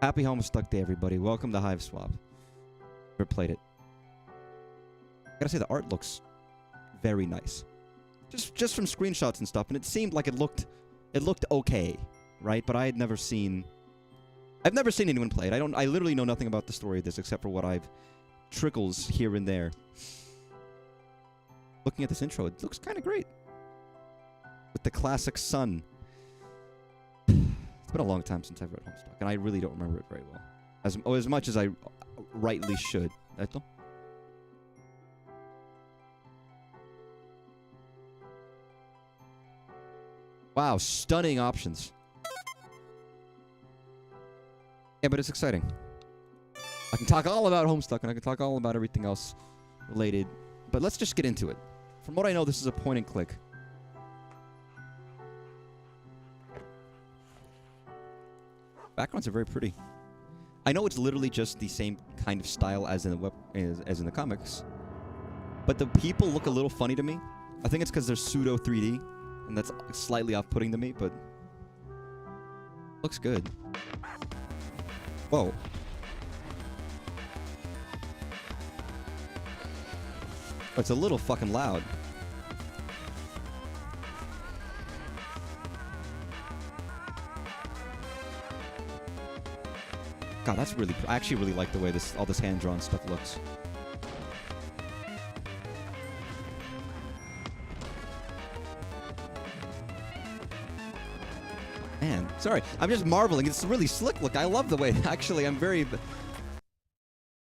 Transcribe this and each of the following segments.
Happy Homestuck Day, everybody. Welcome to Hiveswap. Never played it. Gotta say, the art looks very nice. Just from screenshots and stuff, and it seemed like it looked okay, right? But I've never seen anyone play it. I literally know nothing about the story of this except for what I've trickles here and there. Looking at this intro, it looks kind of great. With the classic sun. It's been a long time since I've read Homestuck, and I really don't remember it very well. As much as I rightly should. Wow, stunning options. Yeah, but it's exciting. I can talk all about Homestuck, and I can talk all about everything else related. But let's just get into it. From what I know, this is a point and click. Backgrounds are very pretty. I know it's literally just the same kind of style as in the comics, but the people look a little funny to me. I think it's because they're pseudo 3D, and that's slightly off-putting to me, but looks good. Whoa. Oh, it's a little fucking loud. God, that's really... I actually really like the way all this hand-drawn stuff looks. Man, sorry. I'm just marveling. It's really slick look. I love the way... Actually, I'm very...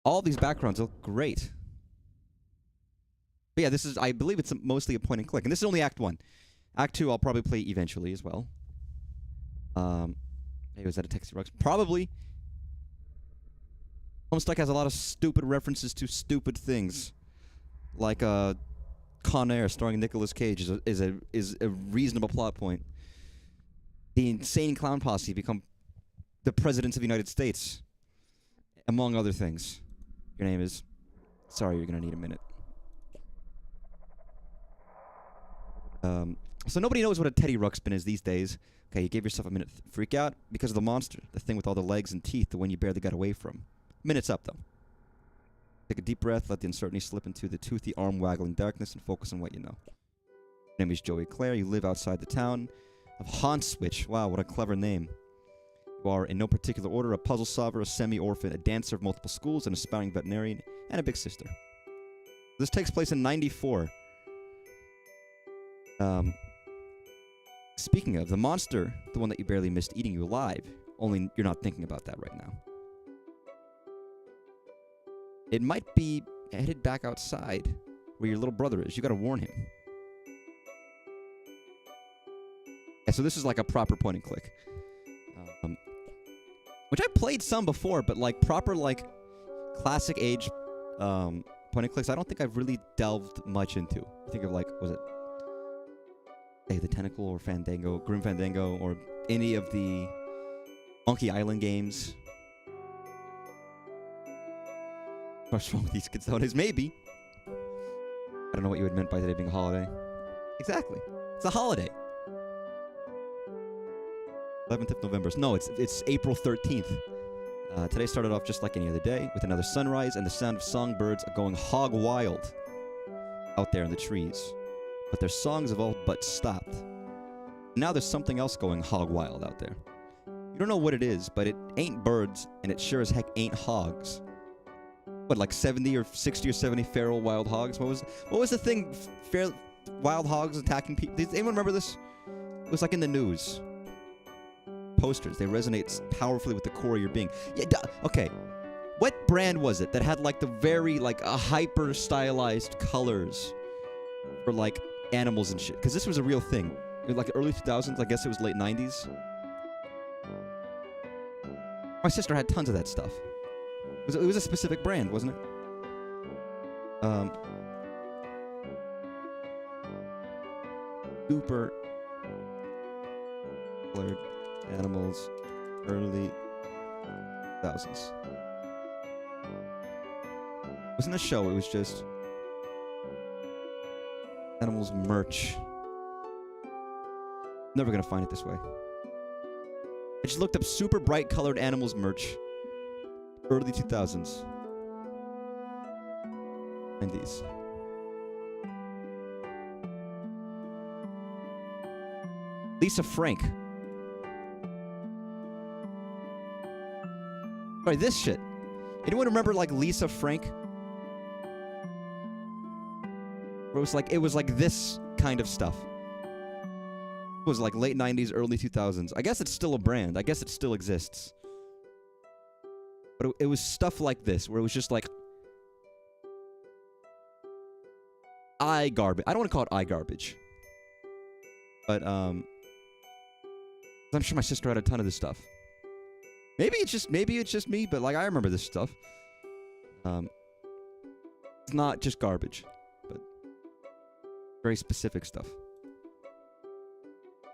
All these backgrounds look great. But yeah, this is... I believe it's mostly a point and click. And this is only Act 1. Act 2 I'll probably play eventually as well. Hey, was that a Texas Rocks? Probably... Homestuck has a lot of stupid references to stupid things, like Con Air starring Nicolas Cage is a reasonable plot point. The insane clown posse become the presidents of the United States, among other things. Your name is... Sorry, you're gonna need a minute. So nobody knows what a Teddy Ruxpin is these days. Okay, you gave yourself a minute. Freak out because of the monster, the thing with all the legs and teeth, the one you barely got away from. Minute's up, though. Take a deep breath, let the uncertainty slip into the toothy, arm-waggling darkness, and focus on what you know. Your name is Joey Clare. You live outside the town of Homestuck. Wow, what a clever name. You are, in no particular order, a puzzle solver, a semi-orphan, a dancer of multiple schools, an aspiring veterinarian, and a big sister. This takes place in '94. Speaking of, the monster, the one that you barely missed eating you alive, only you're not thinking about that right now. It might be headed back outside where your little brother is. You gotta warn him. Yeah, so this is like a proper point and click. Which I played some before, but like proper like classic age point and clicks, I don't think I've really delved much into. I think of like, was it Hey the Tentacle or Fandango, Grim Fandango, or any of the Monkey Island games. What's wrong with these kids nowadays? Maybe. I don't know what you had meant by today being a holiday. Exactly. It's a holiday. 11th of November. No, it's April 13th. Today started off just like any other day, with another sunrise and the sound of songbirds going hog wild out there in the trees. But their songs have all but stopped. Now there's something else going hog wild out there. You don't know what it is, but it ain't birds, and it sure as heck ain't hogs. What, like 70 or 60 or 70 feral wild hogs? What was the thing? Wild hogs attacking people? Does anyone remember this? It was like in the news. Posters. They resonate powerfully with the core of your being. Yeah. Okay. What brand was it that had like the very like a hyper stylized colors for like animals and shit? Because this was a real thing. It was like early 2000s. I guess it was late 90s. My sister had tons of that stuff. It was a specific brand, wasn't it? Super colored animals, early thousands. It wasn't a show, it was just animals merch. Never gonna find it this way. I just looked up super bright colored animals merch. Early 2000s. And these. Lisa Frank. Sorry, this shit. Anyone remember like Lisa Frank? Where it was like this kind of stuff. It was like late 90s, early 2000s. I guess it's still a brand. I guess it still exists. But it was stuff like this, where it was just like eye garbage. I don't want to call it eye garbage. But I'm sure my sister had a ton of this stuff. Maybe it's just me, but like I remember this stuff. It's not just garbage, but very specific stuff.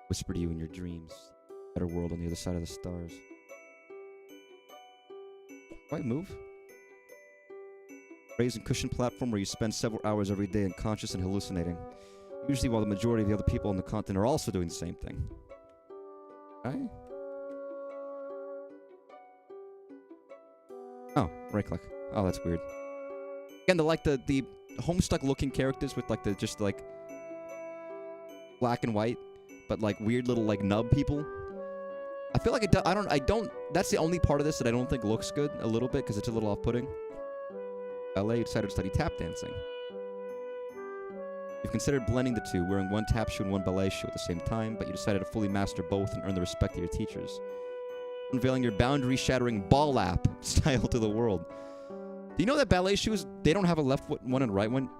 Whisper to you in your dreams. Better world on the other side of the stars. Do I move? Raised and cushion platform where you spend several hours every day unconscious and hallucinating. Usually while the majority of the other people on the continent are also doing the same thing. Okay? Oh, right click. Oh, that's weird. Again, the Homestuck looking characters with like just like black and white, but like weird little like nub people. I feel like I don't, that's the only part of this that I don't think looks good a little bit because it's a little off-putting. Ballet, you decided to study tap dancing. You've considered blending the two, wearing one tap shoe and one ballet shoe at the same time, but you decided to fully master both and earn the respect of your teachers. Unveiling your boundary-shattering ball app style to the world. Do you know that ballet shoes, they don't have a left one and a right one?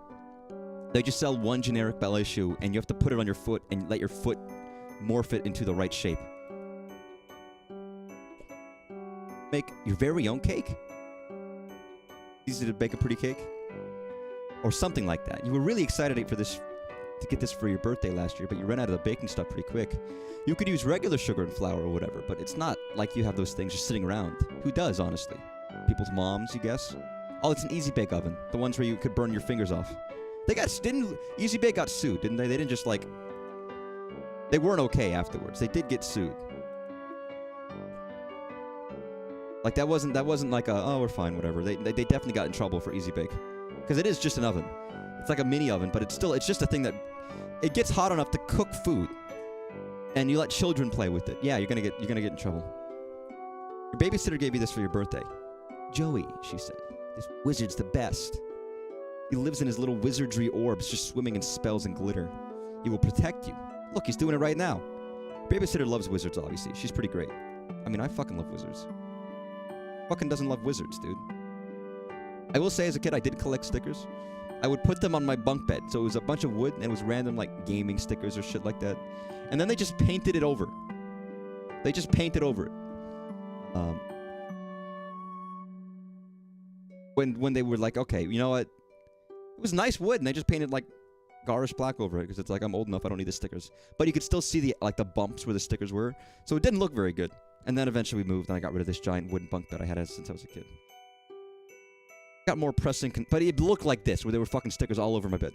They just sell one generic ballet shoe, and you have to put it on your foot and let your foot morph it into the right shape. Make your very own cake? Easy to bake a pretty cake? Or something like that. You were really excited for this, to get this for your birthday last year, but you ran out of the baking stuff pretty quick. You could use regular sugar and flour or whatever, but it's not like you have those things just sitting around. Who does, honestly? People's moms, you guess? Oh, it's an Easy Bake Oven. The ones where you could burn your fingers off. Easy Bake got sued, didn't they? They didn't just like... They weren't okay afterwards. They did get sued. Like, that wasn't like a, oh, we're fine, whatever. They definitely got in trouble for Easy Bake. Because it is just an oven. It's like a mini oven, but it's just a thing that... It gets hot enough to cook food. And you let children play with it. Yeah, you're gonna get in trouble. Your babysitter gave you this for your birthday. Joey, she said. This wizard's the best. He lives in his little wizardry orbs, just swimming in spells and glitter. He will protect you. Look, he's doing it right now. Babysitter loves wizards, obviously. She's pretty great. I mean, I fucking love wizards. Fucking doesn't love wizards, dude. I will say, as a kid, I did collect stickers. I would put them on my bunk bed. So it was a bunch of wood, and it was random, like, gaming stickers or shit like that. And then they just painted it over. They just painted over it. When they were like, okay, you know what? It was nice wood, and they just painted, like, garish black over it, because it's like, I'm old enough, I don't need the stickers. But you could still see the bumps where the stickers were. So it didn't look very good. And then eventually we moved, and I got rid of this giant wooden bunk bed I had since I was a kid. Got more pressing, but it looked like this, where there were fucking stickers all over my bed.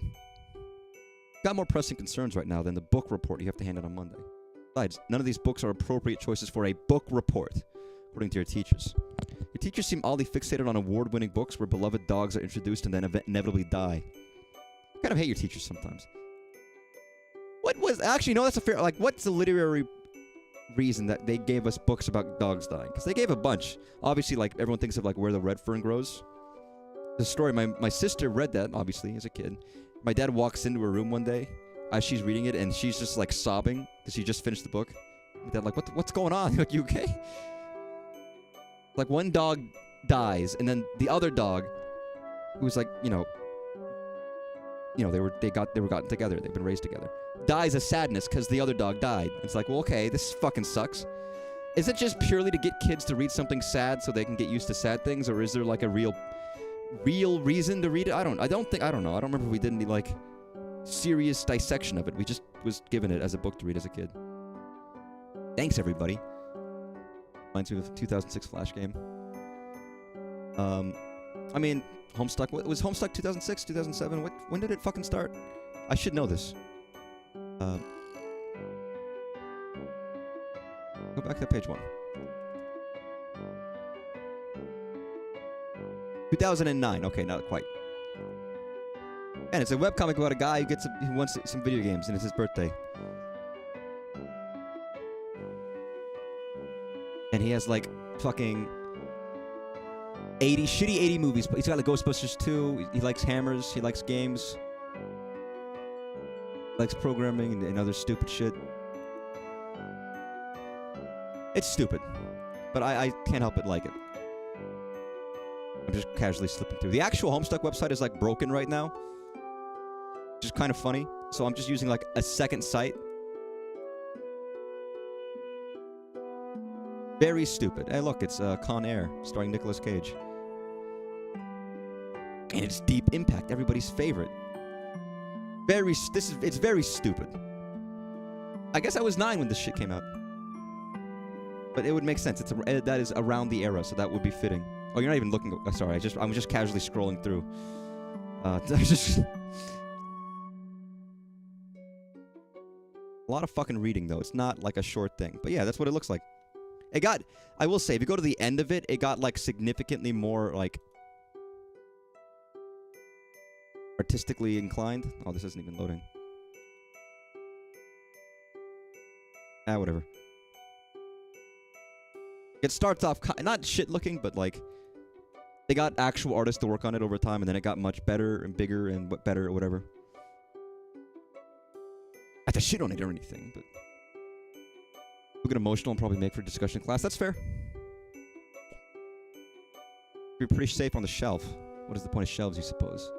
Got more pressing concerns right now than the book report you have to hand in on Monday. Besides, none of these books are appropriate choices for a book report, according to your teachers. Your teachers seem oddly fixated on award-winning books where beloved dogs are introduced and then inevitably die. I kind of hate your teachers sometimes. Actually, no, that's a fair... Like, what's the literary reason that they gave us books about dogs dying? Because they gave a bunch. Obviously, like, everyone thinks of, like, Where the Red Fern Grows. The story, my sister read that, obviously, as a kid. My dad walks into her room one day as she's reading it, and she's just, like, sobbing because she just finished the book. My dad, like, what's going on? Like, you okay? Like, one dog dies, and then the other dog, who was like, they were gotten together, they've been raised together, dies of sadness because the other dog died. It's like, well, okay, this fucking sucks. Is it just purely to get kids to read something sad so they can get used to sad things, or is there like a real reason to read it? I don't know. I don't remember if we did any like serious dissection of it. We just was given it as a book to read as a kid. Thanks, everybody. Reminds me of the 2006 Flash game. I mean, Homestuck. What was Homestuck? 2006, 2007? When did it fucking start? I should know this. Go back to page 1. 2009. Okay, not quite. And it's a webcomic about a guy who wants some video games, and it's his birthday. And he has like fucking 80 movies. But he's got like Ghostbusters 2. He likes hammers. He likes games. He likes programming and other stupid shit. It's stupid, but I can't help but like it. I'm just casually slipping through. The actual Homestuck website is like broken right now, which is kind of funny. So I'm just using like a second site. Very stupid. Hey, look, it's Con Air, starring Nicolas Cage. And it's Deep Impact, everybody's favorite. It's very stupid. I guess I was 9 when this shit came out. But it would make sense. That is around the era, so that would be fitting. Oh, you're not even looking. Oh, sorry, I'm just casually scrolling through. A lot of fucking reading, though. It's not like a short thing. But yeah, that's what it looks like. I will say, if you go to the end of it, it got like significantly more like artistically inclined. Oh, this isn't even loading. Whatever. It starts off not shit looking, but like they got actual artists to work on it over time, and then it got much better and bigger and better or whatever. Not to shit on it or anything, but we'll get emotional and probably make for discussion class. That's fair. You're pretty safe on the shelf. What is the point of shelves, you suppose?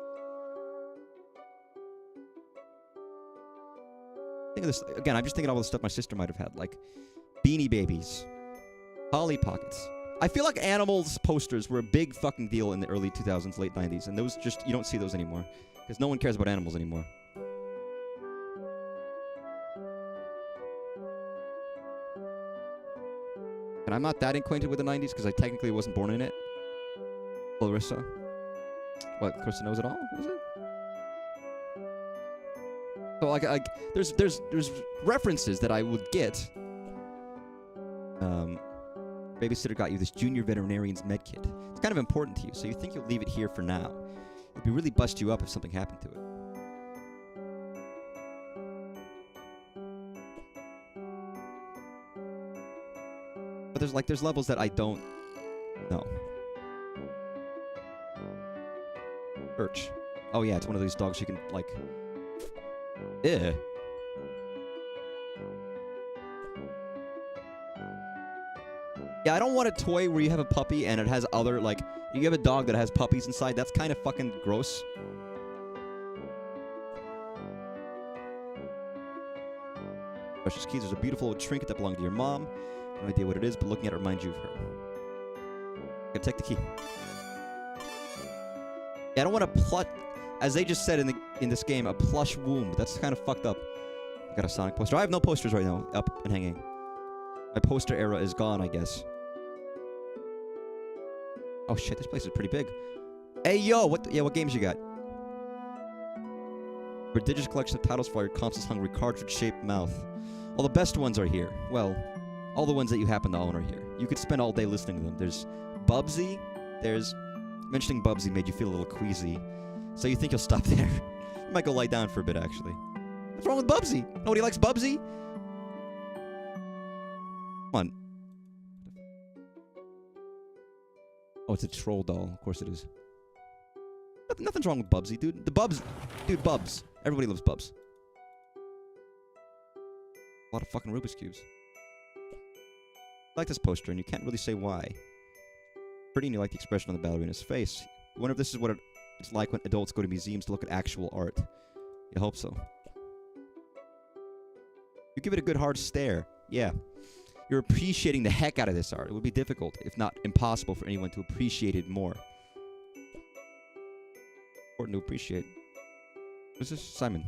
Think of this again. I'm just thinking of all the stuff my sister might have had, like Beanie Babies. Polly Pockets. I feel like Animals posters were a big fucking deal in the early 2000s, late 90s, and those just, you don't see those anymore, because no one cares about animals anymore. And I'm not that acquainted with the 90s, because I technically wasn't born in it. Clarissa. What, Clarissa knows it all? Was it? So, like there's references that I would get. Babysitter got you this junior veterinarian's med kit. It's kind of important to you, so you think you'll leave it here for now. It'd be really bust you up if something happened to it. But there's levels that I don't know. Birch. Oh yeah, it's one of these dogs you can like. Ew. Yeah, I don't want a toy where you have a puppy and it has other, like, you have a dog that has puppies inside. That's kind of fucking gross. Precious keys. There's a beautiful trinket that belonged to your mom. No idea what it is, but looking at it reminds you of her. Gotta take the key. Yeah, I don't want to as they just said in this game, a plush womb. That's kind of fucked up. I got a Sonic poster. I have no posters right now, up and hanging. My poster era is gone, I guess. Oh shit, this place is pretty big. Hey yo, what games you got? Prodigious collection of titles for your console's hungry cartridge-shaped mouth. All the best ones are here. Well, all the ones that you happen to own are here. You could spend all day listening to them. There's Bubsy. Mentioning Bubsy made you feel a little queasy. So you think you'll stop there. You might go lie down for a bit, actually. What's wrong with Bubsy? Nobody likes Bubsy? Come on. Oh, it's a troll doll. Of course it is. Nothing's wrong with Bubsy, dude. Bubs. Everybody loves Bubs. A lot of fucking Rubik's Cubes. I like this poster, and you can't really say why. Pretty, and you like the expression on the ballerina's face. You wonder if this is what it's like when adults go to museums to look at actual art. You hope so. You give it a good hard stare. Yeah. You're appreciating the heck out of this art. It would be difficult, if not impossible, for anyone to appreciate it more. Important to appreciate. What's this? Simon.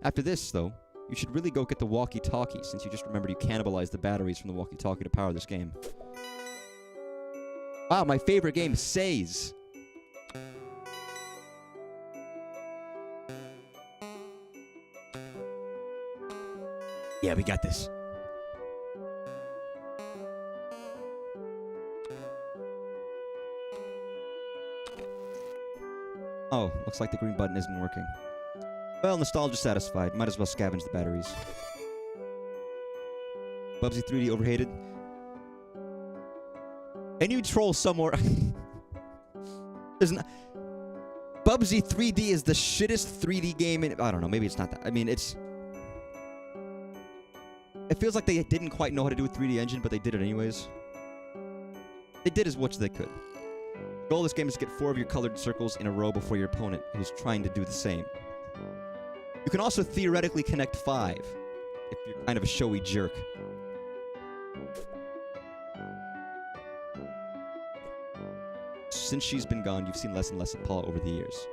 After this, though, you should really go get the walkie-talkie, since you just remembered you cannibalized the batteries from the walkie-talkie to power this game. Wow, my favorite game, Says. Yeah, we got this. Oh, looks like the green button isn't working. Well, nostalgia satisfied. Might as well scavenge the batteries. Bubsy 3D overhated. And you troll somewhere. There's not... Bubsy 3D is the shittest 3D game in... I don't know, maybe it's not that. I mean, it's... It feels like they didn't quite know how to do a 3D engine, but they did it anyways. They did as much as they could. The goal of this game is to get 4 of your colored circles in a row before your opponent, who's trying to do the same. You can also theoretically connect 5, if you're kind of a showy jerk. Since she's been gone, you've seen less and less of Paula over the years.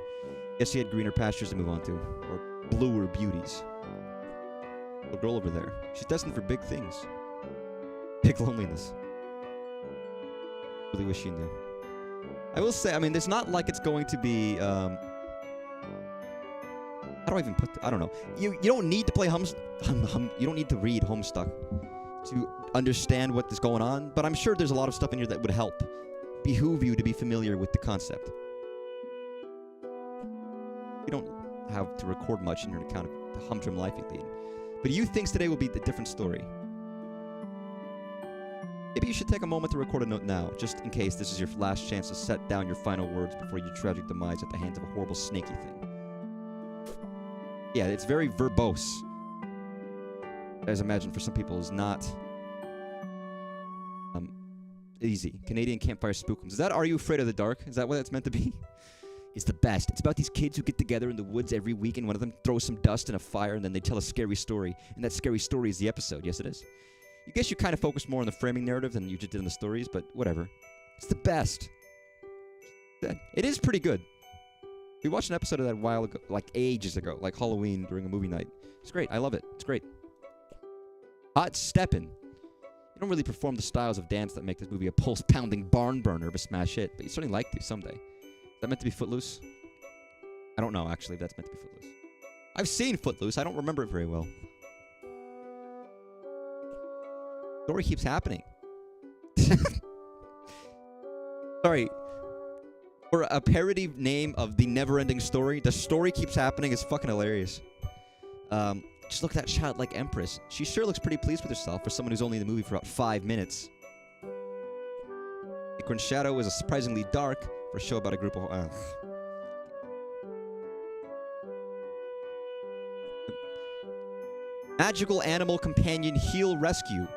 Guess she had greener pastures to move on to, or bluer beauties. The girl over there, she's destined for big things. Big loneliness. Really wish she knew. I will say, I mean, it's not like it's going to be, how do I even put I don't know. You don't need to play you don't need to read Homestuck to understand what is going on, but I'm sure there's a lot of stuff in here that would help. Behoove you to be familiar with the concept. You don't have to record much in your account of the humdrum life you lead. But you think today will be a different story. Maybe you should take a moment to record a note now, just in case this is your last chance to set down your final words before your tragic demise at the hands of a horrible snaky thing. Yeah, it's very verbose. As I imagine for some people is not easy. Canadian Campfire Spookums. Is that Are You Afraid of the Dark? Is that what that's meant to be? It's the best. It's about these kids who get together in the woods every week and one of them throws some dust in a fire and then they tell a scary story. And that scary story is the episode. Yes, it is. I guess you kind of focus more on the framing narrative than you just did on the stories, but whatever. It's the best. It is pretty good. We watched an episode of that a while ago, like ages ago, like Halloween during a movie night. It's great. I love it. It's great. Hot Steppin'. You don't really perform the styles of dance that make this movie a pulse-pounding barn burner of a smash hit, but you certainly like to someday. Is that meant to be Footloose? I don't know, actually, if that's meant to be Footloose. I've seen Footloose. I don't remember it very well. Story keeps happening. Sorry. For a parody name of the never-ending story, the story keeps happening is fucking hilarious. Just look at that childlike empress. She sure looks pretty pleased with herself for someone who's only in the movie for about 5 minutes. Acorn Shadow is surprisingly dark for a show about a group of... Magical Animal Companion Heal Rescue.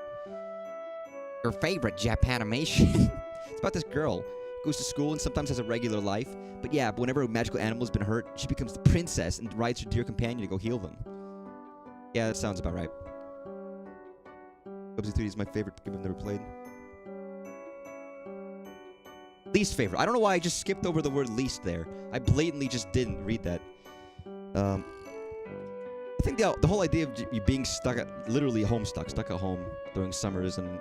Your favorite Japanimation. It's about this girl who goes to school and sometimes has a regular life. But yeah, whenever a magical animal has been hurt, she becomes the princess and rides her dear companion to go heal them. Yeah, that sounds about right. Bubsy 3D is my favorite game I've never played. Least favorite. I don't know why I just skipped over the word least there. I blatantly just didn't read that. I think the whole idea of you being stuck at, literally Homestuck, stuck at home during summers and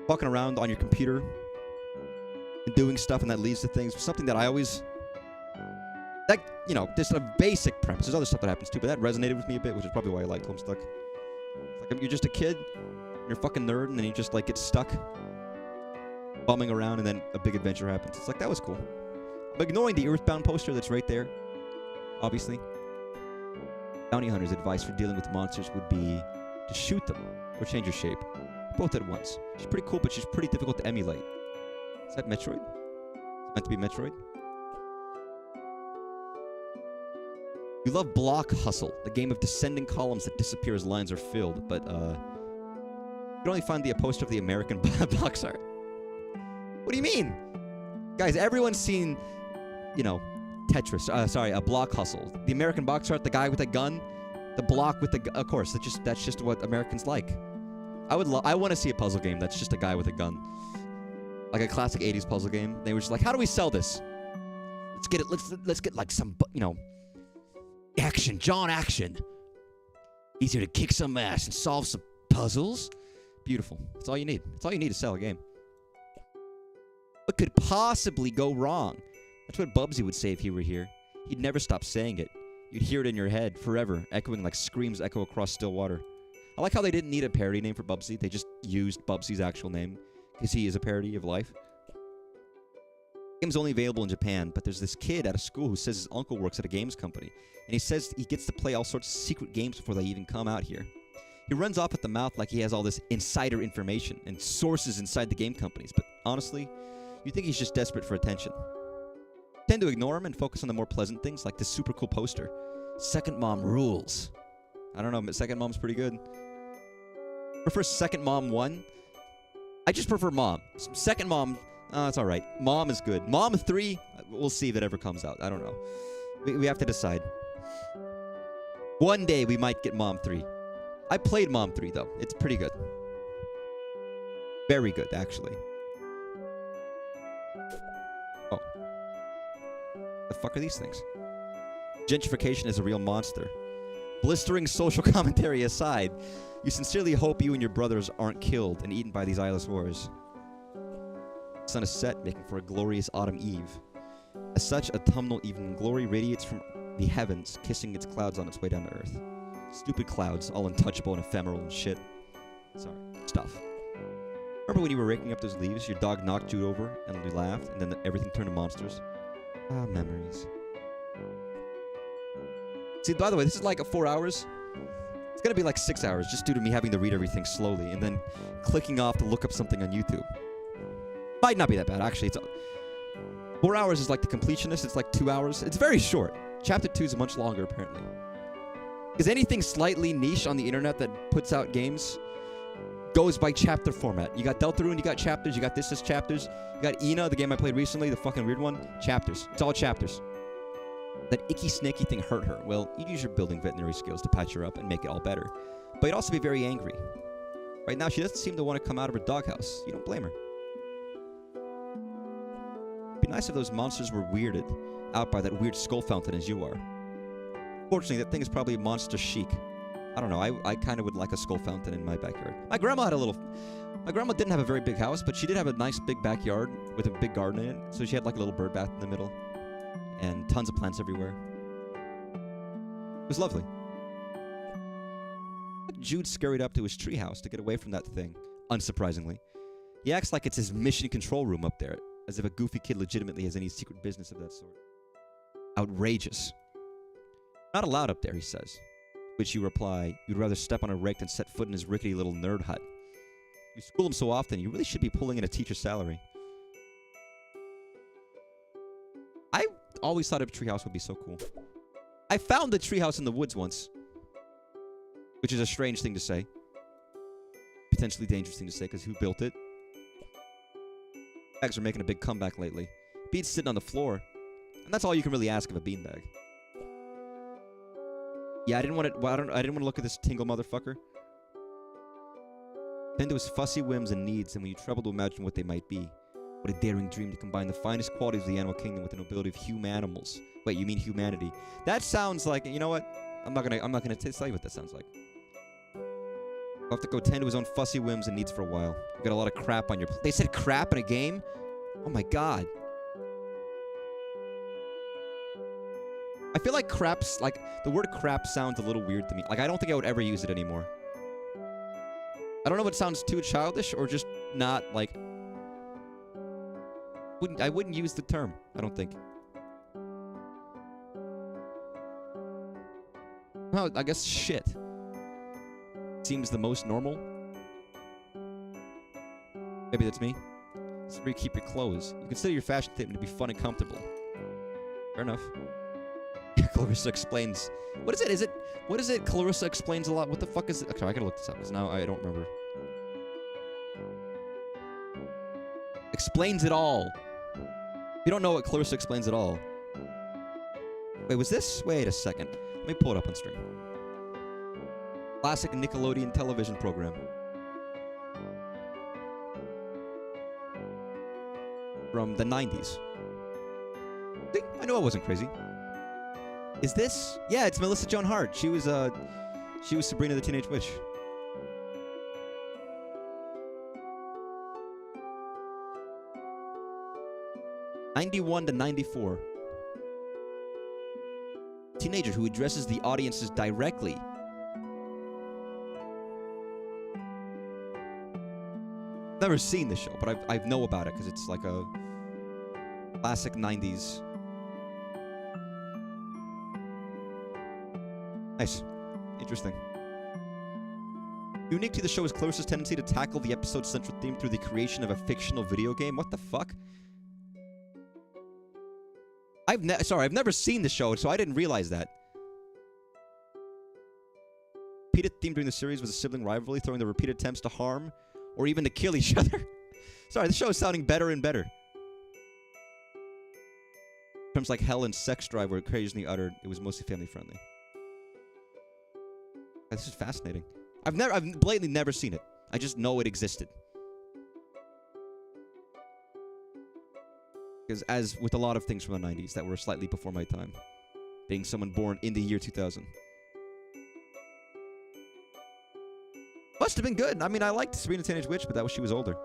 walking around on your computer and doing stuff and that leads to things, was something that I always... That, you know, there's a basic premise. There's other stuff that happens too, but that resonated with me a bit, which is probably why I liked Homestuck. It's like you're just a kid, you're a fucking nerd, and then you just like get stuck bumming around, and then a big adventure happens. It's like, that was cool. I'm ignoring the Earthbound poster that's right there, obviously. Bounty Hunter's advice for dealing with monsters would be to shoot them or change your shape. Both at once. She's pretty cool, but she's pretty difficult to emulate. Is that Metroid? Is it meant to be Metroid? You love Block Hustle, the game of descending columns that disappear as lines are filled, but you can only find the poster of the American box art. What do you mean? Guys, everyone's seen, you know, Tetris, a Block Hustle. The American box art, the guy with a gun, the block with the of course, that's just what Americans like. I want to see a puzzle game that's just a guy with a gun. Like a classic 80s puzzle game. They were just like, how do we sell this? Let's get it, let's get like some, you know, action, John action. Easier to kick some ass and solve some puzzles. Beautiful. That's all you need. That's all you need to sell a game. What could possibly go wrong? That's what Bubsy would say if he were here. He'd never stop saying it. You'd hear it in your head forever, echoing like screams echo across still water. I like how they didn't need a parody name for Bubsy. They just used Bubsy's actual name, because he is a parody of life. Game's only available in Japan, but there's this kid at a school who says his uncle works at a games company, and he says he gets to play all sorts of secret games before they even come out here. He runs off at the mouth like he has all this insider information and sources inside the game companies, but honestly, you think he's just desperate for attention. Tend to ignore him and focus on the more pleasant things, like this super cool poster. Second Mom rules. I don't know, but Second Mom's pretty good. Prefer Second Mom 1? I just prefer Mom. Second Mom, it's alright. Mom is good. Mom 3, we'll see if it ever comes out. I don't know. We have to decide. One day we might get Mom 3. I played Mom 3, though. It's pretty good. Very good, actually. Oh. The fuck are these things? Gentrification is a real monster. Blistering social commentary aside, you sincerely hope you and your brothers aren't killed and eaten by these eyeless whores. The sun is set, making for a glorious autumn eve. As such, autumnal evening glory radiates from the heavens, kissing its clouds on its way down to earth. Stupid clouds, all untouchable and ephemeral and shit. Sorry. Stuff. Remember when you were raking up those leaves, your dog knocked you over and you laughed, and then everything turned to monsters? Ah, memories. See, by the way, this is like 4 hours. It's gonna be like 6 hours, just due to me having to read everything slowly and then clicking off to look up something on YouTube. Might not be that bad, actually. 4 hours is like the completionist. It's like 2 hours. It's very short. Chapter 2 is much longer, apparently. Because anything slightly niche on the internet that puts out games goes by chapter format. You got Deltarune, you got chapters, you got this as chapters. You got Ina, the game I played recently, the fucking weird one. Chapters. It's all chapters. That icky, snaky thing hurt her. Well, you'd use your building veterinary skills to patch her up and make it all better. But you'd also be very angry. Right now, she doesn't seem to want to come out of her doghouse. You don't blame her. It'd be nice if those monsters were weirded out by that weird skull fountain as you are. Fortunately, that thing is probably monster chic. I don't know, I kind of would like a skull fountain in my backyard. My grandma didn't have a very big house, but she did have a nice big backyard with a big garden in it. So she had like a little bird bath in the middle. And tons of plants everywhere. It was lovely. Jude scurried up to his treehouse to get away from that thing, unsurprisingly. He acts like it's his mission control room up there, as if a goofy kid legitimately has any secret business of that sort. Outrageous. Not allowed up there, he says. Which you reply, you'd rather step on a rake than set foot in his rickety little nerd hut. You school him so often, you really should be pulling in a teacher's salary. I always thought a treehouse would be so cool. I found a treehouse in the woods once. Which is a strange thing to say. Potentially dangerous thing to say, because who built it? Bags are making a big comeback lately. Bean's sitting on the floor. And that's all you can really ask of a beanbag. Yeah, I didn't want to look at this tingle motherfucker. Tend to his fussy whims and needs, and when you trouble to imagine what they might be. What a daring dream to combine the finest qualities of the animal kingdom with the nobility of humanimals. Wait, you mean humanity? That sounds like, you know what? I'm not gonna tell you what that sounds like. I'll have to go tend to his own fussy whims and needs for a while. You got a lot of crap on your plate. They said crap in a game? Oh my god. I feel like crap's, like, the word crap sounds a little weird to me. Like, I don't think I would ever use it anymore. I don't know if it sounds too childish or just not, like... I wouldn't use the term, I don't think. Well, I guess shit seems the most normal. Maybe that's me. It's where you keep your clothes. You consider your fashion statement to be fun and comfortable. Fair enough. Clarissa explains. What is it? What is it? Clarissa explains a lot. What the fuck is it? Okay, I gotta look this up because now I don't remember. Explains it all. If you don't know what Clarissa explains at all. Wait, was this? Wait a second. Let me pull it up on stream. Classic Nickelodeon television program. From the 90s. See? I knew I wasn't crazy. Is this? Yeah, it's Melissa Joan Hart. She was Sabrina the Teenage Witch. '91 to '94. Teenager who addresses the audiences directly. Never seen this show, but I know about it because it's like a Classic 90s. Nice. Interesting. Unique to the show's closest tendency to tackle the episode's central theme through the creation of a fictional video game. What the fuck? I've never seen the show, so I didn't realize that. Repeated theme during the series was a sibling rivalry, throwing the repeated attempts to harm or even to kill each other. Sorry, the show is sounding better and better. Terms like hell and sex drive were occasionally uttered. It was mostly family friendly. This is fascinating. I've blatantly never seen it. I just know it existed. Because as with a lot of things from the 90s that were slightly before my time, being someone born in the year 2000. Must have been good. I mean, I liked Sabrina Teenage Witch, but she was older.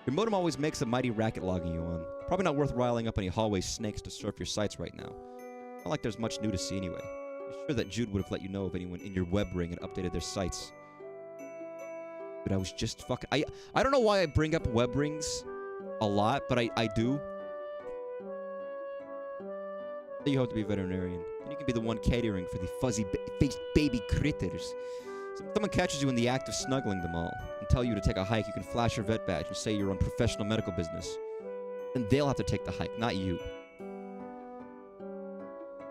Your modem always makes a mighty racket logging you on. Probably not worth riling up any hallway snakes to surf your sites right now. Not like there's much new to see anyway. I'm sure that Jude would have let you know if anyone in your web ring had updated their sites. But I was just fucking... I don't know why I bring up web rings a lot, but I do. You hope to be a veterinarian. And you can be the one catering for the fuzzy-faced baby critters. Someone catches you in the act of snuggling them all and tell you to take a hike, you can flash your vet badge and say you're on professional medical business. Then they'll have to take the hike, not you.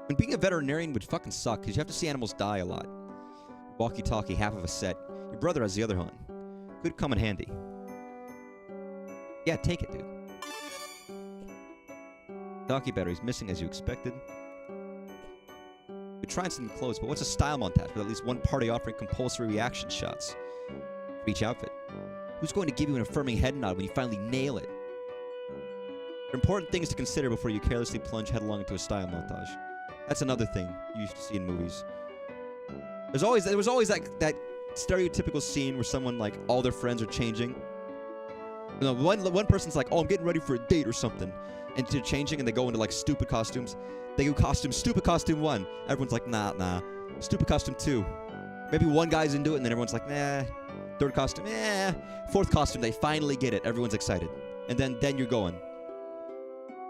And being a veterinarian would fucking suck, because you have to see animals die a lot. Walkie-talkie, half of a set. Your brother has the other one. Could come in handy. Yeah, take it, dude. Talkie battery's missing as you expected. We try and send them close, but what's a style montage with at least one party offering compulsory reaction shots for each outfit? Who's going to give you an affirming head nod when you finally nail it? There are important things to consider before you carelessly plunge headlong into a style montage. That's another thing you used to see in movies. There was always that stereotypical scene where someone, like, all their friends are changing. You know, one person's like, oh, I'm getting ready for a date or something. And they're changing and they go into, like, stupid costumes. They go stupid costume 1. Everyone's like, nah. Stupid costume 2. Maybe one guy's into it and then everyone's like, nah. Third costume, eh. Fourth costume, they finally get it. Everyone's excited. And then you're going.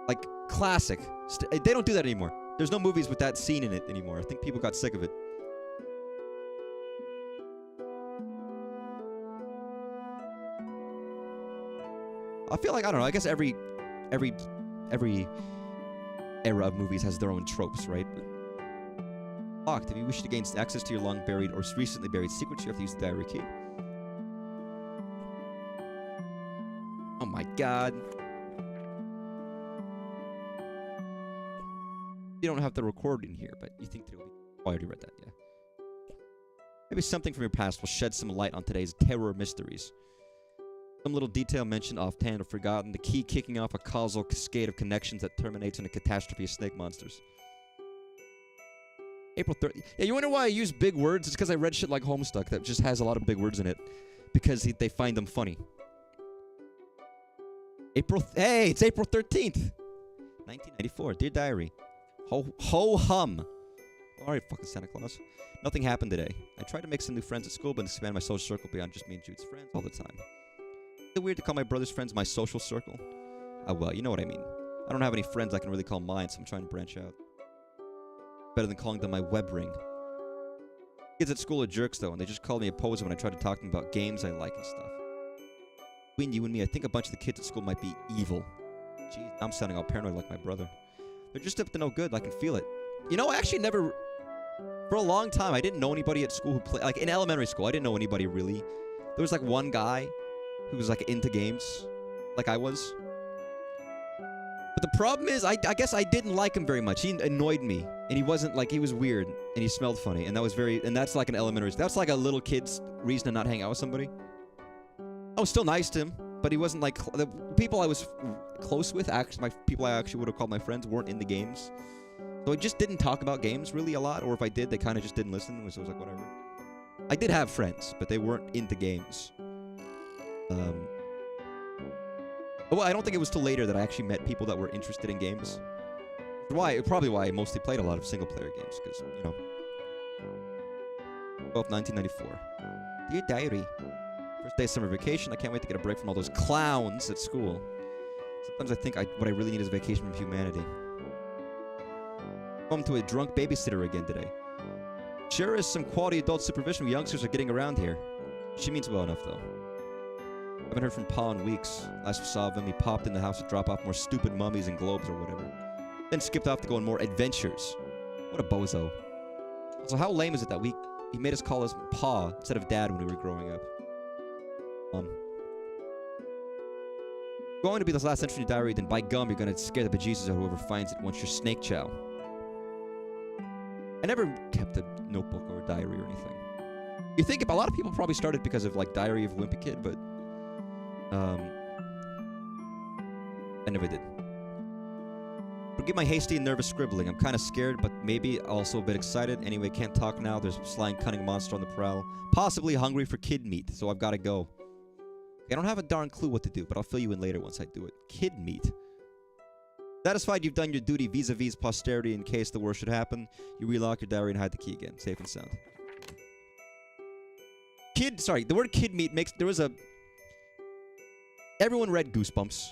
Like, classic. They don't do that anymore. There's no movies with that scene in it anymore. I think people got sick of it. I feel like, I don't know, I guess every era of movies has their own tropes, right? Locked. If you wish to gain access to your long-buried or recently buried secrets, you have to use the diary key. Oh my god. You don't have to record in here, but you think that it'll be... Oh, I already read that, yeah. Maybe something from your past will shed some light on today's terror mysteries. Some little detail mentioned offhand or forgotten, the key kicking off a causal cascade of connections that terminates in a catastrophe of snake monsters. April 30th. Yeah, you wonder why I use big words? It's because I read shit like Homestuck that just has a lot of big words in it. Because they find them funny. Hey, it's April 13th. 1994. Dear Diary. Ho-hum. Alright, fucking Santa Claus. Nothing happened today. I tried to make some new friends at school, but expand my social circle beyond just me and Jude's friends all the time. Is it weird to call my brother's friends my social circle? Oh, well, you know what I mean. I don't have any friends I can really call mine, so I'm trying to branch out. Better than calling them my web ring. Kids at school are jerks, though, and they just call me a poser when I try to talk to them about games I like and stuff. Between you and me, I think a bunch of the kids at school might be evil. Jeez, I'm sounding all paranoid like my brother. They're just up to no good, I can feel it. You know, I actually never... For a long time, I didn't know anybody at school who played... Like, in elementary school, I didn't know anybody really. There was, like, one guy who was, like, into games. Like I was. But the problem is, I guess I didn't like him very much. He annoyed me. And he wasn't, like, he was weird. And he smelled funny. And that was very... And that's, like, an elementary... That's, like, a little kid's reason to not hang out with somebody. I was still nice to him. But he wasn't, like... The people I was close with, actually, people I actually would have called my friends, weren't in the games. So I just didn't talk about games really a lot, or if I did, they kind of just didn't listen, so it was like, whatever. I did have friends, but they weren't into games. Well, I don't think it was till later that I actually met people that were interested in games. Probably why I mostly played a lot of single-player games, because, you know. 1994. Dear Diary. First day of summer vacation, I can't wait to get a break from all those clowns at school. Sometimes I think what I really need is a vacation from humanity. Home to a drunk babysitter again today. Sure is some quality adult supervision we youngsters are getting around here. She means well enough, though. Haven't heard from Pa in weeks. Last we saw of him, he popped in the house to drop off more stupid mummies and globes or whatever. Then skipped off to go on more adventures. What a bozo. Also, how lame is it that he made us call us Pa instead of Dad when we were growing up? Going to be this last entry in your diary, then by gum, you're going to scare the bejesus out of whoever finds it once you're snake chow. I never kept a notebook or a diary or anything. You think a lot of people probably started because of like Diary of a Wimpy Kid, but I never did. Forgive my hasty and nervous scribbling. I'm kind of scared, but maybe also a bit excited. Anyway, can't talk now. There's a sly and cunning monster on the prowl. Possibly hungry for kid meat, so I've got to go. I don't have a darn clue what to do, but I'll fill you in later once I do it. Kid meat. Satisfied you've done your duty vis-a-vis posterity in case the worst should happen, you relock your diary and hide the key again. Safe and sound. The word kid meat makes... There was a... Everyone read Goosebumps.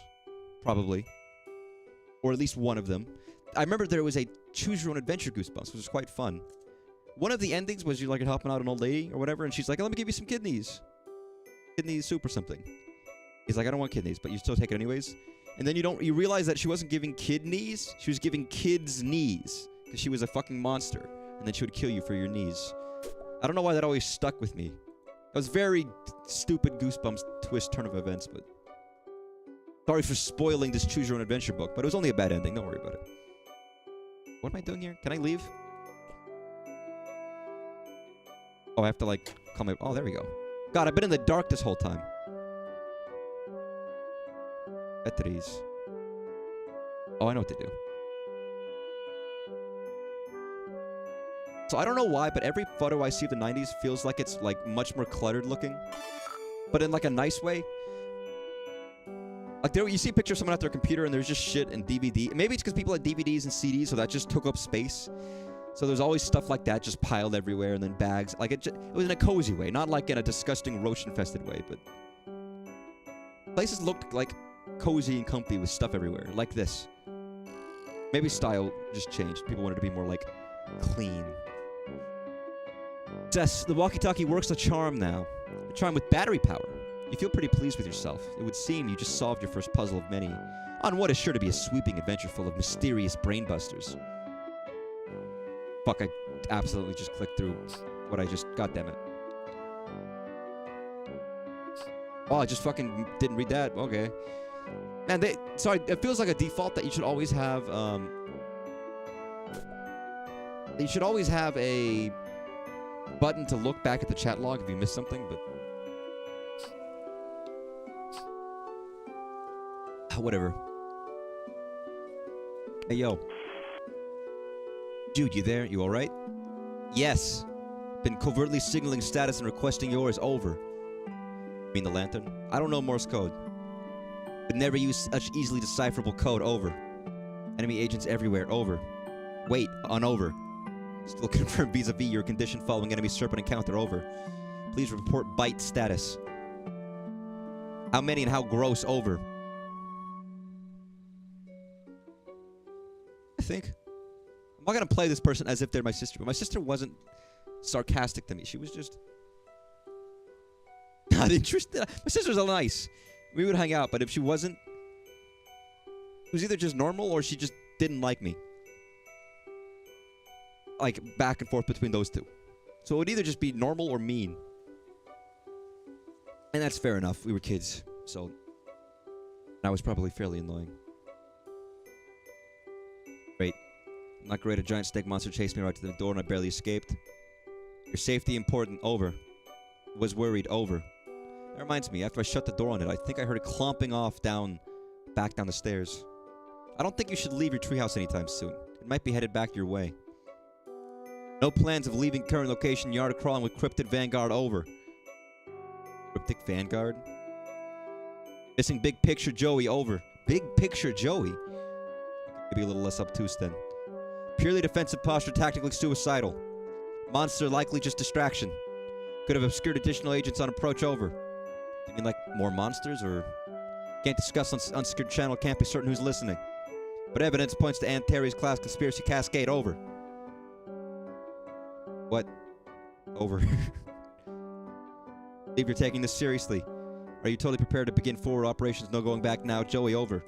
Probably. Or at least one of them. I remember there was a Choose Your Own Adventure Goosebumps, which was quite fun. One of the endings was you like helping out an old lady or whatever, and she's like, oh, let me give you some kidneys. Kidney soup or something. He's like, I don't want kidneys, but you still take it anyways. And then you realize that she wasn't giving kidneys, she was giving kids knees. Because she was a fucking monster. And then she would kill you for your knees. I don't know why that always stuck with me. That was very stupid Goosebumps twist turn of events, but... Sorry for spoiling this Choose Your Own Adventure book, but it was only a bad ending. Don't worry about it. What am I doing here? Can I leave? Oh, I have to, like, call my... Oh, there we go. God, I've been in the dark this whole time. Batteries. Oh, I know what to do. So I don't know why, but every photo I see of the 90s feels like it's, like, much more cluttered looking. But in, like, a nice way. Like, you see a picture of someone at their computer and there's just shit and DVD. Maybe it's because people had DVDs and CDs, so that just took up space. So there's always stuff like that just piled everywhere, and then bags. Like, it was in a cozy way, not like in a disgusting roach-infested way, but... Places looked, like, cozy and comfy with stuff everywhere, like this. Maybe style just changed. People wanted to be more, like, clean. Yes, the walkie-talkie works a charm now. A charm with battery power. You feel pretty pleased with yourself. It would seem you just solved your first puzzle of many, on what is sure to be a sweeping adventure full of mysterious brainbusters. Fuck, I absolutely just clicked through what I just... God damn it. Oh, I just fucking didn't read that. Okay. Man, sorry, it feels like a default that you should always have, you should always have a button to look back at the chat log if you missed something, but... Whatever. Hey, yo. Dude, you there? You alright? Yes. Been covertly signaling status and requesting yours. Over. You mean the lantern? I don't know Morse code. Could never use such easily decipherable code. Over. Enemy agents everywhere. Over. Wait. On over. Still confirmed vis-a-vis your condition following enemy serpent encounter. Over. Please report bite status. How many and how gross? Over. I think. I'm not gonna play this person as if they're my sister, but my sister wasn't sarcastic to me. She was just not interested. My sister's nice. We would hang out, but if she wasn't, it was either just normal or she just didn't like me. Like, back and forth between those two. So it would either just be normal or mean. And that's fair enough. We were kids, so I was probably fairly annoying. Great. Not great. A giant snake monster chased me right to the door and I barely escaped. Your safety important. Over. Was worried. Over. That reminds me, after I shut the door on it, I think I heard it clomping off back down the stairs. I don't think you should leave your treehouse anytime soon. It might be headed back your way. No plans of leaving current location. Yard crawling with Cryptid Vanguard. Over. Cryptic Vanguard? Missing Big Picture Joey. Over. Big Picture Joey? Maybe a little less obtuse then. Purely defensive posture, tactically suicidal. Monster likely just distraction. Could have obscured additional agents on approach. Over. You mean like more monsters or Can't discuss on unsecured channel, can't be certain who's listening. But evidence points to Aunt Terry's class conspiracy cascade. Over. What? Over. Believe you're taking this seriously. Are you totally prepared to begin forward operations? No going back now. Joey, over.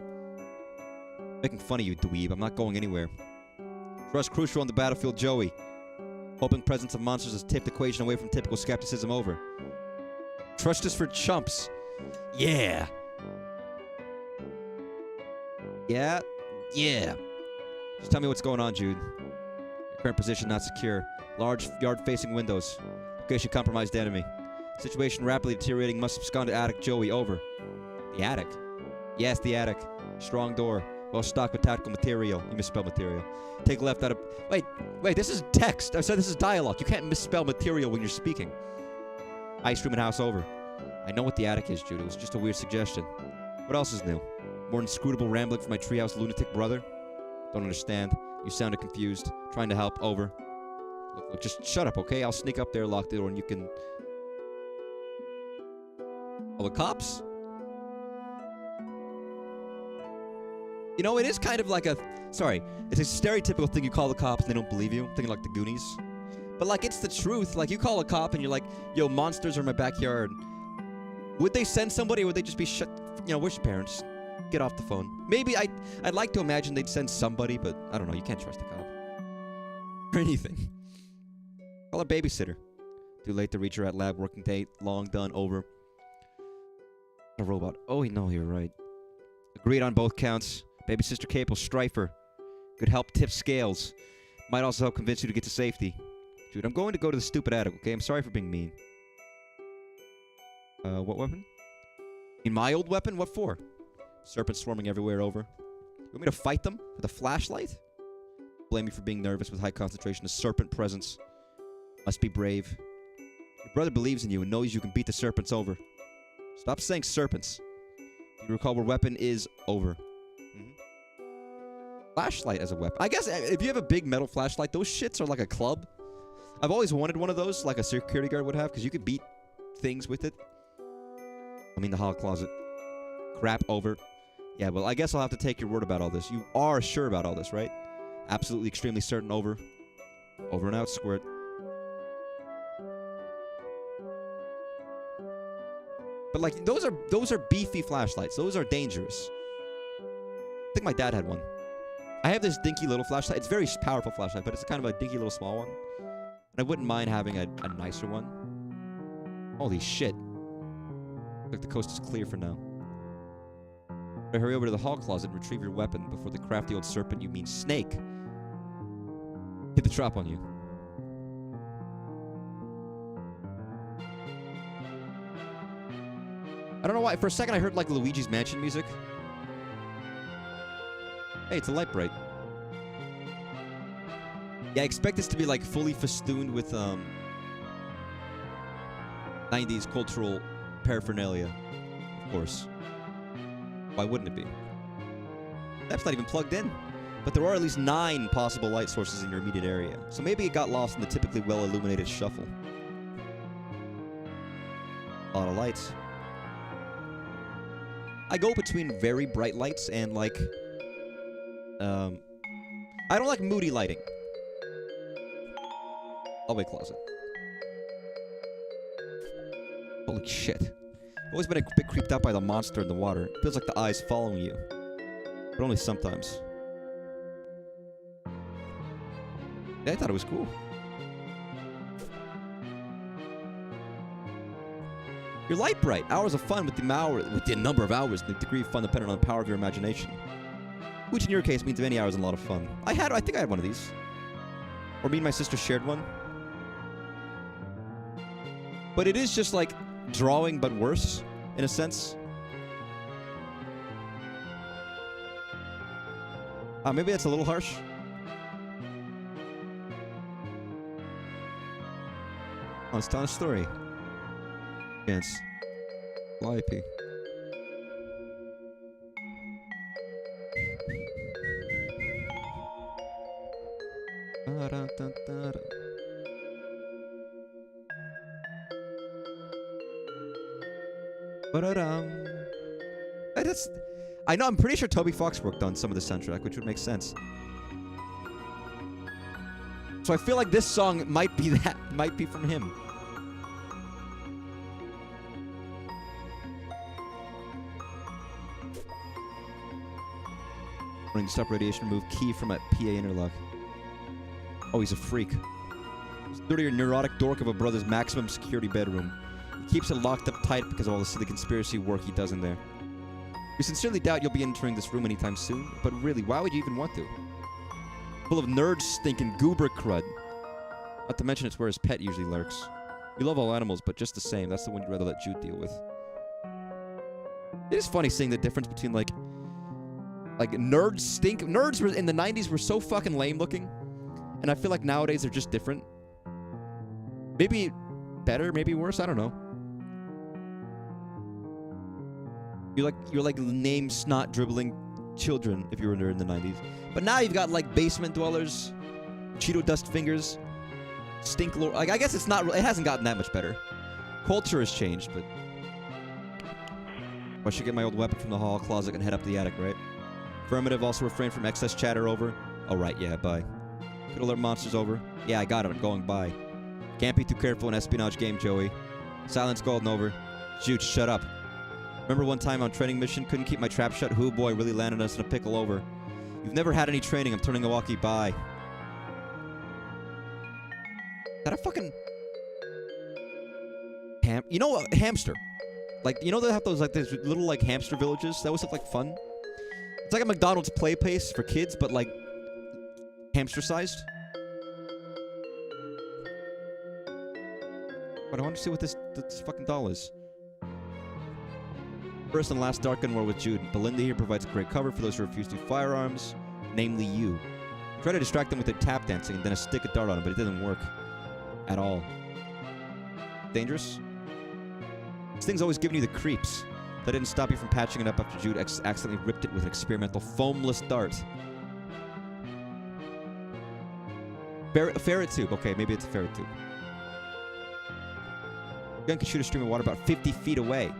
Making fun of you, dweeb. I'm not going anywhere. Trust crucial on the battlefield, Joey. Hoping presence of monsters has tipped equation away from typical skepticism, over. Trust is for chumps. Yeah. Yeah? Yeah. Just tell me what's going on, Jude. Your current position not secure. Large yard-facing windows. Location compromised enemy. Situation rapidly deteriorating. Must abscond to attic. Joey, over. The attic? Yes, the attic. Strong door. Well stocked with tactical material. You misspelled material. Take left out of... Wait, this is text. I said this is dialogue. You can't misspell material when you're speaking. Ice room and house, over. I know what the attic is, Jude. It was just a weird suggestion. What else is new? More inscrutable rambling from my treehouse lunatic brother? Don't understand. You sounded confused. Trying to help, over. Look, just shut up, okay? I'll sneak up there, lock the door, and you can... Oh, the cops? You know, it is kind of like a... Sorry. It's a stereotypical thing you call the cops and they don't believe you. Thinking like the Goonies. But, like, it's the truth. Like, you call a cop and you're like, yo, monsters are in my backyard. Would they send somebody or would they just be shut... You know, where's your parents? Get off the phone. Maybe I'd like to imagine they'd send somebody, but I don't know. You can't trust a cop. Or anything. Call a babysitter. Too late to reach her at lab. Working date. Long done. Over. A robot. Oh, no, you're right. Agreed on both counts. Baby sister capable. Strifer. Could help tip scales. Might also help convince you to get to safety. Dude, I'm going to go to the stupid attic, okay? I'm sorry for being mean. What weapon? In my old weapon? What for? Serpents swarming everywhere, over. You want me to fight them with a flashlight? Blame me for being nervous with high concentration of serpent presence. Must be brave. Your brother believes in you and knows you can beat the serpents, over. Stop saying serpents. You recall where weapon is, over. Flashlight as a weapon. I guess if you have a big metal flashlight, those shits are like a club. I've always wanted one of those, like a security guard would have, because you could beat things with it. I mean the hall closet. Crap, over. Yeah, well, I guess I'll have to take your word about all this. You are sure about all this, right? Absolutely, extremely certain, over. Over and out, squirt. But, like, those are beefy flashlights. Those are dangerous. I think my dad had one. I have this dinky little flashlight. It's a very powerful flashlight, but it's kind of a dinky little small one. And I wouldn't mind having a nicer one. Holy shit. Looks like the coast is clear for now. Better hurry over to the hall closet and retrieve your weapon before the crafty old serpent, you mean snake, hit the trap on you. I don't know why. For a second, I heard like Luigi's Mansion music. Hey, it's a light bright. Yeah, I expect this to be like fully festooned with 90s cultural paraphernalia, of course. Why wouldn't it be? That's not even plugged in. But there are at least 9 possible light sources in your immediate area. So maybe it got lost in the typically well-illuminated shuffle. A lot of lights. I go between very bright lights and like... I don't like moody lighting. Hallway closet. Holy shit. I've always been a bit creeped out by the monster in the water. It feels like the eye's following you. But only sometimes. Yeah, I thought it was cool. Your light bright. Hours of fun with the number of hours. The degree of fun dependent on the power of your imagination. Which in your case means many hours and a lot of fun. I think I had one of these. Or me and my sister shared one. But it is just like drawing, but worse, in a sense. Maybe that's a little harsh. Oh, it's telling a story. Chance. Lippy. That's... I know, I'm pretty sure Toby Fox worked on some of the soundtrack, which would make sense. So I feel like this song might be that. Might be from him. Running stop radiation, remove key from a PA interlock. Oh, he's a freak. He's literally a neurotic dork of a brother's maximum security bedroom. He keeps it locked up tight because of all the silly conspiracy work he does in there. We sincerely doubt you'll be entering this room anytime soon, but really, why would you even want to? Full of nerd stinking goober crud. Not to mention it's where his pet usually lurks. You love all animals, but just the same, that's the one you'd rather let Jude deal with. It is funny seeing the difference between, like nerds stink. Nerds were in the 90s were so fucking lame looking. And I feel like nowadays they're just different. Maybe better, maybe worse, I don't know. You're like name snot dribbling children if you were a nerd in the 90s. But now you've got like basement dwellers, Cheeto dust fingers, stink lord. Like I guess it hasn't gotten that much better. Culture has changed, but I should get my old weapon from the hall closet and head up the attic, right? Affirmative, also refrain from excess chatter over. Oh right, yeah, bye. Could alert monsters over. Yeah, I got it, I'm going by. Can't be too careful in espionage game, Joey. Silence golden over. Jude, shut up. Remember one time on training mission, couldn't keep my trap shut? Hoo boy, really landed us in a pickle over. You've never had any training, I'm turning a walkie, bye. Is that a fucking... You know what? Hamster. Like, you know they have those, like, these little, like, hamster villages? That was, like, fun. It's like a McDonald's play place for kids, but, like, hamster-sized. But I want to see what this fucking doll is. First and last Dark War with Jude. Belinda here provides great cover for those who refuse to firearms, namely you. Try to distract them with their tap dancing and then stick a dart on them, but it didn't work. At all. Dangerous? This thing's always giving you the creeps. That didn't stop you from patching it up after Jude accidentally ripped it with an experimental foamless dart. Ferret tube. Okay, maybe it's a ferret tube. Gun can shoot a stream of water about 50 feet away.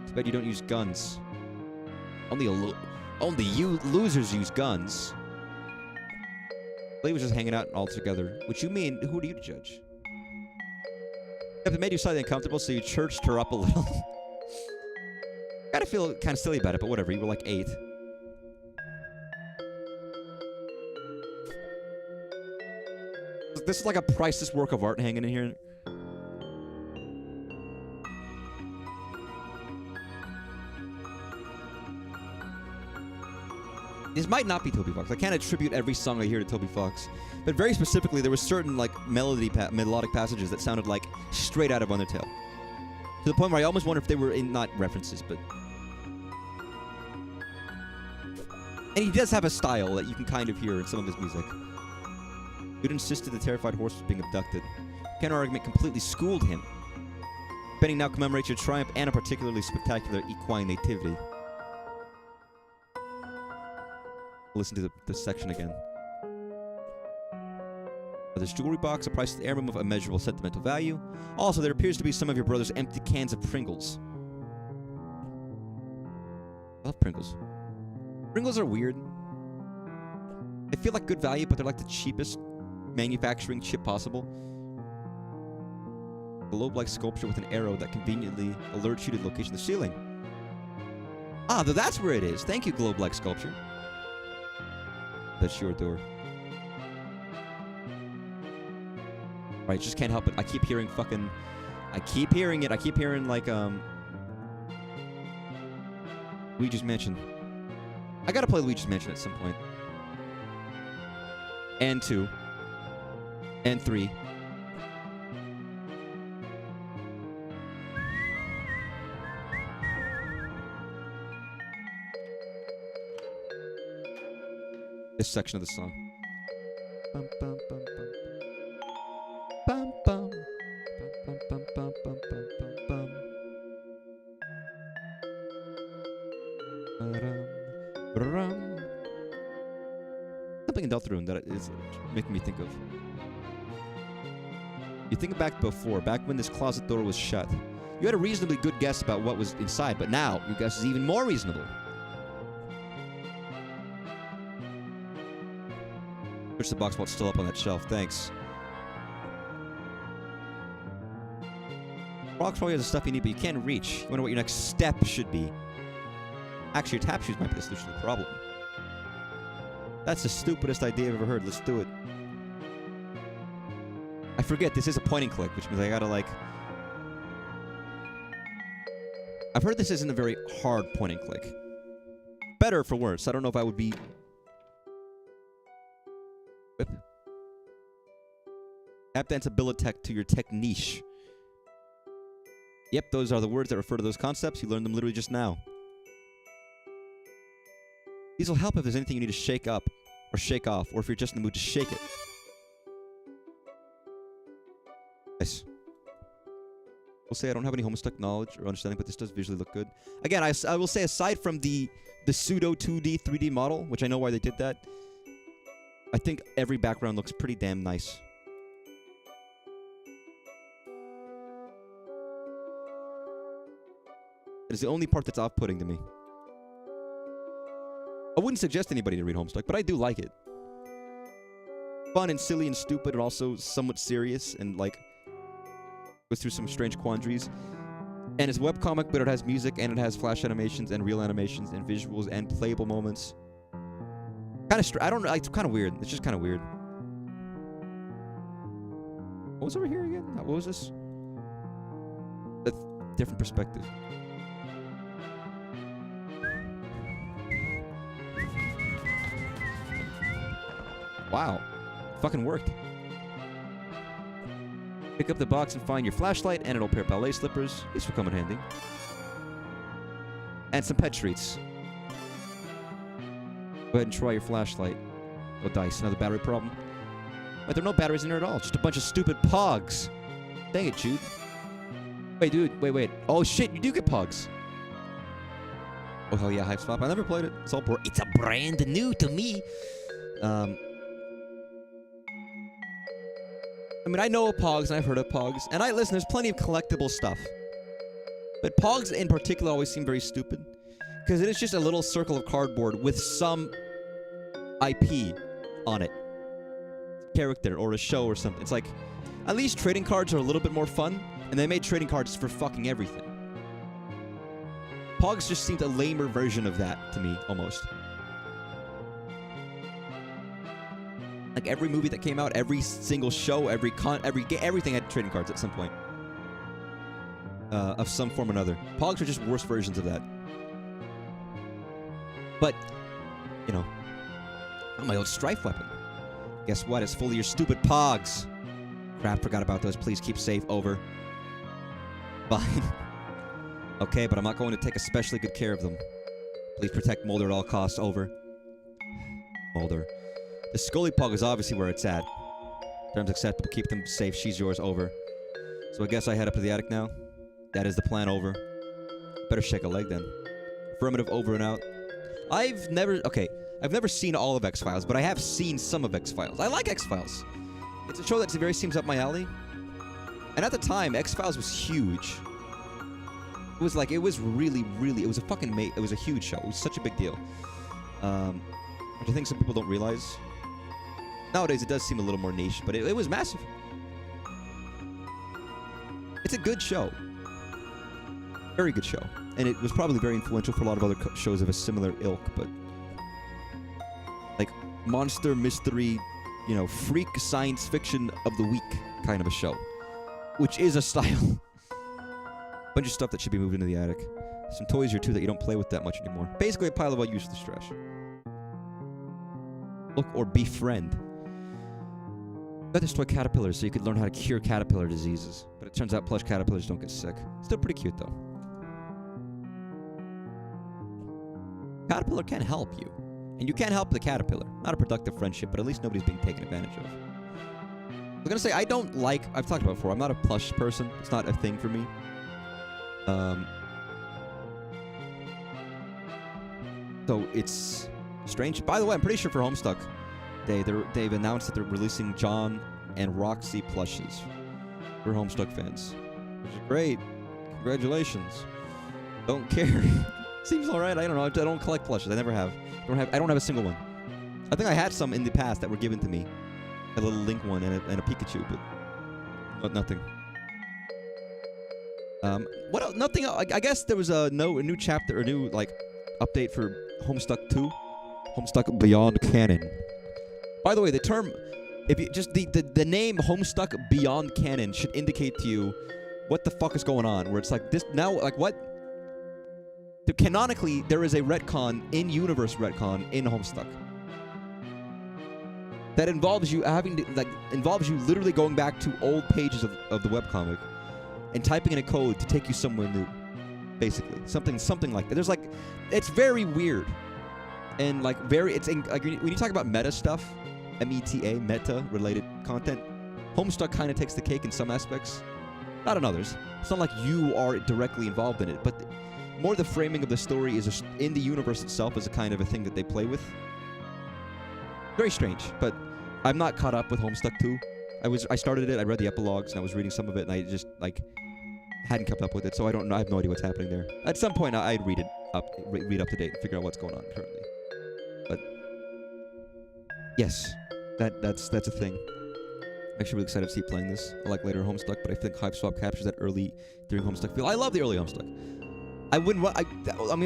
It's bad you don't use guns. Only you losers use guns. Blade was just hanging out all together. Which you mean, who are you to judge? Except it made you slightly uncomfortable, so you churched her up a little. Gotta feel kind of silly about it, but whatever. You were like 8. This is like a priceless work of art hanging in here. This might not be Toby Fox. I can't attribute every song I hear to Toby Fox. But very specifically, there were certain like melodic passages that sounded like straight out of Undertale. To the point where I almost wonder if they were not references, but... And he does have a style that you can kind of hear in some of his music. Dude insisted the terrified horse was being abducted. Counter-argument completely schooled him. Penning now commemorates your triumph and a particularly spectacular equine nativity. Listen to this section again. This jewelry box, a priceless heirloom of immeasurable sentimental value. Also, there appears to be some of your brother's empty cans of Pringles. I love Pringles. Pringles are weird. They feel like good value, but they're like the cheapest manufacturing chip possible. Globe-like sculpture with an arrow that conveniently alerts you to the location of the ceiling. Ah, that's where it is. Thank you, globe-like sculpture. That's your door. Right, just can't help it. I keep hearing fucking... I keep hearing it. I keep hearing, like, Luigi's Mansion. I gotta play Luigi's Mansion at some point. And 2. And 3. This section of the song. Bum, bum, bum, bum. Bum, bum. Bum, bum, bum, bum, bum, bum, bum. Ba-dum, something in Deltarune that is making me think of. You think back when this closet door was shut. You had a reasonably good guess about what was inside, but now your guess is even more reasonable. Search the box while it's still up on that shelf. Thanks. Box probably has the stuff you need, but you can't reach. You wonder what your next step should be. Actually, your tap shoes might be the solution to the problem. That's the stupidest idea I've ever heard. Let's do it. I forget, this is a point and click, which means I gotta, like... I've heard this isn't a very hard point and click. Better for worse. I don't know if I would be... Whip. Tap dance abilitech to your techniche. Yep, those are the words that refer to those concepts. You learned them literally just now. These will help if there's anything you need to shake up, or shake off, or if you're just in the mood to shake it. Nice. We'll say I don't have any Homestuck knowledge or understanding, but this does visually look good. Again, I will say aside from the pseudo 2D, 3D model, which I know why they did that, I think every background looks pretty damn nice. It is the only part that's off-putting to me. I wouldn't suggest anybody to read Homestuck, but I do like it. Fun and silly and stupid, and also somewhat serious, and like goes through some strange quandaries. And it's a webcomic, but it has music, and it has flash animations, and real animations, and visuals, and playable moments. Kind of I don't know. It's kind of weird. It's just kind of weird. What was over here again? What was this? A different perspective. Wow. Fucking worked. Pick up the box and find your flashlight and an pair of ballet slippers. These will come in handy. And some pet treats. Go ahead and try your flashlight. Oh, dice. Another battery problem. Wait, there are no batteries in there at all. Just a bunch of stupid pogs. Dang it, Jude. Wait, dude. Wait. Oh, shit. You do get pogs. Oh, hell yeah. Hiveswap. I never played it. It's a brand new to me. I mean, I know of Pogs, and I've heard of Pogs. And listen, there's plenty of collectible stuff. But Pogs in particular always seem very stupid. Because it is just a little circle of cardboard with some IP on it. Character or a show or something. It's like, at least trading cards are a little bit more fun. And they made trading cards for fucking everything. Pogs just seemed a lamer version of that to me, almost. Like every movie that came out, every single show, everything had trading cards at some point. Of some form or another. Pogs are just worse versions of that. But, you know, my old strife weapon. Guess what? It's full of your stupid Pogs. Crap, forgot about those. Please keep safe. Over. Fine. Okay, but I'm not going to take especially good care of them. Please protect Mulder at all costs. Over. Mulder. The Scully Pog is obviously where it's at. Terms acceptable. Keep them safe. She's yours. Over. So I guess I head up to the attic now. That is the plan. Over. Better shake a leg then. Affirmative. Over and out. I've never seen all of X-Files, but I have seen some of X-Files. I like X-Files. It's a show that very seems up my alley. And at the time, X-Files was huge. It was like, it was really, it was a huge show. It was such a big deal. Which I think some people don't realize. Nowadays, it does seem a little more niche, but it was massive. It's a good show. Very good show. And it was probably very influential for a lot of other shows of a similar ilk, but... like, monster, mystery, you know, freak science fiction of the week kind of a show. Which is a style. Bunch of stuff that should be moved into the attic. Some toys here, too, that you don't play with that much anymore. Basically, a pile of useless trash. Look or befriend. Got this toy caterpillar so you could learn how to cure caterpillar diseases. But it turns out plush caterpillars don't get sick. Still pretty cute, though. Caterpillar can help you. And you can't help the caterpillar. Not a productive friendship, but at least nobody's being taken advantage of. I was gonna say, I don't like... I've talked about it before. I'm not a plush person. It's not a thing for me. So it's strange. By the way, I'm pretty sure for Homestuck, they've announced that they're releasing John and Roxy plushes for Homestuck fans, which is great. Congratulations. Don't care. Seems all right. I don't know. I don't collect plushes. I never have. I don't have a single one. I think I had some in the past that were given to me. A little Link one and a Pikachu, but nothing. What else? Nothing. I guess there was a new chapter, or new like update for Homestuck 2, Homestuck Beyond Canon. By the way, the term, if you just the name Homestuck Beyond Canon should indicate to you what the fuck is going on. Where it's like this now, like what? Canonically, there is a retcon in-universe retcon in Homestuck that involves you literally going back to old pages of the webcomic and typing in a code to take you somewhere new, basically something like that. There's like, it's very weird, and like like when you talk about meta stuff, META, meta related content, Homestuck kind of takes the cake in some aspects, not in others. It's not like you are directly involved in it, but more the framing of the story is in the universe itself is a kind of a thing that they play with. Very strange, but I'm not caught up with Homestuck 2. I started it, I read the epilogues, and I was reading some of it, and I just, like, hadn't kept up with it, so I have no idea what's happening there. At some point, I'd read up to date and figure out what's going on currently. But, yes, that's a thing. I'm actually really excited to see playing this. I like later Homestuck, but I think Hiveswap captures that early, during Homestuck feel. I love the early Homestuck. I mean,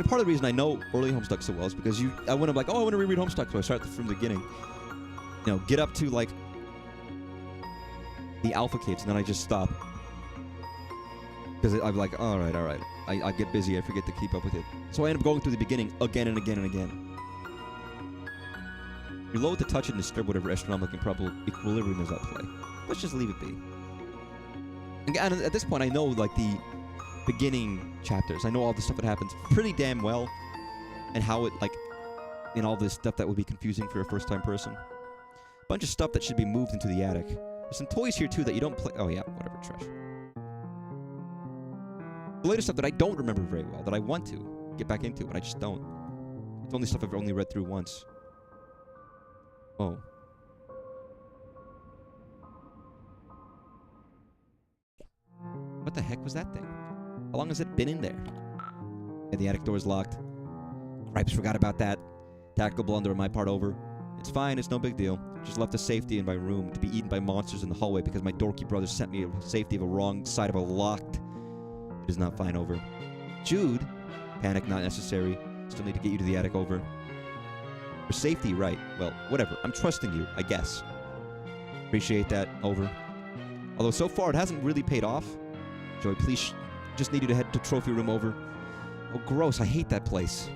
part of the reason I know early Homestuck so well is because I wouldn't be like, oh, I want to reread Homestuck, so I start from the beginning. You know, get up to, like, the alpha caves, and then I just stop. Because I'm like, alright. I get busy, I forget to keep up with it. So I end up going through the beginning again and again and again. You're loath to touch and disturb whatever astronomical improbable equilibrium is at play. Let's just leave it be. And at this point, I know, like, the beginning chapters. I know all the stuff that happens pretty damn well, and how it, like, in all this stuff that would be confusing for a first-time person. Bunch of stuff that should be moved into the attic. There's some toys here, too, that you don't play. Oh, yeah, whatever, trash. The latest stuff that I don't remember very well, that I want to get back into, but I just don't. It's only stuff I've only read through once. Oh. What the heck was that thing? How long has it been in there? And the attic door is locked. Cripes forgot about that. Tactical blunder on my part over. It's fine, it's no big deal. Just left the safety in my room to be eaten by monsters in the hallway because my dorky brother sent me a safety of a wrong side of a locked. It is not fine over. Jude, panic not necessary. Still need to get you to the attic over. For safety, right. Well, whatever. I'm trusting you, I guess. Appreciate that, over. Although so far it hasn't really paid off. Joey, please, just need you to head to trophy room, over. Oh, gross, I hate that place.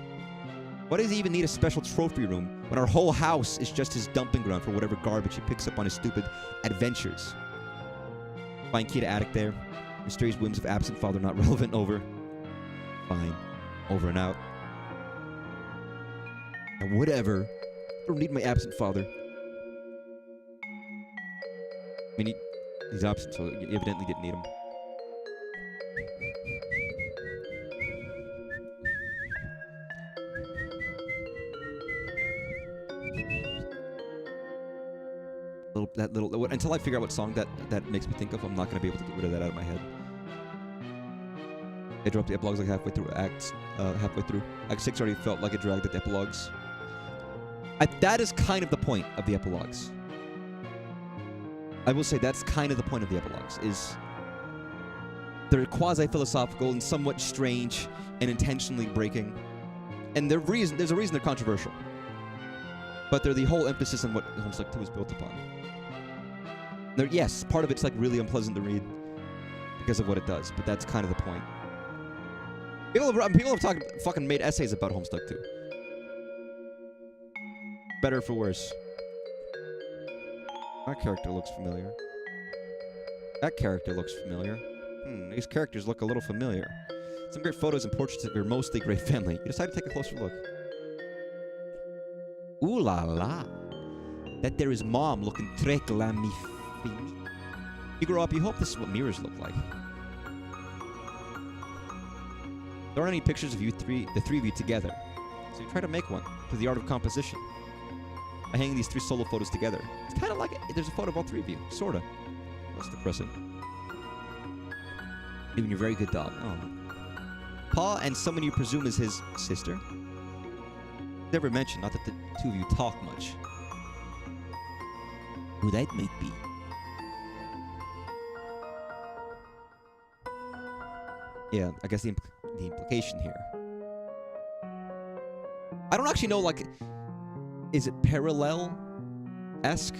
Why does he even need a special trophy room when our whole house is just his dumping ground for whatever garbage he picks up on his stupid adventures? Find key to attic there. Mysterious whims of absent father not relevant, over. Fine. Over and out. And whatever. I don't need my absent father. I mean, he's absent, so you evidently didn't need him. Until I figure out what song that makes me think of, I'm not going to be able to get rid of that out of my head. I dropped the epilogues like halfway through Act 6 already felt like it dragged at the epilogues. That is kind of the point of the epilogues. I will say that's kind of the point of the epilogues, is they're quasi-philosophical and somewhat strange and intentionally breaking. And there's a reason they're controversial. But they're the whole emphasis on what Homestuck 2 is built upon. Yes, part of it's like really unpleasant to read because of what it does, but that's kind of the point. People have fucking made essays about Homestuck 2. Better for worse. That character looks familiar. That character looks familiar. These characters look a little familiar. Some great photos and portraits of your mostly great family. You decide to take a closer look. Ooh la la. That there is mom looking très la mi fille. You grow up, you hope this is what mirrors look like. There aren't any pictures of the three of you together. So you try to make one through the art of composition. By hanging these 3 solo photos together. It's kind of like there's a photo of all 3 of you, sorta. That's depressing. Even your very good dog. Oh. Pa and someone you presume is his sister. Never mentioned, not that the 2 of you talk much. Who that might be. Yeah, I guess the implication here. I don't actually know, like, is it parallel-esque?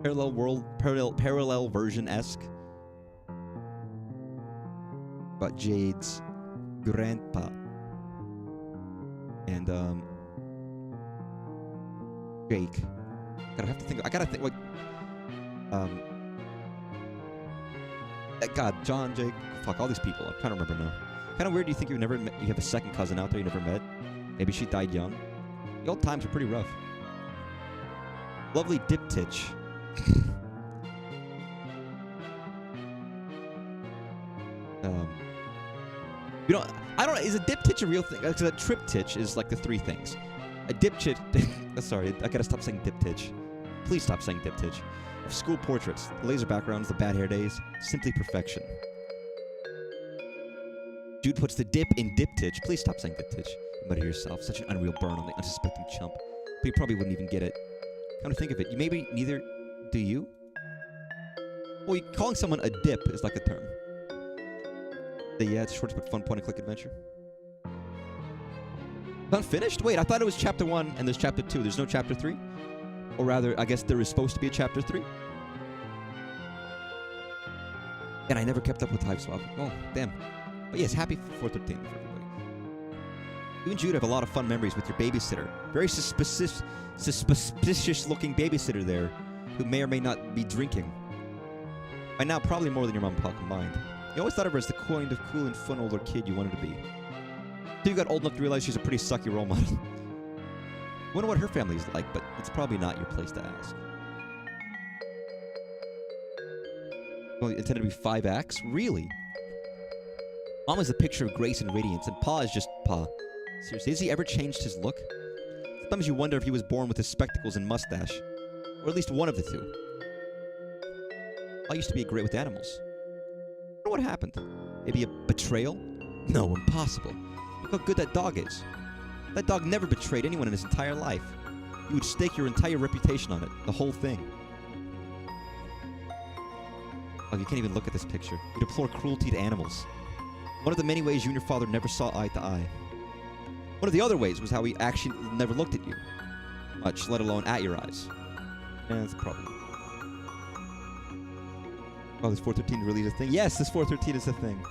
Parallel world, parallel version-esque? About Jade's grandpa. And, Jake. I gotta think, like, God, John, Jake, fuck, all these people. I'm trying to remember now. Kind of weird. Do you think you have a second cousin out there you never met? Maybe she died young. The old times were pretty rough. Lovely diptitch. You know, I don't know. Is a diptitch a real thing? Because a triptych is like the three things. A diptitch. Sorry, I gotta stop saying diptitch. Please stop saying diptitch. Of school portraits, the laser backgrounds, the bad hair days, simply perfection. Dude puts the dip in diptitch. Please stop saying diptitch. You mutter yourself. Such an unreal burn on the unsuspecting chump. But you probably wouldn't even get it. Come to think of it, maybe neither do you? Well, calling someone a dip is like a term. Yeah, it's short but fun point-and-click adventure. Unfinished? Wait, I thought it was chapter 1 and there's chapter 2. There's no chapter 3? Or rather, I guess there is supposed to be a chapter 3. And I never kept up with Hiveswap. Oh, damn. But yes, happy 4/13 for everybody. You and Jude have a lot of fun memories with your babysitter. Very suspicious-looking babysitter there, who may or may not be drinking. By now, probably more than your mom and pop combined. You always thought of her as the kind of cool and fun older kid you wanted to be. Until you got old enough to realize she's a pretty sucky role model. I wonder what her family's like, but it's probably not your place to ask. Well, intended to be 5 acts? Really? Mom is a picture of grace and radiance, and Pa is just Pa. Seriously, has he ever changed his look? Sometimes you wonder if he was born with his spectacles and mustache. Or at least one of the two. Pa used to be great with animals. I wonder what happened. Maybe a betrayal? No, impossible. Look how good that dog is. That dog never betrayed anyone in his entire life. You would stake your entire reputation on it. The whole thing. Oh, you can't even look at this picture. You deplore cruelty to animals. One of the many ways you and your father never saw eye to eye. One of the other ways was how he actually never looked at you. Much, let alone at your eyes. Yeah, that's a problem. Oh, this 413 really is a thing? Yes, this 413 is a thing.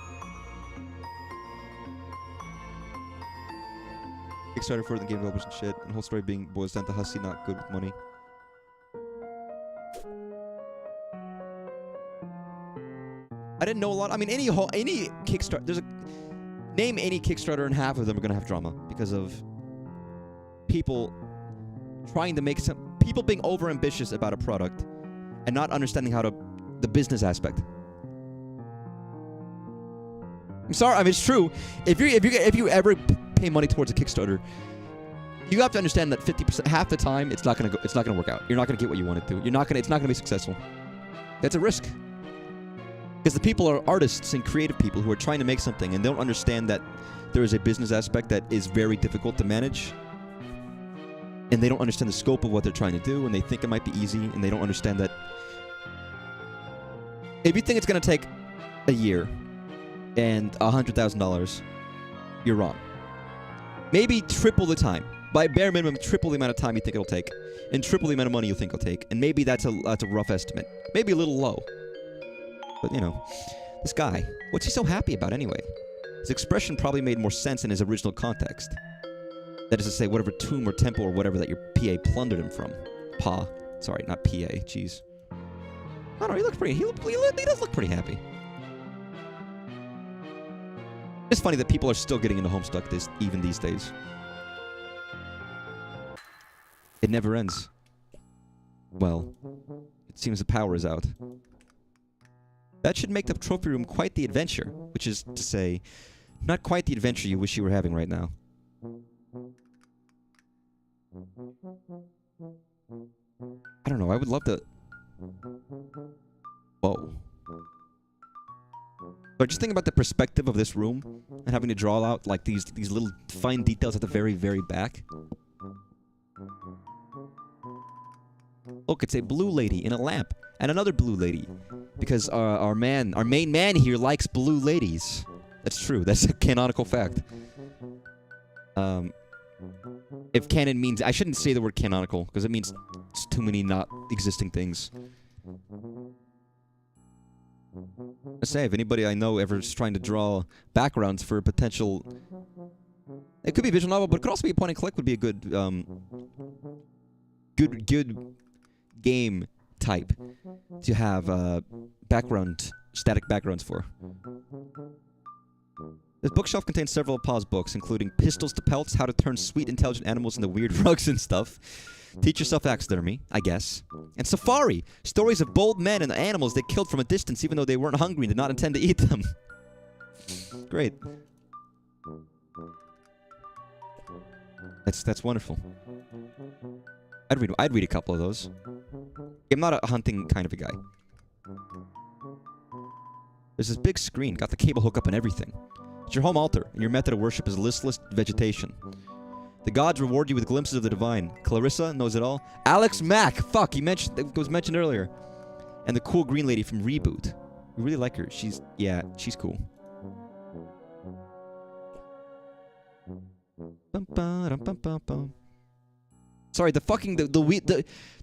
Kickstarter for the game developers and shit, and the whole story being boils down to Hussy not good with money. I didn't know a lot. I mean, any Kickstarter. Name any Kickstarter, and half of them are gonna have drama because of people trying to make people being overambitious about a product and not understanding the business aspect. I'm sorry. I mean, it's true. If you ever pay money towards a Kickstarter, you have to understand that 50%, half the time, it's not gonna work out. You're not gonna get what you want it to. It's not gonna be successful. That's a risk. Because the people are artists and creative people who are trying to make something and don't understand that there is a business aspect that is very difficult to manage. And they don't understand the scope of what they're trying to do, and they think it might be easy, and they don't understand that if you think it's going to take a year and $100,000, you're wrong. Maybe triple the time. By bare minimum, triple the amount of time you think it'll take, and triple the amount of money you think it'll take. And maybe that's a rough estimate. Maybe a little low. But, you know, this guy, what's he so happy about anyway? His expression probably made more sense in his original context. That is to say, whatever tomb or temple or whatever that your PA plundered him from. Pa. Sorry, not PA. Jeez. I don't know, he looks pretty... He does look pretty happy. It's funny that people are still getting into Homestuck even these days. It never ends. Well, it seems the power is out. That should make the trophy room quite the adventure, which is to say, not quite the adventure you wish you were having right now. I don't know, I would love to... Whoa. But just think about the perspective of this room, and having to draw out, like, these little fine details at the very, very back. Look, it's a blue lady in a lamp. And another blue lady. Because our main man here likes blue ladies. That's true. That's a canonical fact. If canon means... I shouldn't say the word canonical, because it means it's too many not existing things. I say, if anybody I know ever is trying to draw backgrounds for a potential... It could be a visual novel, but it could also be a point and click would be a good, good game type to have, static backgrounds for. This bookshelf contains several of Pa's books, including Pistols to Pelts, How to Turn Sweet Intelligent Animals into Weird Rugs and Stuff, Teach Yourself Taxidermy, I guess, and Safari, stories of bold men and animals they killed from a distance even though they weren't hungry and did not intend to eat them. Great. That's wonderful. I'd read a couple of those. I'm not a hunting kind of a guy. There's this big screen, got the cable hook up and everything. It's your home altar, and your method of worship is listless vegetation. The gods reward you with glimpses of the divine. Clarissa knows it all. Alex Mack, fuck, it was mentioned earlier. And the cool green lady from Reboot. We really like her. She's cool. Sorry, the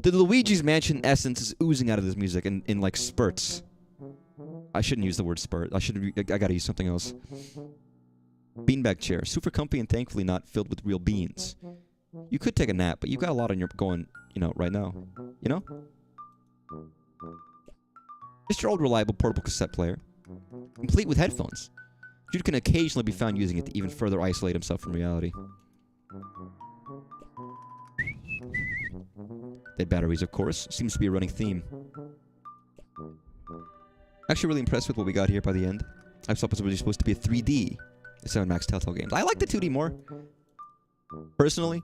Luigi's Mansion essence is oozing out of this music in like spurts. I shouldn't use the word spurt. I gotta use something else. Beanbag chair, super comfy and thankfully not filled with real beans. You could take a nap, but you've got a lot on your going, right now. You know? Just your old reliable portable cassette player, complete with headphones. Jude can occasionally be found using it to even further isolate himself from reality. Dead batteries, of course. Seems to be a running theme. Actually really impressed with what we got here by the end. I thought it was really supposed to be a 3D. The 7 Max Telltale games. I like the 2D more. Personally.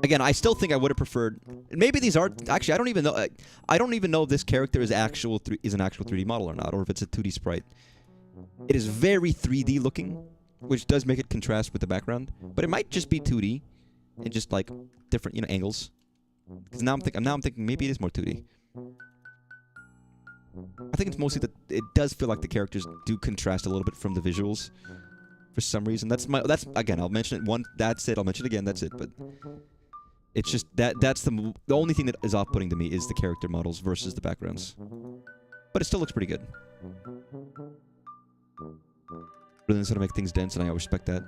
Again, I still think I would have preferred... Maybe these are... Actually, I don't even know... I don't even know if this character is an actual 3D model or not, or if it's a 2D sprite. It is very 3D looking, which does make it contrast with the background. But it might just be 2D, and just like different, angles. Because now I'm thinking maybe it is more 2D. I think it's mostly that it does feel like the characters do contrast a little bit from the visuals, for some reason. That's again. I'll mention it that's it. I'll mention it again. That's it. But it's just that's the only thing that is off-putting to me is the character models versus the backgrounds. But it still looks pretty good. Really nice to make things dense, and I respect that.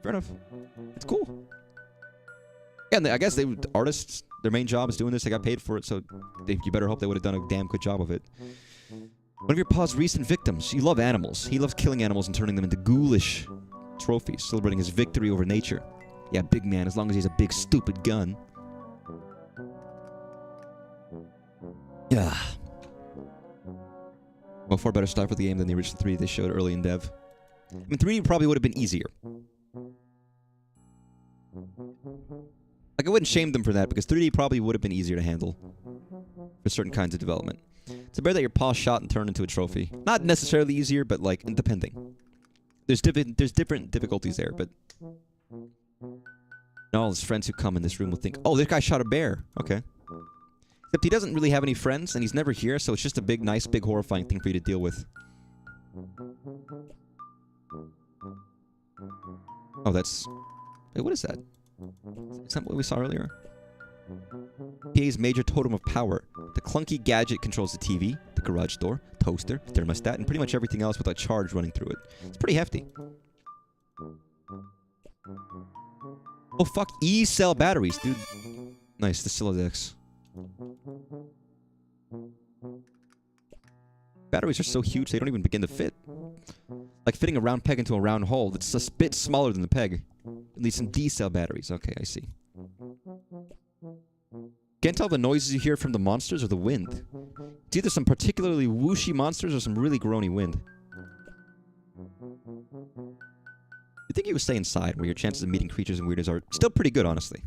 Fair enough. It's cool. Yeah, and I guess artists, their main job is doing this. They got paid for it, so you better hope they would have done a damn good job of it. One of your Pa's recent victims. You love animals. He loves killing animals and turning them into ghoulish trophies, celebrating his victory over nature. Yeah, big man, as long as he has a big stupid gun. Yeah. Well, far better start for the game than the original 3 they showed early in dev. I mean, 3D probably would have been easier. Like, I wouldn't shame them for that, because 3D probably would have been easier to handle for certain kinds of development. It's a bear that your paw shot and turned into a trophy. Not necessarily easier, but, like, depending. There's different difficulties there, but... all his friends who come in this room will think, oh, this guy shot a bear. Okay. Except he doesn't really have any friends, and he's never here, so it's just a big, nice, big, horrifying thing for you to deal with. Oh, that's... Wait, what is that? Is that what we saw earlier? PA's major totem of power. The clunky gadget controls the TV, the garage door, toaster, thermostat, and pretty much everything else with a charge running through it. It's pretty hefty. Oh, fuck. E-cell batteries, dude. Nice, the Silodex. Batteries are so huge they don't even begin to fit. Like fitting a round peg into a round hole that's a bit smaller than the peg. At least some D-cell batteries. Okay, I see. Can't tell the noises you hear from the monsters or the wind. It's either some particularly whooshy monsters or some really groany wind. You'd think you would stay inside, where your chances of meeting creatures and weirdos are still pretty good, honestly.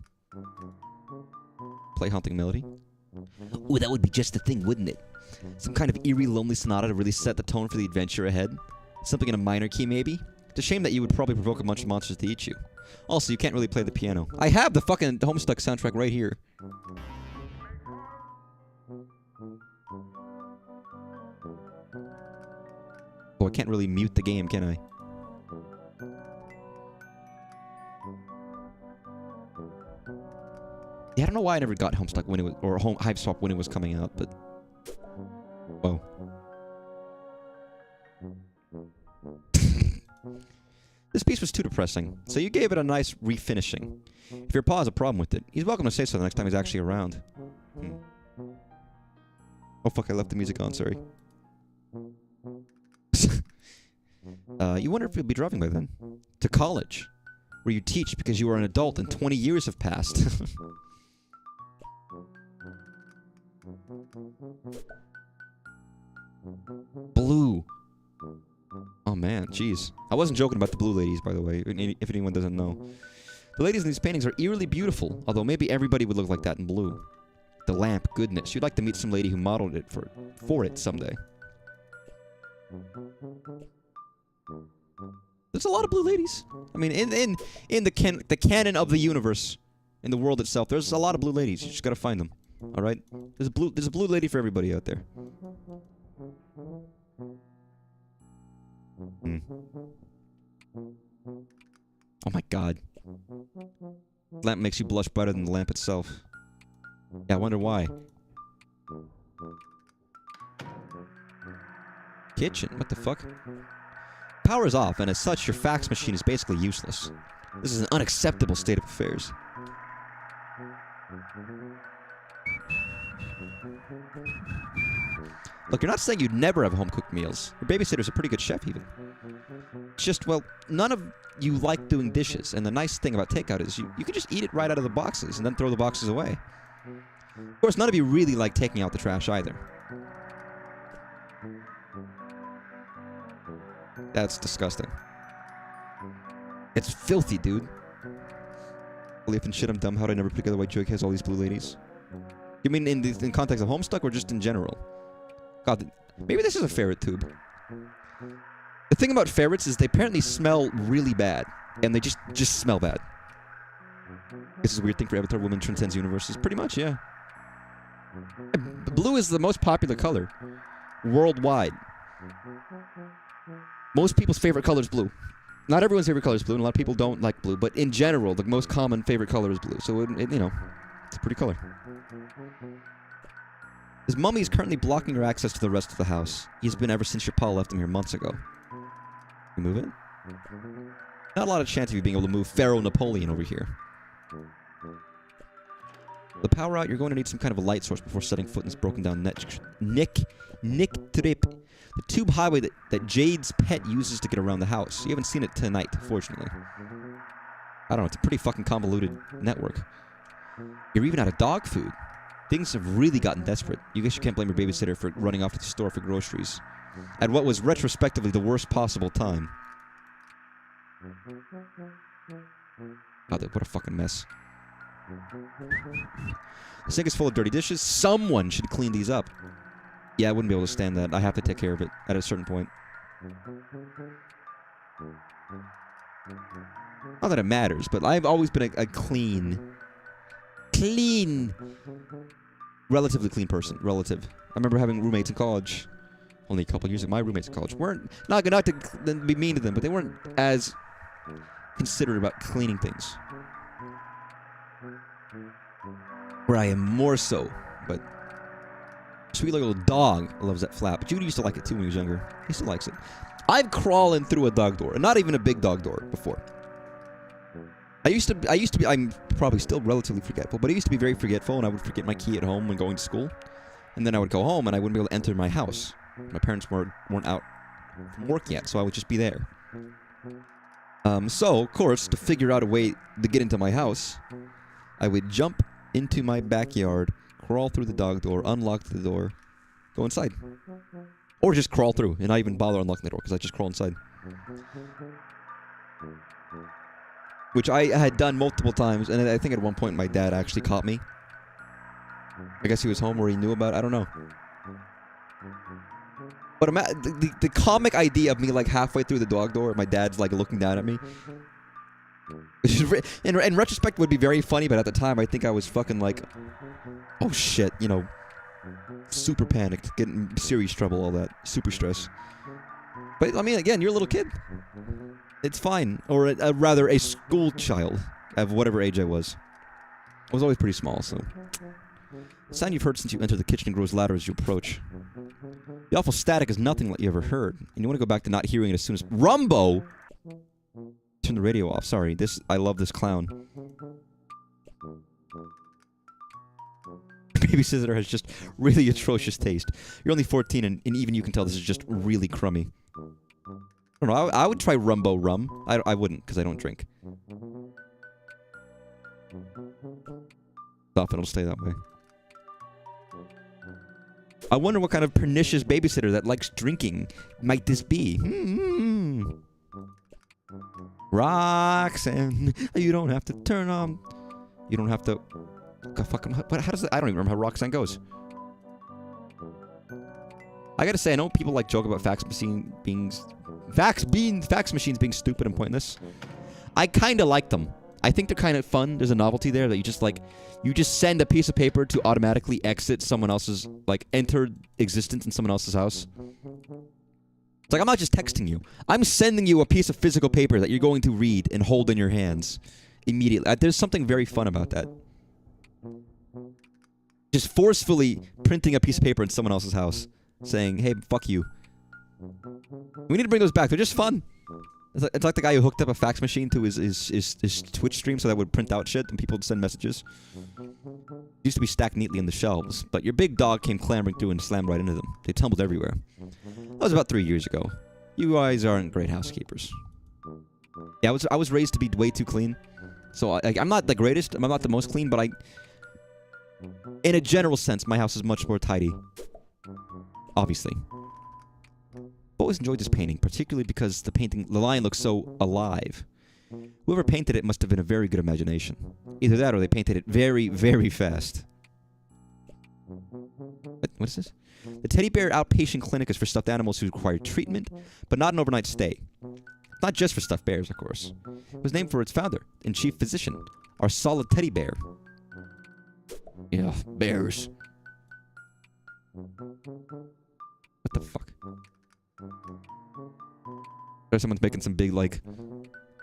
Play Haunting Melody. Ooh, that would be just the thing, wouldn't it? Some kind of eerie, lonely sonata to really set the tone for the adventure ahead. Something in a minor key, maybe? It's a shame that you would probably provoke a bunch of monsters to eat you. Also, you can't really play the piano. I have the fucking Homestuck soundtrack right here. Oh, I can't really mute the game, can I? Yeah, I don't know why I never got Homestuck when it was, or Hiveswap when it was coming out, but... Whoa. This piece was too depressing, so you gave it a nice refinishing. If your pa has a problem with it, he's welcome to say so the next time he's actually around. Oh fuck, I left the music on, sorry. You wonder if you'll be driving by then. To college, where you teach because you are an adult and 20 years have passed. Blue. Oh man, jeez. I wasn't joking about the blue ladies, by the way, if anyone doesn't know. The ladies in these paintings are eerily beautiful, although maybe everybody would look like that in blue. The lamp, goodness. You'd like to meet some lady who modeled it for it someday. There's a lot of blue ladies. I mean, in the canon of the universe, in the world itself, there's a lot of blue ladies. You just gotta find them. All right? There's a blue lady for everybody out there. Oh my god. Lamp makes you blush better than the lamp itself. Yeah, I wonder why. Kitchen? What the fuck? Power is off, and as such, your fax machine is basically useless. This is an unacceptable state of affairs. Look, you're not saying you'd never have home-cooked meals. Your babysitter's a pretty good chef, even. It's just, well, none of you like doing dishes, and the nice thing about takeout is you can just eat it right out of the boxes and then throw the boxes away. Of course, none of you really like taking out the trash either. That's disgusting. It's filthy, dude. Believe in shit, I'm dumb. How'd I never put together why Joke has all these blue ladies? You mean in context of Homestuck or just in general? God, maybe this is a ferret tube. The thing about ferrets is they apparently smell really bad. And they just smell bad. This is a weird thing for Avatar Woman Transcends Universes. Pretty much, yeah. Blue is the most popular color. Worldwide. Most people's favorite color is blue. Not everyone's favorite color is blue, and a lot of people don't like blue. But in general, the most common favorite color is blue. So, you know, it's a pretty color. His mummy is currently blocking your access to the rest of the house. He's been ever since your pa left him here months ago. You move it? Not a lot of chance of you being able to move Pharaoh Napoleon over here. The power out, you're going to need some kind of a light source before setting foot in this broken down Nick Trip. The tube highway that Jade's pet uses to get around the house. You haven't seen it tonight, fortunately. I don't know, it's a pretty fucking convoluted network. You're even out of dog food. Things have really gotten desperate. You guess you can't blame your babysitter for running off to the store for groceries. At what was retrospectively the worst possible time. God, what a fucking mess. The sink is full of dirty dishes. Someone should clean these up. Yeah, I wouldn't be able to stand that. I have to take care of it at a certain point. Not that it matters, but I've always been a relatively clean person. Relative. I remember having roommates in college. Only a couple years ago. My roommates in college weren't, not to be mean to them, but they weren't as considerate about cleaning things. Where I am more so, but sweet little dog loves that flap. Judy used to like it too when he was younger. He still likes it. I've crawled through a dog door, and not even a big dog door before. I used to be, I'm probably still relatively forgetful, but I used to be very forgetful, and I would forget my key at home when going to school. And then I would go home, and I wouldn't be able to enter my house. My parents weren't out from work yet, so I would just be there. So, of course, to figure out a way to get into my house, I would jump into my backyard, crawl through the dog door, unlock the door, go inside. Or just crawl through and not even bother unlocking the door, because I just crawl inside. Which I had done multiple times, and I think at one point my dad actually caught me. I guess he was home or he knew about it, I don't know. But the comic idea of me like halfway through the dog door, my dad's like looking down at me. In retrospect would be very funny, but at the time I think I was fucking like, oh shit, you know, super panicked, getting in serious trouble, all that, super stress. But, I mean, again, you're a little kid. It's fine. Or rather, a school child of whatever age I was. I was always pretty small, so... The sound you've heard since you entered the kitchen grows louder as you approach. The awful static is nothing like you ever heard, and you want to go back to not hearing it as soon as... Rumbo! Turn the radio off. Sorry, I love this clown. Babysitter has just really atrocious taste. You're only 14, and even you can tell this is just really crummy. I don't know, I would try Rumbo rum. I wouldn't, because I don't drink. Stop, it'll stay that way. I wonder what kind of pernicious babysitter that likes drinking might this be. Roxanne, you don't have to turn on. You don't have to... Fucking... How does that... I don't even remember how Roxanne goes. I gotta say, I know people like joke about fax machines being stupid and pointless. I kinda like them. I think they're kind of fun. There's a novelty there that you just send a piece of paper to automatically exit someone else's, like, enter existence in someone else's house. It's like, I'm not just texting you. I'm sending you a piece of physical paper that you're going to read and hold in your hands immediately. There's something very fun about that. Just forcefully printing a piece of paper in someone else's house, saying, hey, fuck you. We need to bring those back. They're just fun. It's like the guy who hooked up a fax machine to his Twitch stream so that would print out shit and people would send messages. It used to be stacked neatly in the shelves, but your big dog came clambering through and slammed right into them. They tumbled everywhere. That was about 3 years ago. You guys aren't great housekeepers. Yeah, I was raised to be way too clean. So I'm not the greatest, I'm not the most clean, but in a general sense, my house is much more tidy. Obviously. I've always enjoyed this painting, particularly because the line looks so alive. Whoever painted it must have been a very good imagination. Either that or they painted it very, very fast. What is this? The Teddy Bear Outpatient Clinic is for stuffed animals who require treatment, but not an overnight stay. Not just for stuffed bears, of course. It was named for its founder and chief physician, our solid teddy bear. Yeah, bears. What the fuck? Someone's making some big, like,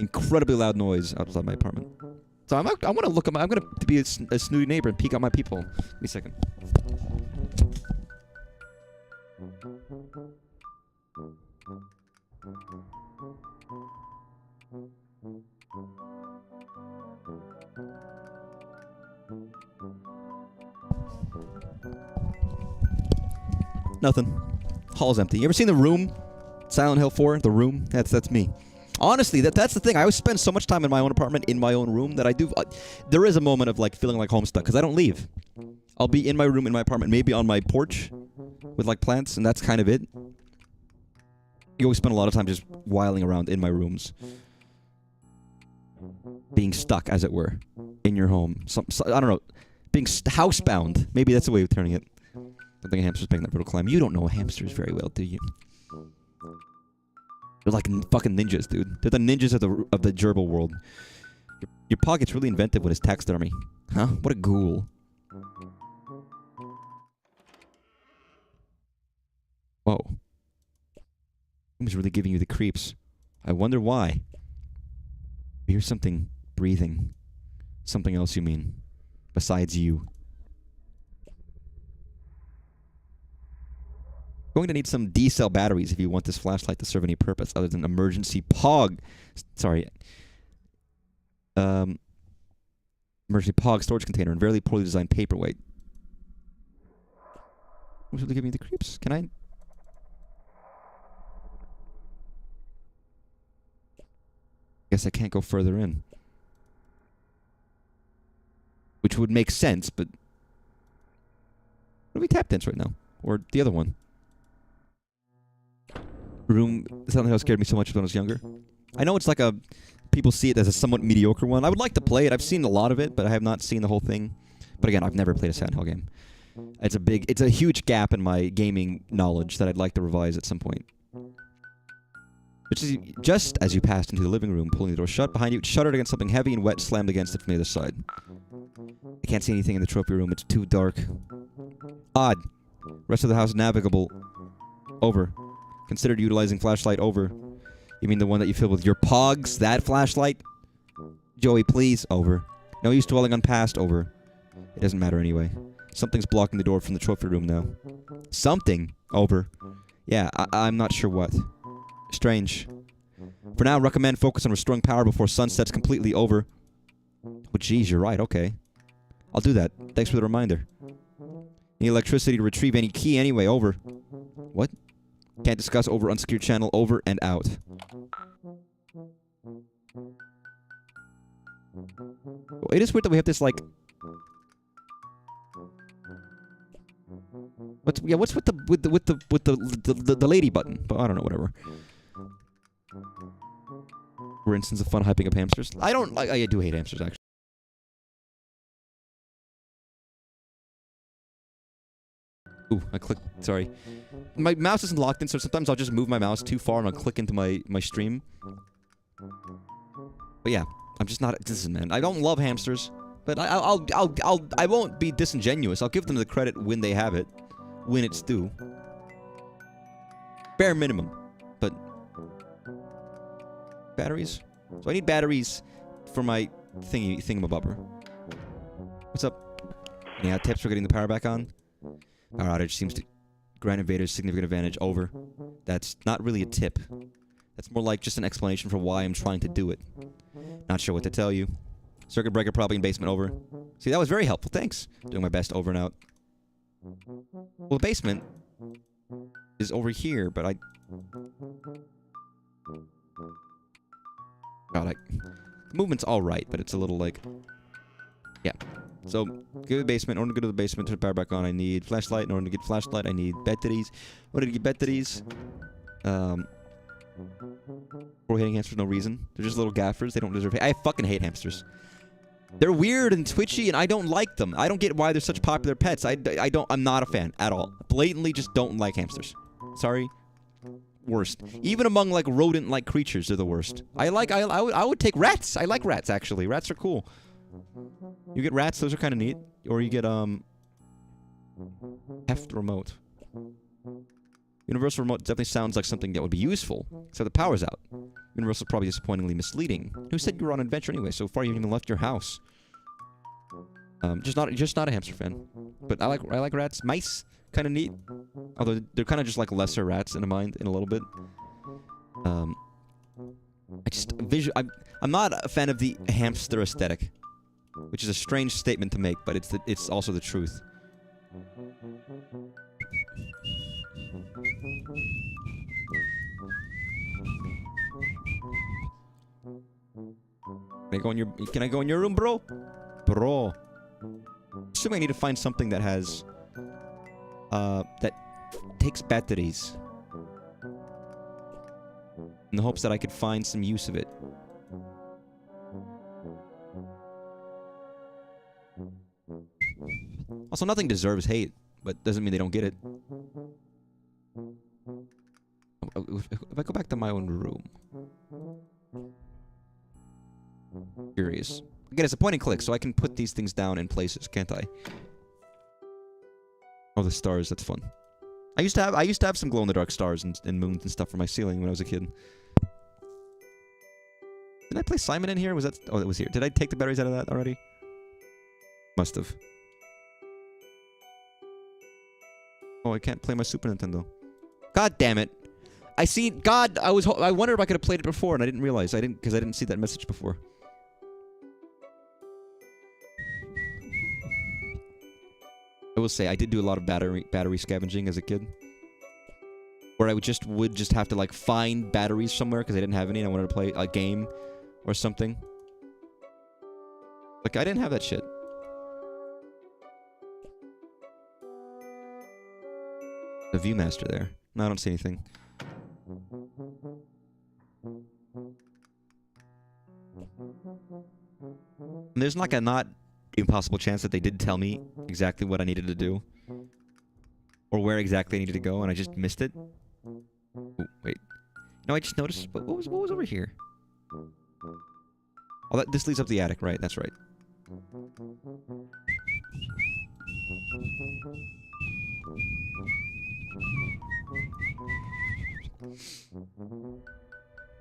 incredibly loud noise outside my apartment. So I want to look at I'm going to be a snooty neighbor and peek at my people. Give me a second. Nothing. Hall's empty. You ever seen The Room? Silent Hill 4? The Room? That's me. Honestly, that's the thing. I always spend so much time in my own apartment, in my own room, that I do... there is a moment of, like, feeling like Homestuck, because I don't leave. I'll be in my room, in my apartment, maybe on my porch, with, like, plants, and that's kind of it. You always spend a lot of time just whiling around in my rooms. Being stuck, as it were, in your home. I don't know. Being housebound. Maybe that's the way of turning it. I think a hamster's making that little climb. You don't know hamsters very well, do you? They're like fucking ninjas, dude. They're the ninjas of the gerbil world. Your paw gets really inventive with his taxidermy. Huh? What a ghoul. Whoa. Room's really giving you the creeps. I wonder why. I hear something breathing. Something else, you mean? Besides you. Going to need some D-cell batteries if you want this flashlight to serve any purpose other than emergency POG. Sorry. Emergency POG storage container and very poorly designed paperweight. Who's really giving me the creeps? Can I? Guess I can't go further in. Which would make sense, but... What do we tap dance right now? Or the other one? Room... Silent Hill scared me so much when I was younger. I know it's like a... People see it as a somewhat mediocre one. I would like to play it. I've seen a lot of it, but I have not seen the whole thing. But again, I've never played a Silent Hill game. It's a huge gap in my gaming knowledge that I'd like to revise at some point. Just as you passed into the living room, pulling the door shut behind you, it shuddered against something heavy and wet, slammed against it from the other side. I can't see anything in the trophy room. It's too dark. Odd. Rest of the house navigable. Over. Considered utilizing flashlight over. You mean the one that you fill with your pogs? That flashlight? Joey, please. Over. No use dwelling on past. Over. It doesn't matter anyway. Something's blocking the door from the trophy room now. Something? Over. Yeah, I'm not sure what. Strange. For now, recommend focus on restoring power before sun sets completely. Over. But geez, you're right. Okay. I'll do that. Thanks for the reminder. Need electricity to retrieve any key anyway. Over. What? Can't discuss over unsecured channel. Over and out. It is weird that we have this like. What's with the lady button? But I don't know. Whatever. For instance, of fun hyping up hamsters. I don't like. I do hate hamsters actually. Ooh, I clicked. Sorry. My mouse isn't locked in, so sometimes I'll just move my mouse too far and I'll click into my stream. But yeah, I'm just not. Listen, man, I don't love hamsters, but I won't be disingenuous. I'll give them the credit when they have it, when it's due. Bare minimum, but batteries. So I need batteries for my thingamabobber. What's up? Yeah, tips for getting the power back on. Power outage seems to grant invaders significant advantage. Over. That's not really a tip. That's more like just an explanation for why I'm trying to do it. Not sure what to tell you. Circuit breaker probably in basement. Over. See, that was very helpful. Thanks. Doing my best. Over and out. Well, the basement is over here, but God, the movement's alright, but it's a little like... Yeah. So, go to the basement. In order to go to the basement, turn the power back on, I need flashlight. In order to get flashlight, I need batteries. In order to get batteries, we're hating hamsters for no reason. They're just little gaffers. They don't deserve hate. I fucking hate hamsters. They're weird and twitchy, and I don't like them. I don't get why they're such popular pets. I'm not a fan at all. Blatantly just don't like hamsters. Sorry. Worst. Even among, like, rodent-like creatures, they're the worst. I would take rats. I like rats, actually. Rats are cool. You get rats, those are kind of neat. Or you get, heft remote. Universal remote definitely sounds like something that would be useful. So the power's out. Universal's probably disappointingly misleading. Who said you were on an adventure anyway? So far you haven't even left your house. Just not a hamster fan. But I like rats. Mice, kind of neat. Although they're kind of just like lesser rats in a little bit. I'm not a fan of the hamster aesthetic, which is a strange statement to make, but it's also the truth. Can I go in your room, bro? Bro. Assuming I need to find something that has that takes batteries, in the hopes that I could find some use of it. Also, nothing deserves hate, but doesn't mean they don't get it. If I go back to my own room... Curious. Again, it's a point and click, so I can put these things down in places, can't I? Oh, the stars, that's fun. I used to have some glow-in-the-dark stars and moons and stuff for my ceiling when I was a kid. Did I play Simon in here? Was that... Oh, it was here. Did I take the batteries out of that already? Must have. Oh, I can't play my Super Nintendo. God damn it. I see... God, I wondered if I could have played it before, and I didn't realize. Because I didn't see that message before. I will say, I did do a lot of battery scavenging as a kid. Where I would just have to, like, find batteries somewhere because I didn't have any and I wanted to play a game or something. Like, I didn't have that shit. The Viewmaster there. No, I don't see anything. And there's like a not impossible chance that they did tell me exactly what I needed to do. Or where exactly I needed to go and I just missed it. Ooh, wait. No, I just noticed... What was over here? Oh, this leads up the attic, right? That's right.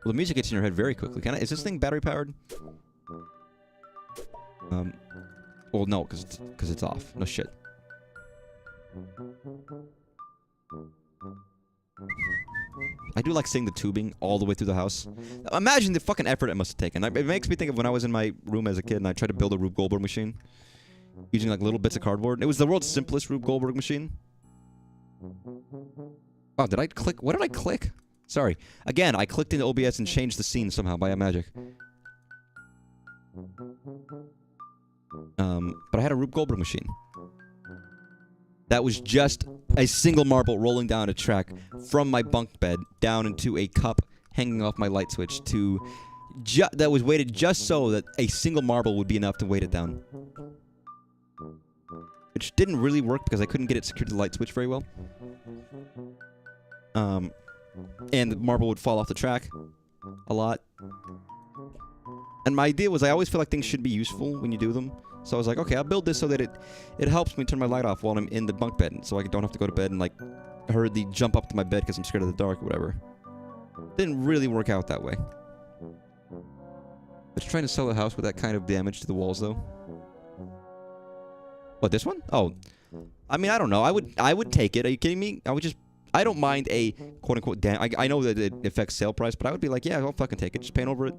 Well, the music gets in your head very quickly. Is this thing battery powered? Well, no, because it's off. No shit. I do like seeing the tubing all the way through the house. Imagine the fucking effort it must have taken. It makes me think of when I was in my room as a kid and I tried to build a Rube Goldberg machine. Using like little bits of cardboard. It was the world's simplest Rube Goldberg machine. Oh, did I click? What did I click? Sorry. Again, I clicked into OBS and changed the scene somehow by magic. But I had a Rube Goldberg machine. That was just a single marble rolling down a track from my bunk bed down into a cup hanging off my light switch to... that was weighted just so that a single marble would be enough to weight it down. Which didn't really work because I couldn't get it secured to the light switch very well. And the marble would fall off the track a lot. And my idea was I always feel like things should be useful when you do them. So I was like, okay, I'll build this so that it helps me turn my light off while I'm in the bunk bed. So I don't have to go to bed and like hurriedly jump up to my bed because I'm scared of the dark or whatever. Didn't really work out that way. But trying to sell a house with that kind of damage to the walls though. What, this one? Oh. I mean, I don't know. I would take it. Are you kidding me? I don't mind a quote-unquote I know that it affects sale price, but I would be like, yeah, I'll fucking take it. Just paint over it.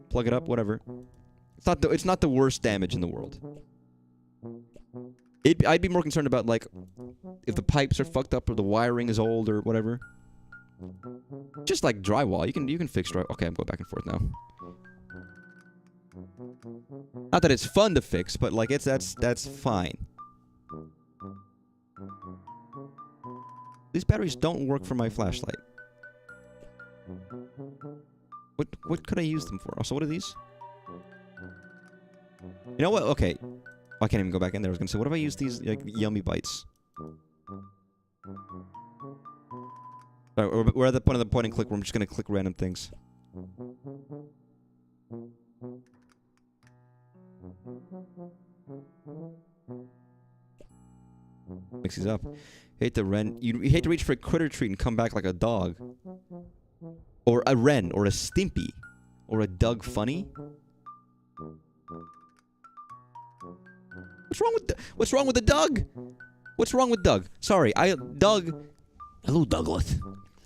Plug it up, whatever. It's not the worst damage in the world. I'd be more concerned about, like, if the pipes are fucked up or the wiring is old or whatever. Just like drywall. You can fix drywall. Okay, I'm going back and forth now. Not that it's fun to fix, but like that's fine. These batteries don't work for my flashlight. What could I use them for? Also, what are these? You know what? Okay. I can't even go back in there. I was gonna say, what if I use these like yummy bites? Alright, we're at the point of the point and click where I'm just gonna click random things. Mix these up. Hate the wren. You hate to reach for a critter treat and come back like a dog. Or a wren, or a stimpy. Or a Doug funny. What's wrong with the Doug? What's wrong with Doug? Sorry, Doug. Hello, Douglas.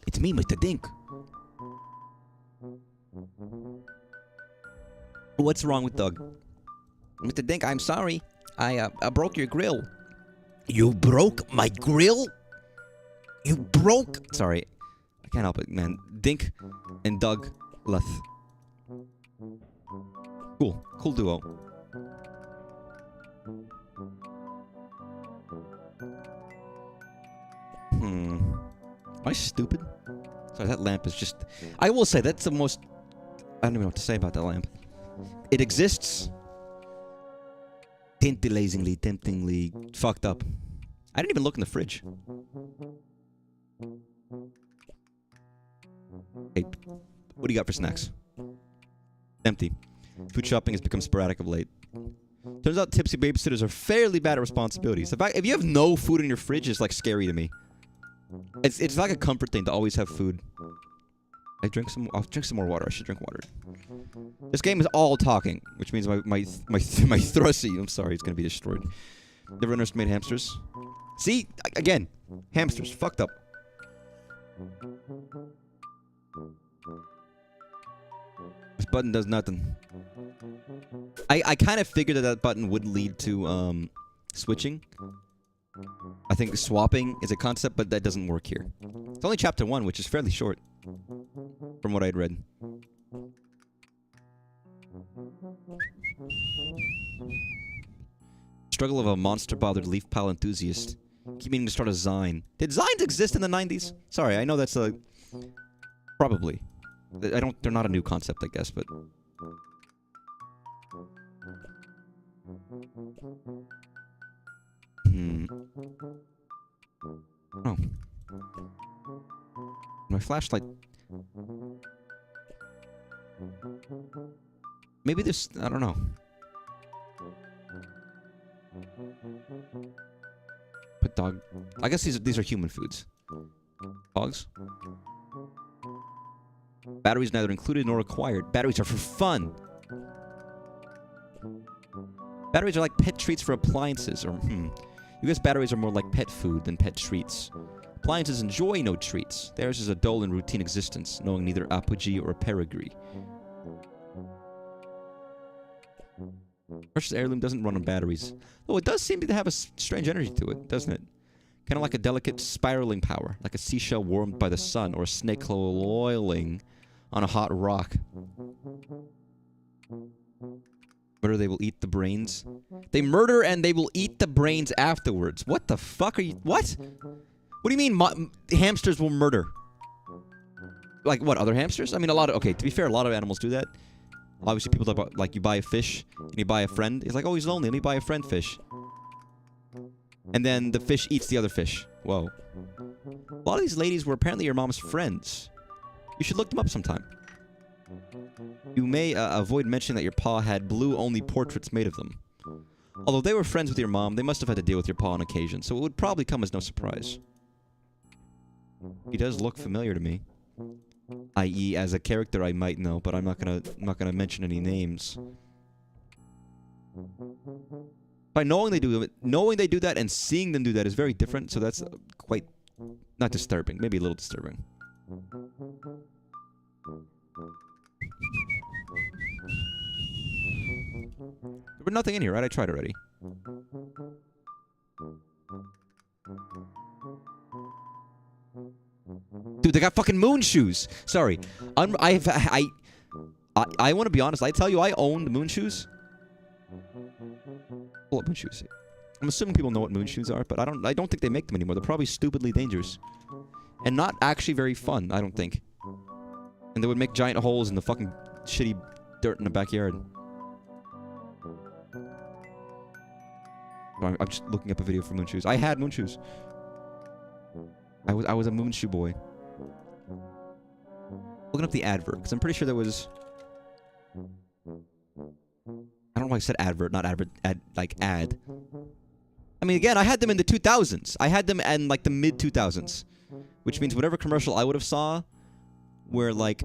It's me, Mr. Dink. What's wrong with Doug? Mr. Dink, I'm sorry. I broke your grill. You broke my grill? You broke... Sorry. I can't help it, man. Dink and Doug Leth. Cool. Cool duo. Am I stupid? Sorry, that lamp is just... I will say, that's the most... I don't even know what to say about that lamp. It exists... tantalizingly, temptingly fucked up. I didn't even look in the fridge. Hey, what do you got for snacks? Empty. Food shopping has become sporadic of late. Turns out tipsy babysitters are fairly bad at responsibilities. In fact, if you have no food in your fridge, it's like scary to me. It's like a comfort thing to always have food. I'll drink some more water. I should drink water. This game is all talking, which means my thrusy, I'm sorry, it's gonna be destroyed. Never underestimate hamsters. See? Again. Hamsters. Fucked up. This button does nothing. I kind of figured that button would lead to, switching. I think swapping is a concept, but that doesn't work here. It's only chapter 1, which is fairly short. From what I'd read. Struggle of a monster-bothered leaf pile enthusiast. Keep meaning to start a Zine. Did Zines exist in the 90s? Sorry, I know that's a... Probably. They're not a new concept, I guess, but... Oh. My flashlight... Maybe this... I don't know. Put dog... I guess these are human foods. Dogs? Batteries neither included nor required. Batteries are for fun. Batteries are like pet treats for appliances. Or, You guess batteries are more like pet food than pet treats. Appliances enjoy no treats. Theirs is a dull and routine existence, knowing neither apogee or perigee. Precious heirloom doesn't run on batteries. Though it does seem to have a strange energy to it, doesn't it? Kind of like a delicate spiraling power, like a seashell warmed by the sun, or a snake coiling on a hot rock. Murder, they will eat the brains. They murder and they will eat the brains afterwards. What the fuck are you... What? What do you mean hamsters will murder? Like, what, other hamsters? I mean, a lot of... Okay, to be fair, a lot of animals do that. Obviously, people that, like, you buy a fish, and you buy a friend. He's like, oh, he's lonely. Let me buy a friend fish. And then the fish eats the other fish. Whoa. A lot of these ladies were apparently your mom's friends. You should look them up sometime. You may avoid mentioning that your pa had blue-only portraits made of them. Although they were friends with your mom, they must have had to deal with your pa on occasion, so it would probably come as no surprise. He does look familiar to me. I.e., as a character I might know, but I'm not gonna mention any names. By knowing they do that and seeing them do that is very different, so that's quite not disturbing, maybe a little disturbing. There was nothing in here, right? I tried already. Dude, they got fucking moon shoes. Sorry, I want to be honest. I tell you, I owned moon shoes. Pull up moon shoes. I'm assuming people know what moon shoes are, but I don't think they make them anymore. They're probably stupidly dangerous, and not actually very fun. I don't think. And they would make giant holes in the fucking shitty dirt in the backyard. I'm just looking up a video for moon shoes. I had moon shoes. I was a moon shoe boy. Looking up the advert, because I'm pretty sure there was... I don't know why I said advert, not advert, like ad. I mean, again, I had them in the 2000s. I had them in, like, the mid-2000s. Which means whatever commercial I would have saw were, like,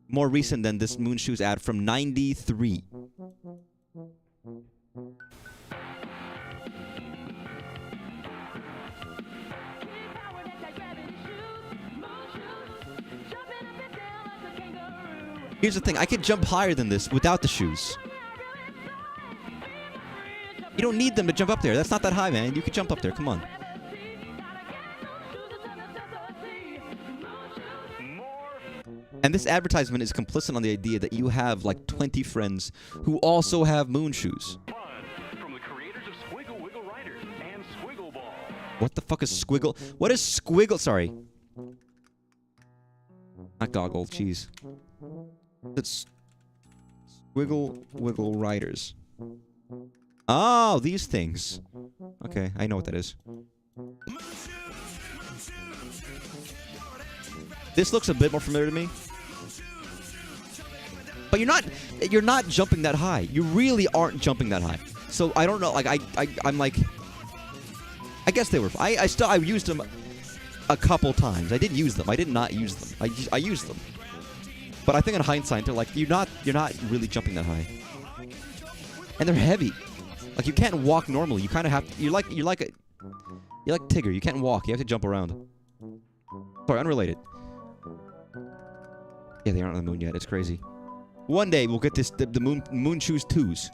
more recent than this moon shoes ad from 93. Here's the thing, I could jump higher than this without the shoes. You don't need them to jump up there. That's not that high, man. You could jump up there. Come on. And this advertisement is complicit on the idea that you have like 20 friends who also have moon shoes. From the creators of Squiggle Wiggle Riders and Squiggle Ball. What the fuck is Squiggle? What is Squiggle? Sorry. Not goggle, jeez. It's Squiggle Wiggle Riders. Oh, these things. Okay, I know what that is. This looks a bit more familiar to me. But you're not jumping that high. You really aren't jumping that high. So I don't know, like I'm like, I guess they were. I used them a couple times. I did use them. I did not use them. I used them. But I think in hindsight, they're like, you're not really jumping that high. And they're heavy. Like you can't walk normally. You kind of have to, you're like Tigger. You can't walk. You have to jump around. Sorry, unrelated. Yeah, they aren't on the moon yet. It's crazy. One day we'll get the moon shoes 2s.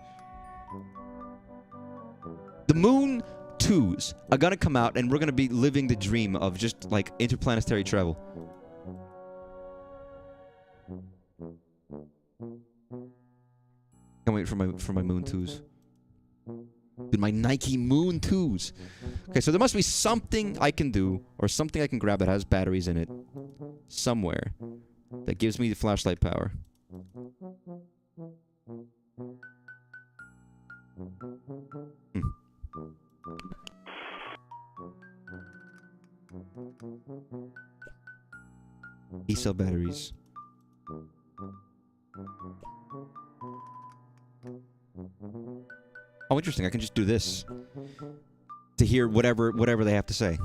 The moon 2s are gonna come out, and we're gonna be living the dream of just like interplanetary travel. Can't wait for my moon 2s. Dude, my Nike moon 2s. Okay, so there must be something I can do, or something I can grab that has batteries in it somewhere that gives me the flashlight power. E-cell batteries. Oh, interesting. I can just do this to hear whatever they have to say.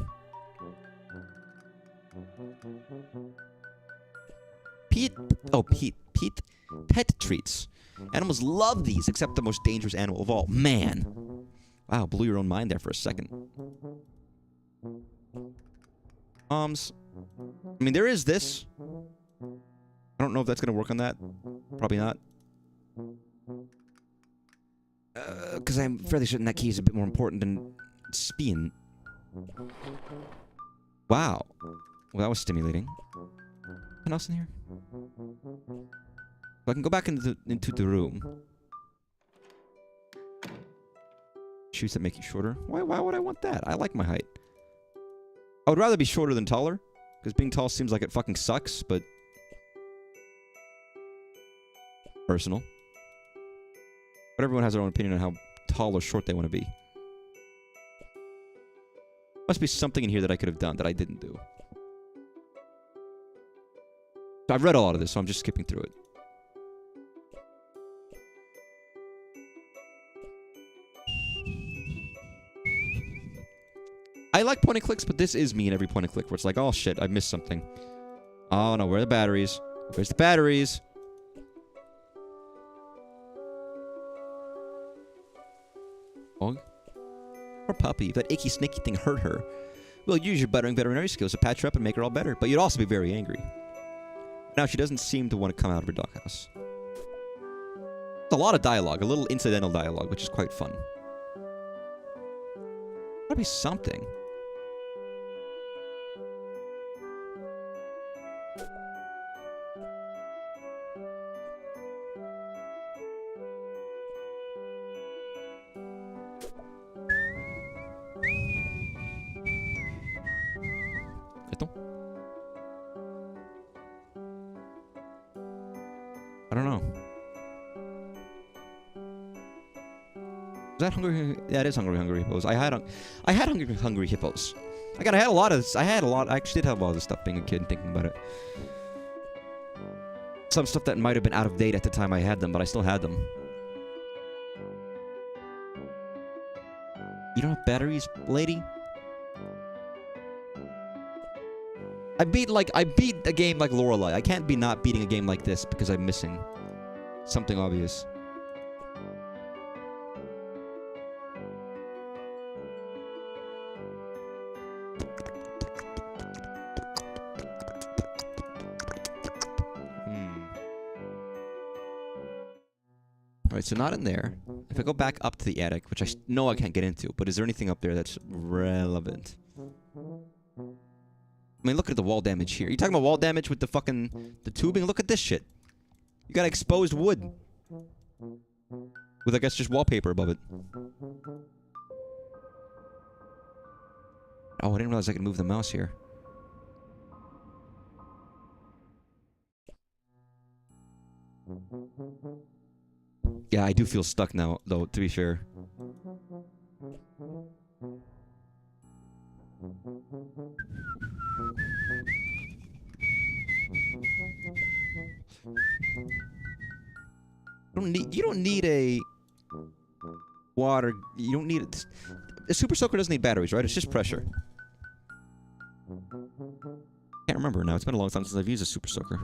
Oh, pet treats. Animals love these, except the most dangerous animal of all, man. Wow, blew your own mind there for a second. I mean, there is this. I don't know if that's gonna work on that. Probably not. Because I'm fairly certain that key is a bit more important than spin. Wow. Well, that was stimulating. What else in here? So I can go back into the room. Shoes that make you shorter. Why would I want that? I like my height. I would rather be shorter than taller. Because being tall seems like it fucking sucks, but... personal. But everyone has their own opinion on how tall or short they want to be. Must be something in here that I could have done that I didn't do. I've read a lot of this, so I'm just skipping through it. I like point and clicks, but this is me in every point and click where it's like, oh shit, I missed something. Oh no, where are the batteries? Where's the batteries? Dog? Poor puppy. If that icky, snaky thing hurt her, well, use your buttering veterinary skills to patch her up and make her all better. But you'd also be very angry. Now, she doesn't seem to want to come out of her doghouse. There's a lot of dialogue, a little incidental dialogue, which is quite fun. Gotta be something. I don't know. Is that Hungry? Yeah, it is Hungry Hippos. I had Hungry Hippos. I had a lot of this. I actually did have a lot of this stuff being a kid and thinking about it. Some stuff that might have been out of date at the time I had them, but I still had them. You don't have batteries, lady? I beat a game like Lorelei. I can't be not beating a game like this because I'm missing something obvious. Alright, so not in there. If I go back up to the attic, which I know I can't get into, but is there anything up there that's relevant? I mean, look at the wall damage here. You talking about wall damage with the tubing? Look at this shit. You got exposed wood. With, I guess, just wallpaper above it. Oh, I didn't realize I could move the mouse here. Yeah, I do feel stuck now, though, to be fair. You don't need a water. You don't need it. A super soaker doesn't need batteries, right? It's just pressure. Can't remember now. It's been a long time since I've used a super soaker.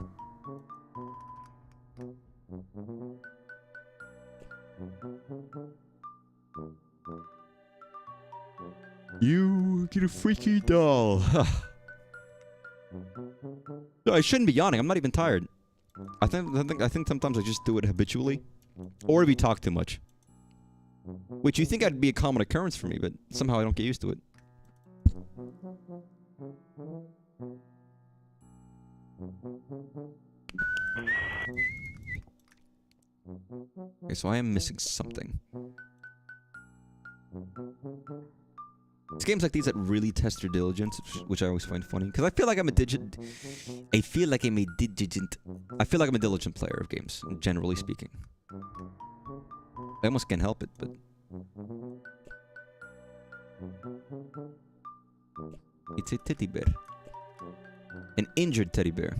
You get a freaky doll. No, I shouldn't be yawning. I'm not even tired. I think sometimes I just do it habitually, or if you talk too much. Which you think that'd be a common occurrence for me, but somehow I don't get used to it. Okay, so I am missing something. It's games like these that really test your diligence, which I always find funny, because I feel like I'm a diligent player of games, generally speaking. I almost can't help it, but it's a teddy bear. An injured teddy bear.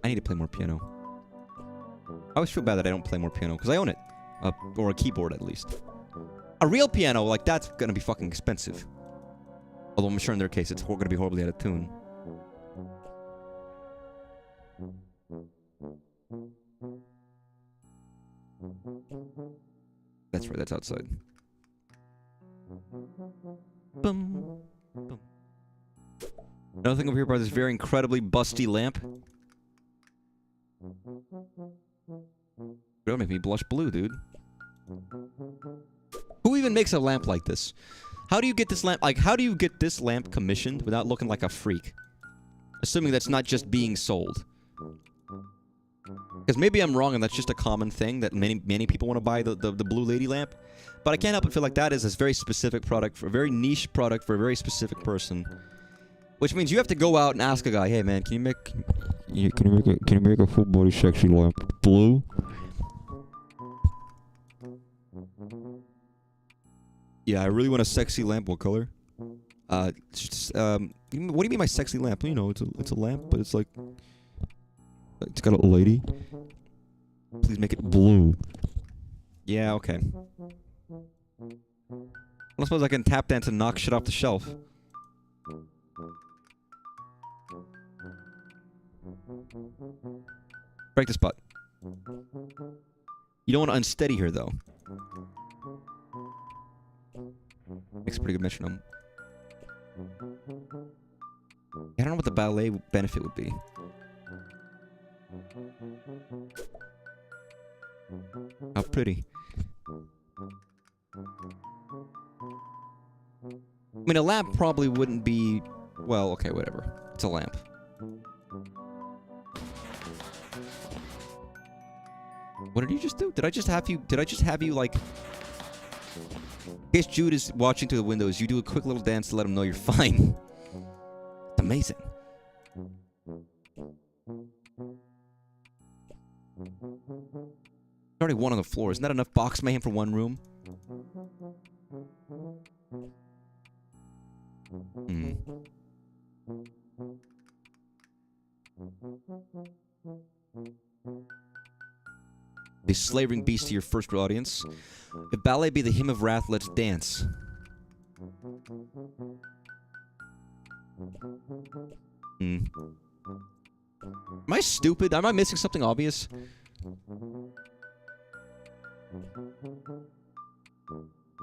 I need to play more piano. I always feel bad that I don't play more piano, because I own it. Or a keyboard, at least. A real piano, like, that's gonna be fucking expensive. Although I'm sure in their case, it's gonna be horribly out of tune. That's right, that's outside. Boom. Boom. Another thing over here about this very incredibly busty lamp. It'll make me blush blue, dude. Who even makes a lamp like this? How do you get this lamp, like, how do you get this lamp commissioned without looking like a freak? Assuming that's not just being sold. Because maybe I'm wrong and that's just a common thing that many people want to buy the blue lady lamp. But I can't help but feel like that is a very specific product, for a very niche product for a very specific person. Which means you have to go out and ask a guy, hey man, can you make a full body sexy lamp blue? Yeah, I really want a sexy lamp. What color? What do you mean by sexy lamp? You know, it's a lamp, but it's like it's got a lady. Please make it blue. Yeah, okay. I suppose I can tap dance and knock shit off the shelf. Break the spot. You don't want to unsteady her, though. Makes a pretty good metronome. I don't know what the ballet benefit would be. How pretty. I mean, a lamp probably wouldn't be... Well, okay, whatever. It's a lamp. What did you just do? Did I just have you, like... In case Jude is watching through the windows, you do a quick little dance to let him know you're fine. It's amazing. There's already one on the floor. Isn't that enough box mayhem for one room? Hmm. The slavering beast to your first audience. If ballet be the hymn of wrath, let's dance. Hmm. Am I stupid? Am I missing something obvious?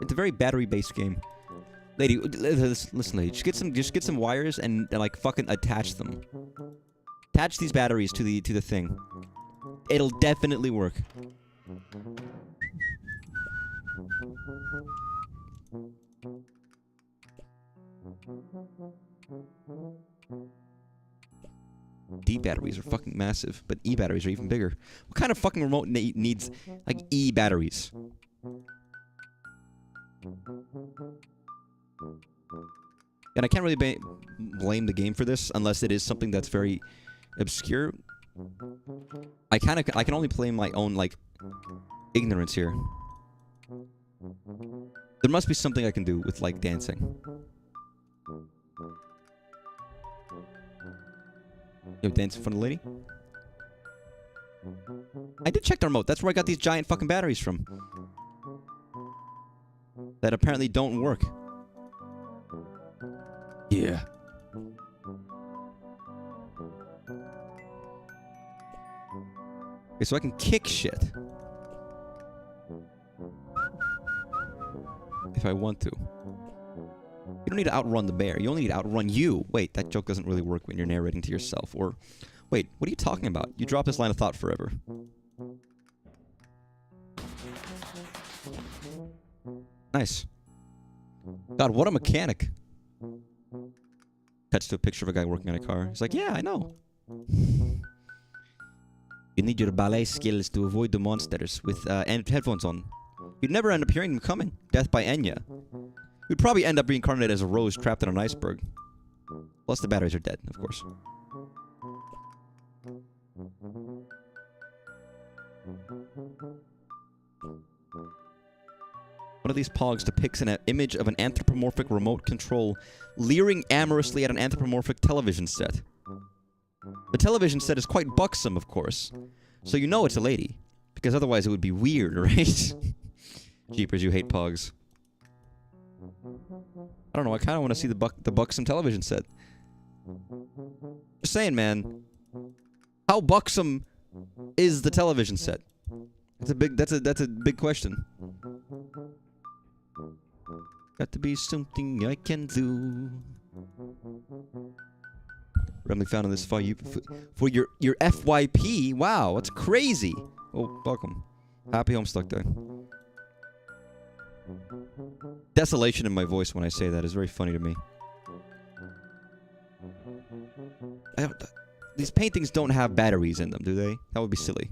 It's a very battery-based game. Lady, listen, lady. Just get some wires and like fucking attach them. Attach these batteries to the thing. It'll definitely work. D batteries are fucking massive, but E batteries are even bigger. What kind of fucking remote needs like E batteries? And I can't really blame the game for this unless it is something that's very obscure. I can only blame my own like ignorance here. There must be something I can do with like dancing. You dance in front of the lady? I did check the remote. That's where I got these giant fucking batteries from. That apparently don't work. Yeah. Okay, so I can kick shit. If I want to. You don't need to outrun the bear. You only need to outrun you. Wait, that joke doesn't really work when you're narrating to yourself. Or, wait, what are you talking about? You drop this line of thought forever. Nice. God, what a mechanic. Cuts to a picture of a guy working on a car. He's like, yeah, I know. You need your ballet skills to avoid the monsters with headphones on. You'd never end up hearing them coming. Death by Enya. You'd probably end up reincarnated as a rose trapped in an iceberg. Plus the batteries are dead, of course. One of these pogs depicts an image of an anthropomorphic remote control leering amorously at an anthropomorphic television set. The television set is quite buxom, of course, so you know it's a lady. Because otherwise it would be weird, right? Jeepers, you hate Pogs. I don't know, I kind of want to see the buxom television set. Just saying, man. How buxom is the television set? That's a big question. Got to be something I can do. Randomly found in this file for your FYP. Wow, that's crazy. Oh, welcome. Happy Homestuck Day. Desolation in my voice when I say that is very funny to me. These paintings don't have batteries in them, do they? That would be silly.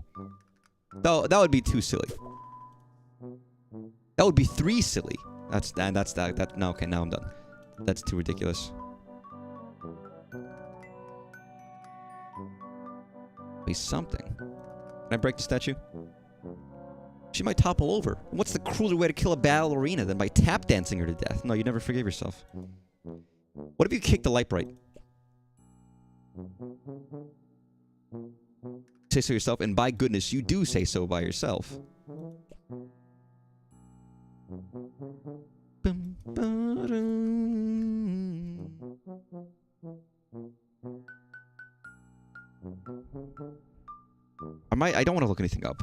That would be too silly. That would be 3 silly. No, okay, now I'm done. That's too ridiculous. Be something. Can I break the statue? She might topple over. What's the crueler way to kill a ballerina than by tap dancing her to death? No, you never forgave yourself. What if you kicked the light bright? Say so yourself, and by goodness, you do say so by yourself. I don't want to look anything up.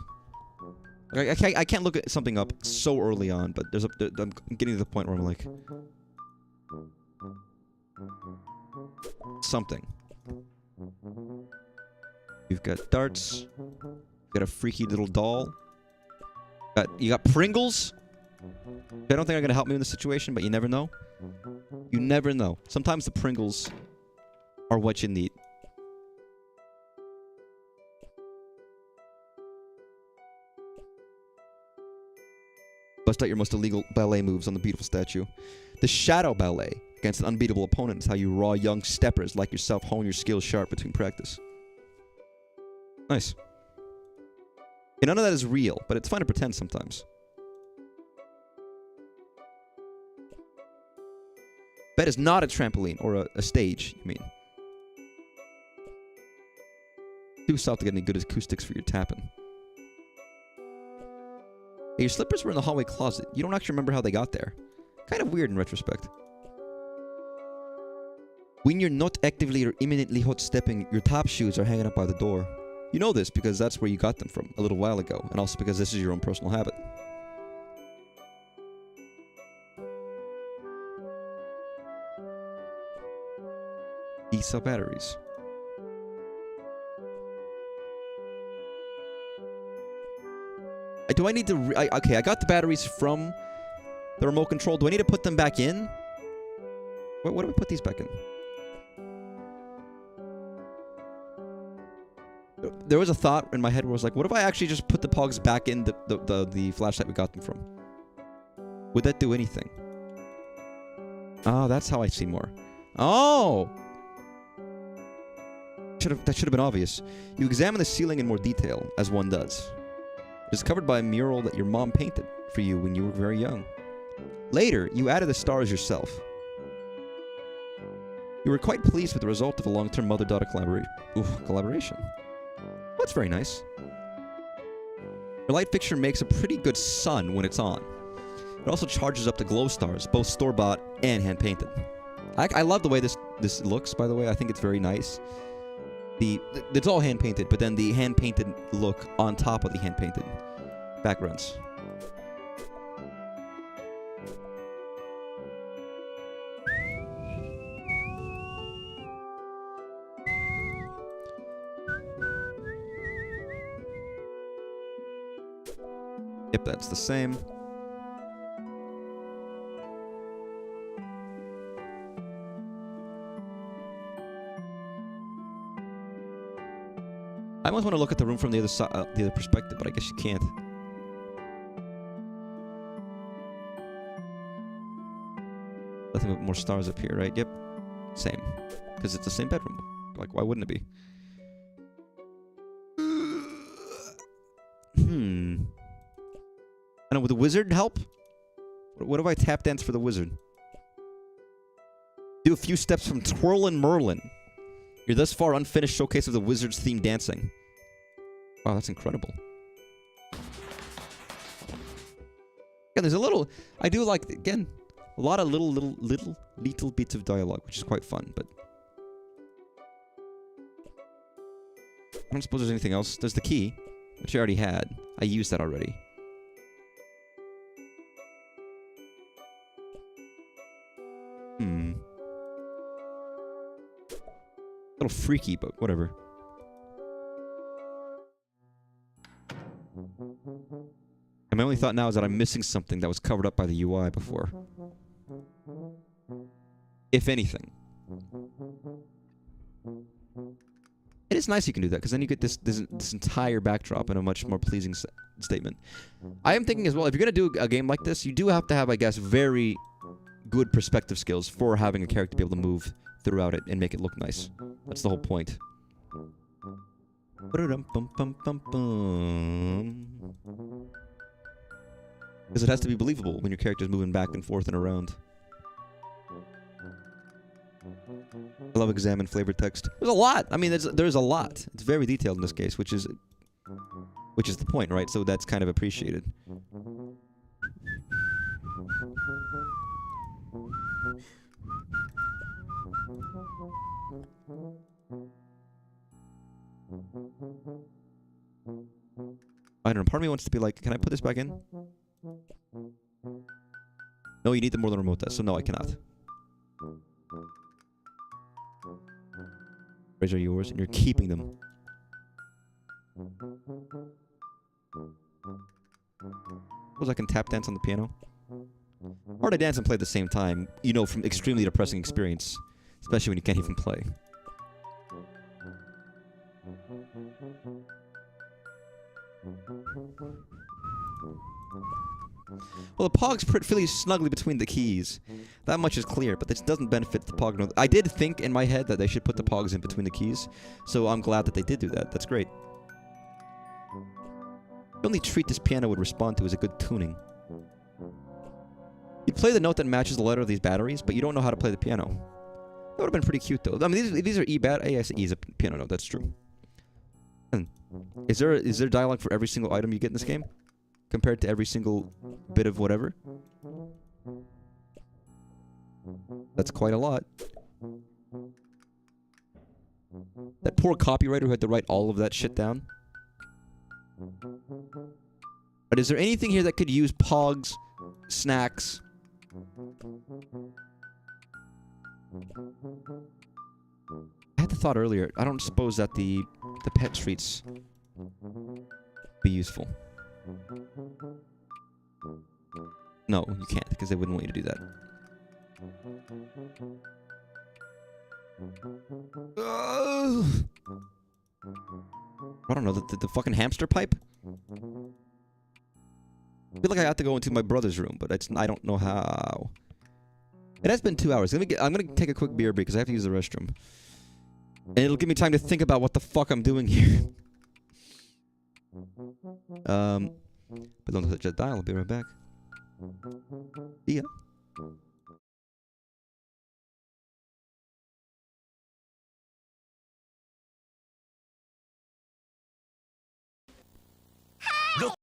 I can't look at something up so early on, but I'm getting to the point where I'm like... Something. You've got darts. You've got a freaky little doll. You got Pringles? I don't think are going to help me in this situation, but you never know. You never know. Sometimes the Pringles are what you need. Bust out your most illegal ballet moves on the beautiful statue. The shadow ballet against an unbeatable opponent is how you raw young steppers like yourself hone your skills sharp between practice. Nice. And none of that is real, but it's fun to pretend sometimes. Bed is not a trampoline or a stage, you mean. Too soft to get any good acoustics for your tapping. Hey, your slippers were in the hallway closet. You don't actually remember how they got there. Kind of weird in retrospect. When you're not actively or imminently hot stepping, your top shoes are hanging up by the door. You know this because that's where you got them from a little while ago, and also because this is your own personal habit. E-cell batteries. Do I need to... okay, I got the batteries from the remote control. Do I need to put them back in? What do we put these back in? There was a thought in my head where I was like, what if I actually just put the pogs back in the flashlight we got them from? Would that do anything? Oh, that's how I see more. Oh! That should have been obvious. You examine the ceiling in more detail, as one does. It is covered by a mural that your mom painted for you when you were very young. Later, you added the stars yourself. You were quite pleased with the result of a long-term mother-daughter collaboration. That's very nice. Your light fixture makes a pretty good sun when it's on. It also charges up the glow stars, both store-bought and hand-painted. I love the way this looks, by the way. I think it's very nice. It's all hand-painted, but then the hand-painted look on top of the hand-painted backgrounds. Yep, that's the same. I almost want to look at the room from the other side, the other perspective, but I guess you can't. Nothing but more stars up here, right? Yep. Same. Because it's the same bedroom. Like, why wouldn't it be? And would the wizard help? What if I tap dance for the wizard? Do a few steps from Twirlin' Merlin. Your thus far unfinished showcase of the wizard's themed dancing. Wow, that's incredible. Again, there's a little... I do like, again, a lot of little bits of dialogue, which is quite fun, but... I don't suppose there's anything else. There's the key, which I already had. I used that already. A little freaky, but whatever. And my only thought now is that I'm missing something that was covered up by the UI before. If anything. It is nice you can do that, because then you get this entire backdrop in a much more pleasing statement. I am thinking as well, if you're going to do a game like this, you do have to have, I guess, very good perspective skills for having a character be able to move throughout it and make it look nice. That's the whole point. Because it has to be believable when your character's moving back and forth and around. I love examine flavor text. There's a lot. I mean, there's a lot. It's very detailed in this case, which is the point, right? So that's kind of appreciated. I don't know. Part of me wants to be like, can I put this back in? No, you need the more than remote test, so no, I cannot. These are yours, and you're keeping them. Suppose I can tap dance on the piano? Or to dance and play at the same time, you know, from extremely depressing experience. Especially when you can't even play. Well, the pogs fit fairly snugly between the keys. That much is clear, but this doesn't benefit the pog. I did think in my head that they should put the pogs in between the keys, so I'm glad that they did do that. That's great. The only treat this piano would respond to is a good tuning. You play the note that matches the letter of these batteries, but you don't know how to play the piano. That would have been pretty cute, though. I mean, these are E batteries. Yes, E is a piano note. That's true. Is there dialogue for every single item you get in this game? Compared to every single bit of whatever? That's quite a lot. That poor copywriter who had to write all of that shit down. But is there anything here that could use pogs, snacks? I had the thought earlier. I don't suppose that the pet treats be useful. No, you can't, because they wouldn't want you to do that. I don't know, the fucking hamster pipe? I feel like I have to go into my brother's room, but I don't know how. It has been 2 hours. I'm gonna take a quick beer break, because I have to use the restroom. And it'll give me time to think about what the fuck I'm doing here. But don't touch that dial, I'll be right back. See ya.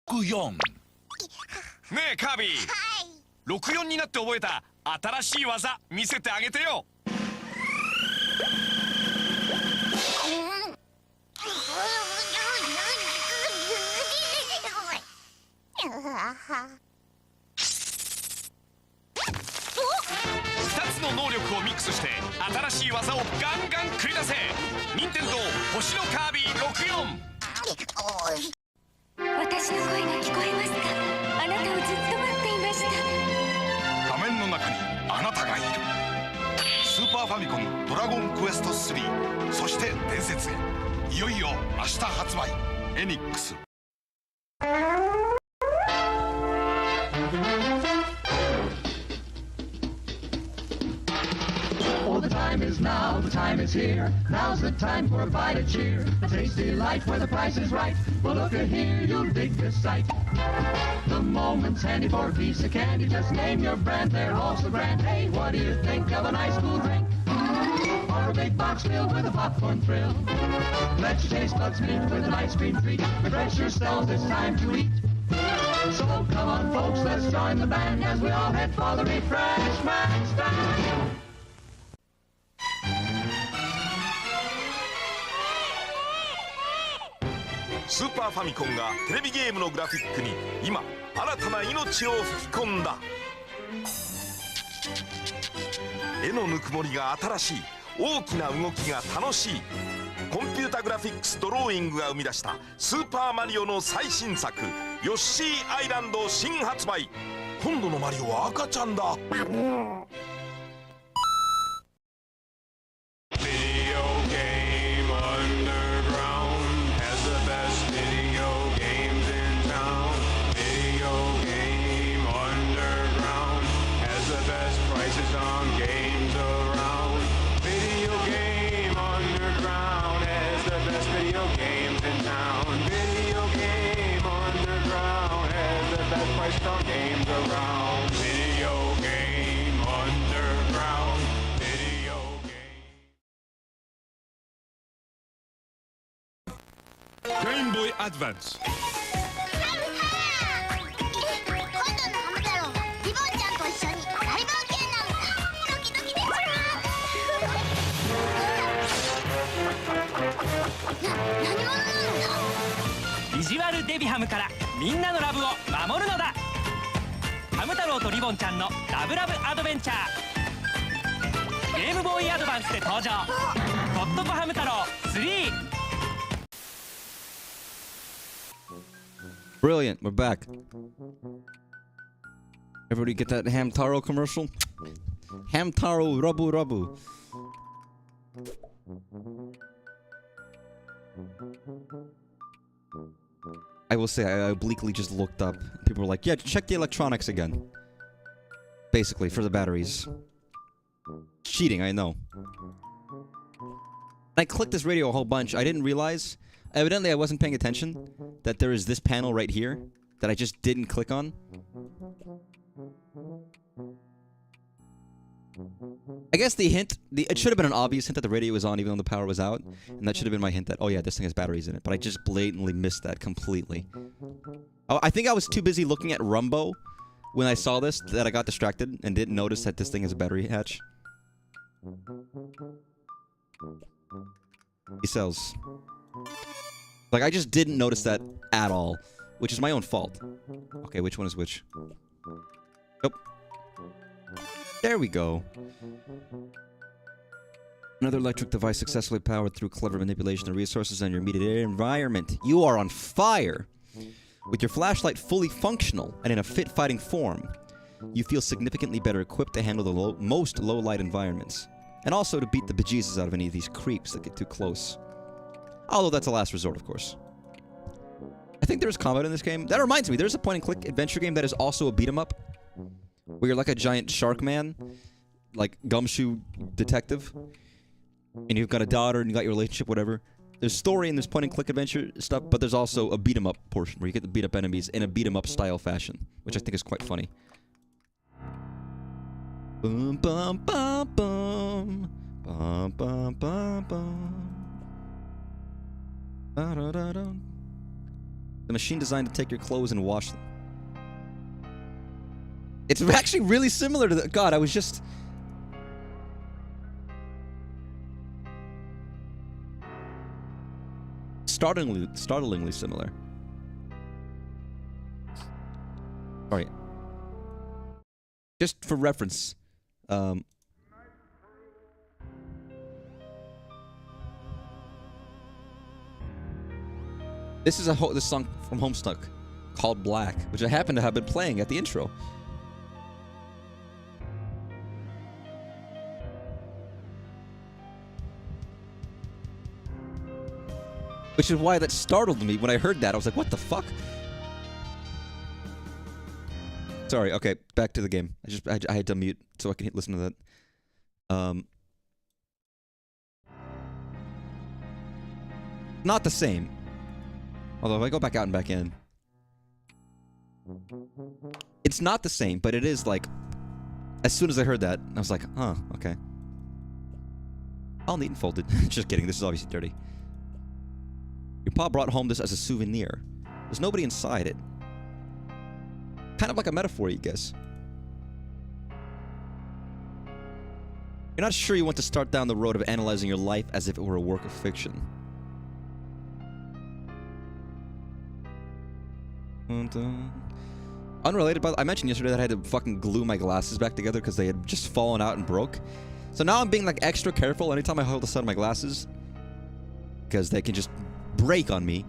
#64 ねえカービィ、64になって覚えた新しい技見せてあげてよ。2つの能力をミックスして新しい技をガンガン繰り出せ。任天堂星のカービィ64。私の声が聞こえますか？あなたをずっと待っていました。画面の中にあなたがいる。スーパーファミコンドラゴンクエスト3、そして伝説へ。いよいよ明日発売。エニックス。Oh, the time is now, the time is here. Now's the time for a bite of cheer. A tasty life where the price is right. Well, look at here, you'll dig this sight. The moment's handy for a piece of candy. Just name your brand, they're all so grand. Hey, what do you think of a nice cool drink? Or a big box filled with a popcorn thrill? Let your taste buds meet with an ice cream treat. Refresh yourselves, it's time to eat. So come on, folks, let's join the band as we all head for the refreshment stand. スーパーファミコンがテレビゲームのグラフィックに今新たな命を吹き込んだ。絵のぬくもりが新しい、大きな動きが楽しい。コンピュータグラフィックスドローイングが生み出したスーパーマリオの最新作ヨッシーアイランド新発売。今度のマリオは赤ちゃんだ。Game Boy Advance. 今度のハム太郎リボンちゃんと一緒に大冒険なんだ。ドキドキでちゅ何者なのだ。ビジュアルデビハムからみんなのラブを守るのだ。ハム太郎とリボンちゃんのラブラブアドベンチャー。ゲームボーイアドバンスで登場。とっとこハム太郎3。Brilliant, we're back. Everybody get that Hamtaro commercial? Hamtaro Rabu Rabu. I will say, I obliquely just looked up. People were like, yeah, check the electronics again. Basically, for the batteries. Cheating, I know. I clicked this radio a whole bunch. I didn't realize... Evidently, I wasn't paying attention that there is this panel right here that I just didn't click on. I guess the hint... it should have been an obvious hint that the radio was on even though the power was out. And that should have been my hint that, oh yeah, this thing has batteries in it. But I just blatantly missed that completely. Oh, I think I was too busy looking at Rumbo when I saw this that I got distracted and didn't notice that this thing has a battery hatch. He sells... Like, I just didn't notice that at all, which is my own fault. Okay, which one is which? Nope. There we go. Another electric device successfully powered through clever manipulation of resources and your immediate environment. You are on fire! With your flashlight fully functional and in a fit fighting form, you feel significantly better equipped to handle the most low-light environments. And also to beat the bejesus out of any of these creeps that get too close. Although that's a last resort, of course. I think there's combat in this game. That reminds me, there's a point-and-click adventure game that is also a beat-em-up. Where you're like a giant shark man. Like, gumshoe detective. And you've got a daughter and you got your relationship, whatever. There's story in this point-and-click adventure stuff, but there's also a beat-em-up portion where you get to beat up enemies in a beat-em-up style fashion. Which I think is quite funny. Boom, bum, bum, bum. Bum, bum, bum, bum. The machine designed to take your clothes and wash them. It's actually really similar to the... God, I was just... Startlingly similar. Alright. Just for reference. This is this song from Homestuck called Black, which I happen to have been playing at the intro. Which is why that startled me when I heard that. I was like, what the fuck? Sorry, okay, back to the game. I had to mute so I can listen to that. Not the same. Although if I go back out and back in, it's not the same, but it is like, as soon as I heard that, I was like, huh, okay. All neat and folded. Just kidding, this is obviously dirty. Your pa brought home this as a souvenir. There's nobody inside it. Kind of like a metaphor, you guess. You're not sure you want to start down the road of analyzing your life as if it were a work of fiction. Unrelated, but I mentioned yesterday that I had to fucking glue my glasses back together because they had just fallen out and broke. So now I'm being like extra careful anytime I hold the side of my glasses because they can just break on me.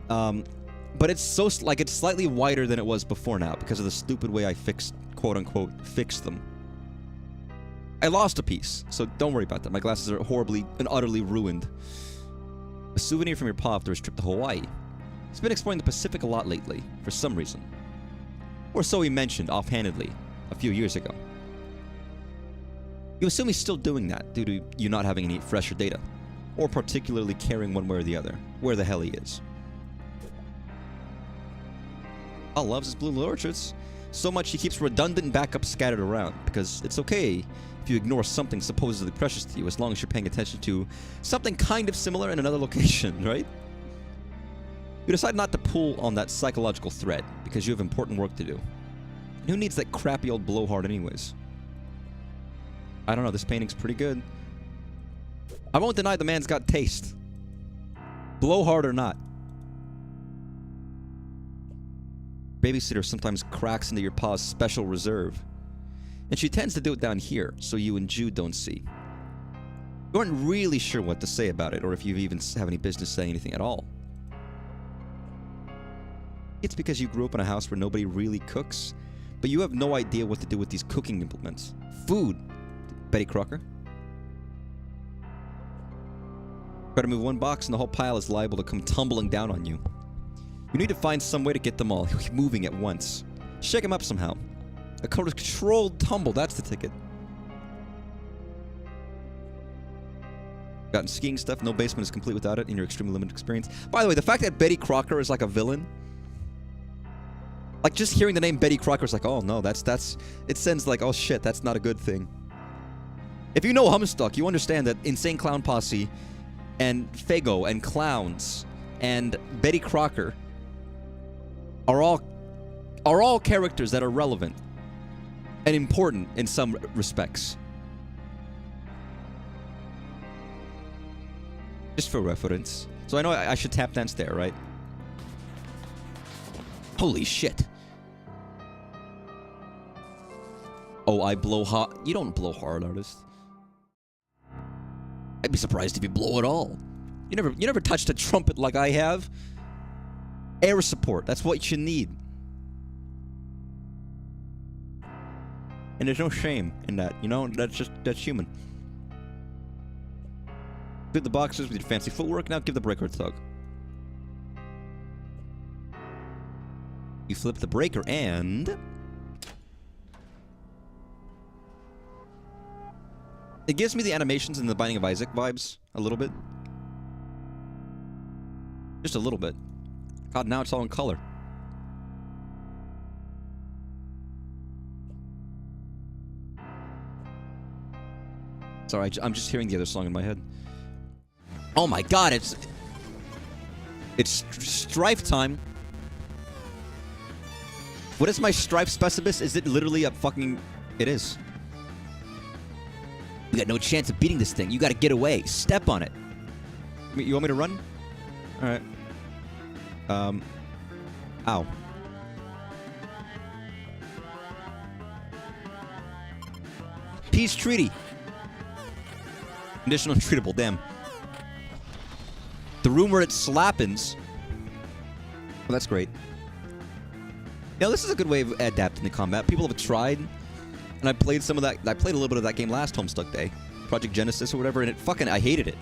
But it's so like it's slightly wider than it was before now because of the stupid way I fixed, quote unquote, fixed them. I lost a piece, so don't worry about that. My glasses are horribly and utterly ruined. A souvenir from your pa after his trip to Hawaii. He's been exploring the Pacific a lot lately, for some reason. Or so he mentioned offhandedly a few years ago. You assume he's still doing that due to you not having any fresher data, or particularly caring one way or the other where the hell he is. Al loves his blue little orchards so much he keeps redundant backups scattered around, because it's okay if you ignore something supposedly precious to you as long as you're paying attention to something kind of similar in another location, right? You decide not to pull on that psychological thread because you have important work to do. And who needs that crappy old blowhard anyways? I don't know, this painting's pretty good. I won't deny the man's got taste. Blowhard or not. Babysitter sometimes cracks into your pa's special reserve. And she tends to do it down here, so you and Jude don't see. You aren't really sure what to say about it, or if you even have any business saying anything at all. It's because you grew up in a house where nobody really cooks, but you have no idea what to do with these cooking implements. Food, Betty Crocker. Try to move one box and the whole pile is liable to come tumbling down on you. You need to find some way to get them all moving at once. Shake them up somehow. A controlled tumble, that's the ticket. Gotten skiing stuff, no basement is complete without it in your extremely limited experience. By the way, the fact that Betty Crocker is like a villain, like just hearing the name Betty Crocker is like, oh no, that's, it sends like, oh shit, that's not a good thing. If you know Homestuck, you understand that Insane Clown Posse and Fago and Clowns and Betty Crocker are all characters that are relevant and important in some respects. Just for reference. So I know I should tap dance there, right? Holy shit. Oh, I blow hard. You don't blow hard, artist. I'd be surprised if you blow at all. You never touched a trumpet like I have. Air support, that's what you need. And there's no shame in that, you know? That's human. Fit the boxes with your fancy footwork, now give the breaker a tug. You flip the breaker and... it gives me the animations in the Binding of Isaac vibes, a little bit. Just a little bit. God, now it's all in color. Sorry, I'm just hearing the other song in my head. Oh my god, it's strife time. What is my strife specibus? Is it literally a fucking... It is. You got no chance of beating this thing. You gotta get away. Step on it. You want me to run? Alright. Ow. Peace treaty. Conditional and treatable, damn. The room where it slappens. Well, that's great. You know, this is a good way of adapting to combat. People have tried, and I played some of that. I played a little bit of that game last Homestuck Day. Project Genesis or whatever, and I hated it.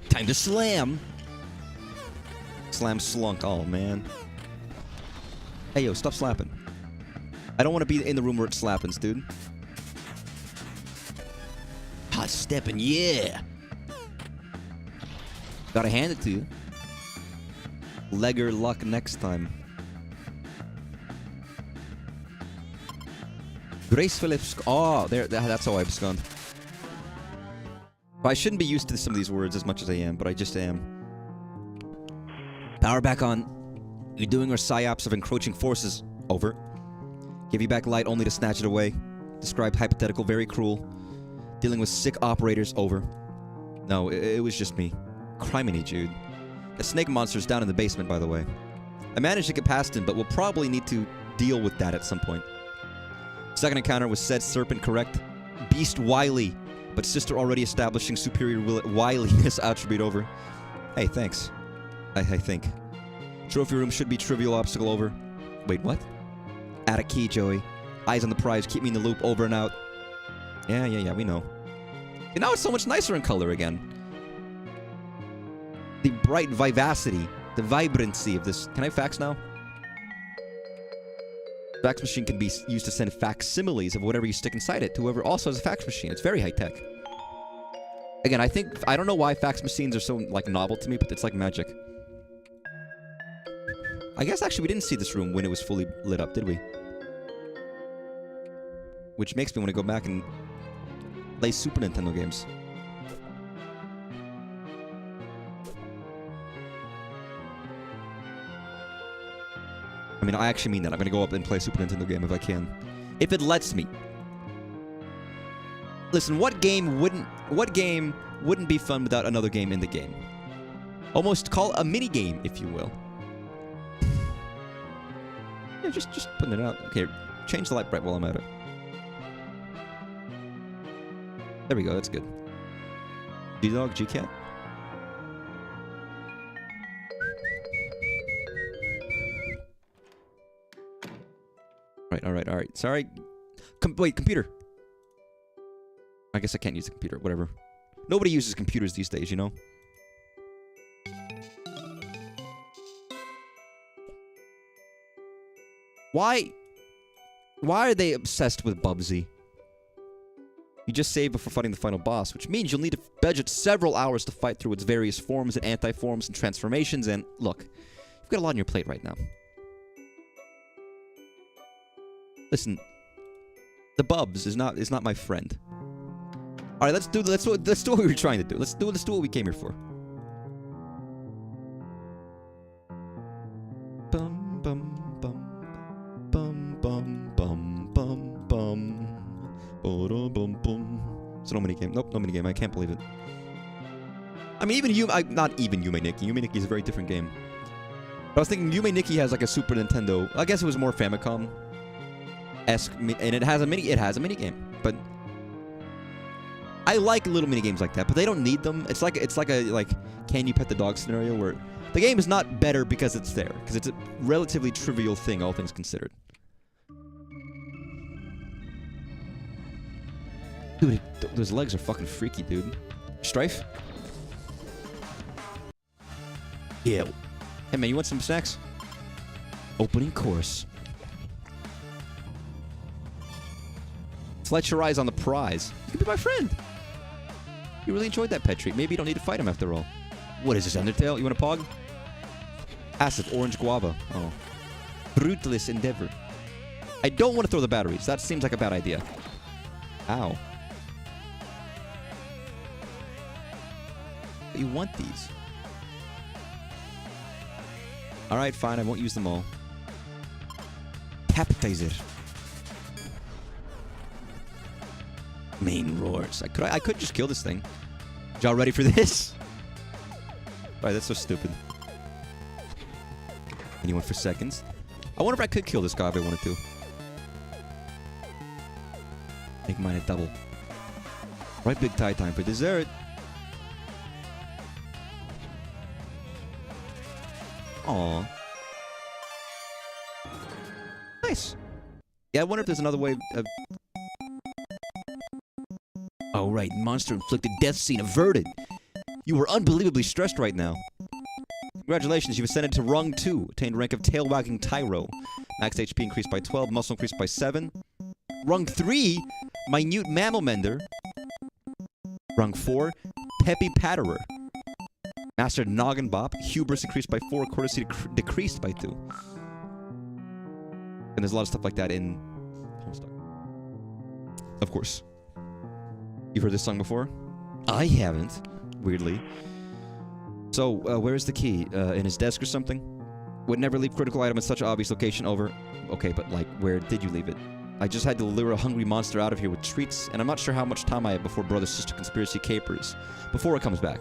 Time to slam. Slam slunk. Oh, man. Hey, yo, stop slapping. I don't want to be in the room where it slappins, dude. Hot stepping, yeah. Gotta hand it to you. Legger luck next time. Gracefully. Oh, there. That's how I abscond. I shouldn't be used to some of these words as much as I am, but I just am. Power back on. You're doing our psyops of encroaching forces Over. Give you back light only to snatch it away. Describe hypothetical, very cruel. Dealing with sick operators. Over. No, it was just me. Criminy, Jude. The snake monster's down in the basement, by the way. I managed to get past him, but we'll probably need to deal with that at some point. Second encounter was said serpent correct. Beast wily, but sister already establishing superior wiliness attribute over. Hey, thanks. I think. Trophy room should be trivial obstacle over. Wait, what? Add a key, Joey. Eyes on the prize, keep me in the loop, over and out. Yeah, we know. And now it's so much nicer in color again. The bright vivacity, the vibrancy of this. Can I fax now? Fax machine can be used to send facsimiles of whatever you stick inside it to whoever also has a fax machine. It's very high tech. Again, I don't know why fax machines are so like novel to me, but it's like magic. I guess actually we didn't see this room when it was fully lit up, did we? Which makes me want to go back and play Super Nintendo games. I mean, I actually mean that. I'm going to go up and play a Super Nintendo game if I can. If it lets me. Listen, what game wouldn't be fun without another game in the game? Almost call a mini game, if you will. Yeah, just putting it out. Okay, change the light bright while I'm at it. There we go, that's good. G-Dog, G-Cat. Alright. Sorry. Wait, computer. I guess I can't use the computer, whatever. Nobody uses computers these days, you know? Why are they obsessed with Bubsy? You just save before fighting the final boss, which means you'll need to budget several hours to fight through its various forms and anti-forms and transformations, and look, you've got a lot on your plate right now. Listen, the Bubs is not my friend. All right, let's do what we were trying to do. Let's do what we came here for. Bum bum bum bum bum bum bum bum. Bum bum. It's no minigame. Nope, no minigame. I can't believe it. I mean, not even Yume Nikki. Yume Nikki is a very different game. But I was thinking Yume Nikki has like a Super Nintendo. I guess it was more Famicom-esque, and it has a minigame. But I like little minigames like that, but they don't need them. It's like a can you pet the dog scenario where the game is not better because it's there, because it's a relatively trivial thing, all things considered. Dude, those legs are fucking freaky, dude. Strife? Yeah. Hey man, you want some snacks? Opening course. Let your eyes on the prize. You can be my friend. You really enjoyed that pet treat. Maybe you don't need to fight him after all. What is this, Undertale? You want a pog? Acid, orange guava. Oh. Brutalist endeavor. I don't want to throw the batteries. That seems like a bad idea. Ow. But you want these. Alright, fine. I won't use them all. Capitizer. Main roars. I could just kill this thing. Y'all ready for this? Alright, that's so stupid. Anyone for seconds? I wonder if I could kill this guy if I wanted to. Make mine a double. Right, big tie time for dessert. Aww. Nice. Yeah, I wonder if there's another way of... Oh, right. Monster-inflicted death scene averted. You were unbelievably stressed right now. Congratulations, you've ascended to Rung 2. Attained rank of Tail-Wagging Tyro. Max HP increased by 12. Muscle increased by 7. Rung 3. Minute Mammal Mender. Rung 4. Peppy Patterer. Mastered Noggin Bop. Hubris increased by 4. Courtesy decreased by 2. And there's a lot of stuff like that in Homestuck. Of course. You've heard this song before? I haven't. Weirdly. So, where is the key? In his desk or something? Would never leave critical item at such an obvious location. Over. Okay, but like, where did you leave it? I just had to lure a hungry monster out of here with treats, and I'm not sure how much time I have before brother-sister conspiracy capers. Before it comes back.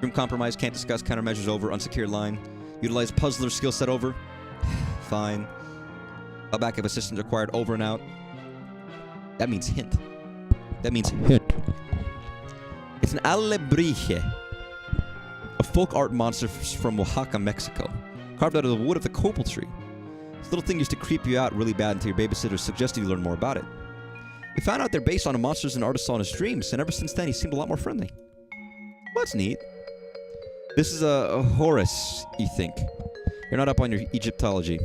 Room compromise, can't discuss, countermeasures over, unsecured line. Utilize puzzler skill set over. Fine. A backup assistant required over and out. That means hint. That means hint. It's an alebrije. A folk art monster from Oaxaca, Mexico. Carved out of the wood of the copal tree. This little thing used to creep you out really bad until your babysitter suggested you learn more about it. We found out they're based on a monsters and artists saw in his dreams, and ever since then he seemed a lot more friendly. Well, that's neat. This is a Horus, you think. You're not up on your Egyptology.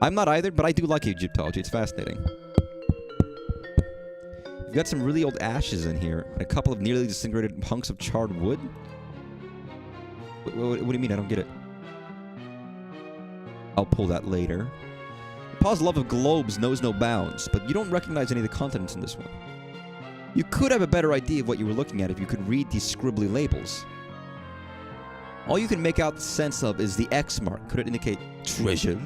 I'm not either, but I do like Egyptology. It's fascinating. You've got some really old ashes in here, and a couple of nearly disintegrated hunks of charred wood. What do you mean? I don't get it. I'll pull that later. Pa's love of globes knows no bounds, but you don't recognize any of the contents in this one. You could have a better idea of what you were looking at if you could read these scribbly labels. All you can make out sense of is the X mark. Could it indicate treasure?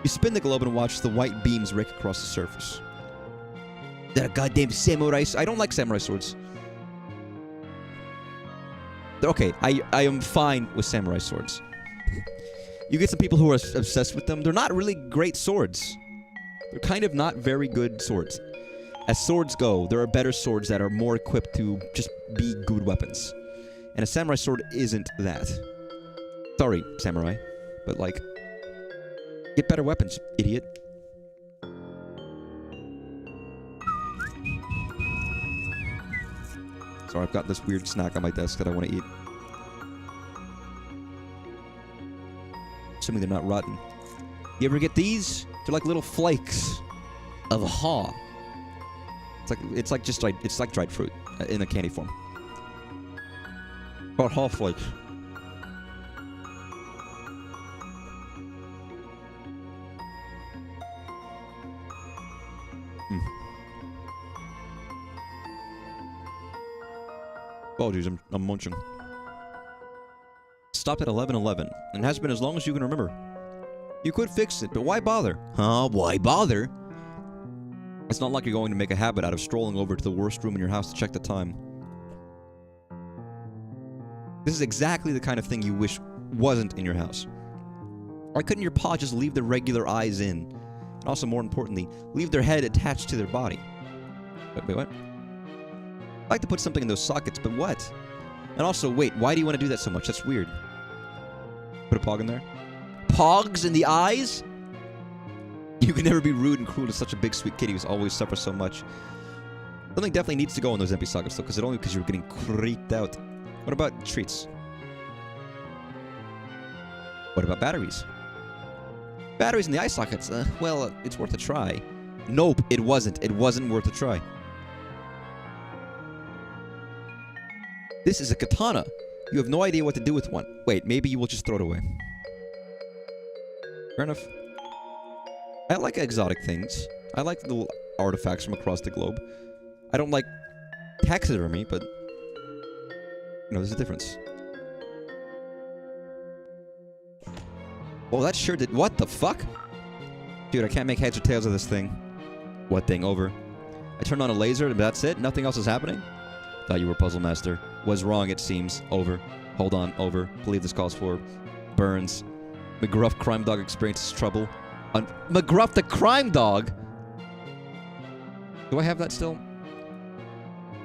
You spin the globe and watch the white beams rake across the surface. Is that a goddamn samurai? I don't like samurai swords. Okay, I am fine with samurai swords. You get some people who are obsessed with them. They're not really great swords. They're kind of not very good swords. As swords go, there are better swords that are more equipped to just be good weapons. And a samurai sword isn't that. Sorry, samurai. But, like, get better weapons, idiot. Sorry, I've got this weird snack on my desk that I want to eat. Assuming they're not rotten. You ever get these? They're like little flakes of haw. It's like dried fruit in a candy form. Called haw flakes. Apologies, I'm munching. Stopped at 11:11, and has been as long as you can remember. You could fix it, but why bother? Huh? Why bother? It's not like you're going to make a habit out of strolling over to the worst room in your house to check the time. This is exactly the kind of thing you wish wasn't in your house. Why couldn't your paw just leave the regular eyes in? And also, more importantly, leave their head attached to their body. Wait, what? I'd like to put something in those sockets, but what? And also, wait, why do you want to do that so much? That's weird. Put a pog in there? Pogs in the eyes? You can never be rude and cruel to such a big, sweet kitty who's always suffers so much. Something definitely needs to go in those empty sockets, though, because you're getting creeped out. What about treats? What about batteries? Batteries in the eye sockets? Well, it's worth a try. Nope, it wasn't. It wasn't worth a try. This is a katana. You have no idea what to do with one. Wait, maybe you will just throw it away. Fair enough. I like exotic things. I like little artifacts from across the globe. I don't like taxidermy, but you know, there's a difference. Oh, that sure did. What the fuck? Dude, I can't make heads or tails of this thing. What thing? Over. I turned on a laser, and that's it? Nothing else is happening? Thought you were Puzzle Master. Was wrong, it seems. Over. Hold on. Over. Believe this calls for burns. McGruff Crime Dog experiences trouble. McGruff the Crime Dog? Do I have that still?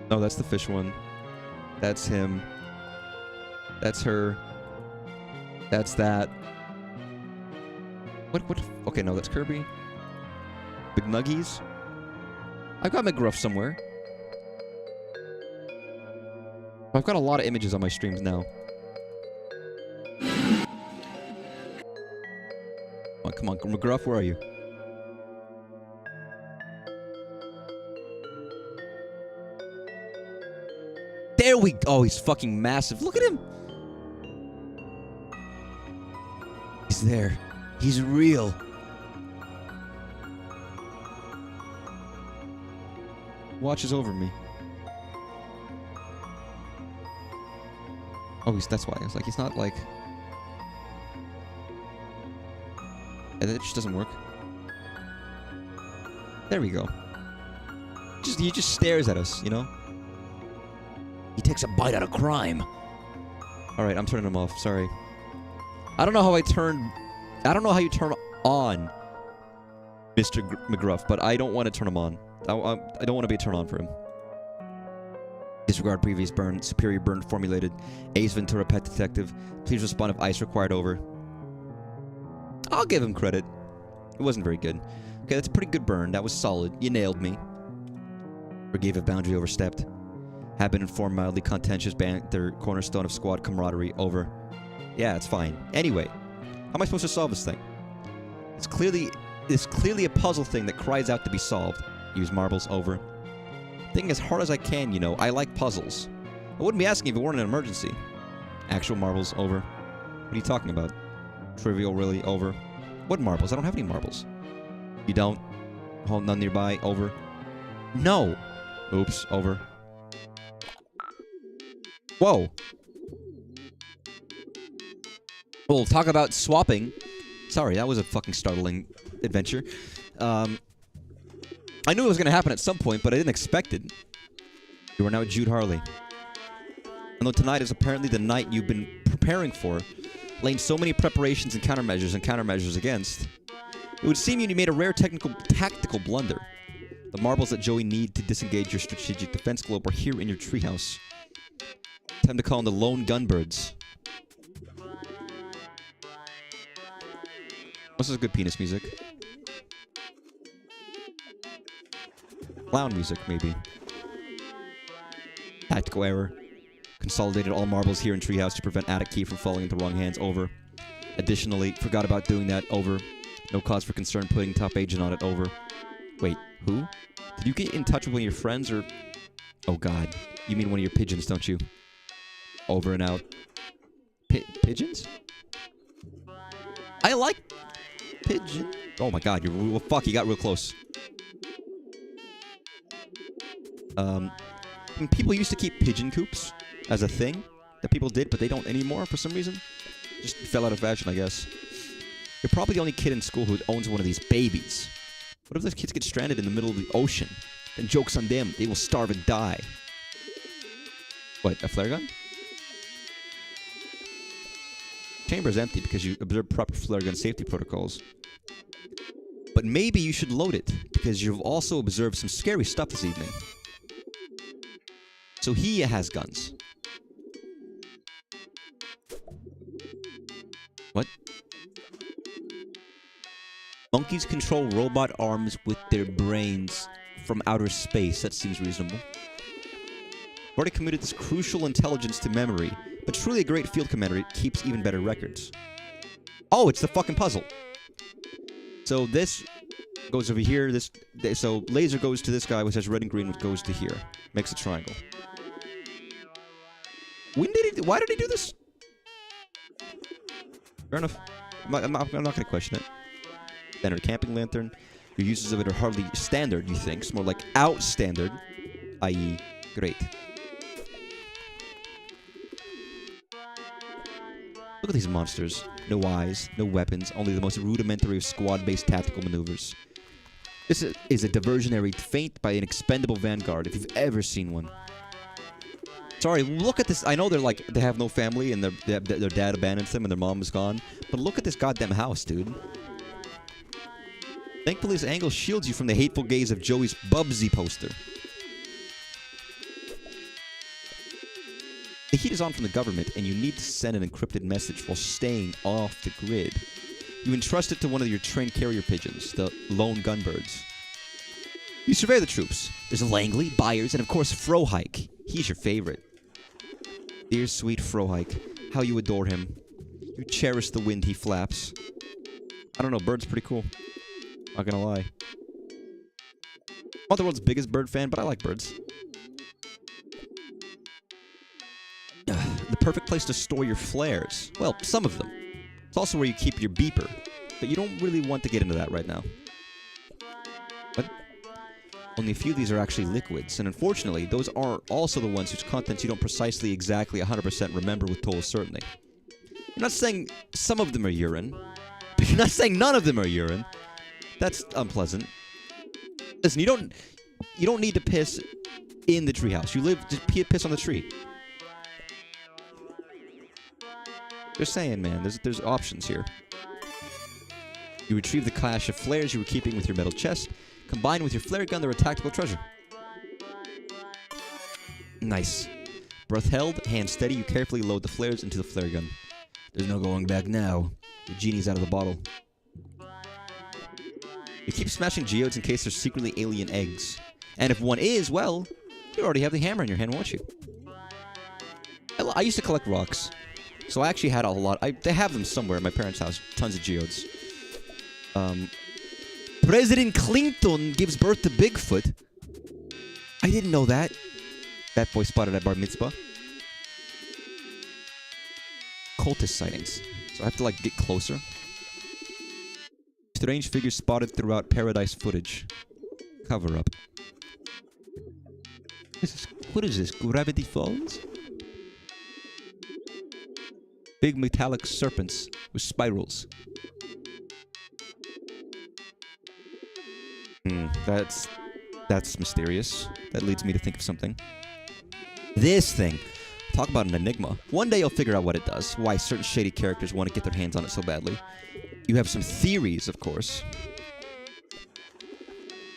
No, that's the fish one. That's him. That's her. That's that. What? Okay, no, that's Kirby. Big Nuggies. I've got McGruff somewhere. I've got a lot of images on my streams now. Oh, come on, McGruff, where are you? There we go. Oh, he's fucking massive. Look at him. He's there. He's real. Watches over me. Oh, that's why. It's like, he's not like... And it just doesn't work. There we go. He just stares at us, you know? He takes a bite out of crime. Alright, I'm turning him off. Sorry. I don't know how you turn on Mr. McGruff, but I don't want to turn him on. I don't want to be a turn on for him. Disregard previous burn. Superior burn formulated. Ace Ventura Pet Detective. Please respond if ice required over. I'll give him credit. It wasn't very good. Okay, that's a pretty good burn. That was solid. You nailed me. Forgave a boundary overstepped. Have been informed mildly contentious banter. Cornerstone of squad camaraderie. Over. Yeah, it's fine. Anyway, how am I supposed to solve this thing? It's clearly a puzzle thing that cries out to be solved. Use marbles. Over. Thinking as hard as I can, you know. I like puzzles. I wouldn't be asking if it weren't an emergency. Actual marbles. Over. What are you talking about? Trivial, really. Over. What marbles? I don't have any marbles. You don't? Hold none nearby. Over. No! Oops. Over. Whoa. We'll talk about swapping. Sorry, that was a fucking startling adventure. I knew it was going to happen at some point, but I didn't expect it. You are now Jude Harley. And though tonight is apparently the night you've been preparing for, laying so many preparations and countermeasures against, it would seem you made a rare tactical blunder. The marbles that Joey need to disengage your strategic defense globe are here in your treehouse. Time to call in the lone gunbirds. This is good penis music. Clown music, maybe. Tactical error. Consolidated all marbles here in treehouse to prevent attic key from falling into wrong hands. Over. Additionally, forgot about doing that. Over. No cause for concern putting top agent on it. Over. Wait, who? Did you get in touch with one of your friends or... Oh god. You mean one of your pigeons, don't you? Over and out. Pigeons? I like... pigeon. Oh my god, well, fuck, you got real close. I mean, people used to keep pigeon coops as a thing that people did, but they don't anymore for some reason. Just fell out of fashion, I guess. You're probably the only kid in school who owns one of these babies. What if those kids get stranded in the middle of the ocean? Then joke's on them. They will starve and die. What, a flare gun? Chamber's empty because you observed proper flare gun safety protocols. But maybe you should load it, because you've also observed some scary stuff this evening. So he has guns. What? Monkeys control robot arms with their brains from outer space. That seems reasonable. Already committed this crucial intelligence to memory, but truly a great field commander keeps even better records. Oh, it's the fucking puzzle. So this goes over here. So laser goes to this guy, which has red and green, which goes to here. Makes a triangle. Why did he do this? Fair enough. I'm not going to question it. Standard camping lantern. Your uses of it are hardly standard, you think. It's more like outstandard, i.e. great. Look at these monsters. No eyes, no weapons, only the most rudimentary of squad-based tactical maneuvers. This is a diversionary feint by an expendable vanguard, if you've ever seen one. Sorry, look at this. I know they have no family and their dad abandons them and their mom is gone, but look at this goddamn house, dude. Thankfully, this angle shields you from the hateful gaze of Joey's Bubsy poster. The heat is on from the government, and you need to send an encrypted message while staying off the grid. You entrust it to one of your trained carrier pigeons, the lone gunbirds. You survey the troops. There's Langley, Byers, and of course Frohike. He's your favorite. Dear sweet Frohike, how you adore him. You cherish the wind he flaps. I don't know, Bird's pretty cool. Not gonna lie. I'm not the world's biggest bird fan, but I like birds. The perfect place to store your flares. Well, some of them. It's also where you keep your beeper. But you don't really want to get into that right now. But only a few of these are actually liquids, and unfortunately, those are also the ones whose contents you don't precisely, exactly, 100% remember with total certainty. I'm not saying some of them are urine, You're not saying none of them are urine. That's unpleasant. Listen, you don't need to piss in the treehouse. You live, just piss on the tree. Just saying, man. There's options here. You retrieve the cache of flares you were keeping with your metal chest. Combined with your flare gun, they're a tactical treasure. Nice. Breath held, hand steady, you carefully load the flares into the flare gun. There's no going back now. The genie's out of the bottle. You keep smashing geodes in case there's secretly alien eggs. And if one is, well, you already have the hammer in your hand, won't you? I used to collect rocks. So I actually had a lot. They have them somewhere at my parents' house. Tons of geodes. President Clinton gives birth to Bigfoot. I didn't know that. That boy spotted at bar mitzvah. Cultist sightings. So I have to, like, get closer. Strange figures spotted throughout Paradise footage. Cover up. What is this? Gravity Falls? Big metallic serpents with spirals. That's mysterious. That leads me to think of something. This thing. Talk about an enigma. One day you'll figure out what it does. Why certain shady characters want to get their hands on it so badly. You have some theories, of course.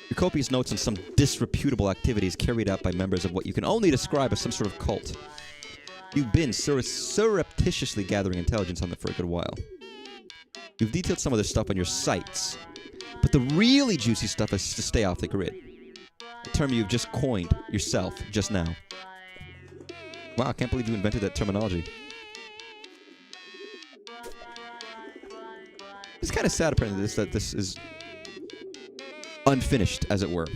Your copious notes on some disreputable activities carried out by members of what you can only describe as some sort of cult. You've been surreptitiously gathering intelligence on them for a good while. You've detailed some of this stuff on your sites. But the really juicy stuff is to stay off the grid. A term you've just coined yourself just now. Wow, I can't believe you invented that terminology. It's kind of sad, apparently, that this is unfinished, as it were.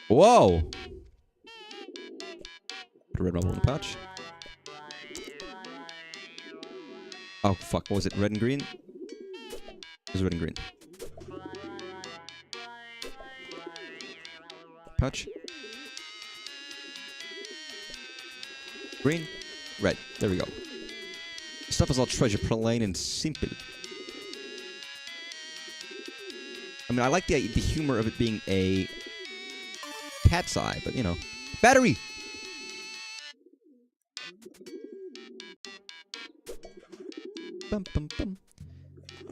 Whoa! Put a red marble in the pouch. Oh, fuck. What was it? Red and green? It was red and green. Pouch. Green. Red. There we go. Stuff is all treasure, plain and simple. I mean, I like the humor of it being a cat's eye, but, you know. Battery! Bum, bum, bum.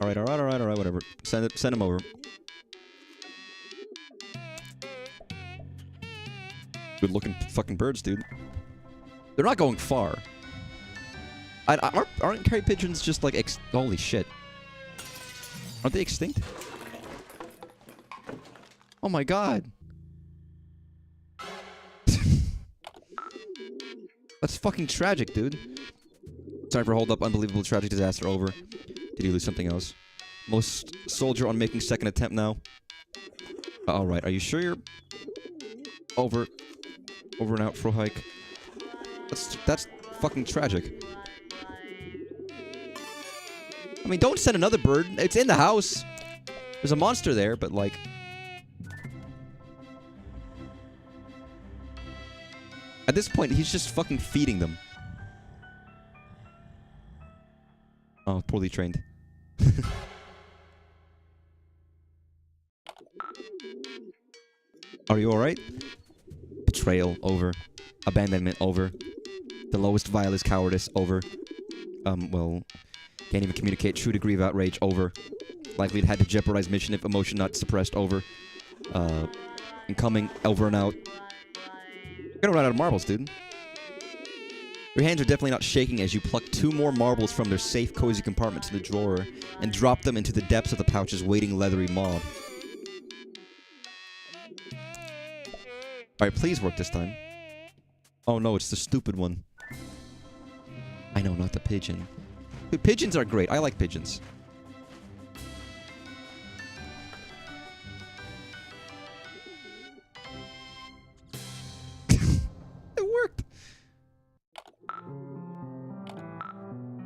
Alright, whatever. Send him over. Good looking fucking birds, dude. They're not going far. Aren't carrier pigeons just like holy shit. Aren't they extinct? Oh my god. That's fucking tragic, dude. Sorry for hold up. Unbelievable tragic disaster over. Did you lose something else? Most soldier on making second attempt now. Alright, are you sure you're over and out for a hike? That's fucking tragic. I mean, don't send another bird. It's in the house. There's a monster there, but like... At this point, he's just fucking feeding them. Oh, poorly trained. Are you alright? Betrayal, over. Abandonment, over. The lowest vial is cowardice, over. Well... Can't even communicate true degree of outrage, over. Likelihood had to jeopardize mission if emotion not suppressed, over. Incoming, over and out. You're gonna run out of marbles, dude. Your hands are definitely not shaking as you pluck 2 more marbles from their safe, cozy compartments in the drawer and drop them into the depths of the pouch's waiting leathery maw. Alright, please work this time. Oh no, it's the stupid one. I know, not the pigeon. Dude, pigeons are great. I like pigeons. It worked.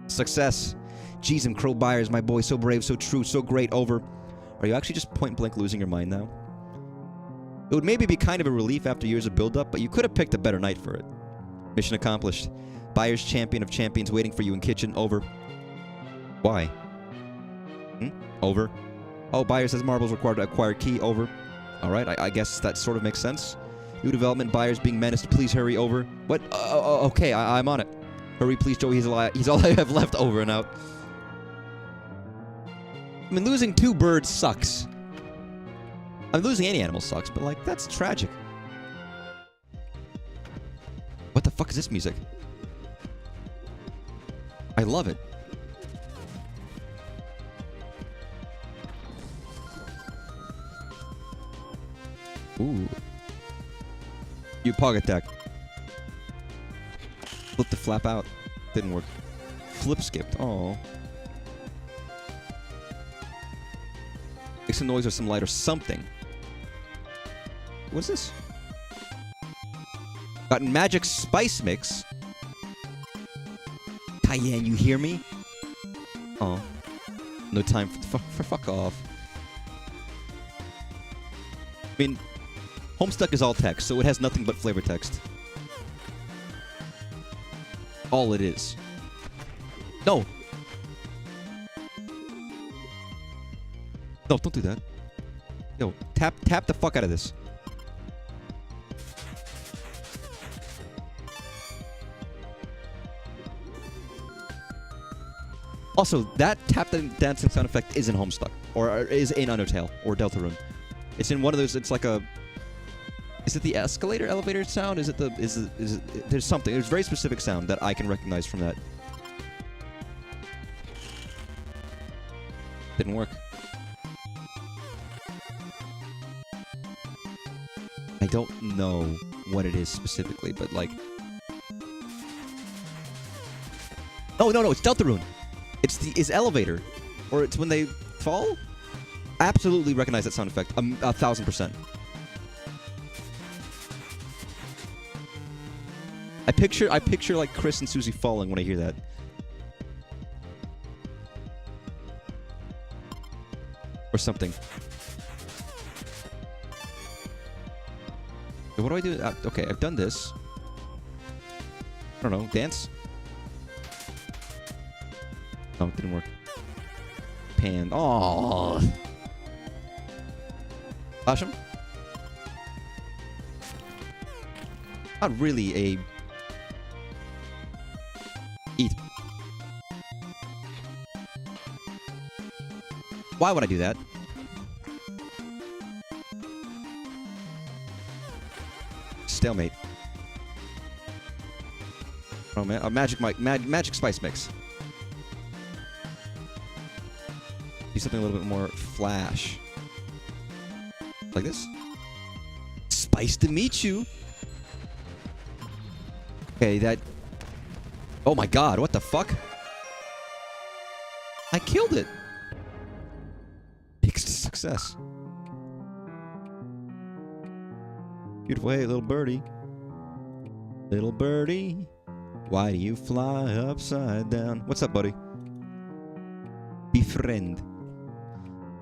Success. Jeez, I'm Crow Byers, my boy. So brave, so true, so great, over. Are you actually just point blank losing your mind now? It would maybe be kind of a relief after years of build-up, but you could have picked a better night for it. Mission accomplished. Byers, champion of champions, waiting for you in kitchen, over. Why? Over. Oh, buyer says marbles required to acquire key. Over. All right, I guess that sort of makes sense. New development, buyers being menaced. Please hurry. Over. What? Okay, I'm on it. Hurry, please, Joey. He's all I have left. Over and out. I mean, losing 2 birds sucks. I mean, losing any animal sucks, but, like, that's tragic. What the fuck is this music? I love it. Ooh. You pog attack. Flip the flap out. Didn't work. Flip skipped. Oh. Make some noise or some light or something. What's this? Got magic spice mix. Cayenne, you hear me? Oh. No time for fuck off. I mean, Homestuck is all text, so it has nothing but flavor text. All it is. No! No, don't do that. Yo, tap the fuck out of this. Also, that tap dancing sound effect is in Homestuck, or is in Undertale, or Deltarune. It's in one of those. It's like a. Is it the escalator, elevator sound? Is it the? Is it? There's something. There's a very specific sound that I can recognize from that. Didn't work. I don't know what it is specifically, but like. Oh no, it's Deltarune. It's elevator, or it's when they fall. I absolutely recognize that sound effect. 1,000%. I picture like Chris and Susie falling when I hear that. Or something. So what do I do? Okay, I've done this. I don't know. Dance? No, it didn't work. Pan. Oh. Flash him? Not really a... Eat. Why would I do that? Stalemate. Oh man, a magic spice mix. Do something a little bit more flash. Like this. Spice to meet you. Okay, that... Oh my god, what the fuck? I killed it. Thanks to success. Beautiful. Hey, little birdie. Little birdie. Why do you fly upside down? What's up, buddy? Befriend.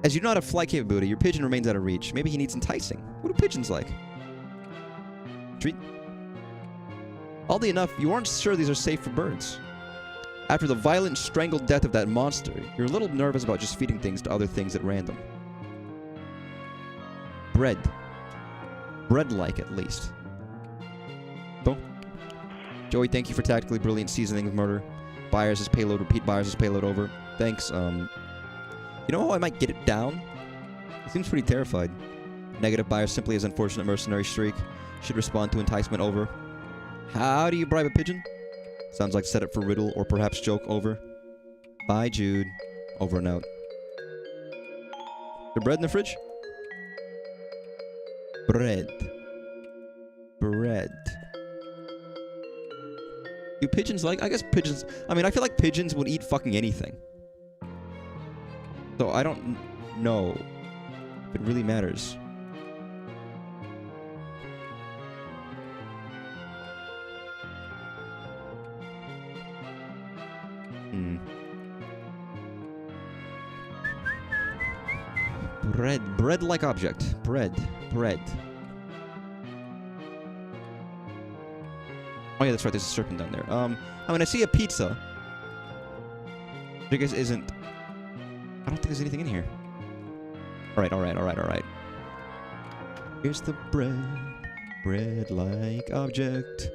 As you do not have flight capability, your pigeon remains out of reach. Maybe he needs enticing. What do pigeons like? Treat. Oddly enough, you aren't sure these are safe for birds. After the violent strangled death of that monster, you're a little nervous about just feeding things to other things at random. Bread. Bread-like, at least. Oh. Joey, thank you for tactically brilliant seasoning of murder. Buyers is payload. Repeat buyers is payload over. Thanks. You know how I might get it down? It seems pretty terrified. Negative buyer simply has unfortunate mercenary streak. Should respond to enticement over. How do you bribe a pigeon? Sounds like setup for riddle or perhaps joke over. Bye, Jude. Over and out. The bread in the fridge? Bread. Bread. Do pigeons like... I guess pigeons... I mean, I feel like pigeons would eat fucking anything. So I don't know if it really matters. Bread. Bread-like object. Bread. Bread. Oh yeah, that's right. There's a serpent down there. I mean, I see a pizza. I guess isn't I don't think there's anything in here. Alright. Here's the bread-like object.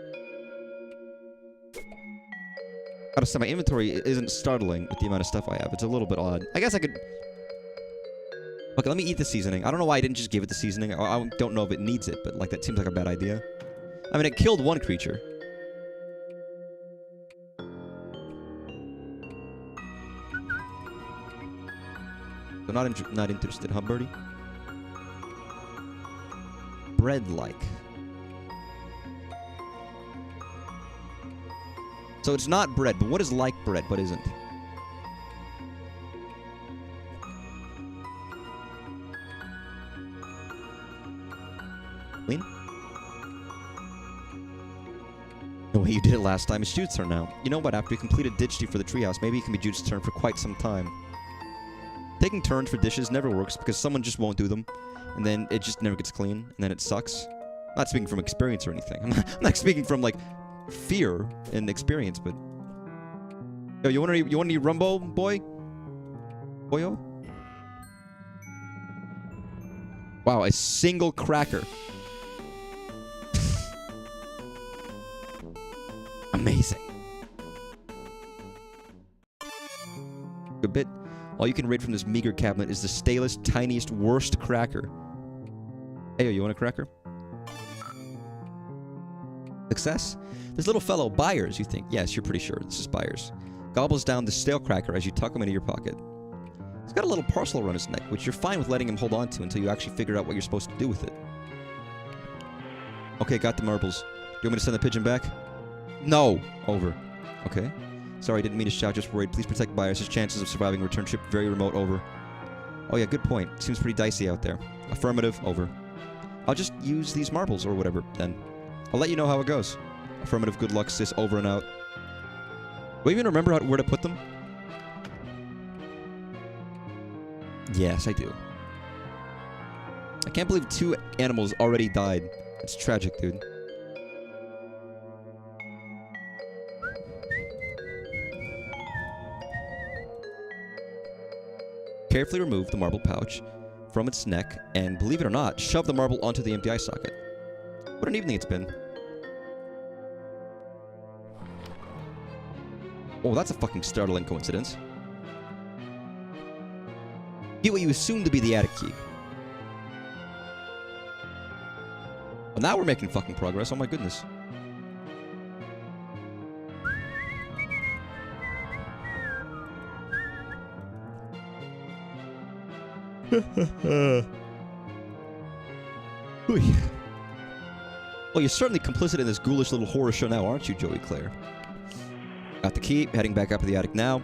Gotta say, my inventory isn't startling with the amount of stuff I have. It's a little bit odd. I guess I could... Okay, let me eat the seasoning. I don't know why I didn't just give it the seasoning. I don't know if it needs it, but like that seems like a bad idea. I mean, it killed one creature. So not interested, huh, birdie? Bread-like. So it's not bread, but what is like bread but isn't? Clean? The way you did it last time is Jude's turn now. You know what, after you completed ditch for the treehouse, maybe it can be Jude's turn for quite some time. Taking turns for dishes never works because someone just won't do them, and then it just never gets clean, and then it sucks. I'm not speaking from experience or anything. I'm not speaking from, like, fear and experience, but... Yo, you want any rumbo, boy? Boyo? Wow, a single cracker. Amazing. Good bit. All you can raid from this meager cabinet is the stalest, tiniest, worst cracker. Hey, you want a cracker? Success? This little fellow, Byers, you think? Yes, you're pretty sure. This is Byers. Gobbles down the stale cracker as you tuck him into your pocket. He's got a little parcel around his neck, which you're fine with letting him hold on to until you actually figure out what you're supposed to do with it. Okay, got the marbles. Do you want me to send the pigeon back? No! Over. Okay. Sorry, didn't mean to shout, just worried. Please protect Byers. His chances of surviving a return trip very remote. Over. Oh yeah, good point. Seems pretty dicey out there. Affirmative. Over. I'll just use these marbles or whatever, then. I'll let you know how it goes. Affirmative. Good luck, sis. Over and out. Do you even remember where to put them? Yes, I do. I can't believe 2 animals already died. It's tragic, dude. Carefully remove the marble pouch from its neck and, believe it or not, shove the marble onto the empty eye socket. What an evening it's been. Oh, that's a fucking startling coincidence. Get what you assume to be the attic key. Well, now we're making fucking progress. Oh my goodness. Well, you're certainly complicit in this ghoulish little horror show now, aren't you, Joey Claire? Got the key, heading back up to the attic now.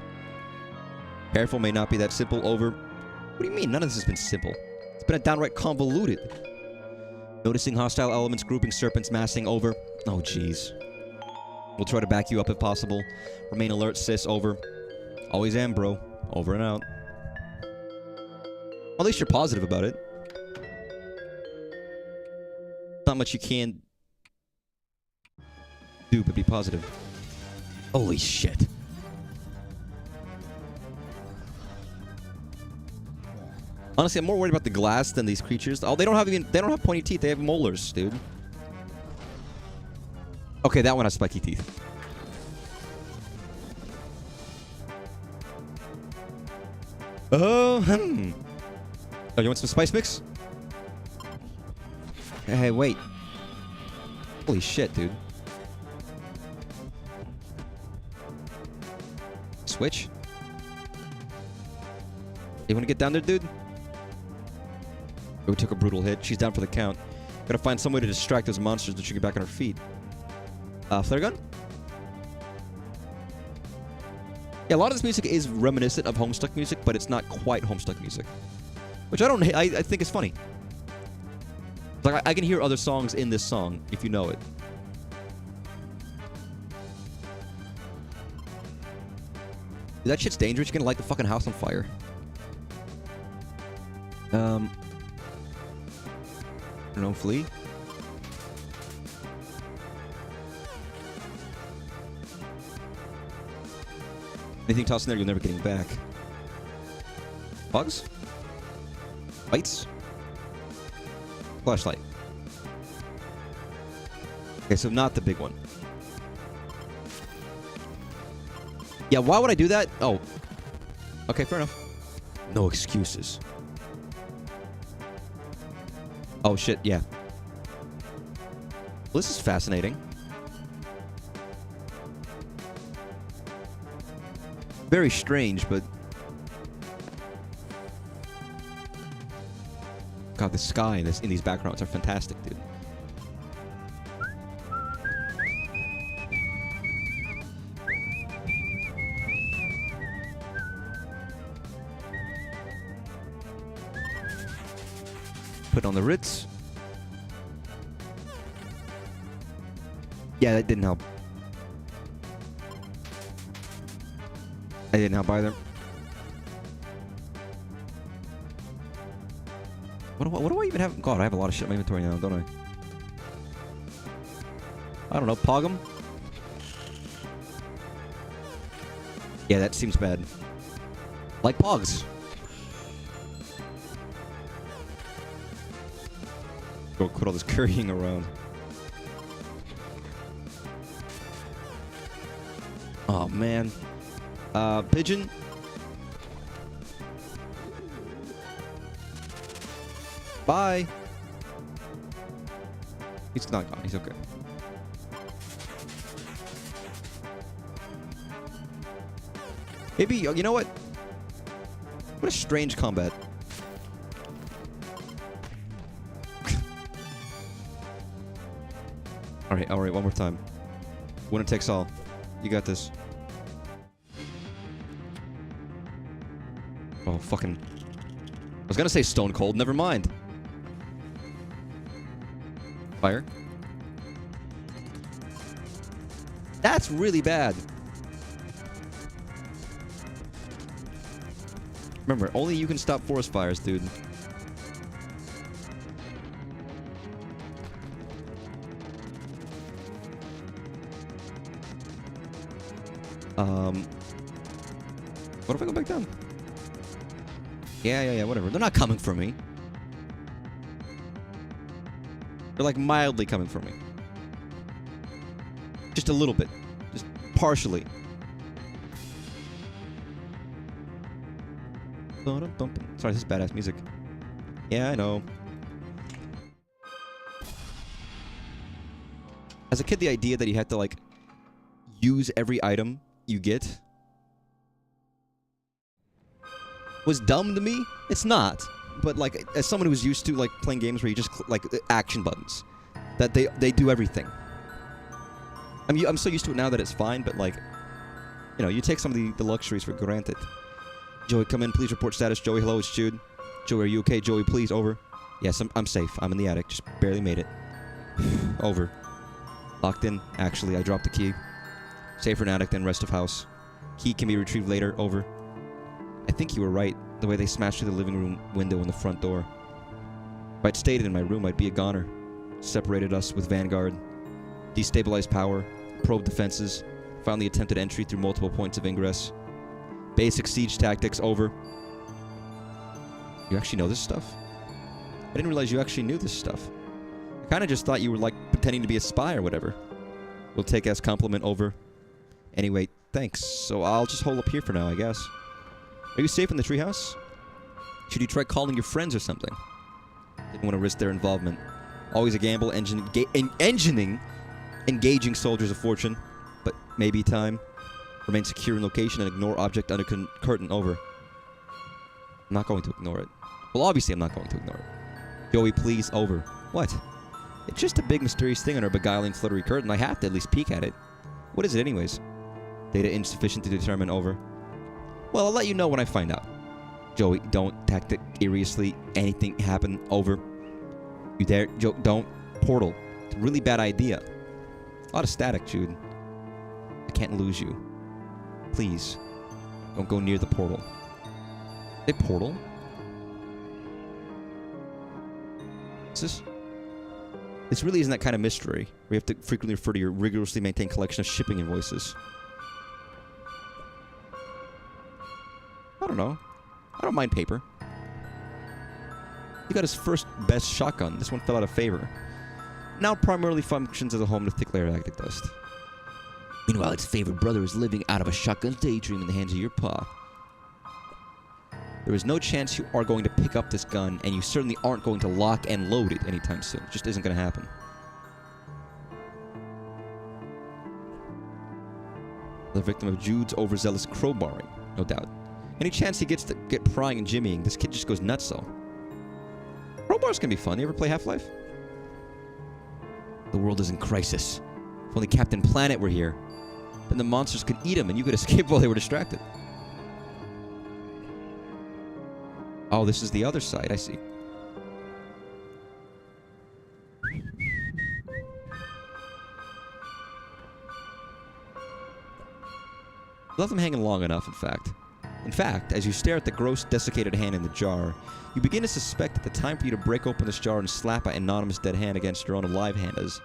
Careful, may not be that simple. Over. What do you mean? None of this has been simple. It's been a downright convoluted. Noticing hostile elements, grouping serpents, massing. Over. Oh, jeez. We'll try to back you up if possible. Remain alert, sis. Over. Always am, bro. Over and out. At least you're positive about it. Not much you can do but be positive. Holy shit. Honestly, I'm more worried about the glass than these creatures. Oh, they don't have pointy teeth. They have molars, dude. Okay, that one has spiky teeth. Oh, Oh, you want some spice mix? Hey, wait. Holy shit, dude. Switch? You want to get down there, dude? Oh, we took a brutal hit. She's down for the count. Gotta find some way to distract those monsters that she get back on her feet. Flare gun? Yeah, a lot of this music is reminiscent of Homestuck music, but it's not quite Homestuck music. Which I don't hate. I think is funny. Like, I can hear other songs in this song, if you know it. Dude, that shit's dangerous. You're gonna light the fucking house on fire. I don't know, flee? Anything tossed in there, you're never getting back. Bugs? Lights? Flashlight. Okay, so not the big one. Yeah, why would I do that? Oh. Okay, fair enough. No excuses. Oh, shit, yeah. Well, this is fascinating. Very strange, but... God, the sky in these backgrounds are fantastic, dude. Put on the Ritz. Yeah, that didn't help. I didn't help either. What do I even have? God, I have a lot of shit in my inventory now, don't I don't know. Pog 'em? Yeah, that seems bad. Like Pogs. Go quit all this currying around. Oh, man. Pigeon. Bye. He's not gone. He's okay. Maybe, you know what? What a strange combat. Alright, one more time. Winner takes all. You got this. Oh, fucking... I was gonna say stone cold, never mind. Fire. That's really bad. Remember, only you can stop forest fires, dude. What if I go back down? Yeah, whatever. They're not coming for me. They're like mildly coming for me. Just a little bit. Just partially. Sorry, this is badass music. Yeah, I know. As a kid, the idea that you had to, like, use every item you get was dumb to me. It's not. But, like, as someone who's used to, like, playing games where you just, like, action buttons. That they do everything. I'm so used to it now that it's fine, but, like, you know, you take some of the luxuries for granted. Joey, come in. Please report status. Joey, hello, it's Jude. Joey, are you okay? Joey, please, over. Yes, I'm safe. I'm in the attic. Just barely made it. Over. Locked in. Actually, I dropped the key. Safer in attic than rest of house. Key can be retrieved later. Over. I think you were right. The way they smashed through the living room window and the front door. If I'd stayed in my room, I'd be a goner. Separated us with Vanguard. Destabilized power. Probed defenses. Found the attempted entry through multiple points of ingress. Basic siege tactics. Over. You actually know this stuff? I didn't realize you actually knew this stuff. I kind of just thought you were, like, pretending to be a spy or whatever. We'll take as compliment. Over. Anyway, thanks. So I'll just hole up here for now, I guess. Are you safe in the treehouse? Should you try calling your friends or something? Didn't want to risk their involvement. Always a gamble, engineering engaging soldiers of fortune. But maybe time. Remain secure in location and ignore object under curtain. Over. I'm not going to ignore it. Well, obviously I'm not going to ignore it. Joey, please. Over. What? It's just a big mysterious thing under a beguiling fluttery curtain. I have to at least peek at it. What is it anyways? Data insufficient to determine. Over. Well, I'll let you know when I find out. Joey, don't tactic iriously. Anything happen. Over. You there? Don't. Portal. It's a really bad idea. A lot of static, Jude. I can't lose you. Please. Don't go near the portal. A portal? Is this? This really isn't that kind of mystery. We have to frequently refer to your rigorously maintained collection of shipping invoices. I don't know. I don't mind paper. He got his first best shotgun. This one fell out of favor. Now primarily functions as a home to thick layer lactic dust. Meanwhile, its favorite brother is living out of a shotgun daydream in the hands of your pa. There is no chance you are going to pick up this gun, and you certainly aren't going to lock and load it anytime soon. It just isn't going to happen. The victim of Jude's overzealous crowbarring, no doubt. Any chance he gets to get prying and jimmying, this kid just goes nuts, though. Crowbars can be fun. You ever play Half-Life? The world is in crisis. If only Captain Planet were here. Then the monsters could eat him and you could escape while they were distracted. Oh, this is the other side. I see. Left them hanging long enough, in fact. In fact, as you stare at the gross, desiccated hand in the jar, you begin to suspect that the time for you to break open this jar and slap an anonymous dead hand against your own alive hand has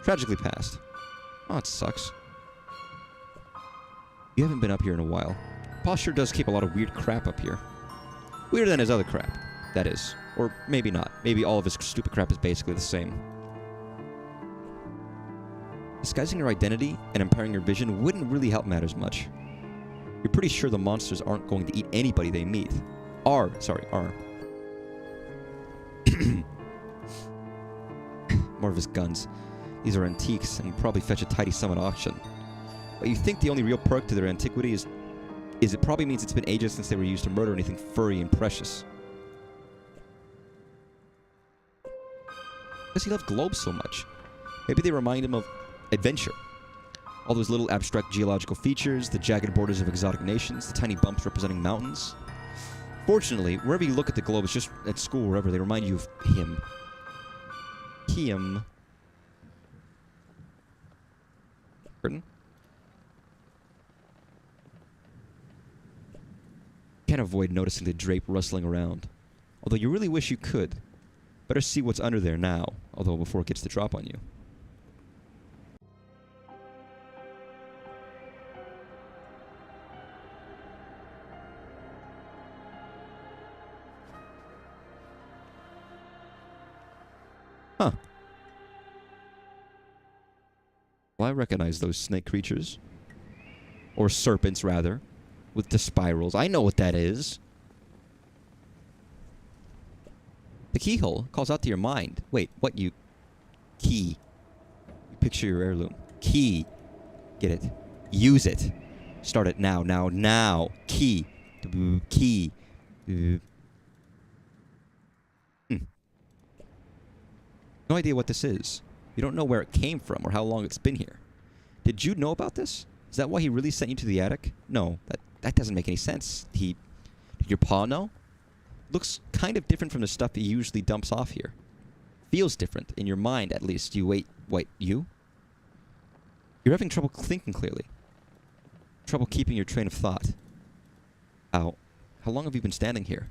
tragically passed. Oh, it sucks. You haven't been up here in a while. Paul sure does keep a lot of weird crap up here. Weirder than his other crap, that is. Or maybe not. Maybe all of his stupid crap is basically the same. Disguising your identity and impairing your vision wouldn't really help matters much. You're pretty sure the monsters aren't going to eat anybody they meet. Are. More of his guns. These are antiques and probably fetch a tidy sum at auction. But you think the only real perk to their antiquity is it probably means it's been ages since they were used to murder anything furry and precious. Does he love globes so much? Maybe they remind him of adventure. All those little abstract geological features, the jagged borders of exotic nations, the tiny bumps representing mountains. Fortunately, wherever you look at the globes, just at school, wherever, they remind you of him. Him. Curtain? Can't avoid noticing the drape rustling around. Although you really wish you could. Better see what's under there now, although before it gets to drop on you. Huh. Well, I recognize those snake creatures. Or serpents, rather. With the spirals. I know what that is. The keyhole calls out to your mind. Wait, what you... Key. You picture your heirloom. Key. Get it. Use it. Start it now, now, now. Key. Key. No idea what this is. You don't know where it came from or how long it's been here. Did Jude know about this? Is that why he really sent you to the attic? No, that doesn't make any sense. Did your pa know? Looks kind of different from the stuff he usually dumps off here. Feels different, in your mind at least. Wait, you? You're having trouble thinking clearly. Trouble keeping your train of thought. How long have you been standing here?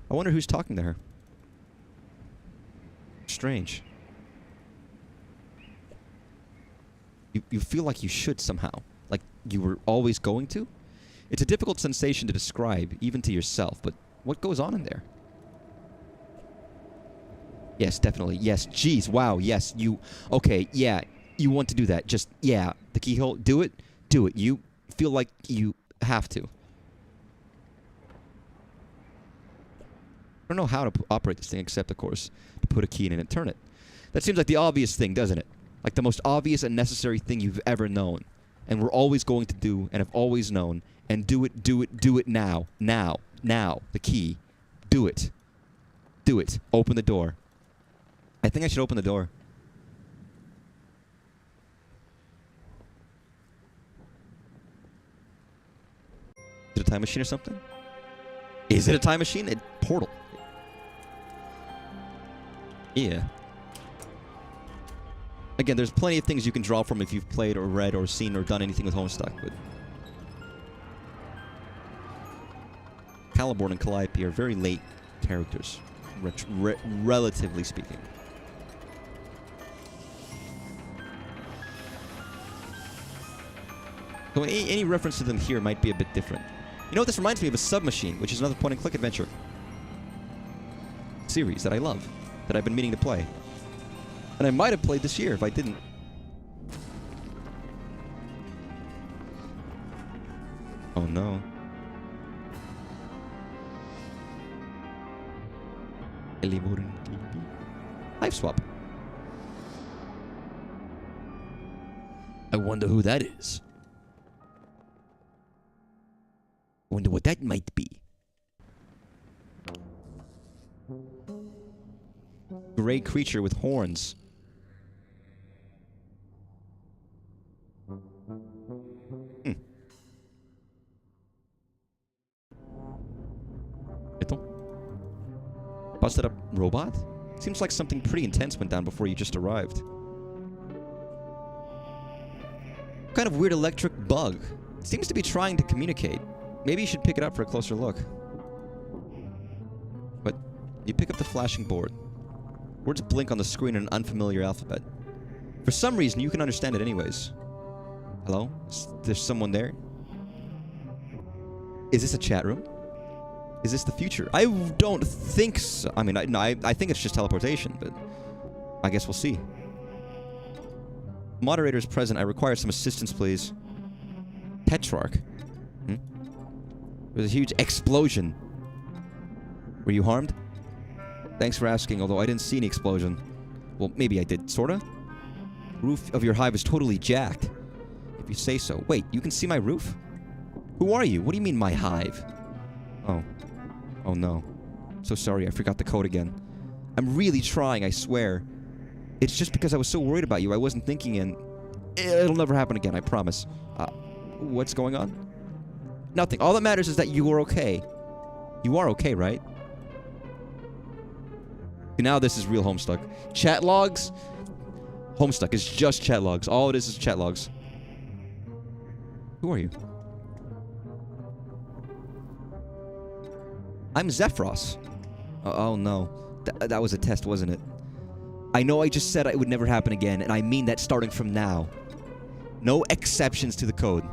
I wonder who's talking to her. Strange. You feel like you should somehow. Like you were always going to? It's a difficult sensation to describe, even to yourself, but what goes on in there? Yes, definitely. Yes, jeez, wow, yes, you... Okay, yeah, you want to do that. Just, yeah, the keyhole, do it. Do it. You feel like you have to. I don't know how to operate this thing except, of course, to put a key in it and turn it. That seems like the obvious thing, doesn't it? Like the most obvious and necessary thing you've ever known. And we're always going to do, and have always known, and do it now. Now. The key. Do it. Do it. Open the door. I think I should open the door. Is it a time machine or something? Is it a time machine? Portal. Yeah. Again, there's plenty of things you can draw from if you've played or read or seen or done anything with Homestuck. But Caliborn and Calliope are very late characters, relatively speaking. So any reference to them here might be a bit different. You know what this reminds me of? A Submachine, which is another point-and-click adventure series that I love, that I've been meaning to play. And I might have played this year if I didn't. Oh no. Hiveswap. I wonder who that is. Wonder what that might be. Gray creature with horns. Busted up robot? Seems like something pretty intense went down before you just arrived. Kind of weird electric bug. Seems to be trying to communicate. Maybe you should pick it up for a closer look. But you pick up the flashing board. Words blink on the screen in an unfamiliar alphabet. For some reason, you can understand it anyways. Hello? There's someone there? Is this a chat room? Is this the future? I don't think so. I mean, I think it's just teleportation, but I guess we'll see. Moderator is present. I require some assistance, please. Tetrarch. There's a huge explosion. Were you harmed? Thanks for asking, although I didn't see any explosion. Well, maybe I did, sorta? Roof of your hive is totally jacked. If you say so. Wait, you can see my roof? Who are you? What do you mean, my hive? Oh. Oh no. So sorry, I forgot the code again. I'm really trying, I swear. It's just because I was so worried about you, I wasn't thinking, and it'll never happen again, I promise. What's going on? Nothing. All that matters is that you are okay. You are okay, right? Now this is real Homestuck. Chat logs? Homestuck is just chat logs. All it is chat logs. Who are you? I'm Zephyros. Oh no. That was a test, wasn't it? I know I just said it would never happen again, and I mean that starting from now. No exceptions to the code.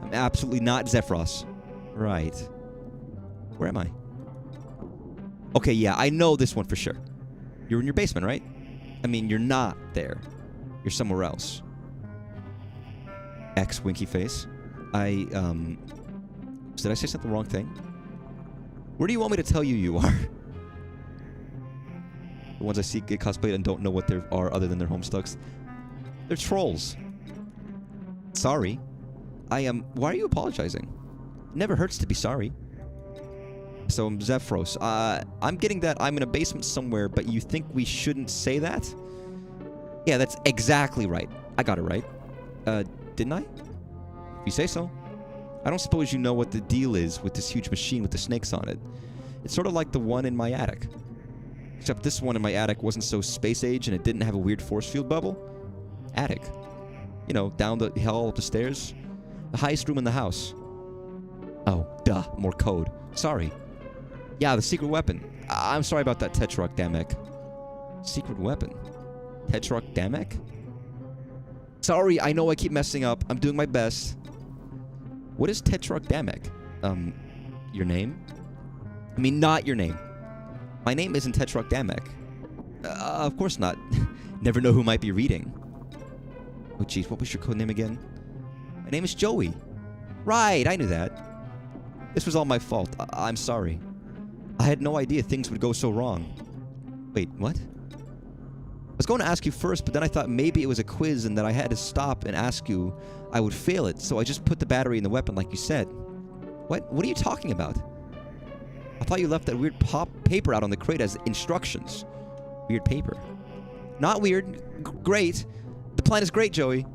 I'm absolutely not Zephyros. Right. Where am I? Okay, yeah, I know this one for sure. You're in your basement, right? I mean, you're not there. You're somewhere else. X winky face. Did I say something wrong thing? Where do you want me to tell you you are? The ones I see get cosplayed and don't know what they are other than their Homestucks. They're trolls. Sorry. Why are you apologizing? It never hurts to be sorry. So I'm Zephyros. I'm getting that I'm in a basement somewhere, but you think we shouldn't say that? Yeah, that's exactly right. I got it right. Didn't I? If you say so. I don't suppose you know what the deal is with this huge machine with the snakes on it. It's sort of like the one in my attic. Except this one in my attic wasn't so space age and it didn't have a weird force field bubble. Attic. You know, down the hall up the stairs. The highest room in the house. Oh, duh. More code. Sorry. Yeah, the secret weapon. I'm sorry about that Tetrarch Damek. Secret weapon? Tetrarch Damek? Sorry, I know I keep messing up. I'm doing my best. What is Tetrarch Damek? Your name? I mean, not your name. My name isn't Tetrarch Damek. Of course not. Never know who might be reading. Oh, jeez, what was your code name again? My name is Joey. Right, I knew that. This was all my fault. I'm sorry. I had no idea things would go so wrong. Wait, what? I was going to ask you first, but then I thought maybe it was a quiz and that I had to stop and ask you. I would fail it, so I just put the battery in the weapon like you said. What are you talking about? I thought you left that weird paper out on the crate as instructions. Weird paper. Not weird. Great. The plan is great, Joey.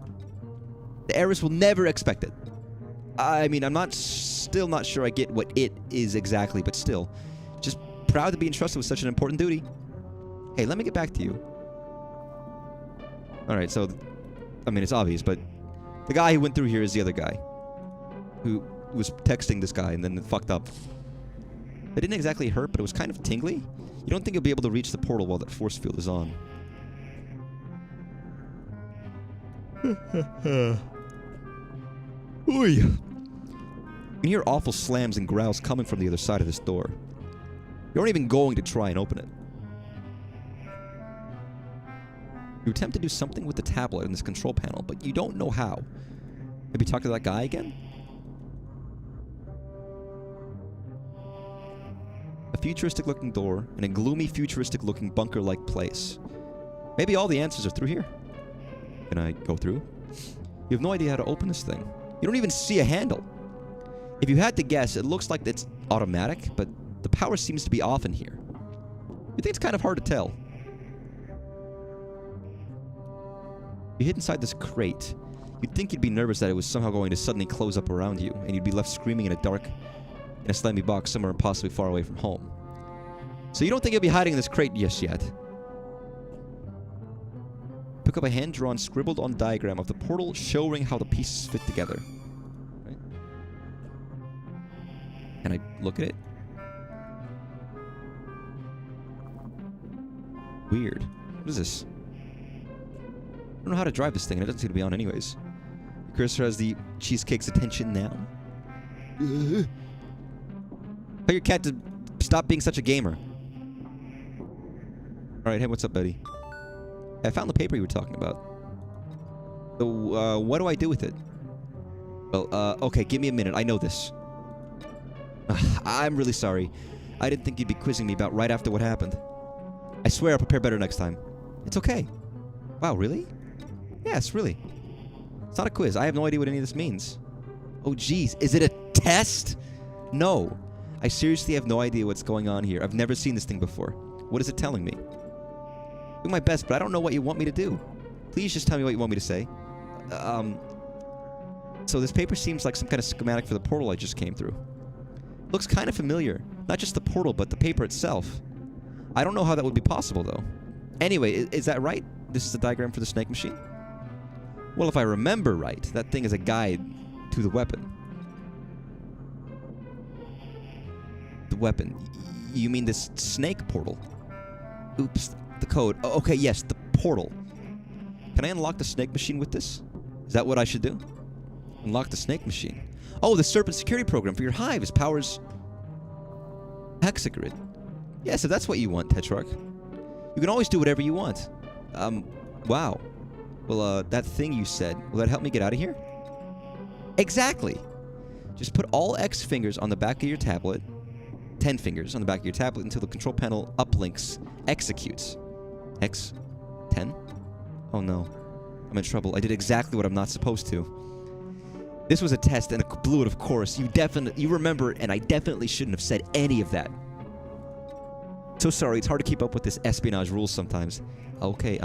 The heiress will never expect it. I mean, still not sure I get what it is exactly, but still. Just proud to be entrusted with such an important duty. Hey, let me get back to you. Alright, so, I mean, it's obvious, but the guy who went through here is the other guy. Who was texting this guy and then it fucked up. It didn't exactly hurt, but it was kind of tingly. You don't think you'll be able to reach the portal while that force field is on. Oy. You can hear awful slams and growls coming from the other side of this door. You aren't even going to try and open it. You attempt to do something with the tablet in this control panel, but you don't know how. Maybe talk to that guy again? A futuristic-looking door in a gloomy, futuristic-looking bunker-like place. Maybe all the answers are through here. Can I go through? You have no idea how to open this thing. You don't even see a handle. If you had to guess, it looks like it's automatic, but the power seems to be off in here. You think it's kind of hard to tell. You hid inside this crate. You'd think you'd be nervous that it was somehow going to suddenly close up around you, and you'd be left screaming in a slimy box somewhere impossibly far away from home. So you don't think you'll be hiding in this crate just yet. Pick up a hand-drawn, scribbled-on diagram of the portal showing how the pieces fit together. Right? Can I look at it? Weird. What is this? I don't know how to drive this thing, and it doesn't seem to be on anyways. The cursor has the cheesecake's attention now. Tell your cat to stop being such a gamer. Alright, hey, what's up, Betty? I found the paper you were talking about. So, what do I do with it? Well, okay, give me a minute. I know this. I'm really sorry. I didn't think you'd be quizzing me about right after what happened. I swear I'll prepare better next time. It's okay. Wow, really? Yes, really. It's not a quiz. I have no idea what any of this means. Oh, geez. Is it a test? No. I seriously have no idea what's going on here. I've never seen this thing before. What is it telling me? Do my best, but I don't know what you want me to do. Please just tell me what you want me to say. So this paper seems like some kind of schematic for the portal I just came through. Looks kind of familiar. Not just the portal, but the paper itself. I don't know how that would be possible, though. Anyway, is that right? This is the diagram for the snake machine? Well, if I remember right, that thing is a guide to the weapon. The weapon. You mean this snake portal? Oops. The code. Oh, okay, yes, the portal. Can I unlock the snake machine with this? Is that what I should do? Unlock the snake machine. Oh, the serpent security program for your hives powers Hexagrid. Yes, if that's what you want, Tetrarch. You can always do whatever you want. Wow. Well, that thing you said, will that help me get out of here? Exactly. Just put all X fingers on the back of your tablet, 10 fingers on the back of your tablet until the control panel uplinks executes. X? 10? Oh no. I'm in trouble. I did exactly what I'm not supposed to. This was a test and I blew it, of course. You remember, and I definitely shouldn't have said any of that. So sorry, it's hard to keep up with this espionage rules sometimes. Okay,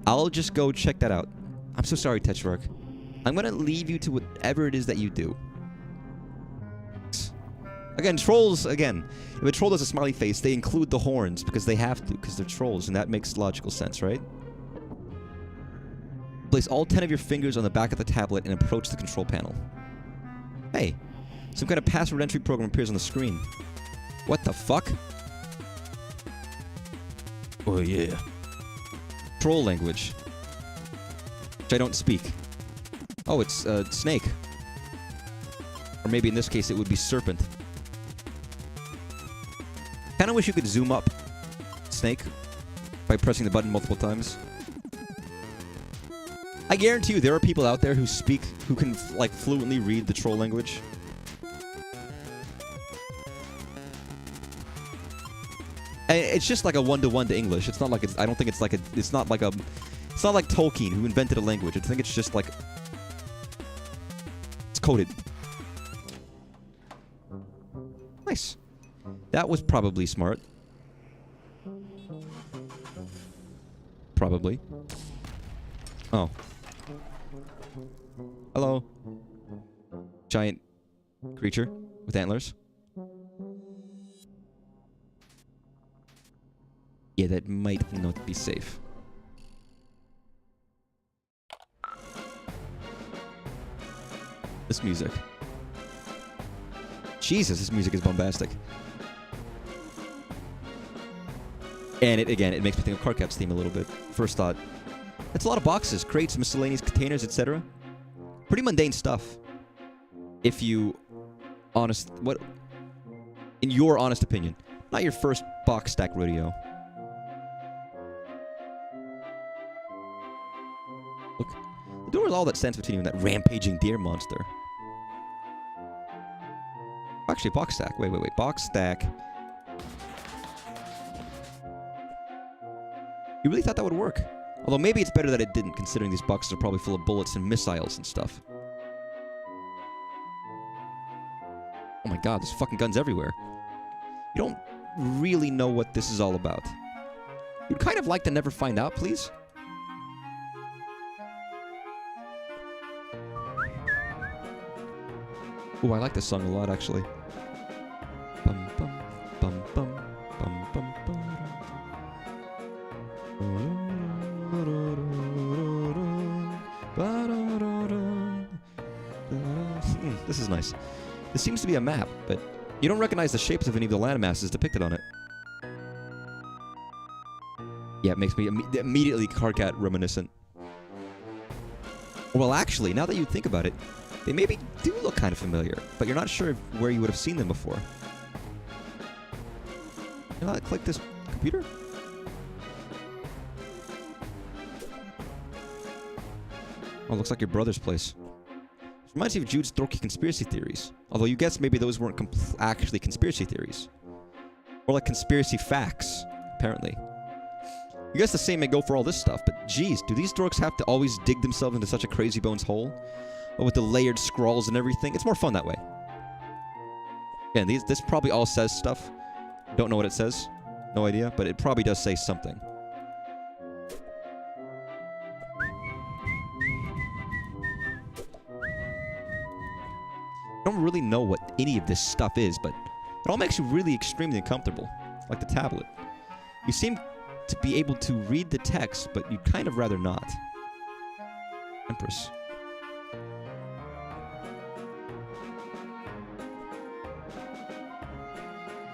I'll just go check that out. I'm so sorry, Tetrarch. I'm gonna leave you to whatever it is that you do. Again, trolls, again. If a troll does a smiley face, they include the horns because they have to, because they're trolls, and that makes logical sense, right? Place all 10 of your fingers on the back of the tablet and approach the control panel. Hey, some kind of password entry program appears on the screen. What the fuck? Oh yeah. Troll language. Which I don't speak. Oh, it's snake. Or maybe in this case it would be serpent. Kinda wish you could zoom up snake by pressing the button multiple times. I guarantee you there are people out there who can like fluently read the troll language. It's just like a one-to-one to English. It's not like I don't think it's like it's not like Tolkien who invented a language. I think it's just like it's coded. Nice. That was probably smart. Probably. Oh. Hello. Giant creature with antlers. Yeah, that might not be safe. This music. Jesus, this music is bombastic. And it makes me think of Cardcap's theme a little bit. First thought. It's a lot of boxes, crates, miscellaneous containers, etc. Pretty mundane stuff. If you... What... In your honest opinion. Not your first box stack rodeo. Look. The door is all that stands between you and that rampaging deer monster. Actually, box stack. Wait. Box stack. You really thought that would work? Although maybe it's better that it didn't, considering these boxes are probably full of bullets and missiles and stuff. Oh my god, there's fucking guns everywhere. You don't really know what this is all about. You'd kind of like to never find out, please? Ooh, I like this song a lot, actually. Bum, bum, bum, bum, bum, bum, bum. This is nice. This seems to be a map, but you don't recognize the shapes of any of the landmasses depicted on it. Yeah, it makes me immediately Cardcat reminiscent. Well, actually, now that you think about it, they maybe do look kind of familiar, but you're not sure where you would have seen them before. Can I click this computer? Oh, looks like your brother's place. This reminds you of Jude's dorky conspiracy theories. Although you guess maybe those weren't actually conspiracy theories. Or like conspiracy facts, apparently. You guess the same may go for all this stuff, but geez, do these dorks have to always dig themselves into such a crazy bones hole? Or with the layered scrawls and everything? It's more fun that way. Again, this probably all says stuff. Don't know what it says. No idea, but it probably does say something. I don't really know what any of this stuff is, but it all makes you really extremely uncomfortable. Like the tablet. You seem to be able to read the text, but you'd kind of rather not. Empress.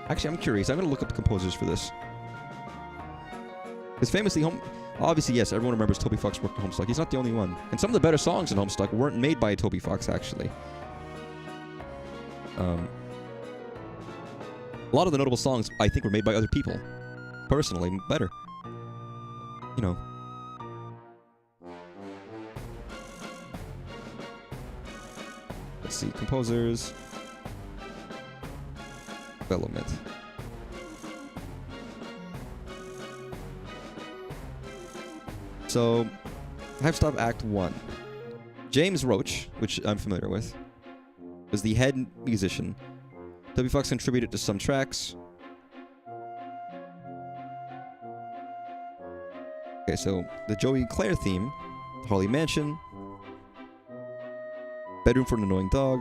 Actually, I'm curious. I'm going to look up the composers for this. Because famously, obviously, yes, everyone remembers Toby Fox worked on Homestuck. He's not the only one. And some of the better songs in Homestuck weren't made by Toby Fox, actually. A lot of the notable songs, I think, were made by other people. Personally, better. You know. Let's see. Composers. Development. So, Hiveswap Act 1. James Roach, which I'm familiar with, was the head musician. W. Fox contributed to some tracks. Okay, so the Joey Claire theme, Holly Mansion, Bedroom for an Annoying Dog,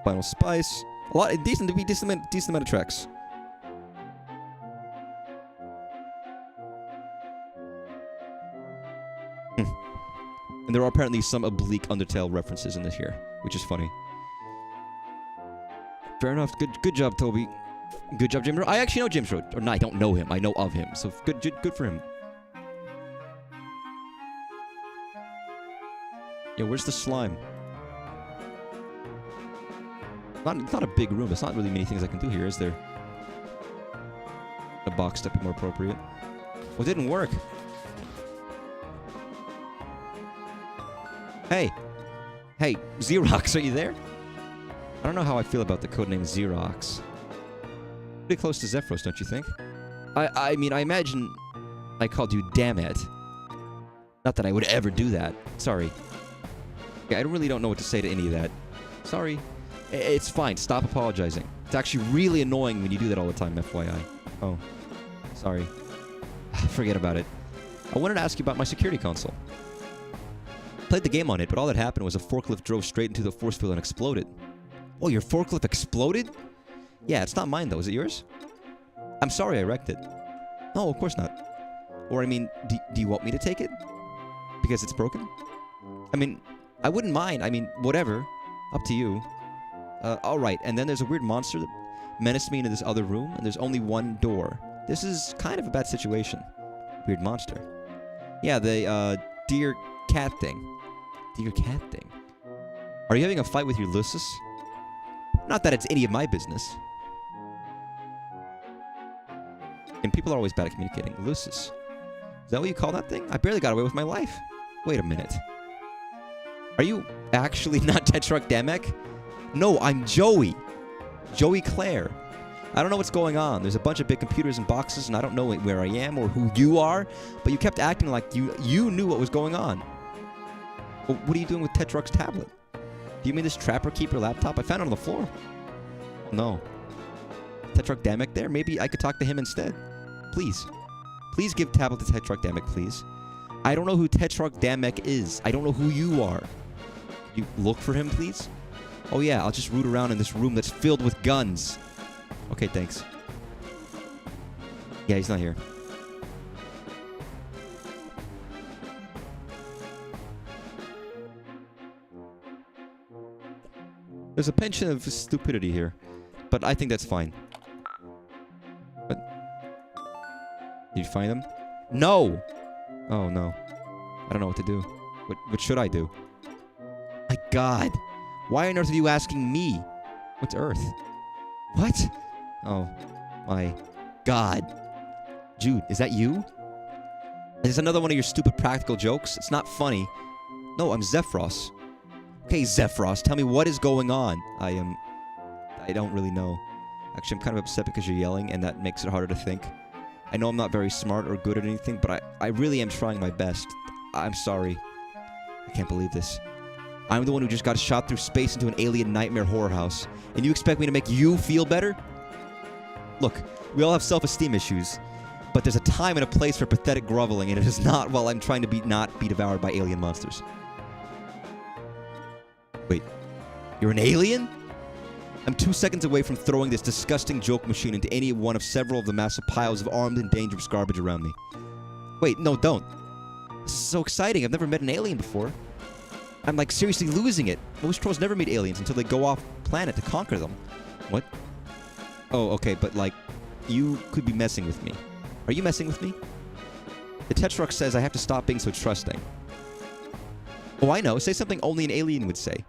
Final Spice, a lot, decent amount of tracks. And there are apparently some oblique Undertale references in this here, which is funny. Fair enough. Good job, Toby. Good job, James Roach. I actually know James Roach. Or no, I don't know him. I know of him. So good for him. Yo, where's the slime? It's not a big room. There's not really many things I can do here, is there? A box step be more appropriate. Well, it didn't work. Hey, Xerox, are you there? I don't know how I feel about the codename Xerox. Pretty close to Zephyros, don't you think? I mean, I imagine I called you damn it. Not that I would ever do that. Sorry. Yeah, I really don't know what to say to any of that. Sorry. It's fine. Stop apologizing. It's actually really annoying when you do that all the time, FYI. Oh. Sorry. Forget about it. I wanted to ask you about my security console. Played the game on it, but all that happened was a forklift drove straight into the force field and exploded. Oh, your forklift exploded? Yeah, it's not mine, though. Is it yours? I'm sorry I wrecked it. No, of course not. Or, I mean, do you want me to take it? Because it's broken? I mean, I wouldn't mind. I mean, whatever. Up to you. Alright, and then there's a weird monster that menaced me into this other room, and there's only one door. This is kind of a bad situation. Weird monster. Yeah, the, deer cat thing. Deer cat thing. Are you having a fight with Ulysses? Not that it's any of my business. And people are always bad at communicating. Ulysses. Is that what you call that thing? I barely got away with my life. Wait a minute. Are you actually not Tetrarch Damek? No, I'm Joey. Joey Claire. I don't know what's going on. There's a bunch of big computers and boxes, and I don't know where I am or who you are, but you kept acting like you knew what was going on. Well, what are you doing with Tetrarch's tablet? Do you mean this Trapper Keeper laptop? I found it on the floor. No. Tetrarch Damek there? Maybe I could talk to him instead. Please. Please give tablet to Tetrarch Damek, please. I don't know who Tetrarch Damek is. I don't know who you are. Can you look for him, please? Oh yeah, I'll just root around in this room that's filled with guns. Okay, thanks. Yeah, he's not here. There's a penchant of stupidity here, but I think that's fine. What? Did you find him? No! Oh, no. I don't know what to do. What should I do? My God! Why on earth are you asking me? What's Earth? What? Oh, my God. Jude, is that you? Is this another one of your stupid practical jokes? It's not funny. No, I'm Zephyros. Okay, Zephyros, tell me what is going on. I don't really know. Actually, I'm kind of upset because you're yelling, and that makes it harder to think. I know I'm not very smart or good at anything, but I really am trying my best. I'm sorry. I can't believe this. I'm the one who just got shot through space into an alien nightmare horror house, and you expect me to make you feel better? Look, we all have self-esteem issues, but there's a time and a place for pathetic groveling, and it is not while I'm trying to not be devoured by alien monsters. Wait, you're an alien? I'm 2 seconds away from throwing this disgusting joke machine into any one of several of the massive piles of armed and dangerous garbage around me. Wait, no, don't. This is so exciting. I've never met an alien before. I'm, like, seriously losing it. Most trolls never meet aliens until they go off planet to conquer them. What? Oh, okay, but, like, you could be messing with me. Are you messing with me? The Tetrarch says I have to stop being so trusting. Oh, I know. Say something only an alien would say.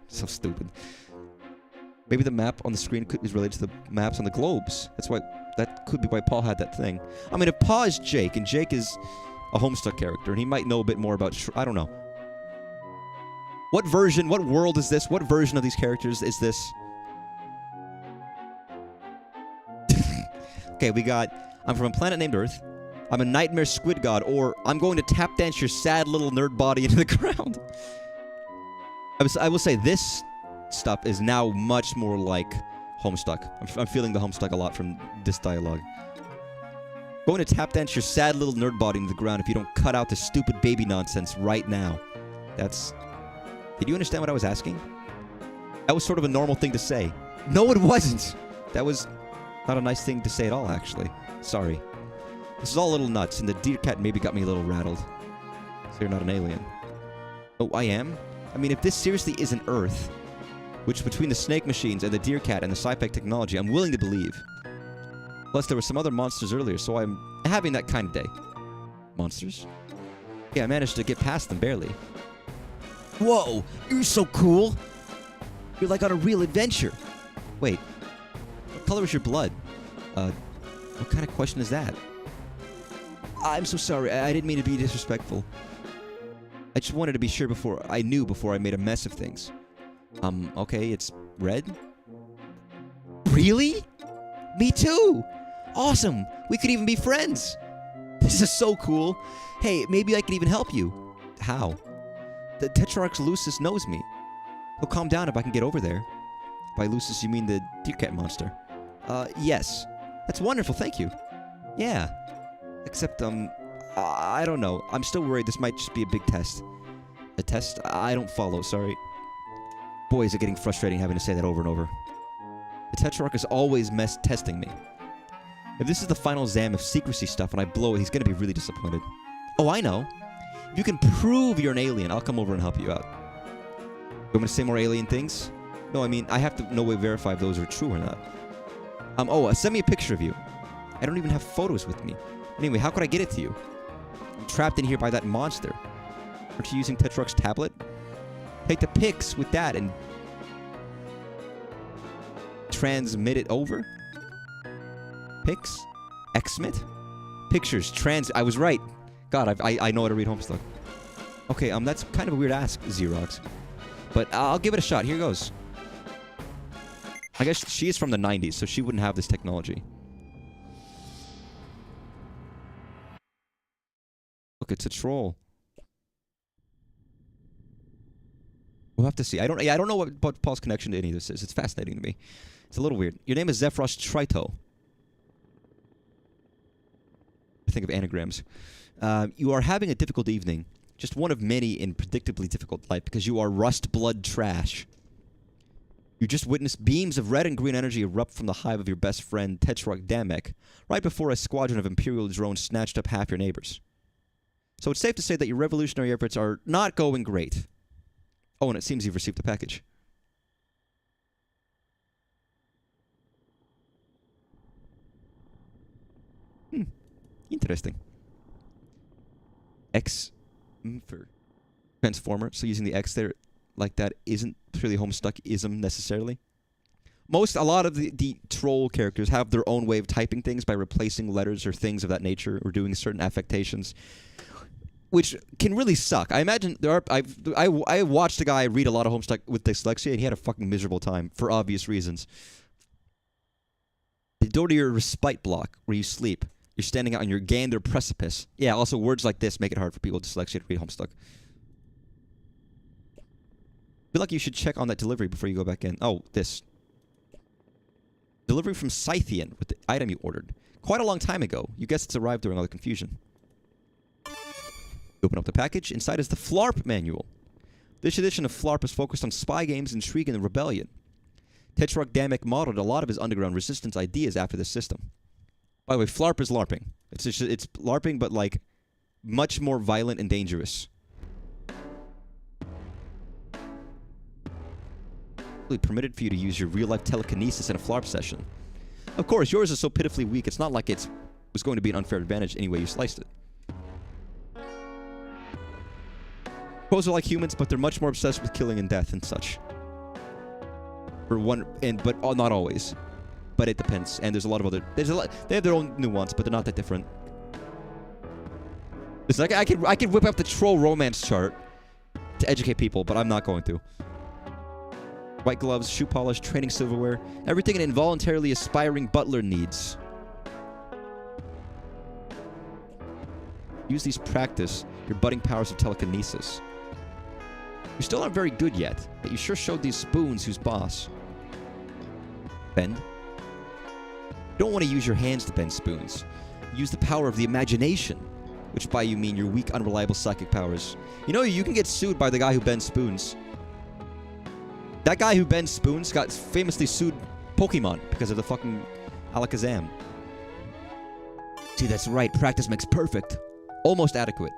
So stupid. Maybe the map on the screen is related to the maps on the globes. That could be why Paul had that thing. I mean, if Paul is Jake, and Jake is a Homestuck character, and he might know a bit more about... I don't know. What world is this? What version of these characters is this? Okay, we got... I'm from a planet named Earth. I'm a nightmare squid god, or I'm going to tap dance your sad little nerd body into the ground. I will say this stuff is now much more like Homestuck. I'm feeling the Homestuck a lot from this dialogue. Going to tap dance your sad little nerd body into the ground if you don't cut out this stupid baby nonsense right now. That's... Did you understand what I was asking? That was sort of a normal thing to say. No, it wasn't! That was not a nice thing to say at all, actually. Sorry. This is all a little nuts, and the deer cat maybe got me a little rattled. So you're not an alien. Oh, I am? I mean, if this seriously isn't Earth, which between the snake machines and the deer cat and the sci-fi technology, I'm willing to believe. Plus, there were some other monsters earlier, so I'm having that kind of day. Monsters? Yeah, I managed to get past them, barely. Whoa! You're so cool! You're like on a real adventure! Wait. What color is your blood? What kind of question is that? I'm so sorry. I didn't mean to be disrespectful. I just wanted to be sure before I made a mess of things. Okay, it's red? Really? Me too! Awesome! We could even be friends! This is so cool! Hey, maybe I could even help you. How? The Tetrarch Lucis knows me. He'll calm down if I can get over there. By Lucis, you mean the deer cat monster? Yes. That's wonderful, thank you. Yeah. Except, I don't know. I'm still worried this might just be a big test. A test I don't follow, sorry. Boy, is it getting frustrating having to say that over and over. The Tetrarch is always testing me. If this is the final exam of secrecy stuff and I blow it, he's gonna be really disappointed. Oh, I know. If you can prove you're an alien, I'll come over and help you out. You want me to say more alien things? No, I mean, I have to no way verify if those are true or not. Send me a picture of you. I don't even have photos with me. Anyway, how could I get it to you? I'm trapped in here by that monster. Aren't you using Tetrarch's tablet? Take the pics with that and transmit it over. Pics? Xmit? Pictures. I was right. God, I know how to read Homestuck. Okay, that's kind of a weird ask, Xerox. But I'll give it a shot. Here goes. I guess she is from the 90s, so she wouldn't have this technology. Look, it's a troll. We'll have to see. I don't know what Paul's connection to any of this is. It's fascinating to me. It's a little weird. Your name is Zephyros Trito. I think of anagrams. You are having a difficult evening. Just one of many in predictably difficult life because you are rust blood trash. You just witnessed beams of red and green energy erupt from the hive of your best friend, Tetrarch Damek, right before a squadron of Imperial drones snatched up half your neighbors. So it's safe to say that your revolutionary efforts are not going great. Oh, and it seems you've received a package. Interesting. X for transformer. So using the X there like that isn't really Homestuck-ism necessarily. A lot of the troll characters have their own way of typing things by replacing letters or things of that nature or doing certain affectations, which can really suck. I imagine I watched a guy read a lot of Homestuck with dyslexia, and he had a fucking miserable time for obvious reasons. The door to your respite block, where you sleep, you're standing out on your gander precipice. Yeah, also words like this make it hard for people with dyslexia to read Homestuck. I feel like you should check on that delivery before you go back in. Oh, this. Delivery from Scythian with the item you ordered. Quite a long time ago. You guess it's arrived during all the confusion. You open up the package. Inside is the Flarp manual. This edition of Flarp is focused on spy games, intrigue, and rebellion. Tetrarch Damek modeled a lot of his underground resistance ideas after this system. By the way, Flarp is LARPing. It's LARPing, but like much more violent and dangerous. Really permitted for you to use your real-life telekinesis in a Flarp session. Of course, yours is so pitifully weak, it's not like it was going to be an unfair advantage any way you sliced it. Crows are like humans, but they're much more obsessed with killing and death and such. But not always. But it depends, and there's a lot of other. They have their own nuance, but they're not that different. Listen, I could whip up the troll romance chart to educate people, but I'm not going to. White gloves, shoe polish, training silverware, everything an involuntarily aspiring butler needs. Use these practice your budding powers of telekinesis. You still aren't very good yet, but you sure showed these spoons who's boss. Bend. You don't want to use your hands to bend spoons. Use the power of the imagination, which by you mean your weak, unreliable psychic powers. You know, you can get sued by the guy who bends spoons. That guy who bends spoons got famously sued Pokemon because of the fucking Alakazam. See, that's right. Practice makes perfect. Almost adequate.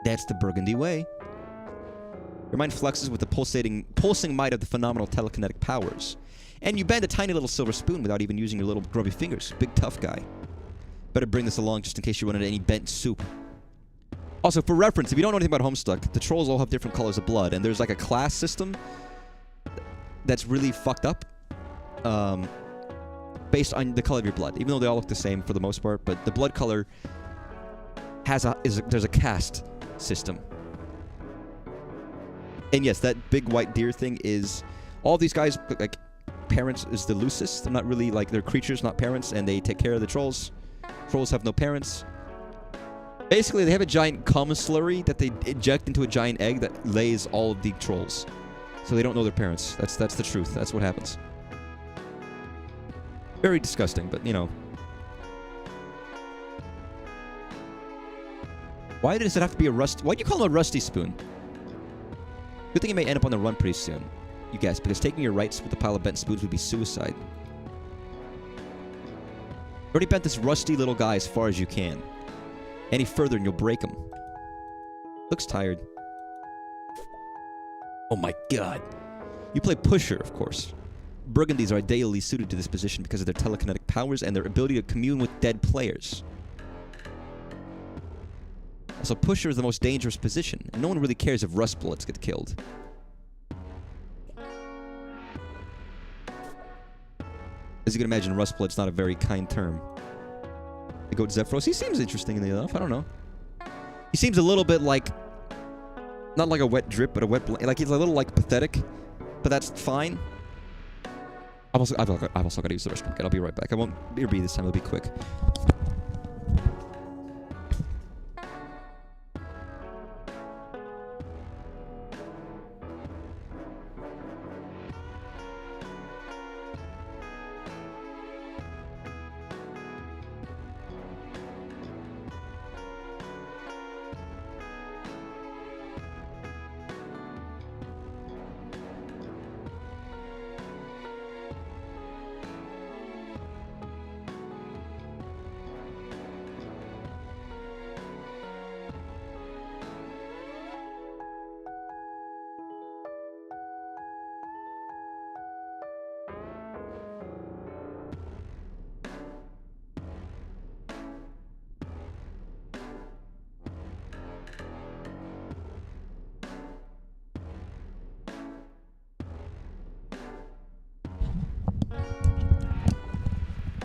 That's the Burgundy way. Your mind flexes with the pulsing might of the phenomenal telekinetic powers. And you bend a tiny little silver spoon without even using your little grubby fingers. Big tough guy. Better bring this along just in case you run into any bent soup. Also, for reference, if you don't know anything about Homestuck, the trolls all have different colors of blood, and there's like a class system that's really fucked up based on the color of your blood, even though they all look the same for the most part. But the blood color there's a caste system. And yes, that big white deer thing is all these guys, like, parents is the loosest. They're not really, like, they're creatures, not parents, and they take care of the trolls. Trolls have no parents. Basically, they have a giant cum slurry that they inject into a giant egg that lays all of the trolls. So they don't know their parents. That's the truth. That's what happens. Very disgusting, but, you know. Why does it have to be a rusty... Why do you call him a rusty spoon? Good thing you may end up on the run pretty soon. You guess, because taking your rights with a pile of bent spoons would be suicide. You already bent this rusty little guy as far as you can. Any further and you'll break him. Looks tired. Oh my god. You play Pusher, of course. Burgundies are ideally suited to this position because of their telekinetic powers and their ability to commune with dead players. Also, Pusher is the most dangerous position, and no one really cares if Rust Bullets get killed. As you can imagine, Rustblood's not a very kind term. The goat Zephyros, he seems interesting enough. I don't know. He seems a little bit like, not like a wet drip, but a wet like he's a little like pathetic, but that's fine. I've also got to use the restroom. Okay, I'll be right back. I won't be this time. It'll be quick.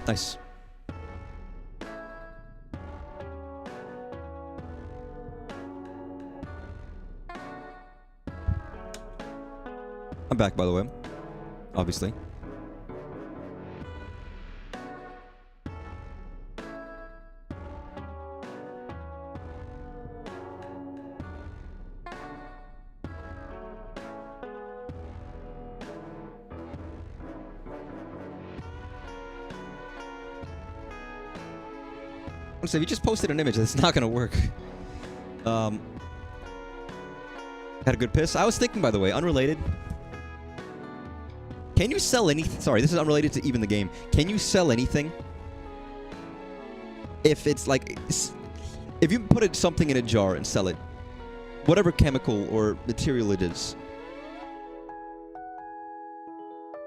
Nice. I'm back, by the way. Obviously. So if you just posted an image, that's not gonna work. Had a good piss. I was thinking, by the way, unrelated. Can you sell anything? Sorry, this is unrelated to even the game. Can you sell anything? If it's like, if you put something in a jar and sell it, whatever chemical or material it is,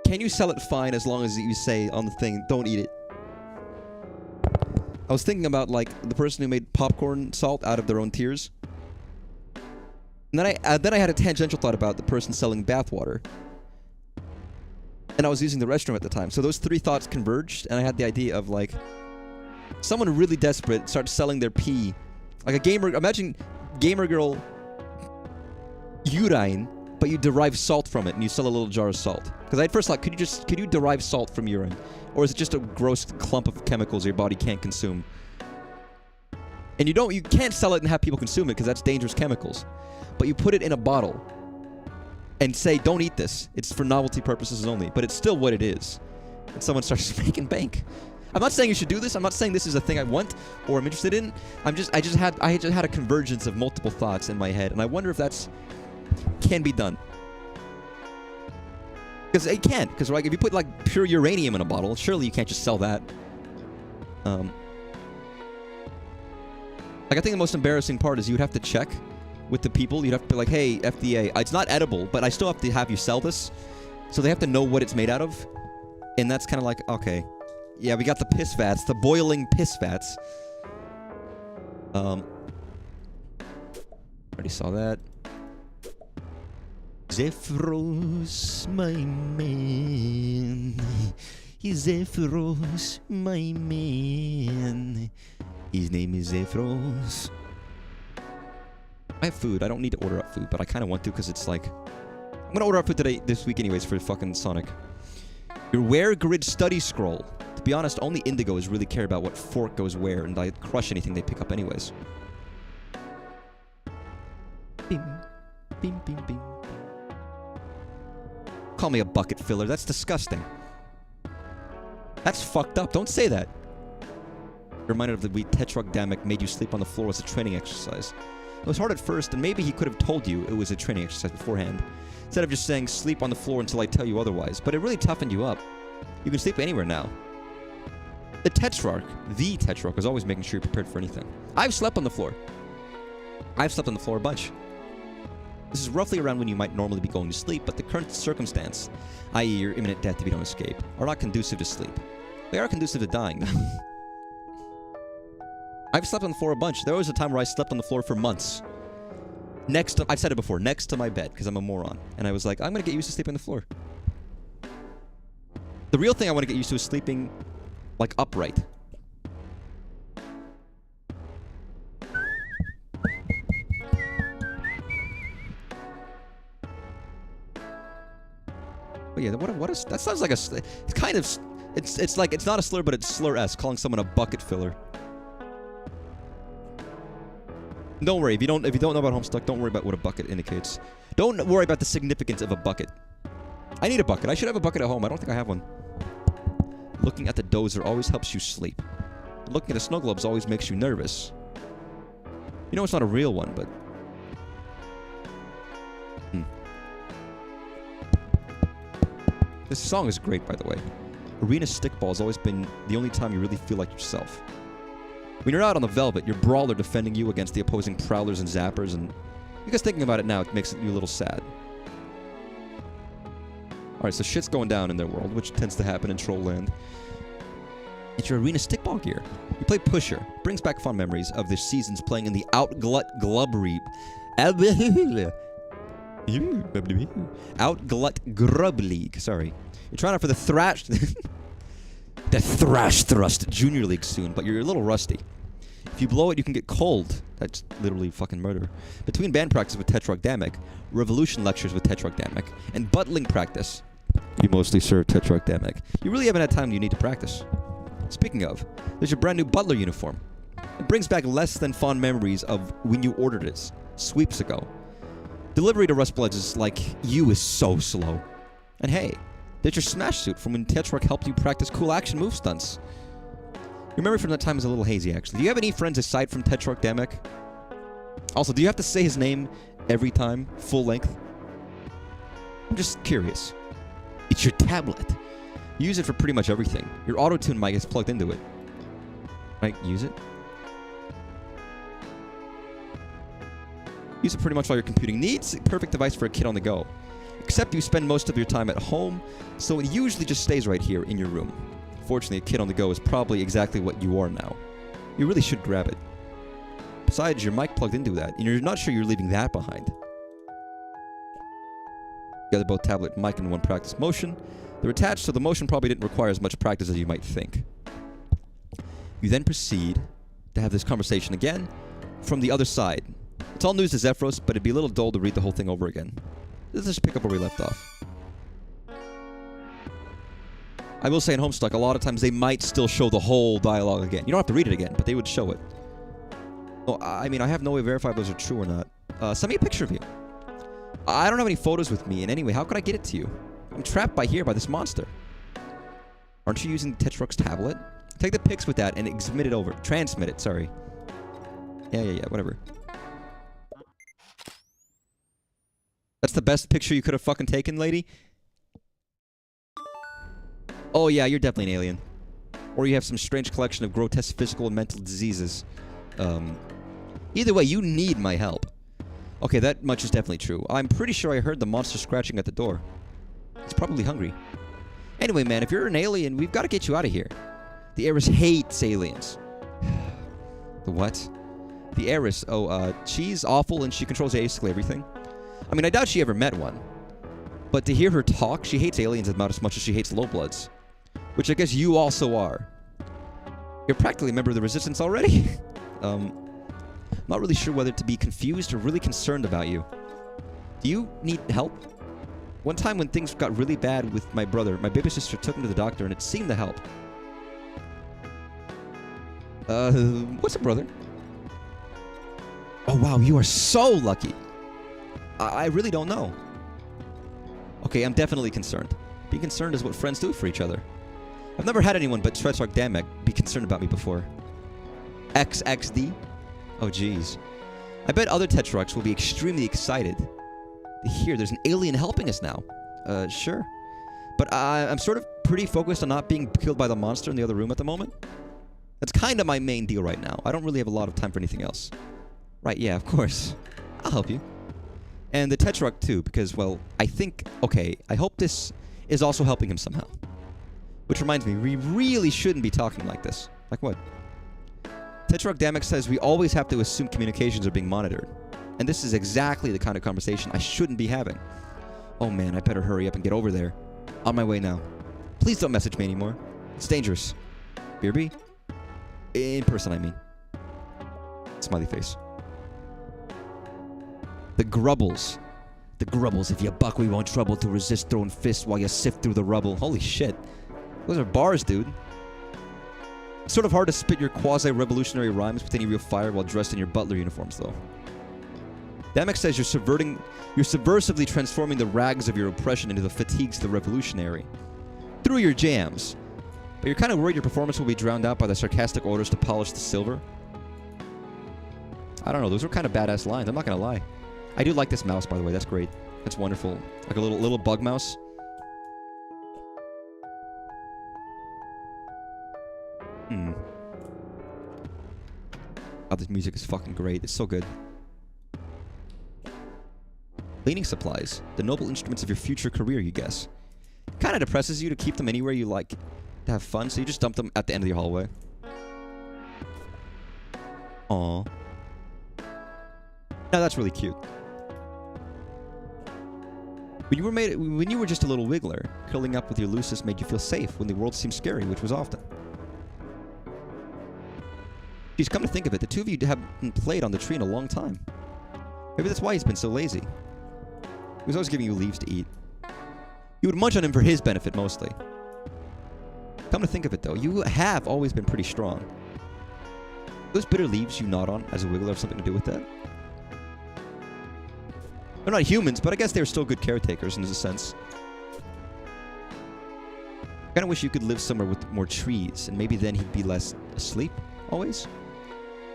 can you sell it fine as long as you say on the thing, don't eat it? I was thinking about, like, the person who made popcorn salt out of their own tears. And then I had a tangential thought about the person selling bathwater. And I was using the restroom at the time. So those three thoughts converged, and I had the idea of, like, someone really desperate starts selling their pee. Like a gamer, imagine gamer girl urine, but you derive salt from it, and you sell a little jar of salt. Because I at first thought, could you derive salt from urine? Or is it just a gross clump of chemicals your body can't consume? And you can't sell it and have people consume it because that's dangerous chemicals. But you put it in a bottle and say, don't eat this. It's for novelty purposes only. But it's still what it is. And someone starts making bank. I'm not saying you should do this. I'm not saying this is a thing I want or I'm interested in. I just had a convergence of multiple thoughts in my head, and I wonder if that's can be done. Because it can't. Because like if you put like pure uranium in a bottle, surely you can't just sell that. Like I think the most embarrassing part is you would have to check with the people. You'd have to be like, hey, FDA, it's not edible, but I still have to have you sell this. So they have to know what it's made out of. And that's kind of like, okay. Yeah, we got the piss vats, the boiling piss vats. Already saw that. Zephyros, my man. Zephyros, my man. His name is Zephyros. I have food. I don't need to order up food, but I kind of want to because it's like... I'm going to order up food this week anyways for fucking Sonic. Your where grid study scroll. To be honest, only Indigos really care about what fork goes where, and I crush anything they pick up anyways. Bing, bing, bing, bing. Call me a bucket filler. That's disgusting. That's fucked up. Don't say that. Reminded of the week Tetrarch Damek made you sleep on the floor as a training exercise. It was hard at first, and maybe he could have told you it was a training exercise beforehand, instead of just saying sleep on the floor until I tell you otherwise. But it really toughened you up. You can sleep anywhere now. The Tetrarch is always making sure you're prepared for anything. I've slept on the floor. I've slept on the floor a bunch. This is roughly around when you might normally be going to sleep, but the current circumstance, i.e. your imminent death if you don't escape, are not conducive to sleep. They are conducive to dying, though. I've slept on the floor a bunch. There was a time where I slept on the floor for months. I've said it before, next to my bed, because I'm a moron. And I was like, I'm going to get used to sleeping on the floor. The real thing I want to get used to is sleeping, like, upright. Oh yeah, that sounds like it's kind of, it's like, it's not a slur, but it's slur-esque, calling someone a bucket filler. Don't worry, if you don't know about Homestuck, don't worry about what a bucket indicates. Don't worry about the significance of a bucket. I need a bucket. I should have a bucket at home. I don't think I have one. Looking at the dozer always helps you sleep. Looking at the snow globes always makes you nervous. You know it's not a real one, but... This song is great, by the way. Arena stickball has always been the only time you really feel like yourself. When you're out on the velvet, your brawler defending you against the opposing prowlers and zappers, and because thinking about it now, it makes you a little sad. Alright, so shit's going down in their world, which tends to happen in Trollland. It's your arena stickball gear. You play Pusher. Brings back fond memories of the seasons playing in the Outglut Glubreep. Outglut Grub League. Sorry. You're trying out for the Thrash... the Thrash Thrust Junior League soon, but you're a little rusty. If you blow it, you can get cold. That's literally fucking murder. Between band practice with Tetrarch Damek, Revolution lectures with Tetrarch Damek, and butling practice, you mostly serve Tetrarch Damek. You really haven't had time you need to practice. Speaking of, there's your brand new butler uniform. It brings back less than fond memories of when you ordered it, sweeps ago. Delivery to Rustbloods is like you is so slow. And hey, there's your smash suit from when Tetrarch helped you practice cool action move stunts. Your memory from that time is a little hazy, actually. Do you have any friends aside from Tetrarch Damek? Also, do you have to say his name every time, full length? I'm just curious. It's your tablet. You use it for pretty much everything. Your auto-tune mic is plugged into it. Right? Use it? Use it pretty much all your computing needs. Perfect device for a kid on the go. Except you spend most of your time at home, so it usually just stays right here in your room. Fortunately, a kid on the go is probably exactly what you are now. You really should grab it. Besides, your mic plugged into that, and you're not sure you're leaving that behind. Together both tablet, mic, and one practice motion. They're attached, so the motion probably didn't require as much practice as you might think. You then proceed to have this conversation again from the other side. It's all news to Zephyros, but it'd be a little dull to read the whole thing over again. Let's just pick up where we left off. I will say in Homestuck, a lot of times they might still show the whole dialogue again. You don't have to read it again, but they would show it. Well, I mean, I have no way to verify if those are true or not. Send me a picture of you. I don't have any photos with me, and anyway, how could I get it to you? I'm trapped by this monster. Aren't you using Tetrarch's tablet? Take the pics with that and transmit it over. Transmit it, sorry. Yeah, whatever. That's the best picture you could have fucking taken, lady? Oh yeah, you're definitely an alien. Or you have some strange collection of grotesque physical and mental diseases. Either way, you need my help. Okay, that much is definitely true. I'm pretty sure I heard the monster scratching at the door. It's probably hungry. Anyway, man, if you're an alien, we've got to get you out of here. The Heiress hates aliens. The what? The Heiress. Oh, she's awful and she controls basically everything. I mean, I doubt she ever met one. But to hear her talk, she hates aliens about as much as she hates lowbloods. Which I guess you also are. You're practically a member of the Resistance already. Not really sure whether to be confused or really concerned about you. Do you need help? One time when things got really bad with my brother, my baby sister took him to the doctor and it seemed to help. What's up, brother? Oh, wow, you are so lucky. I really don't know. Okay, I'm definitely concerned. Being concerned is what friends do for each other. I've never had anyone but Tetrarch Damek be concerned about me before. XXD? Oh, jeez. I bet other Tetrarchs will be extremely excited to hear there's an alien helping us now. Sure. But I'm sort of pretty focused on not being killed by the monster in the other room at the moment. That's kind of my main deal right now. I don't really have a lot of time for anything else. Right, yeah, of course. I'll help you. And the Tetrarch too, because, well, I think... Okay, I hope this is also helping him somehow. Which reminds me, we really shouldn't be talking like this. Like what? Tetrarch Damek says we always have to assume communications are being monitored. And this is exactly the kind of conversation I shouldn't be having. Oh man, I better hurry up and get over there. On my way now. Please don't message me anymore. It's dangerous. Beerby? In person, I mean. Smiley face. The Grubbles. The Grubbles. If you buck, we won't trouble to resist throwing fists while you sift through the rubble. Holy shit. Those are bars, dude. It's sort of hard to spit your quasi-revolutionary rhymes with any real fire while dressed in your butler uniforms, though. Damek says you're subversively transforming the rags of your oppression into the fatigues of the revolutionary. Through your jams. But you're kind of worried your performance will be drowned out by the sarcastic orders to polish the silver? I don't know. Those were kind of badass lines. I'm not going to lie. I do like this mouse, by the way. That's great. That's wonderful. Like a little bug mouse. Oh, this music is fucking great. It's so good. Cleaning supplies. The noble instruments of your future career, you guess. Kind of depresses you to keep them anywhere you like to have fun, so you just dump them at the end of your hallway. Aww. Now that's really cute. When you were just a little wiggler, curling up with your loosest made you feel safe when the world seemed scary, which was often. Geez, come to think of it, the two of you haven't played on the tree in a long time. Maybe that's why he's been so lazy. He was always giving you leaves to eat. You would munch on him for his benefit, mostly. Come to think of it, though, you have always been pretty strong. Those bitter leaves you gnawed on as a wiggler have something to do with that? They're not humans, but I guess they're still good caretakers in a sense. I kind of wish you could live somewhere with more trees, and maybe then he'd be less asleep, always.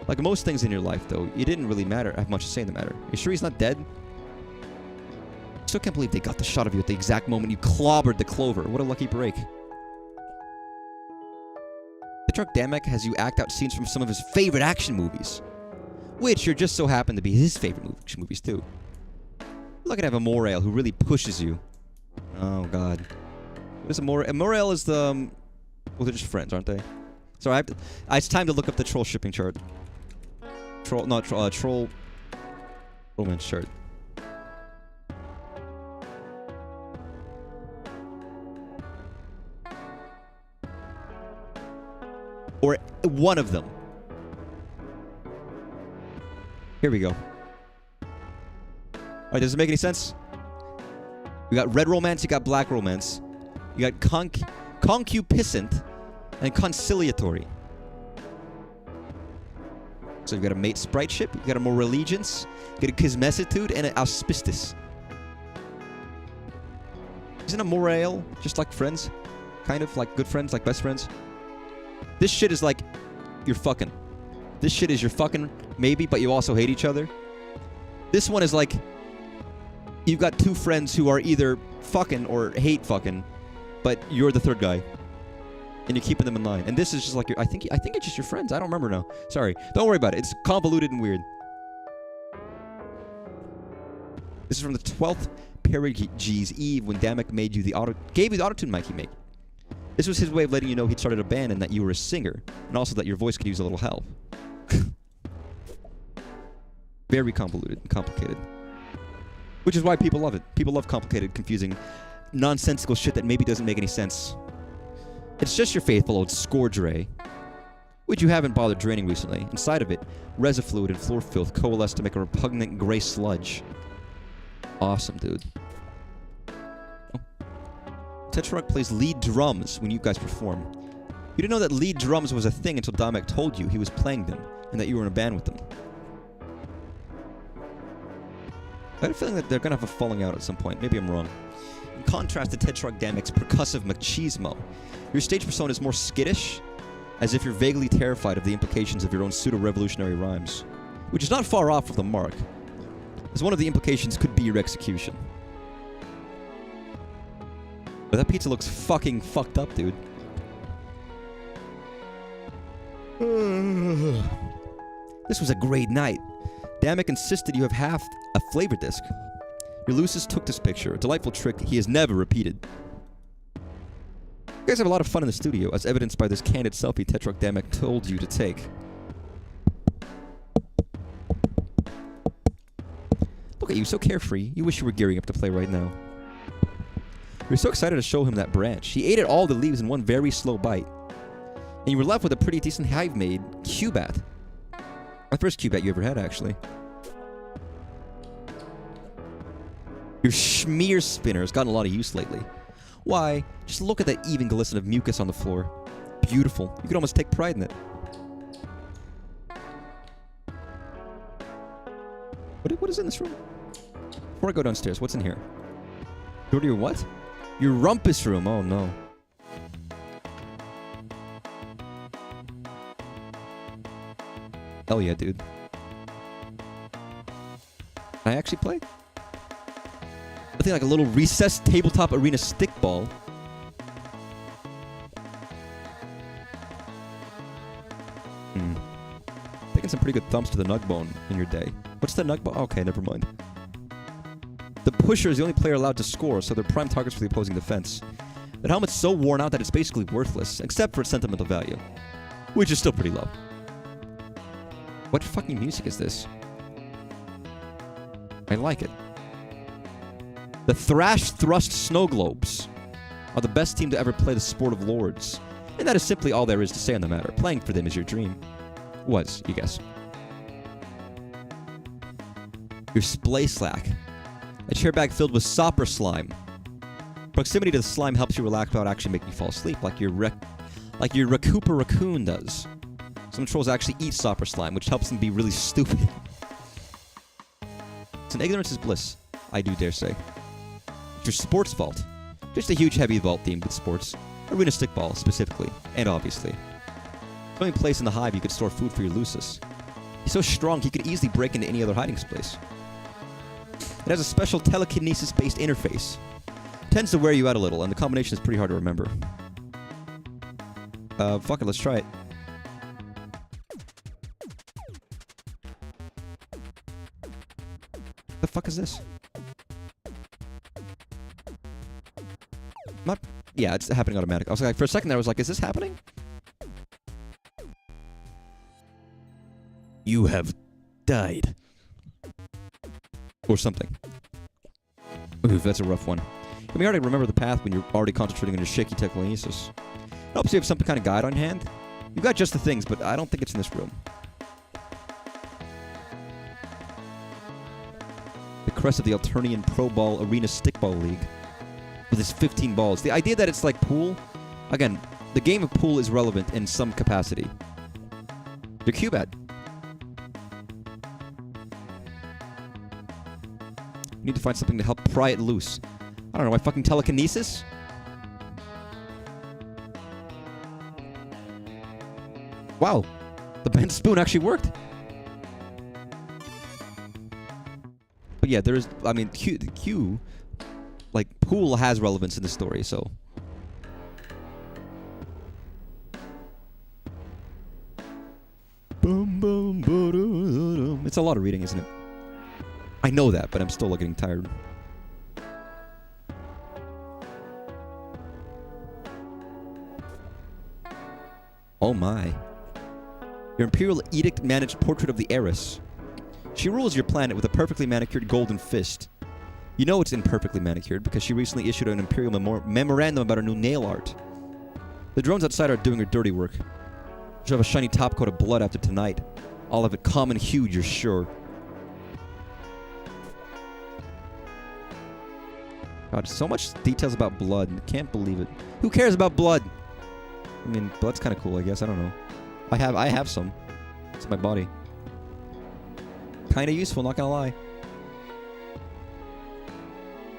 Like most things in your life, though, it didn't really have much to say in the matter. You sure he's not dead? I still can't believe they got the shot of you at the exact moment you clobbered the clover. What a lucky break. The truck Damek has you act out scenes from some of his favorite action movies, which are just so happen to be his favorite action movies, too. You're lucky to have a Morale who really pushes you. Oh, God. What is a Morale? A Morale is the... well, they're just friends, aren't they? Sorry, it's time to look up the troll shipping chart. Troll romance chart. Or one of them. Here we go. Alright, does it make any sense? You got red romance, you got black romance. You got concupiscent and conciliatory. So you've got a mate spriteship, you've got a more allegiance, you got a kismesitude, and an auspicious. Isn't a morale just like friends? Kind of like good friends, like best friends? This shit is like you're fucking. This shit is you're fucking, maybe, but you also hate each other. This one is like you've got two friends who are either fucking or hate fucking, but you're the third guy. And you're keeping them in line. And this is just like I think it's just your friends. I don't remember now. Sorry. Don't worry about it. It's convoluted and weird. This is from the 12th Perigees Eve when Damek gave you the autotune mic he made. This was his way of letting you know he'd started a band and that you were a singer, and also that your voice could use a little help. Very convoluted and complicated. Which is why people love it. People love complicated, confusing, nonsensical shit that maybe doesn't make any sense. It's just your faithful old Scourdre, which you haven't bothered draining recently. Inside of it, resifluid and floor filth coalesce to make a repugnant gray sludge. Awesome, dude. Tetrarch plays lead drums when you guys perform. You didn't know that lead drums was a thing until Damek told you he was playing them, and that you were in a band with them. I had a feeling that they're gonna have a falling out at some point. Maybe I'm wrong. In contrast to Tetrarch Damek's percussive machismo, your stage persona is more skittish, as if you're vaguely terrified of the implications of your own pseudo-revolutionary rhymes, which is not far off of the mark, as one of the implications could be your execution. But that pizza looks fucking fucked up, dude. This was a great night. Damek insisted you have half a flavor disc. Your Lucis took this picture, a delightful trick he has never repeated. You guys have a lot of fun in the studio, as evidenced by this candid selfie Tetrarch Damek told you to take. Look at you, so carefree. You wish you were gearing up to play right now. were so excited to show him that branch. He ate all the leaves in one very slow bite. And you were left with a pretty decent hive-made Cubat. My first Cubat you ever had, actually. Your schmear spinner has gotten a lot of use lately. Why? Just look at that even glisten of mucus on the floor. Beautiful. You could almost take pride in it. What is in this room? Before I go downstairs, what's in here? Go to your what? Your rumpus room. Oh, no. Hell yeah, dude. Can I actually play? I think like a little recessed tabletop arena stickball. Taking some pretty good thumps to the nug bone in your day. What's the nug bone? Okay, never mind. The pusher is the only player allowed to score, so they're prime targets for the opposing defense. That helmet's so worn out that it's basically worthless, except for its sentimental value, which is still pretty low. What fucking music is this? I like it. The Thrash Thrust Snow Globes are the best team to ever play the sport of lords. And that is simply all there is to say on the matter. Playing for them is your dream. Was, you guess. Your Splay Slack. A chair bag filled with Sopper Slime. Proximity to the slime helps you relax without actually making you fall asleep, like your Recooper Raccoon does. Some trolls actually eat Sopper Slime, which helps them be really stupid. It's an ignorance is bliss, I do dare say. It's your sports vault. Just a huge heavy vault themed with sports. Arena stickball, specifically, and obviously. It's the only place in the hive you could store food for your Lucis. He's so strong he could easily break into any other hiding place. It has a special telekinesis-based interface. It tends to wear you out a little, and the combination is pretty hard to remember. Fuck it, let's try it. The fuck is this? Not... Yeah, it's happening automatic. I was like, for a second there, I was like, is this happening? You have died. Or something. Ooh, that's a rough one. You may already remember the path when you're already concentrating on your shaky telekinesis. It helps you have some kind of guide on hand. You've got just the things, but I don't think it's in this room. The crest of the Alternian Pro Ball Arena Stickball League. With its 15 balls. The idea that it's like pool... Again, the game of pool is relevant in some capacity. Your Cubat. You need to find something to help pry it loose. I don't know, my fucking telekinesis? Wow. The bent spoon actually worked. But yeah, there is... I mean, Q... Like, pool has relevance in the story, so... It's a lot of reading, isn't it? I know that, but I'm still getting tired. Oh my. Your Imperial Edict managed portrait of the heiress. She rules your planet with a perfectly manicured golden fist. You know it's imperfectly manicured because she recently issued an Imperial memorandum about her new nail art. The drones outside are doing her dirty work. She'll have a shiny top coat of blood after tonight. All of it common hued, you're sure. God, so much details about blood. Can't believe it. Who cares about blood? I mean, blood's kind of cool, I guess. I don't know. I have some. It's my body. Kind of useful, not gonna lie.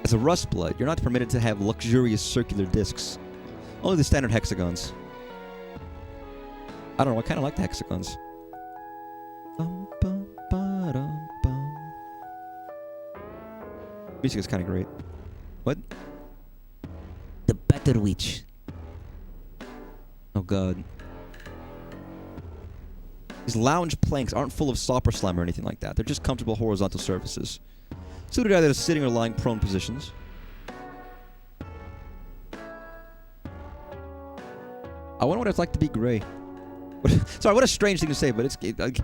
As a rust blood, you're not permitted to have luxurious circular discs. Only the standard hexagons. I don't know, I kind of like the hexagons. Music is kind of great. What? The Battle Witch. Oh god. These lounge planks aren't full of Sopper Slime or anything like that. They're just comfortable horizontal surfaces. Suited either to sitting or lying prone positions. I wonder what it's like to be gray. Sorry, what a strange thing to say, but it's like...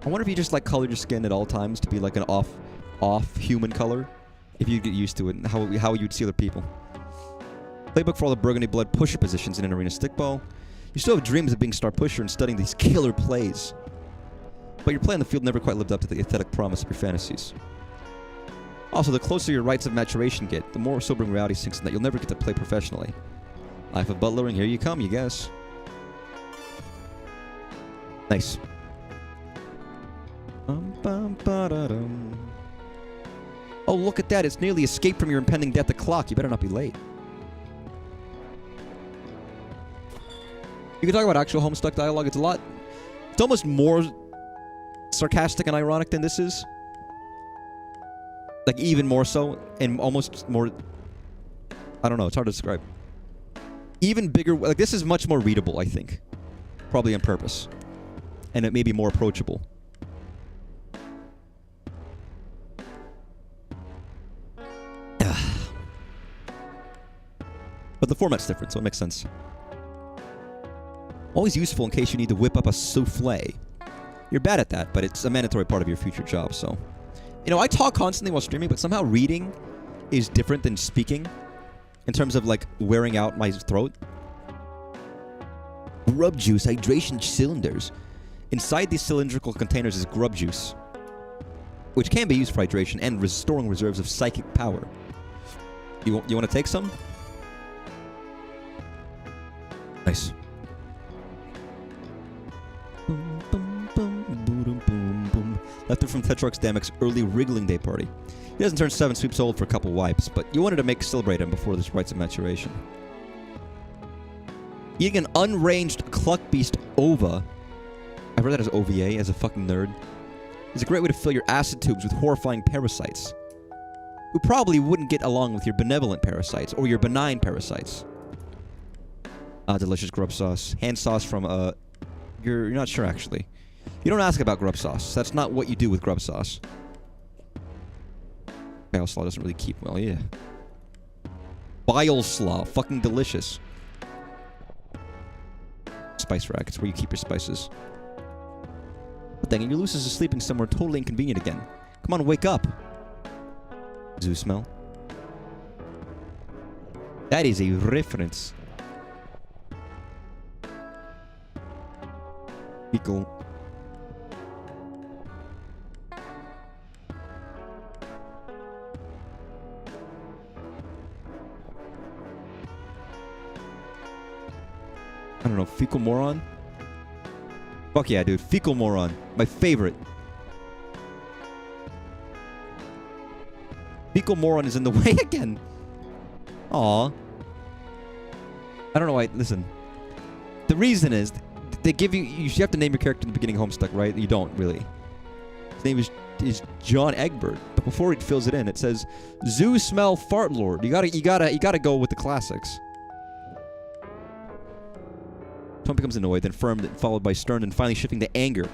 I wonder if you just like color your skin at all times to be like an off human color. If you get used to it and how you'd see other people. Playbook for all the burgundy blood pusher positions in an arena stickball. You still have dreams of being star pusher and studying these killer plays. But your play on the field never quite lived up to the aesthetic promise of your fantasies. Also, the closer your rites of maturation get, the more sobering reality sinks in that you'll never get to play professionally. Life of butlering, here you come, you guess. Nice. Oh, look at that. It's nearly escaped from your impending death. The clock. You better not be late. You can talk about actual Homestuck dialogue. It's almost more sarcastic and ironic than this is. Like, even more so. And almost more... I don't know. It's hard to describe. Even bigger... Like, this is much more readable, I think. Probably on purpose. And it may be more approachable. But the format's different, so it makes sense. Always useful in case you need to whip up a souffle. You're bad at that, but it's a mandatory part of your future job, so... You know, I talk constantly while streaming, but somehow reading is different than speaking. In terms of, like, wearing out my throat. Grub juice, hydration cylinders. Inside these cylindrical containers is grub juice, which can be used for hydration and restoring reserves of psychic power. You want to take some? Nice. Boom, boom, boom, boom, boom, boom. Left it from Tetrarch's Damek's early wriggling day party. He hasn't turned 7 sweeps old for a couple wipes, but you wanted to celebrate him before this rites of maturation. Eating an unranged cluck beast ova. I've read that as OVA, as a fucking nerd. It's a great way to fill your acid tubes with horrifying parasites, who probably wouldn't get along with your benevolent parasites or your benign parasites. Delicious grub sauce. Hand sauce from, you're not sure, actually. You don't ask about grub sauce. That's not what you do with grub sauce. Bile slaw doesn't really keep well, yeah. Bile slaw. Fucking delicious. Spice rack. It's where you keep your spices. But dang it, your Lucis is sleeping somewhere totally inconvenient again. Come on, wake up. Zoo smell. That is a reference. Fecal. I don't know, fecal moron? Fuck yeah, dude. Fecal moron. My favorite. Fecal moron is in the way again. Aw. I don't know why. Listen. The reason is, they give you... You have to name your character in the beginning of Homestuck, right? You don't, really. His name is John Egbert. But before it fills it in, it says, Zoo Smell Fart Lord. You gotta go with the classics. Tom becomes annoyed, then firm, followed by stern, and finally shifting to anger.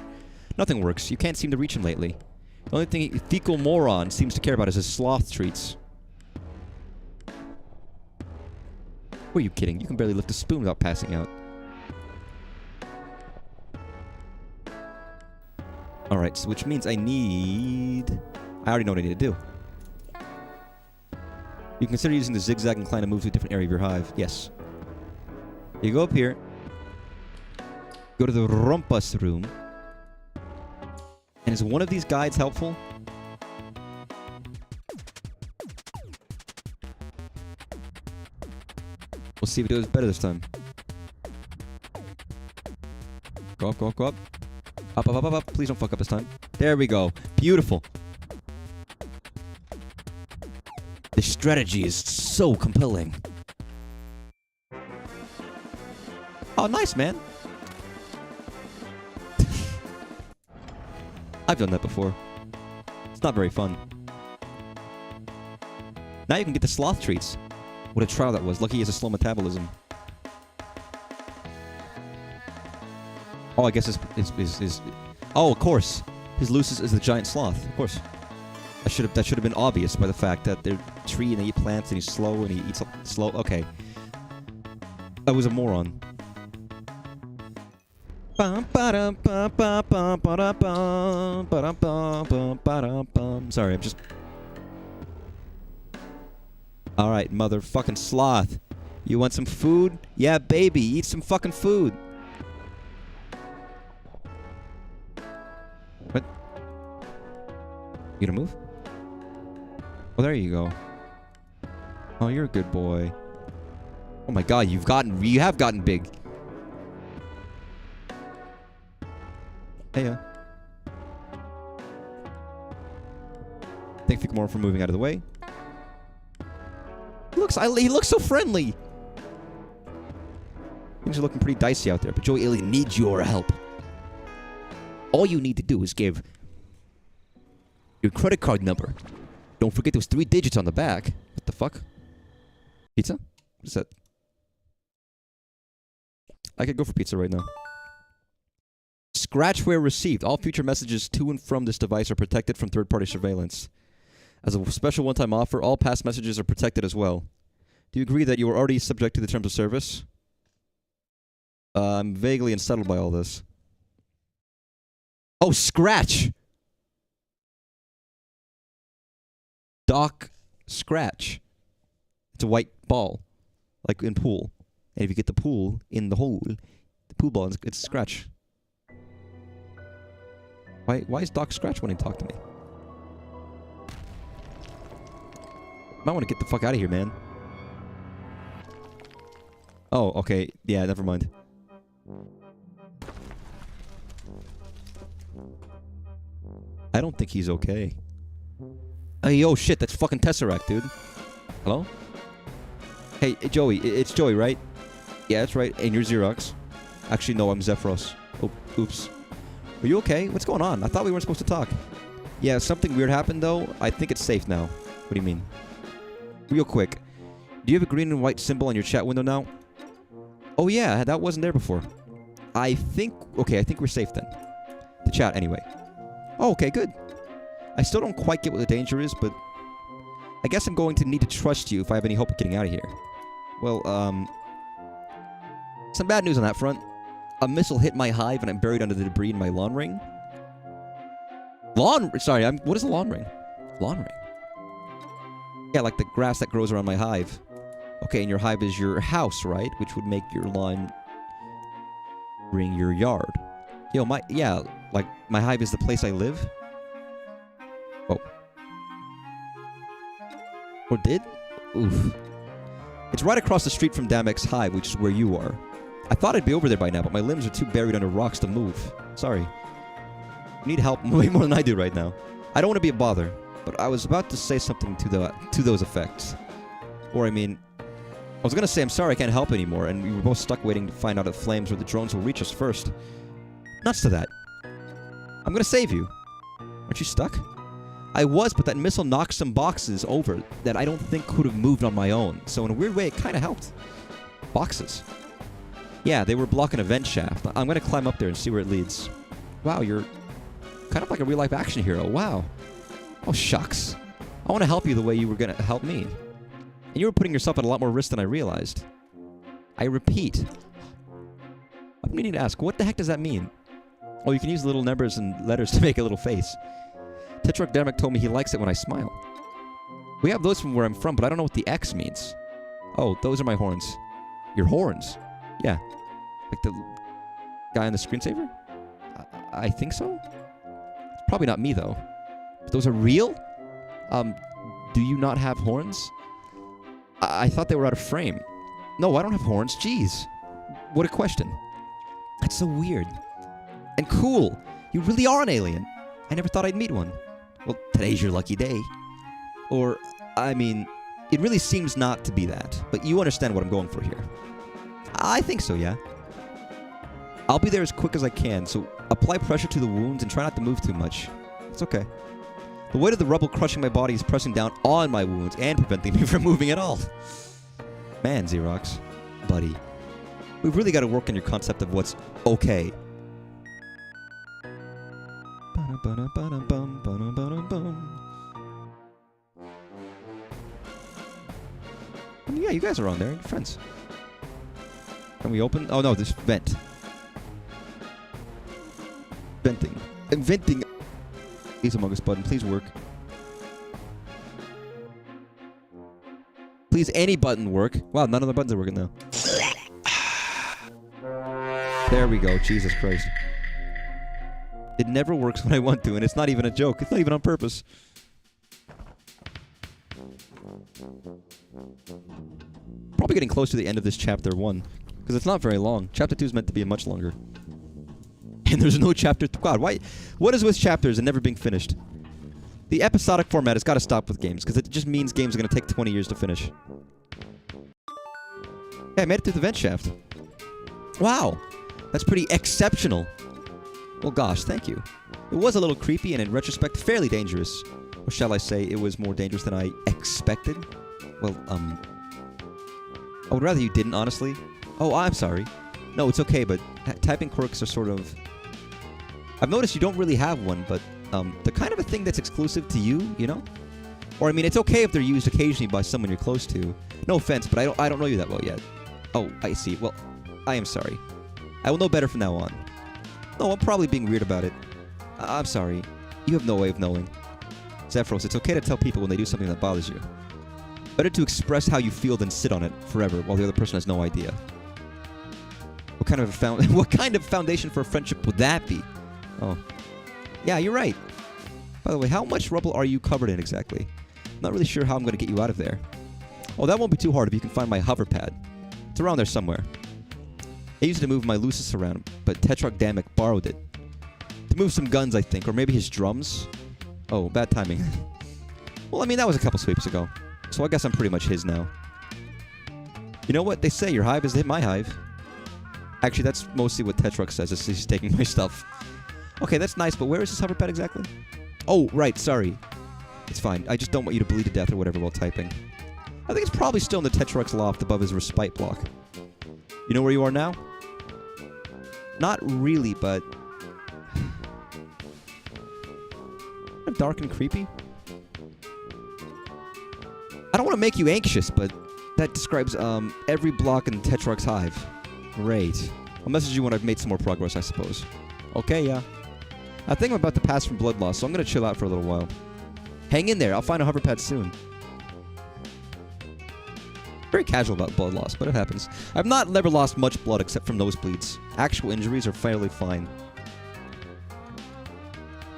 Nothing works. You can't seem to reach him lately. The only thing Fecal Moron seems to care about is his sloth treats. Who are you kidding? You can barely lift a spoon without passing out. Alright, so which means I already know what I need to do. You consider using the zigzag incline to move to a different area of your hive. Yes. You go up here. Go to the Rumpus room. And is one of these guides helpful? We'll see if it does better this time. Go up, go up, go up. Up, up, up, up, up. Please don't fuck up this time. There we go. Beautiful. This strategy is so compelling. Oh, nice, man. I've done that before. It's not very fun. Now you can get the sloth treats. What a trial that was. Lucky he has a slow metabolism. Oh, I guess his oh, of course. His Lucis is the giant sloth. Of course. That should have been obvious by the fact that they're tree and they eat plants and he's slow and he eats slow. Okay. I was a moron. Sorry, I'm just... Alright, motherfucking sloth. You want some food? Yeah, baby, eat some fucking food. What? You gonna move? Oh, there you go. Oh, you're a good boy. Oh my god, you have gotten big. Hey, Thank you more for moving out of the way. He looks so friendly. Things are looking pretty dicey out there, but Joey Alien needs your help. All you need to do is give your credit card number. Don't forget those 3 digits on the back. What the fuck? Pizza? What is that? I could go for pizza right now. Scratchware received. All future messages to and from this device are protected from third-party surveillance. As a special one-time offer, all past messages are protected as well. Do you agree that you are already subject to the terms of service? I'm vaguely unsettled by all this. Oh, Scratch! Doc Scratch. It's a white ball. Like in pool. And if you get the pool in the hole, the pool ball, it's Scratch. Why is Doc Scratch wanting to talk to me? Might want to get the fuck out of here, man. Oh, okay. Yeah, never mind. I don't think he's okay. Hey, oh shit, that's fucking Tesseract, dude. Hello? Hey, Joey, it's Joey, right? Yeah, that's right. And you're Xerox. Actually, no, I'm Zephyros. Oh, oops. Are you okay? What's going on? I thought we weren't supposed to talk. Yeah, something weird happened, though. I think it's safe now. What do you mean? Real quick. Do you have a green and white symbol on your chat window now? Oh, yeah, that wasn't there before. I think we're safe then. The chat, anyway. Oh, okay, good. I still don't quite get what the danger is, but I guess I'm going to need to trust you if I have any hope of getting out of here. Well, some bad news on that front. A missile hit my hive and I'm buried under the debris in my lawn ring. What is a lawn ring? Lawn ring? Yeah, like the grass that grows around my hive. Okay, and your hive is your house, right? Which would make your lawn ring your yard. Yo, my hive is the place I live? Oh. Or did? Oof. It's right across the street from Damek's hive, which is where you are. I thought I'd be over there by now, but my limbs are too buried under rocks to move. Sorry. You need help way more than I do right now. I don't want to be a bother, but I was about to say something to those effects. Or, I mean, I was going to say I'm sorry I can't help anymore, and we were both stuck waiting to find out if flames or the drones will reach us first. Nuts to that. I'm going to save you. Aren't you stuck? I was, but that missile knocked some boxes over that I don't think could have moved on my own. So in a weird way, it kind of helped. Boxes. Yeah, they were blocking a vent shaft. I'm going to climb up there and see where it leads. Wow, you're kind of like a real-life action hero. Wow. Oh, shucks. I want to help you the way you were going to help me. And you were putting yourself at a lot more risk than I realized. I repeat. I'm meaning to ask, what the heck does that mean? Oh, you can use little numbers and letters to make a little face. Tetrarch Damek told me he likes it when I smile. We have those from where I'm from, but I don't know what the X means. Oh, those are my horns. Your horns? Yeah. Like the guy on the screensaver? I think so? It's probably not me, though. But those are real? Do you not have horns? I thought they were out of frame. No, I don't have horns. Jeez. What a question. That's so weird. And cool. You really are an alien. I never thought I'd meet one. Well, today's your lucky day. Or, I mean, it really seems not to be that. But you understand what I'm going for here. I think so, yeah. I'll be there as quick as I can, so apply pressure to the wounds and try not to move too much. It's okay. The weight of the rubble crushing my body is pressing down on my wounds and preventing me from moving at all. Man, Xerox. Buddy. We've really got to work on your concept of what's okay. Yeah, you guys are on there. You're friends. Can we open? Oh, no, this vent. Venting. Inventing. Please, Among Us button. Please work. Please, any button work. Wow, none of the buttons are working now. There we go. Jesus Christ. It never works when I want to, and it's not even a joke. It's not even on purpose. Probably getting close to the end of this chapter 1, because it's not very long. Chapter 2 is meant to be much longer. And there's no chapter... God, why? What is with chapters and never being finished? The episodic format has got to stop with games, because it just means games are going to take 20 years to finish. Hey, I made it through the vent shaft. Wow. That's pretty exceptional. Well, gosh, thank you. It was a little creepy and, in retrospect, fairly dangerous. Or shall I say, it was more dangerous than I expected? Well, I would rather you didn't, honestly. Oh, I'm sorry. No, it's okay, but typing quirks are sort of... I've noticed you don't really have one, but they're kind of a thing that's exclusive to you, you know? Or, I mean, it's okay if they're used occasionally by someone you're close to. No offense, but I don't know you that well yet. Oh, I see. Well, I am sorry. I will know better from now on. No, I'm probably being weird about it. I'm sorry. You have no way of knowing. Zephyros, it's okay to tell people when they do something that bothers you. Better to express how you feel than sit on it forever while the other person has no idea. What kind of foundation for a friendship would that be? Oh. Yeah, you're right. By the way, how much rubble are you covered in exactly? I'm not really sure how I'm going to get you out of there. Oh, that won't be too hard if you can find my hover pad. It's around there somewhere. I used it to move my Lucis around, but Tetrarch Damek borrowed it. To move some guns, I think, or maybe his drums? Oh, bad timing. Well, I mean, that was a couple sweeps ago. So I guess I'm pretty much his now. You know what? They say your hive is my hive. Actually, that's mostly what Tetrarch says. He's taking my stuff. Okay, that's nice, but where is this hover pad exactly? Oh, right, sorry. It's fine. I just don't want you to bleed to death or whatever while typing. I think it's probably still in the Tetrarch's loft above his respite block. You know where you are now? Not really, but... dark and creepy? I don't want to make you anxious, but that describes every block in Tetrarch's hive. Great. I'll message you when I've made some more progress, I suppose. Okay, yeah. I think I'm about to pass from blood loss, so I'm going to chill out for a little while. Hang in there. I'll find a hover pad soon. Very casual about blood loss, but it happens. I've never lost much blood except from nosebleeds. Actual injuries are fairly fine.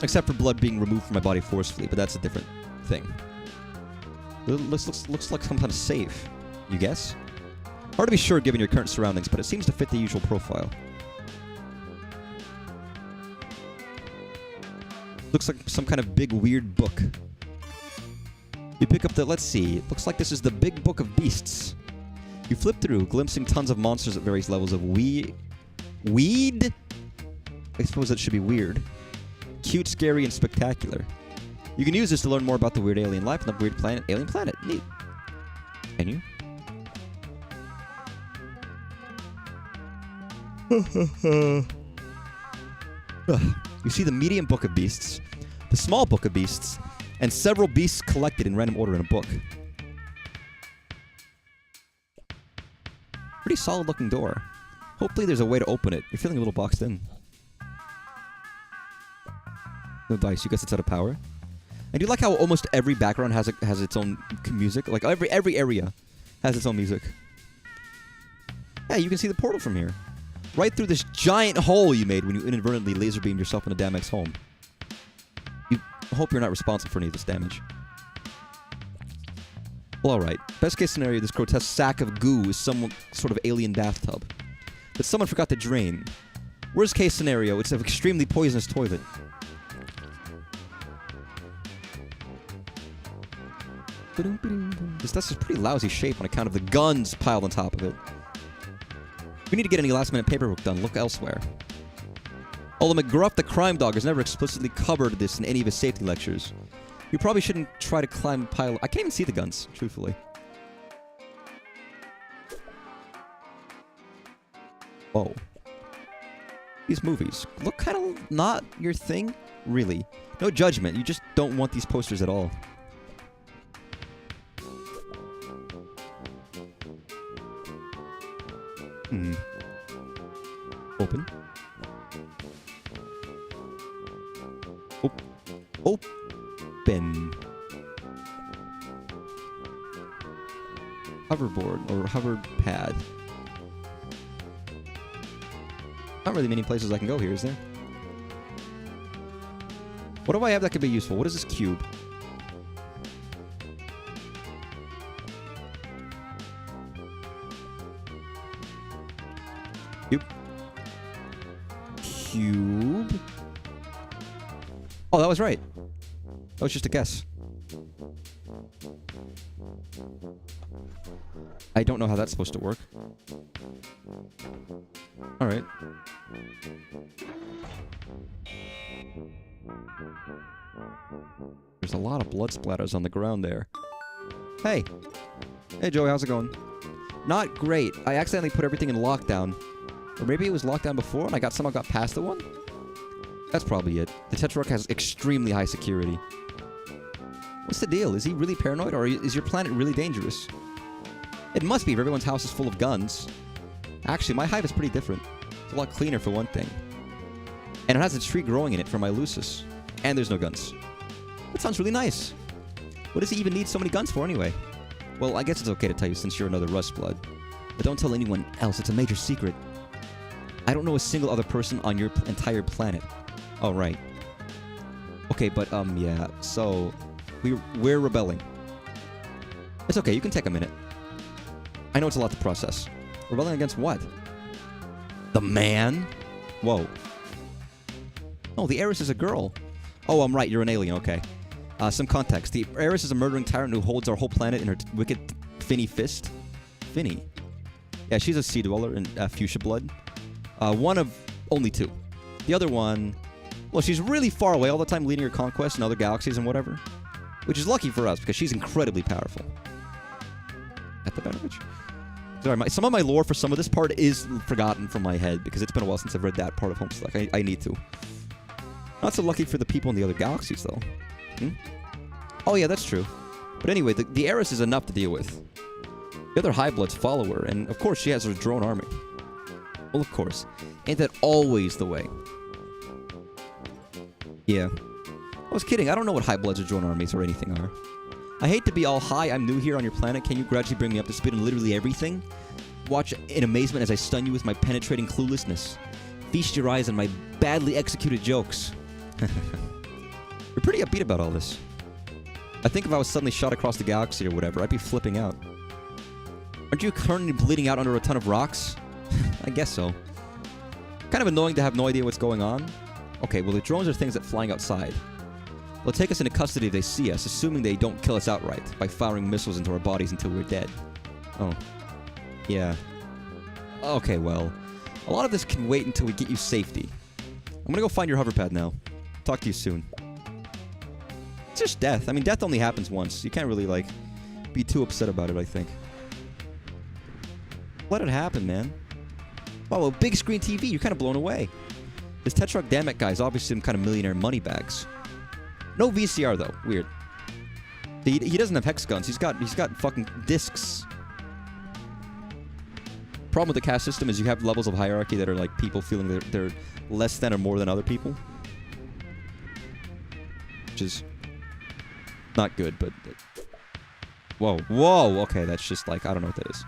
Except for blood being removed from my body forcefully, but that's a different thing. Looks like some kind of safe. You guess? Hard to be sure given your current surroundings, but it seems to fit the usual profile. Looks like some kind of big weird book. You pick up the... Let's see. It looks like this is the Big Book of Beasts. You flip through, glimpsing tons of monsters at various levels of weed? I suppose that should be weird. Cute, scary, and spectacular. You can use this to learn more about the weird alien life on the weird planet. Alien planet. Neat. Can you? You see the medium book of beasts, the small book of beasts, and several beasts collected in random order in a book. Pretty solid looking door. Hopefully there's a way to open it. You're feeling a little boxed in. No dice. You guess it's out of power. I do like how almost every background has its own music. Like every area has its own music. Yeah, you can see the portal from here. Right through this giant hole you made when you inadvertently laser beamed yourself into Damek's home. I hope you're not responsible for any of this damage. Well, alright. Best case scenario, this grotesque sack of goo is some sort of alien bathtub that someone forgot to drain. Worst case scenario, it's an extremely poisonous toilet. This desk is pretty lousy shape on account of the guns piled on top of it. If you need to get any last-minute paperwork done, look elsewhere. Although McGruff the crime dog has never explicitly covered this in any of his safety lectures. You probably shouldn't try to climb a pile... I can't even see the guns, truthfully. Whoa. These movies look kind of not your thing, really. No judgment, you just don't want these posters at all. Open. Open. hoverboard or hover pad. Not really many places I can go here, is there? What do I have that could be useful? What is this cube? Cube. Oh, that was right. That was just a guess. I don't know how that's supposed to work. Alright. There's a lot of blood splatters on the ground there. Hey! Hey, Joey, how's it going? Not great. I accidentally put everything in lockdown. Or maybe it was lockdown before and I somehow got past the one? That's probably it. The Tetrarch has extremely high security. What's the deal? Is he really paranoid or is your planet really dangerous? It must be if everyone's house is full of guns. Actually, my hive is pretty different. It's a lot cleaner for one thing. And it has a tree growing in it for my Lucis. And there's no guns. That sounds really nice. What does he even need so many guns for anyway? Well, I guess it's okay to tell you since you're another Rust Blood. But don't tell anyone else. It's a major secret. I don't know a single other person on your entire planet. Oh, right. Okay, but, yeah. So, we're rebelling. It's okay. You can take a minute. I know it's a lot to process. Rebelling against what? The man? Whoa. Oh, the heiress is a girl. Oh, I'm right. You're an alien. Okay. Some context. The heiress is a murdering tyrant who holds our whole planet in her wicked finny fist. Finny? Yeah, she's a sea dweller in fuchsia blood. One of only two. The other one... Well, she's really far away all the time leading her conquests in other galaxies and whatever. Which is lucky for us because she's incredibly powerful. At the better which... Sorry, some of my lore for some of this part is forgotten from my head because it's been a while since I've read that part of Homestuck. I need to. Not so lucky for the people in the other galaxies, though. Hmm? Oh, yeah, that's true. But anyway, the heiress is enough to deal with. The other Highbloods follow her, and of course she has her drone army. Well, of course. Ain't that always the way? Yeah. I was kidding. I don't know what Highbloods or drone armies or anything are. I hate to be all, hi, I'm new here on your planet. Can you gradually bring me up to speed on literally everything? Watch in amazement as I stun you with my penetrating cluelessness. Feast your eyes on my badly executed jokes. You're pretty upbeat about all this. I think if I was suddenly shot across the galaxy or whatever, I'd be flipping out. Aren't you currently bleeding out under a ton of rocks? I guess so. Kind of annoying to have no idea what's going on. Okay, well the drones are things that flying outside. They'll take us into custody if they see us, assuming they don't kill us outright by firing missiles into our bodies until we're dead. Oh. Yeah. Okay, well. A lot of this can wait until we get you safety. I'm gonna go find your hoverpad now. Talk to you soon. It's just death. I mean, death only happens once. You can't really, like, be too upset about it, I think. Let it happen, man. Wow, a big screen TV. You're kind of blown away. This Tetrarch Dammit guy is obviously some kind of millionaire moneybags. No VCR, though. Weird. He doesn't have hex guns. He's got fucking discs. Problem with the caste system is you have levels of hierarchy that are like people feeling they're less than or more than other people. Which is not good, but... Whoa. Whoa! Okay, that's just like... I don't know what that is.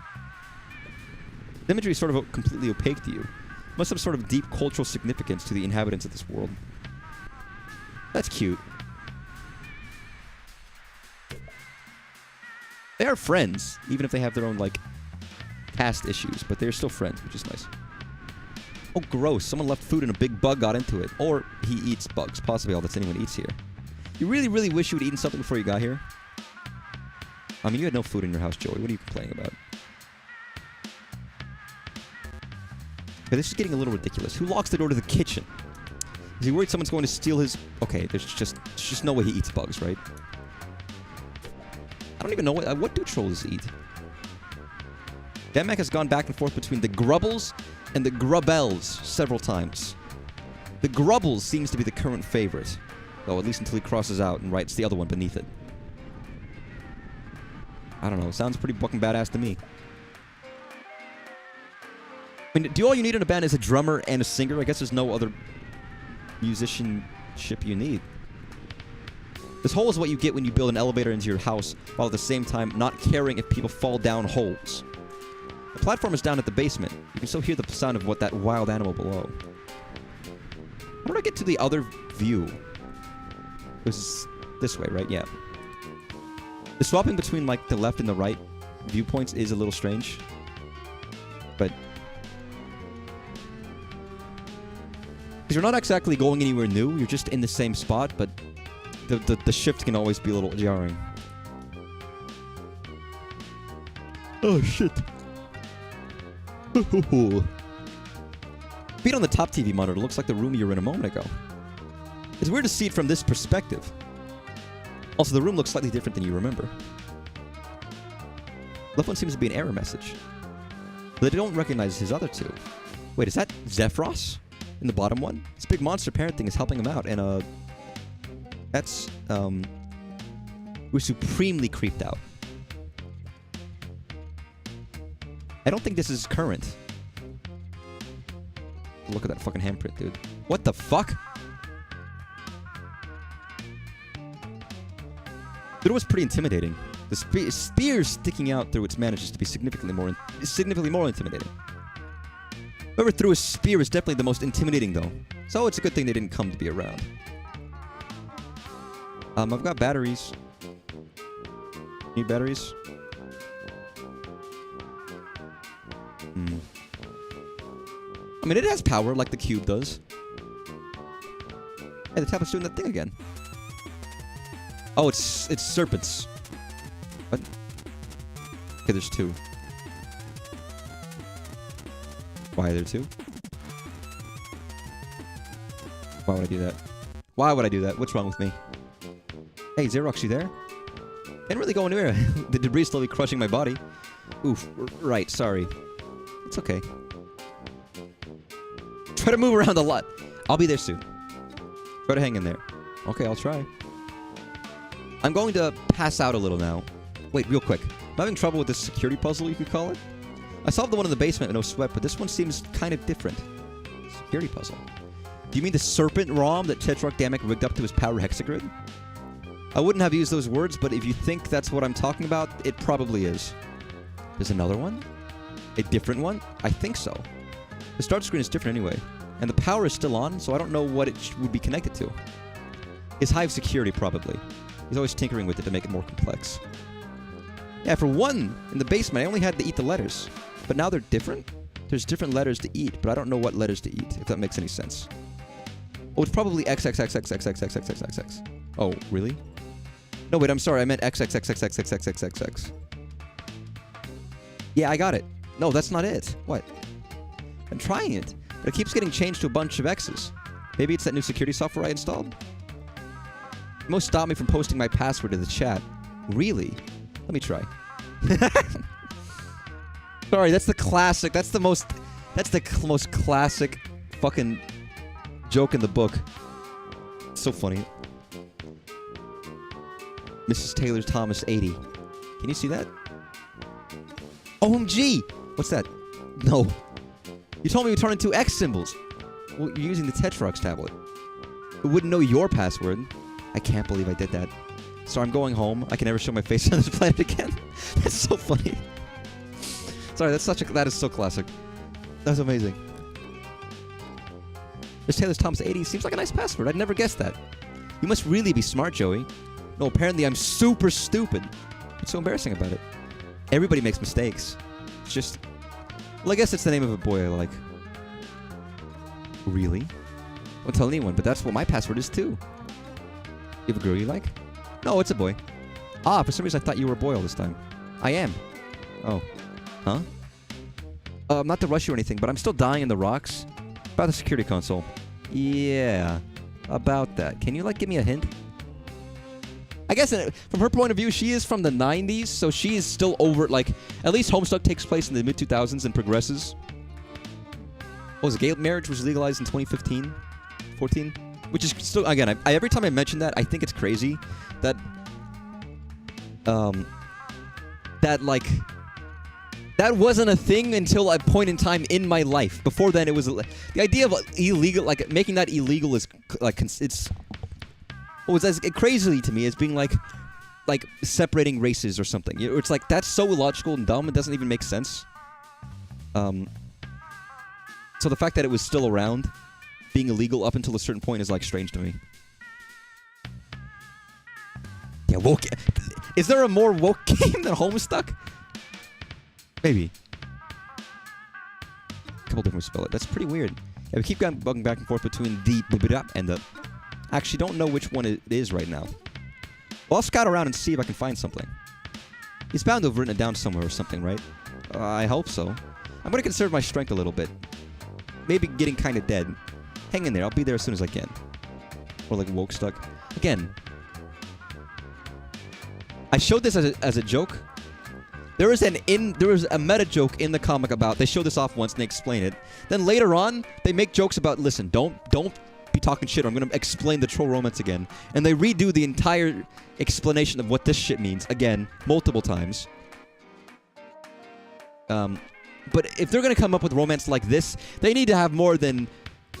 The imagery is sort of completely opaque to you. It must have sort of deep cultural significance to the inhabitants of this world. That's cute. They are friends, even if they have their own, like, caste issues, but they're still friends, which is nice. Oh, gross. Someone left food and a big bug got into it. Or he eats bugs. Possibly all that anyone eats here. You really, really wish you would eaten something before you got here? I mean, you had no food in your house, Joey. What are you complaining about? Okay, this is getting a little ridiculous. Who locks the door to the kitchen? Is he worried someone's going to steal his... Okay, there's just no way he eats bugs, right? I don't even know what do trolls eat. Damek has gone back and forth between the Grubbles and the Grubels several times. The Grubbles seems to be the current favorite. Though, at least until he crosses out and writes the other one beneath it. I don't know. Sounds pretty fucking badass to me. I mean, do all you need in a band is a drummer and a singer? I guess there's no other musicianship you need. This hole is what you get when you build an elevator into your house, while at the same time not caring if people fall down holes. The platform is down at the basement. You can still hear the sound of what that wild animal below. How do I get to the other view? It was this way, right? Yeah. The swapping between, like, the left and the right viewpoints is a little strange. But... because you're not exactly going anywhere new, you're just in the same spot, but the shift can always be a little jarring. Oh, shit. Feet on the top TV monitor looks like the room you were in a moment ago. It's weird to see it from this perspective. Also, the room looks slightly different than you remember. Left one seems to be an error message. But they don't recognize his other two. Wait, is that Zephyros? In the bottom one? This big monster parent thing is helping him out, and that's we're supremely creeped out. I don't think this is current. Look at that fucking handprint, dude. What the fuck? It was pretty intimidating. The spear sticking out through its manages to be significantly more intimidating. Whoever threw a spear is definitely the most intimidating, though. So it's a good thing they didn't come to be around. I've got batteries. Need batteries? I mean, it has power, like the cube does. Hey, the tablet's doing that thing again. Oh, it's serpents. What? Okay, there's two. Why are there two? Why would I do that? Why would I do that? What's wrong with me? Hey, Xerox, you there? Can't really go anywhere. The debris slowly crushing my body. Oof. Right, sorry. It's okay. Try to move around a lot. I'll be there soon. Try to hang in there. Okay, I'll try. I'm going to pass out a little now. Wait, real quick. I'm having trouble with this security puzzle, you could call it. I solved the one in the basement with no sweat, but this one seems kind of different. Security puzzle. Do you mean the serpent ROM that Tetrarch Damek rigged up to his power hexagrid? I wouldn't have used those words, but if you think that's what I'm talking about, it probably is. There's another one? A different one? I think so. The start screen is different anyway. And the power is still on, so I don't know what it would be connected to. It's Hive security, probably. He's always tinkering with it to make it more complex. Yeah, for one, in the basement, I only had to eat the letters. But now they're different? There's different letters to eat, but I don't know what letters to eat, if that makes any sense. Oh, it's probably XXXXXXXXXXX. Oh, really? No, wait, I'm sorry, I meant XXXXXXXXXX. Yeah, I got it. No, that's not it. What? I'm trying it, but it keeps getting changed to a bunch of X's. Maybe it's that new security software I installed? It most stopped me from posting my password to the chat. Really? Let me try. Sorry, that's the classic. That's the most classic fucking joke in the book. It's so funny. Mrs. Taylor Thomas 80. Can you see that? OMG! What's that? No. You told me you turn into X symbols. Well, you're using the Tetrarch's tablet. It wouldn't know your password. I can't believe I did that. So I'm going home. I can never show my face on this planet again. That's so funny. Sorry, that is so classic. That's amazing. Miss Taylor's Thomas 80 seems like a nice password. I'd never guessed that. You must really be smart, Joey. No, apparently I'm super stupid. What's so embarrassing about it? Everybody makes mistakes. It's just... well, I guess it's the name of a boy I like. Really? I won't tell anyone, but that's what my password is too. You have a girl you like? No, it's a boy. Ah, for some reason I thought you were a boy all this time. I am. Oh. Huh? Not to rush you or anything, but I'm still dying in the rocks. About the security console. Yeah. About that. Can you, like, give me a hint? I guess from her point of view, she is from the 90s, so she is still over, like, at least Homestuck takes place in the mid-2000s and progresses. What was it? Gay marriage was legalized in 2015? 14? Which is still, again, every time I mention that, I think it's crazy that, that wasn't a thing until a point in time in my life. Before then, it was, the idea of illegal, like, making that illegal is, like, it's, was as crazy to me as being like separating races or something. It's like that's so illogical and dumb. It doesn't even make sense. So the fact that it was still around, being illegal up until a certain point, is like strange to me. Yeah, woke. Is there a more woke game than Homestuck? Maybe. A couple different ways to spell it. That's pretty weird. Yeah, we keep bugging back and forth between the and the. Actually, don't know which one it is right now. Well, I'll scout around and see if I can find something. He's bound to have written it down somewhere or something, right? I hope so. I'm going to conserve my strength a little bit. Maybe getting kind of dead. Hang in there. I'll be there as soon as I can. Or like Homestuck. Again. I showed this as a joke. There is a meta joke in the comic about, they show this off once and they explain it. Then later on, they make jokes about, listen, don't be talking shit or I'm going to explain the troll romance again. And they redo the entire explanation of what this shit means, again, multiple times. But if they're going to come up with romance like this, they need to have more than...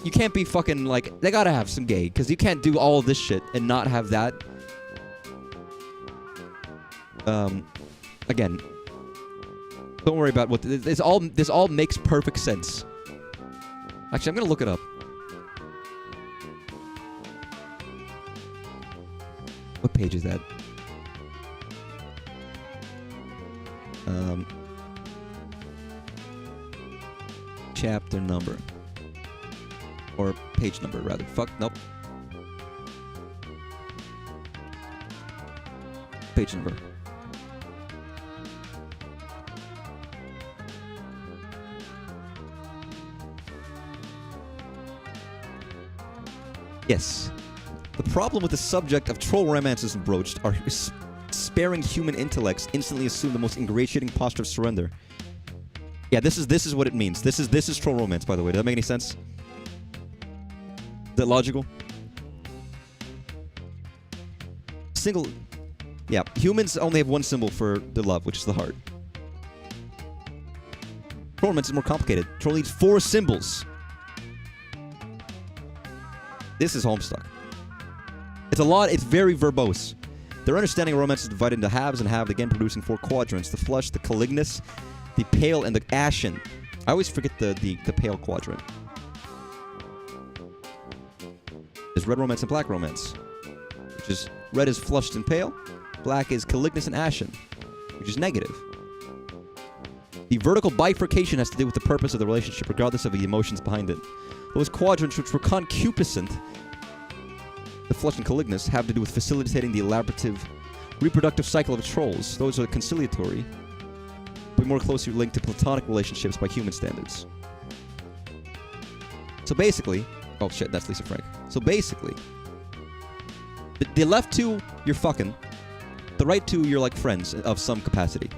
You can't be fucking like... They gotta have some gay, because you can't do all of this shit and not have that. Again... Don't worry about what... This all makes perfect sense. Actually, I'm gonna look it up. What page is that? Chapter number. Or page number, rather. Fuck, nope. Page number. Yes. The problem with the subject of troll romances broached are sparing human intellects instantly assume the most ingratiating posture of surrender. Yeah, this is what it means. This is troll romance, by the way. Does that make any sense? Is that logical? Yeah, humans only have one symbol for the love, which is the heart. Troll romance is more complicated. Troll needs 4 symbols. This is Homestuck. It's very verbose. Their understanding of romance is divided into halves and halves, again producing 4 quadrants. The flush, the calignous, the pale, and the ashen. I always forget the pale quadrant. There's red romance and black romance. Which is, red is flushed and pale. Black is calignous and ashen. Which is negative. The vertical bifurcation has to do with the purpose of the relationship, regardless of the emotions behind it. Those quadrants which were concupiscent, the flush and calignous, have to do with facilitating the elaborative reproductive cycle of trolls. Those are conciliatory, but more closely linked to platonic relationships by human standards. So basically... Oh shit, that's Lisa Frank. So basically... The left 2, you're fucking. The right 2, you're like friends of some capacity.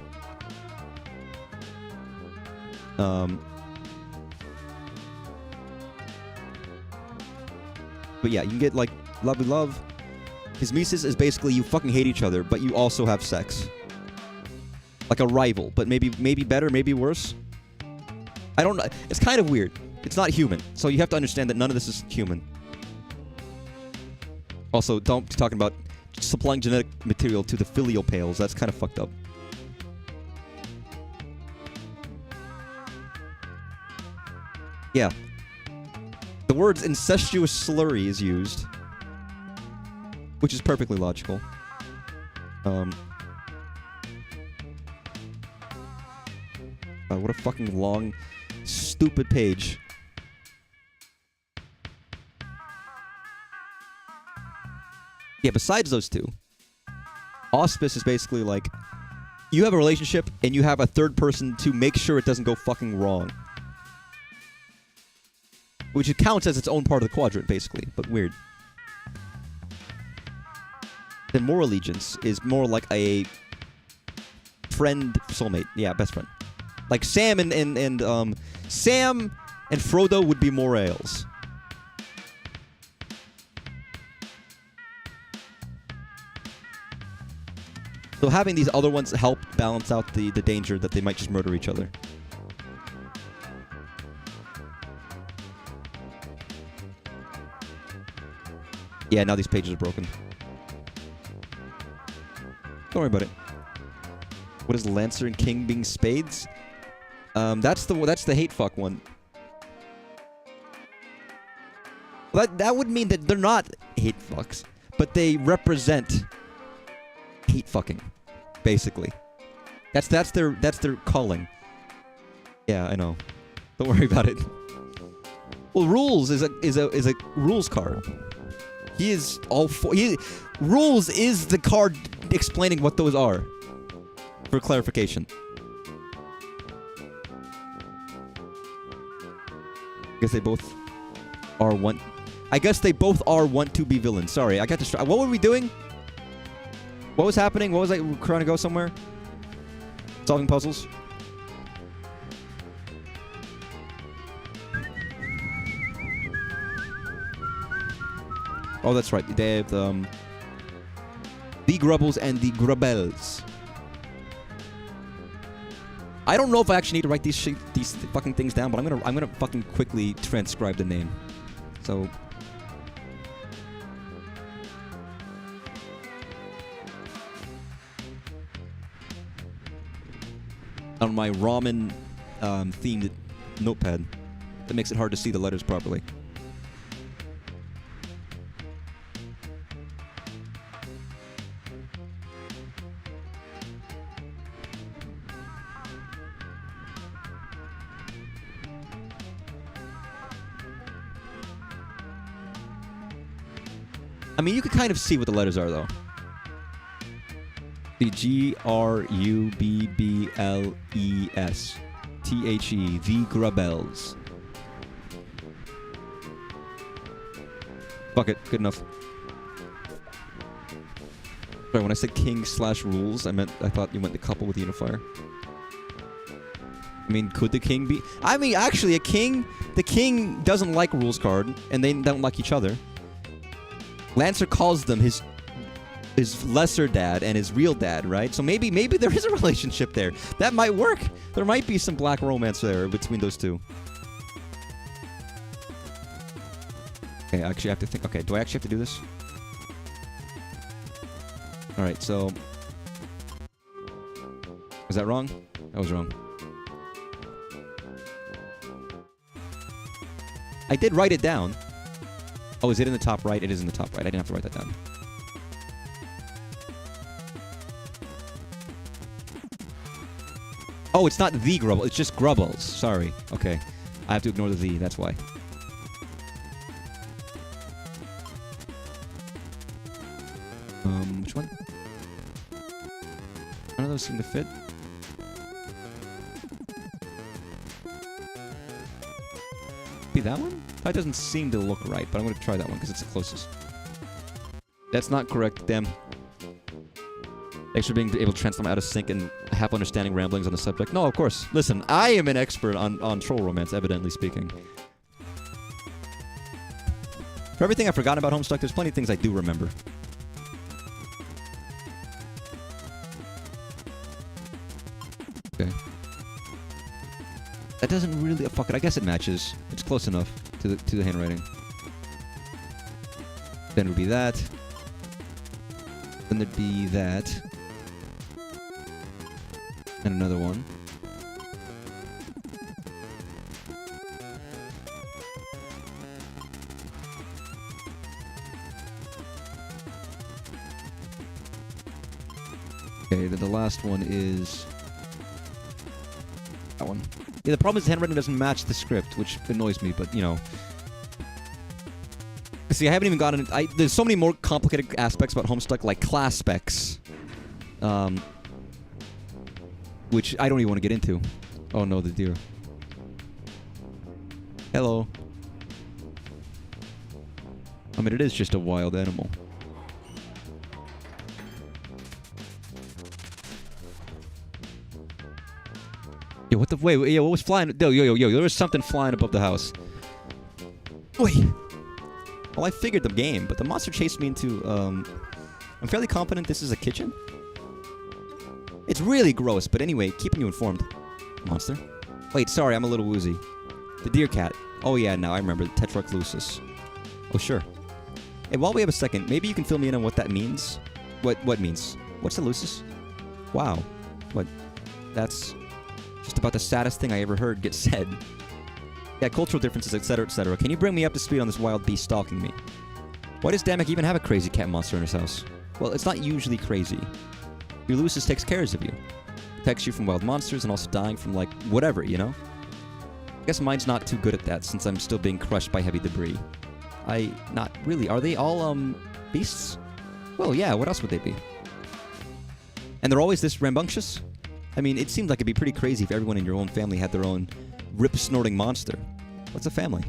But yeah, you can get like lovely love. Kismesis is basically you fucking hate each other, but you also have sex. Like a rival, but maybe better, maybe worse. I don't know. It's kind of weird. It's not human, so you have to understand that none of this is human. Also, don't be talking about supplying genetic material to the filial pales. That's kind of fucked up. Yeah. The words incestuous slurry is used, which is perfectly logical. What a fucking long, stupid page. Yeah, besides those 2, auspice is basically like, you have a relationship and you have a third person to make sure it doesn't go fucking wrong. Which it counts as its own part of the quadrant, basically, but weird. Then moral allegiance is more like a friend, soulmate. Yeah, best friend. Like Sam and Sam and Frodo would be morales. So having these other ones help balance out the danger that they might just murder each other. Yeah, now these pages are broken. Don't worry about it. What is Lancer and King being spades? That's the hate fuck one. That would mean that they're not hate fucks, but they represent hate fucking, basically. That's their calling. Yeah, I know. Don't worry about it. Well, Rules is a rules card. He is all for. Rules is the card explaining what those are. For clarification. I guess they both are one. I guess they both are want to be villains. Sorry, I got distracted. What were we doing? What was happening? What was I trying to go somewhere? Solving puzzles. Oh, that's right. They have the Grubbles and the Grubels. I don't know if I actually need to write these fucking things down, but I'm gonna fucking quickly transcribe the name. So on my ramen themed notepad, that makes it hard to see the letters properly. I mean, you could kind of see what the letters are, though. The G-R-U-B-B-L-E-S. T-H-E. The Grubels. Fuck it. Good enough. Sorry, when I said king/rules, I thought you meant the couple with the unifier. I mean, could the king be... I mean, actually, the king doesn't like rules card, and they don't like each other. Lancer calls them his lesser dad and his real dad, right? So maybe there is a relationship there. That might work. There might be some black romance there between those two. Okay, I actually have to think. Okay, do I actually have to do this? Alright, so... Was that wrong? That was wrong. I did write it down. Oh, is it in the top right? It is in the top right. I didn't have to write that down. Oh, it's not the Grubble. It's just Grubbles. Sorry. Okay. I have to ignore the "the." That's why. Which one? None of those seem to fit. Be that one? That doesn't seem to look right, but I'm going to try that one because it's the closest. That's not correct, damn. Thanks for being able to transform out of sync and half understanding ramblings on the subject. No, of course. Listen, I am an expert on troll romance, evidently speaking. For everything I've forgotten about Homestuck, there's plenty of things I do remember. Okay. That doesn't really... fuck it, I guess it matches. It's close enough to the handwriting. Then it would be that. Then there'd be that. And another one. Okay, then the last one is... that one. Yeah, the problem is the handwriting doesn't match the script, which annoys me, but, you know... See, I haven't even gotten... there's so many more complicated aspects about Homestuck, like class specs. Which I don't even want to get into. Oh no, the deer. Hello. I mean, it is just a wild animal. Yo, what the... wait, yo, what was flying? Yo, there was something flying above the house. Wait. Well, I figured the game, but the monster chased me into, I'm fairly confident this is a kitchen. It's really gross, but anyway, keeping you informed. Monster? Wait, sorry, I'm a little woozy. The deer cat. Oh yeah, now I remember. Tetraclusis. Oh, sure. Hey, while we have a second, maybe you can fill me in on what that means? What means? What's the loosest? Wow. What? That's just about the saddest thing I ever heard get said. Yeah, cultural differences, etc., etc. Can you bring me up to speed on this wild beast stalking me? Why does Damek even have a crazy cat monster in his house? Well, it's not usually crazy. Your Lucis takes care of you. Protects you from wild monsters and also dying from, like, whatever, you know? I guess mine's not too good at that since I'm still being crushed by heavy debris. Not really. Are they all, beasts? Well, yeah, what else would they be? And they're always this rambunctious? I mean, it seemed like it'd be pretty crazy if everyone in your own family had their own rip-snorting monster. What's a family?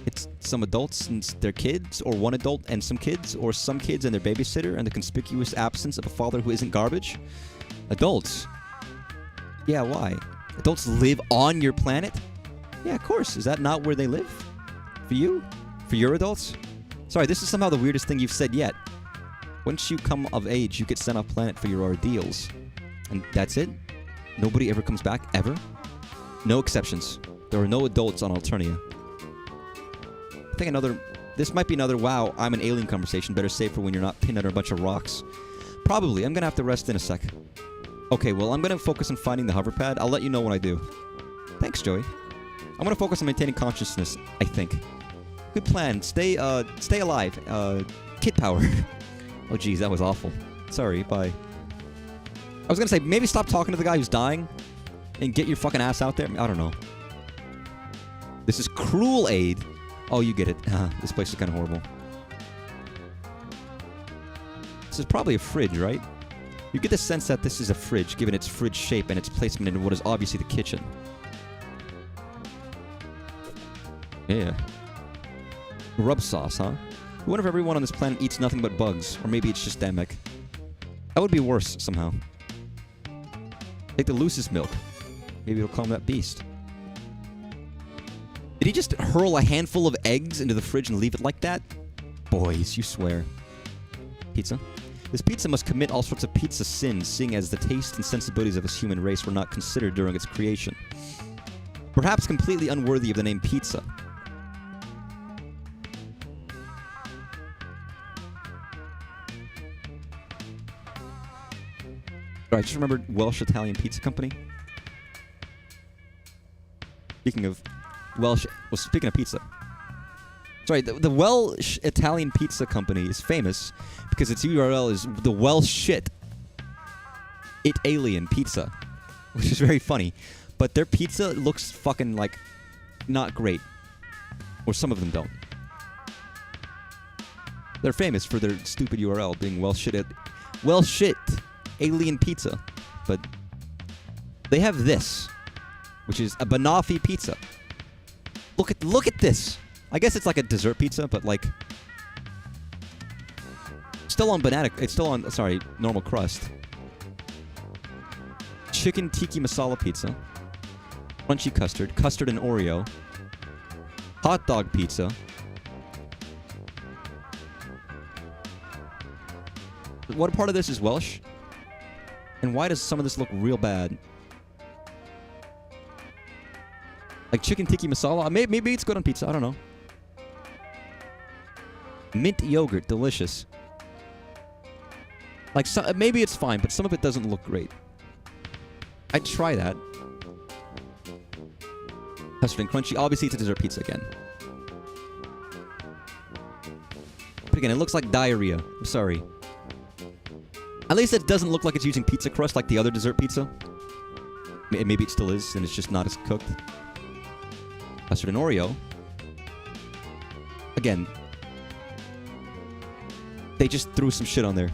It's some adults and their kids, or one adult and some kids, or some kids and their babysitter, and the conspicuous absence of a father who isn't garbage? Adults? Yeah, why? Adults live on your planet? Yeah, of course. Is that not where they live? For you? For your adults? Sorry, this is somehow the weirdest thing you've said yet. Once you come of age, you get sent off planet for your ordeals. And that's it? Nobody ever comes back, ever? No exceptions. There are no adults on Alternia. I think this might be another wow, I'm an alien conversation. Better save for when you're not pinned under a bunch of rocks. Probably. I'm gonna have to rest in a sec. Okay, well, I'm gonna focus on finding the hover pad. I'll let you know when I do. Thanks, Joey. I'm gonna focus on maintaining consciousness, I think. Good plan. Stay alive. Kid power. Oh, geez, that was awful. Sorry, bye. I was gonna say, maybe stop talking to the guy who's dying and get your fucking ass out there. I don't know. This is cruel aid. Oh, you get it. This place is kind of horrible. This is probably a fridge, right? You get the sense that this is a fridge, given its fridge shape and its placement in what is obviously the kitchen. Yeah. Rub sauce, huh? I wonder if everyone on this planet eats nothing but bugs. Or maybe it's just Damek. That would be worse, somehow. Take the loosest milk. Maybe it'll calm that beast. Did he just hurl a handful of eggs into the fridge and leave it like that? Boys, you swear. Pizza? This pizza must commit all sorts of pizza sins, seeing as the taste and sensibilities of this human race were not considered during its creation. Perhaps completely unworthy of the name pizza. I just remembered Welsh Italian Pizza Company. Speaking of Welsh... Well, speaking of pizza. Sorry, the Welsh Italian Pizza Company is famous because its URL is the Welsh shit Alien Pizza, which is very funny. But their pizza looks fucking, like, not great. Or some of them don't. They're famous for their stupid URL being Welsh shit Alien Pizza. But they have this, which is a banoffee pizza. Look at this. I guess it's like a dessert pizza, but like still on normal crust. Chicken tiki masala pizza. Crunchy custard and Oreo. Hot dog pizza. What part of this is Welsh? And why does some of this look real bad? Like chicken tiki masala? Maybe it's good on pizza. I don't know. Mint yogurt. Delicious. Like, maybe it's fine, but some of it doesn't look great. I'd try that. Custard and crunchy. Obviously, it's a dessert pizza again. But again, it looks like diarrhea. I'm sorry. At least it doesn't look like it's using pizza crust like the other dessert pizza. Maybe it still is, and it's just not as cooked. Custard and Oreo. Again, they just threw some shit on there.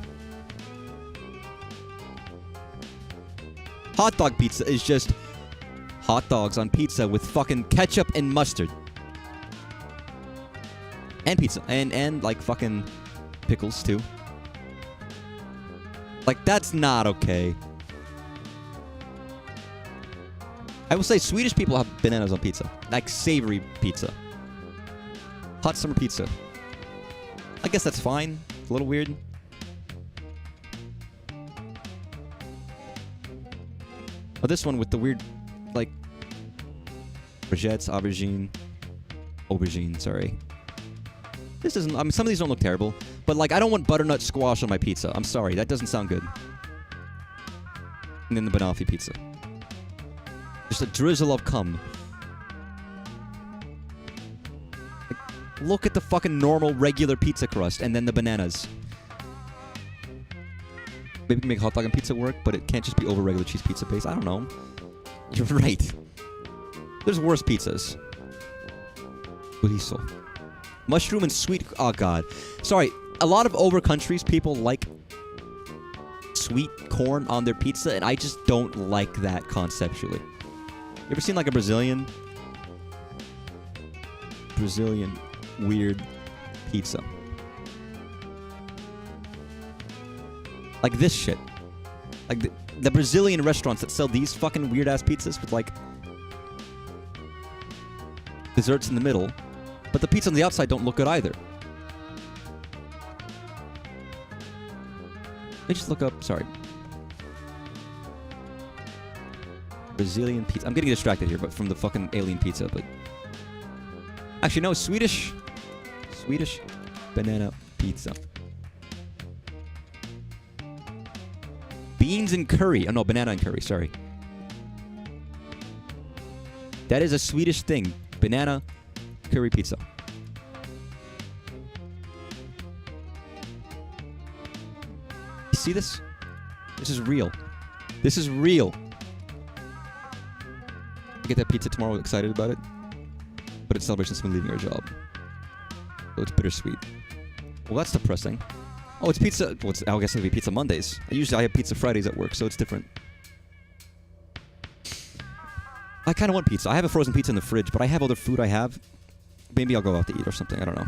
Hot dog pizza is just hot dogs on pizza with fucking ketchup and mustard. And pizza. And like fucking pickles too. Like, that's not okay. I will say Swedish people have bananas on pizza. Like savory pizza. Hot summer pizza. I guess that's fine. It's a little weird. Oh, this one with the weird, like, courgettes, aubergine, sorry. This isn't, I mean, some of these don't look terrible, But, like, I don't want butternut squash on my pizza. I'm sorry. That doesn't sound good. And then the banoffee pizza. Just a drizzle of cum. Like, look at the fucking normal, regular pizza crust, and then the bananas. Maybe we can make hot dog and pizza work, but it can't just be over regular cheese pizza base. I don't know. You're right. There's worse pizzas. Chorizo. Mushroom and sweet... Oh, God. Sorry. A lot of over countries, people like sweet corn on their pizza, and I just don't like that conceptually. You ever seen, like, a Brazilian weird pizza? Like this shit. Like the Brazilian restaurants that sell these fucking weird-ass pizzas with, like, desserts in the middle, but the pizza on the outside don't look good either. Let me just look up, sorry. Brazilian pizza. I'm getting distracted here, but from the fucking alien pizza, but... Actually, no, Swedish banana pizza. Beans and curry. Oh, no, banana and curry, sorry. That is a Swedish thing. Banana curry pizza. You see this? This is real. This is real. I get that pizza tomorrow, excited about it. But it's celebration of someone leaving our job. So it's bittersweet. Well, that's depressing. Oh, it's pizza. Well, I guess it'll be Pizza Mondays. I have Pizza Fridays at work, so it's different. I kind of want pizza. I have a frozen pizza in the fridge, but I have other food I have. Maybe I'll go out to eat or something. I don't know.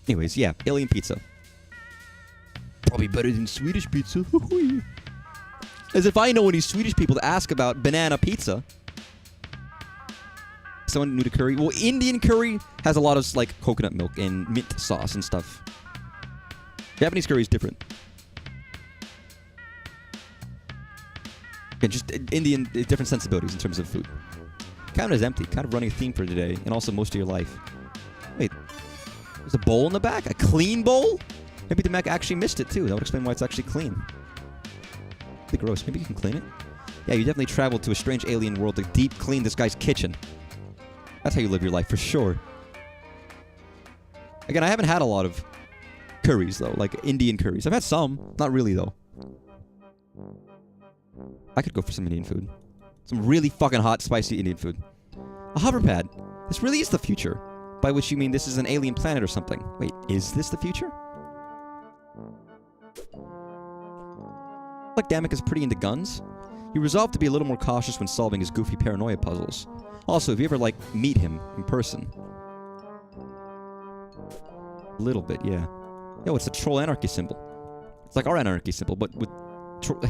Anyways, yeah, alien pizza. Probably better than Swedish pizza. As if I know any Swedish people to ask about banana pizza. Someone new to curry. Well, Indian curry has a lot of, like, coconut milk and mint sauce and stuff. Japanese curry is different. And just Indian, different sensibilities in terms of food. Kind of is empty. Kind of running a theme for today, and also most of your life. Wait, there's a bowl in the back? A clean bowl? Maybe the Mac actually missed it too. That would explain why it's actually clean. Pretty gross. Maybe you can clean it? Yeah, you definitely traveled to a strange alien world to deep clean this guy's kitchen. That's how you live your life, for sure. Again, I haven't had a lot of curries, though. Like, Indian curries. I've had some. Not really, though. I could go for some Indian food. Some really fucking hot, spicy Indian food. A hoverpad. This really is the future. By which you mean this is an alien planet or something. Wait, is this the future? Like Damek is pretty into guns. He resolved to be a little more cautious when solving his goofy paranoia puzzles. Also, if you ever, like, meet him in person. A little bit, yeah. Yo, it's a troll anarchy symbol. It's like our anarchy symbol, but with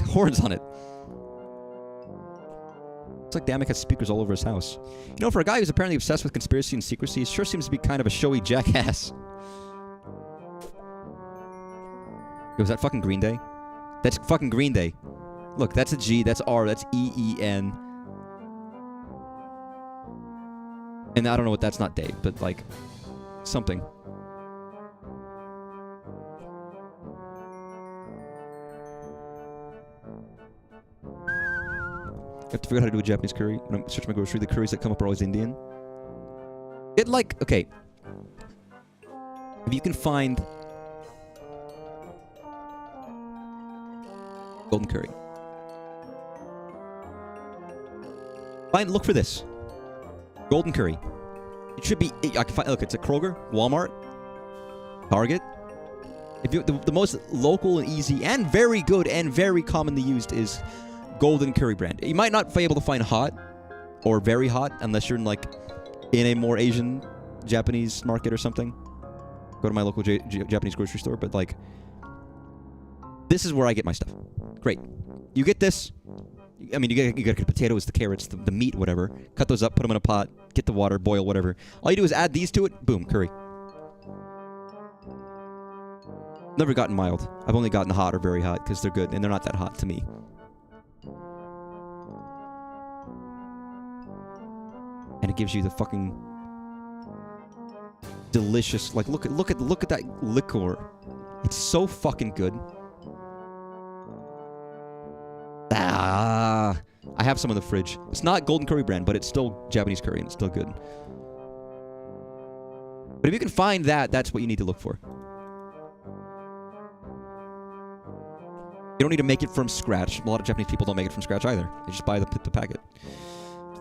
horns on it. It's like Damek has speakers all over his house. You know, for a guy who's apparently obsessed with conspiracy and secrecy, he sure seems to be kind of a showy jackass. Yo, is that fucking Green Day? That's fucking Green Day. Look, that's a G, that's R, that's E-E-N. And I don't know what that's not Dave, but, like, something. I have to figure out how to do a Japanese curry. When I'm searching my grocery, the curries that come up are always Indian. It, like, okay. If you can find golden curry. Look for this. Golden curry. It should be, I can find, look, it's at Kroger, Walmart, Target. If you, the most local and easy and very good and very commonly used is golden curry brand. You might not be able to find hot or very hot unless you're in a more Asian Japanese market or something. Go to my local Japanese grocery store, but, like, this is where I get my stuff. Great. You get this. I mean, you get the potatoes, the carrots, the meat, whatever. Cut those up, put them in a pot, get the water, boil, whatever. All you do is add these to it. Boom, curry. Never gotten mild. I've only gotten hot or very hot because they're good, and they're not that hot to me. gives you the fucking delicious. Like, look at that liquor. It's so fucking good. I have some in the fridge. It's not Golden Curry brand, but it's still Japanese curry and it's still good. But if you can find that, that's what you need to look for. You don't need to make it from scratch. A lot of Japanese people don't make it from scratch either. They just buy the packet.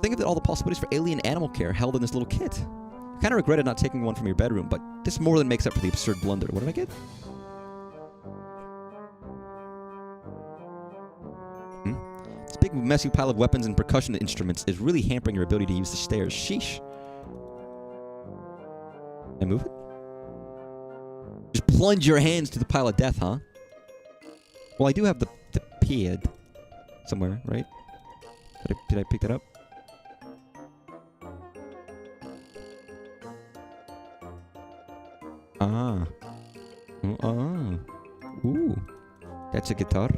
Think of all the possibilities for alien animal care held in this little kit. I kind of regretted not taking one from your bedroom, but this more than makes up for the absurd blunder. What did I get? This big messy pile of weapons and percussion instruments is really hampering your ability to use the stairs. Sheesh. Can I move it? Just plunge your hands to the pile of death, huh? Well, I do have the pad somewhere, right? Did I pick that up? Ah. Ooh. That's a guitar.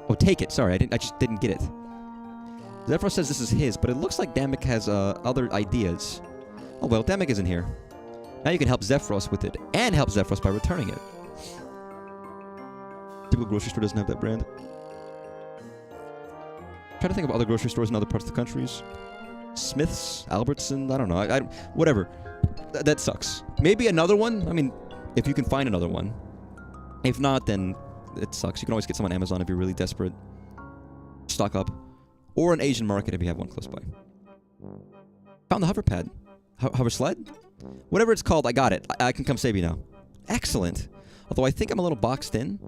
Oh, take it. Sorry, I just didn't get it. Zephyros says this is his, but it looks like Damek has other ideas. Oh well, Damek isn't here. Now you can help Zephyros with it, and help Zephyros by returning it. Typical grocery store doesn't have that brand. Try to think of other grocery stores in other parts of the countries. Smith's, Albertson, I don't know. Whatever. That sucks. Maybe another one? I mean, if you can find another one. If not, then it sucks. You can always get some on Amazon if you're really desperate. Stock up. Or an Asian market if you have one close by. Found the hover pad. Hover sled? Whatever it's called, I got it. I can come save you now. Excellent. Although I think I'm a little boxed in.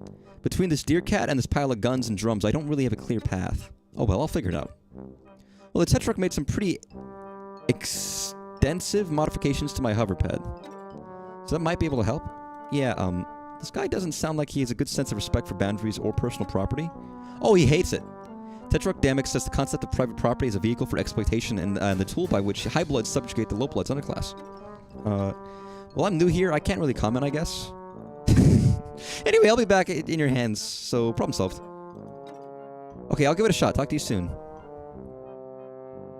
Between this deer cat and this pile of guns and drums, I don't really have a clear path. Oh well, I'll figure it out. Well, the Tetrarch made some pretty extensive modifications to my hover pad. So that might be able to help. Yeah, this guy doesn't sound like he has a good sense of respect for boundaries or personal property. Oh, he hates it. Tetrarch Damek says the concept of private property is a vehicle for exploitation and the tool by which high bloods subjugate the low bloods underclass. Well, I'm new here. I can't really comment, I guess. Anyway, I'll be back in your hands, so problem solved. Okay, I'll give it a shot. Talk to you soon.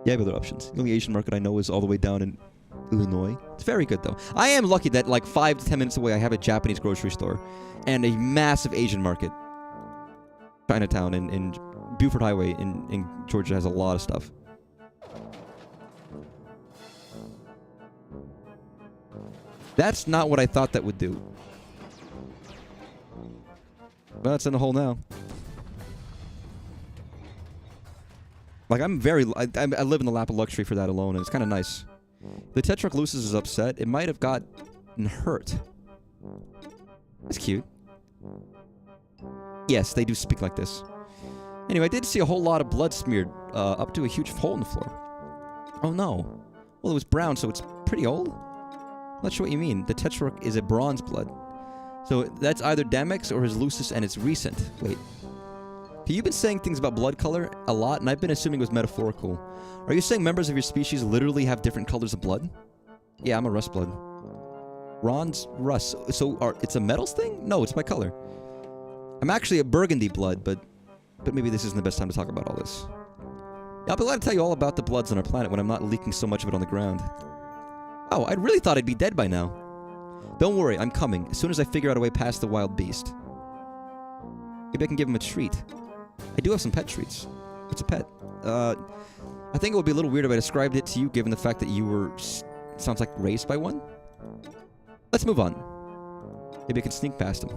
Yeah, I have other options. The only Asian market I know is all the way down in Illinois. It's very good, though. I am lucky that, like, 5 to 10 minutes away, I have a Japanese grocery store and a massive Asian market. Chinatown in Buford Highway in Georgia has a lot of stuff. That's not what I thought that would do. Well, it's in the hole now. Like, I live in the lap of luxury for that alone, and it's kind of nice. The Tetrarch Lucis is upset. It might have gotten hurt. That's cute. Yes, they do speak like this. Anyway, I did see a whole lot of blood smeared up to a huge hole in the floor. Oh no. Well, it was brown, so it's pretty old? I'm not sure what you mean. The Tetrarch is a bronze blood. So that's either Damek's or his Lucis, and it's recent. Wait. You've been saying things about blood color a lot, and I've been assuming it was metaphorical. Are you saying members of your species literally have different colors of blood? Yeah, I'm a rust blood. Ron's rust. So it's a metals thing? No, it's my color. I'm actually a burgundy blood, but maybe this isn't the best time to talk about all this. Yeah, I'll be glad to tell you all about the bloods on our planet when I'm not leaking so much of it on the ground. Oh, I really thought I'd be dead by now. Don't worry, I'm coming, as soon as I figure out a way past the wild beast. Maybe I can give him a treat. I do have some pet treats. What's a pet? I think it would be a little weird if I described it to you, given the fact that you were, sounds like, raised by one. Let's move on. Maybe I can sneak past him.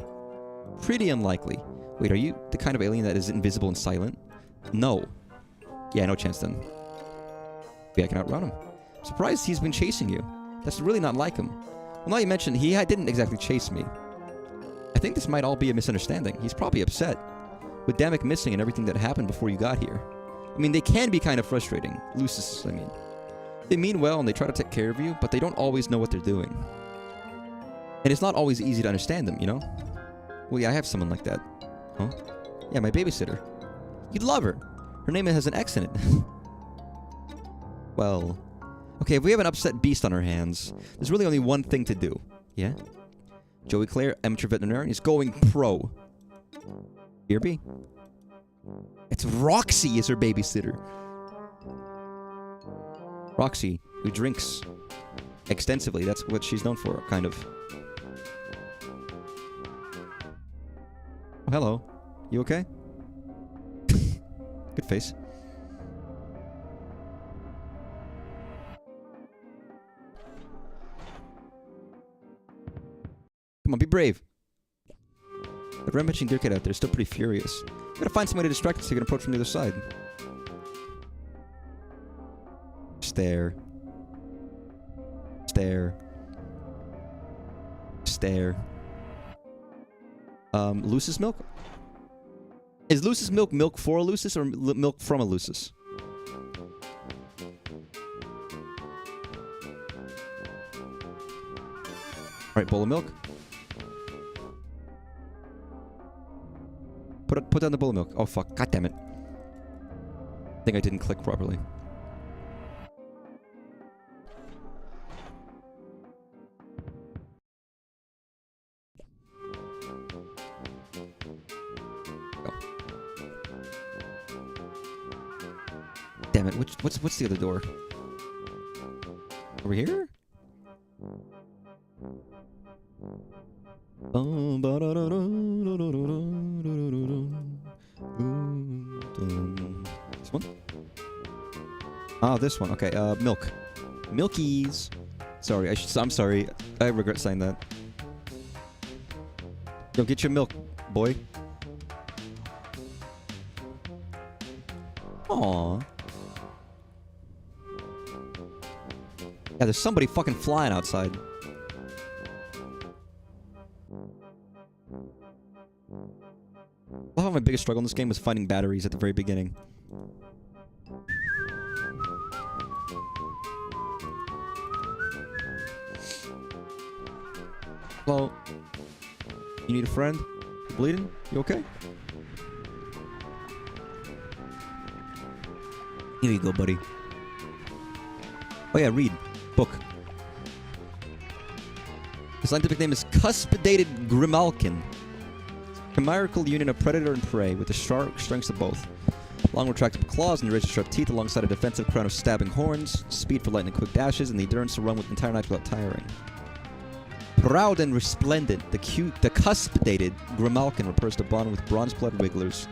Pretty unlikely. Wait, are you the kind of alien that is invisible and silent? No. Yeah, no chance then. Maybe I can outrun him. I'm surprised he's been chasing you. That's really not like him. Well, now you mentioned he didn't exactly chase me. I think this might all be a misunderstanding. He's probably upset. With Damek missing and everything that happened before you got here. I mean, they can be kind of frustrating. Lucis, I mean. They mean well and they try to take care of you, but they don't always know what they're doing. And it's not always easy to understand them, you know? Well, yeah, I have someone like that. Huh? Yeah, my babysitter. You'd love her. Her name has an X in it. Well... Okay, if we have an upset beast on our hands, there's really only one thing to do. Yeah? Joey Clare, amateur veterinarian, is going pro. Irby? It's Roxy is her babysitter. Roxy, who drinks extensively. That's what she's known for, kind of. Oh, hello. You okay? Good face. Come on, be brave. The rampaging deer cat out there is still pretty furious. You gotta find somebody to distract us so you can approach from the other side. Stare. Stare. Stare. Lucis milk? Is Lucis milk milk for a Lucis or milk from a Lucis? Alright, bowl of milk. Put down the bowl of milk. Oh fuck, god damn it. I think I didn't click properly. Damn it, what's the other door? Over here? This one? Ah, this one. Okay, milk. Milkies. Sorry, I'm sorry. I regret saying that. Go get your milk, boy. Aww. Yeah, there's somebody fucking flying outside. I love how my biggest struggle in this game was finding batteries at the very beginning. Hello? You need a friend? You bleeding? You okay? Here you go, buddy. Oh yeah, read. Book. The scientific name is cuspidated grimalkin. Chimerical union of predator and prey with the sharp strengths of both. Long retractable claws and razor-sharp teeth alongside a defensive crown of stabbing horns, speed for lightning quick dashes, and the endurance to run with entire night without tiring. Proud and resplendent, the cuspidated grimalkin refers to bond with bronze-blood wigglers,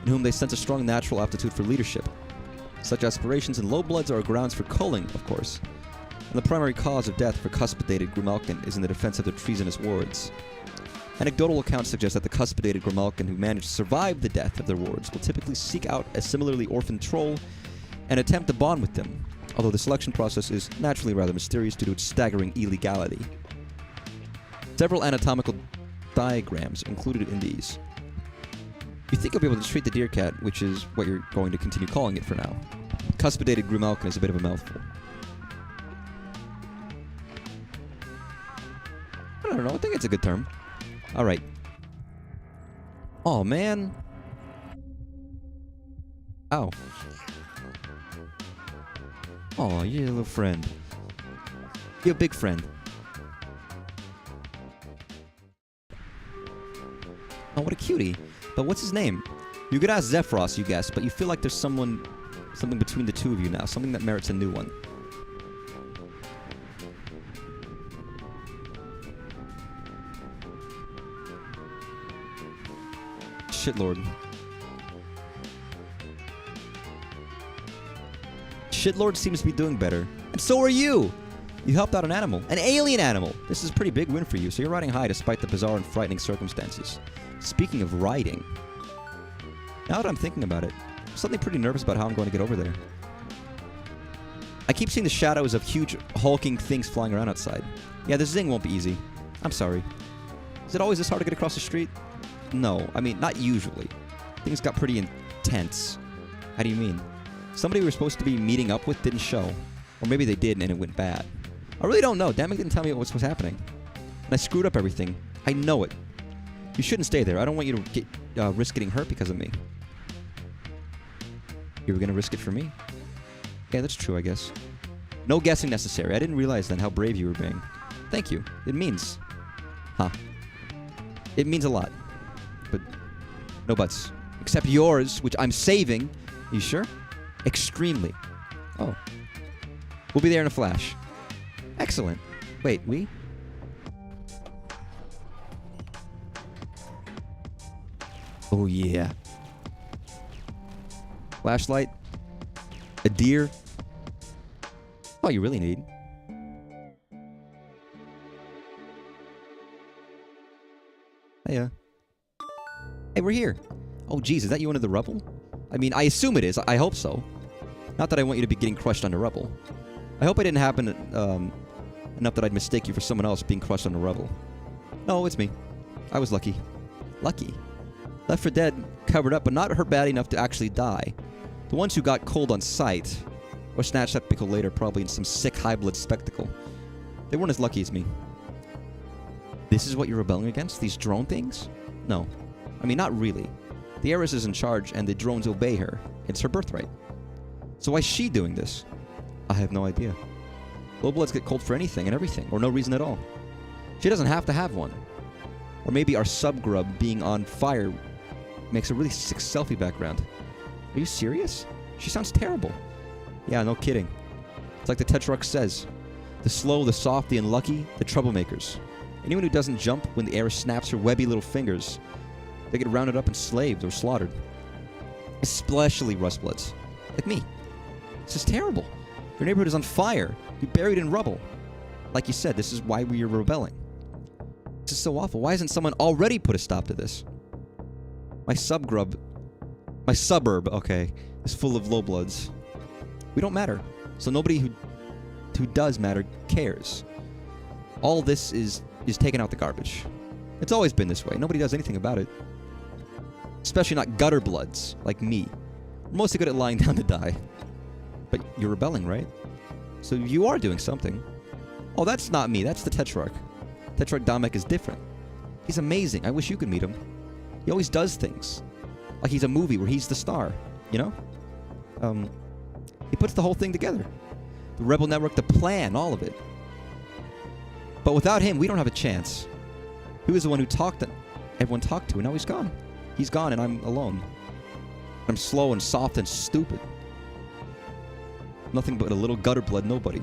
in whom they sense a strong natural aptitude for leadership. Such aspirations in low bloods are grounds for culling, of course, and the primary cause of death for cuspidated grimalkin is in the defense of their treasonous wards. Anecdotal accounts suggest that the cuspidated grimalkin who manage to survive the death of their wards will typically seek out a similarly orphaned troll and attempt to bond with them, although the selection process is naturally rather mysterious due to its staggering illegality. Several anatomical diagrams included in these. You think you'll be able to treat the deer cat, which is what you're going to continue calling it for now. Cuspidated grimalkin is a bit of a mouthful. I don't know, I think it's a good term. Alright. Oh, man. Ow. Oh, you're a little friend. You're a big friend. Oh, what a cutie. But what's his name? You could ask Zephyros, you guess, but you feel like there's something between the two of you now. Something that merits a new one. Shitlord. Shitlord seems to be doing better. And so are you! You helped out an animal. An alien animal! This is a pretty big win for you, so you're riding high despite the bizarre and frightening circumstances. Speaking of riding, now that I'm thinking about it, I'm suddenly pretty nervous about how I'm going to get over there. I keep seeing the shadows of huge hulking things flying around outside. Yeah, this zing won't be easy. I'm sorry. Is it always this hard to get across the street? No, I mean, not usually. Things got pretty intense. How do you mean? Somebody we were supposed to be meeting up with didn't show. Or maybe they did and it went bad. I really don't know. Dammit didn't tell me what was happening. And I screwed up everything. I know it. You shouldn't stay there. I don't want you to risk getting hurt because of me. You were going to risk it for me? Yeah, that's true, I guess. No guessing necessary. I didn't realize then how brave you were being. Thank you. It means... Huh. It means a lot. But no buts. Except yours, which I'm saving. You sure? Extremely. Oh. We'll be there in a flash. Excellent. Wait, we? Oh, yeah. Flashlight. A deer. Oh, you really need. Hey, hey, we're here. Oh, geez, is that you under the rubble? I mean, I assume it is. I hope so. Not that I want you to be getting crushed under rubble. I hope it didn't happen enough that I'd mistake you for someone else being crushed under rubble. No, it's me. I was lucky. Lucky. Left for dead, covered up, but not hurt bad enough to actually die. The ones who got cold on sight, or snatched that pickle later, probably in some sick high-blood spectacle. They weren't as lucky as me. This is what you're rebelling against? These drone things? No. I mean, not really. The heiress is in charge, and the drones obey her. It's her birthright. So why is she doing this? I have no idea. Low-bloods get cold for anything and everything, or no reason at all. She doesn't have to have one. Or maybe our subgrub being on fire makes a really sick selfie background. Are you serious? She sounds terrible. Yeah, no kidding. It's like the Tetrarch says. The slow, the soft, the unlucky, the troublemakers. Anyone who doesn't jump when the heiress snaps her webby little fingers, they get rounded up and slaved or slaughtered. Especially rustbloods. Like me. This is terrible. Your neighborhood is on fire. You're buried in rubble. Like you said, this is why we are rebelling. This is so awful. Why hasn't someone already put a stop to this? My suburb, okay, is full of lowbloods. We don't matter. So nobody who does matter cares. All this is taken out the garbage. It's always been this way. Nobody does anything about it. Especially not gutter bloods like me. We're mostly good at lying down to die. But you're rebelling, right? So you are doing something. Oh, that's not me. That's the Tetrarch. Tetrarch Damek is different. He's amazing. I wish you could meet him. He always does things. Like he's a movie where he's the star. You know? He puts the whole thing together. The Rebel Network, the plan, all of it. But without him, we don't have a chance. He was the one who everyone talked to, and now he's gone. He's gone, and I'm alone. I'm slow and soft and stupid. Nothing but a little gutter blood nobody.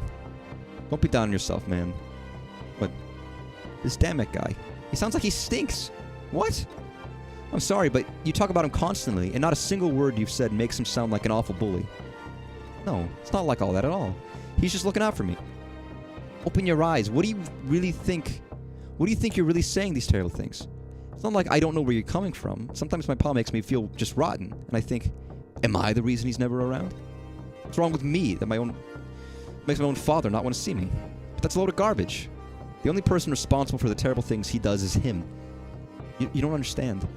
Don't be down on yourself, man. But this Damek guy, he sounds like he stinks. What? I'm sorry, but you talk about him constantly, and not a single word you've said makes him sound like an awful bully. No, it's not like all that at all. He's just looking out for me. Open your eyes. What do you really think? What do you think you're really saying these terrible things? It's not like I don't know where you're coming from. Sometimes my pa makes me feel just rotten, and I think, am I the reason he's never around? What's wrong with me that makes my own father not want to see me? But that's a load of garbage. The only person responsible for the terrible things he does is him. You don't understand.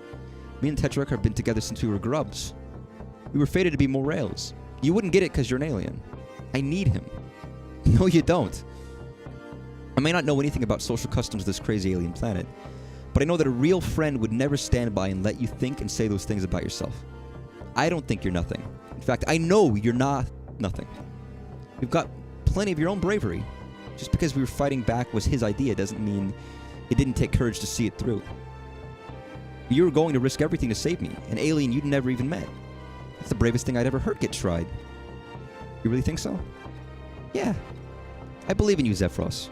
Me and Tetrarch have been together since we were grubs. We were fated to be morels. You wouldn't get it because you're an alien. I need him. No, you don't. I may not know anything about social customs of this crazy alien planet, but I know that a real friend would never stand by and let you think and say those things about yourself. I don't think you're nothing. In fact, I know you're not nothing. You've got plenty of your own bravery. Just because we were fighting back was his idea doesn't mean it didn't take courage to see it through. You were going to risk everything to save me, an alien you'd never even met. That's the bravest thing I'd ever heard get tried. You really think so? Yeah. I believe in you, Zephyros.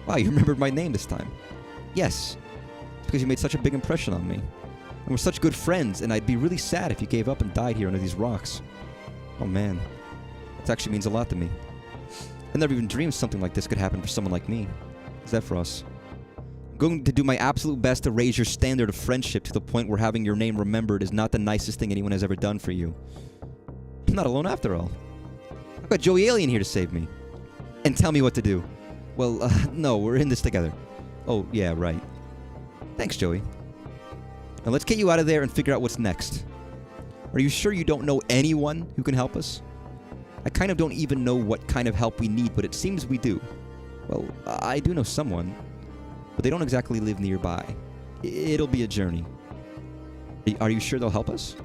Wow, you remembered my name this time. Yes. It's because you made such a big impression on me. And we're such good friends, and I'd be really sad if you gave up and died here under these rocks. Oh man. That actually means a lot to me. I never even dreamed something like this could happen for someone like me. Zephyros. I'm going to do my absolute best to raise your standard of friendship to the point where having your name remembered is not the nicest thing anyone has ever done for you. I'm not alone after all. I've got Joey Alien here to save me. And tell me what to do. Well, no, we're in this together. Oh, yeah, right. Thanks, Joey. Now let's get you out of there and figure out what's next. Are you sure you don't know anyone who can help us? I kind of don't even know what kind of help we need, but it seems we do. Well, I do know someone, but they don't exactly live nearby. It'll be a journey. Are you sure they'll help us?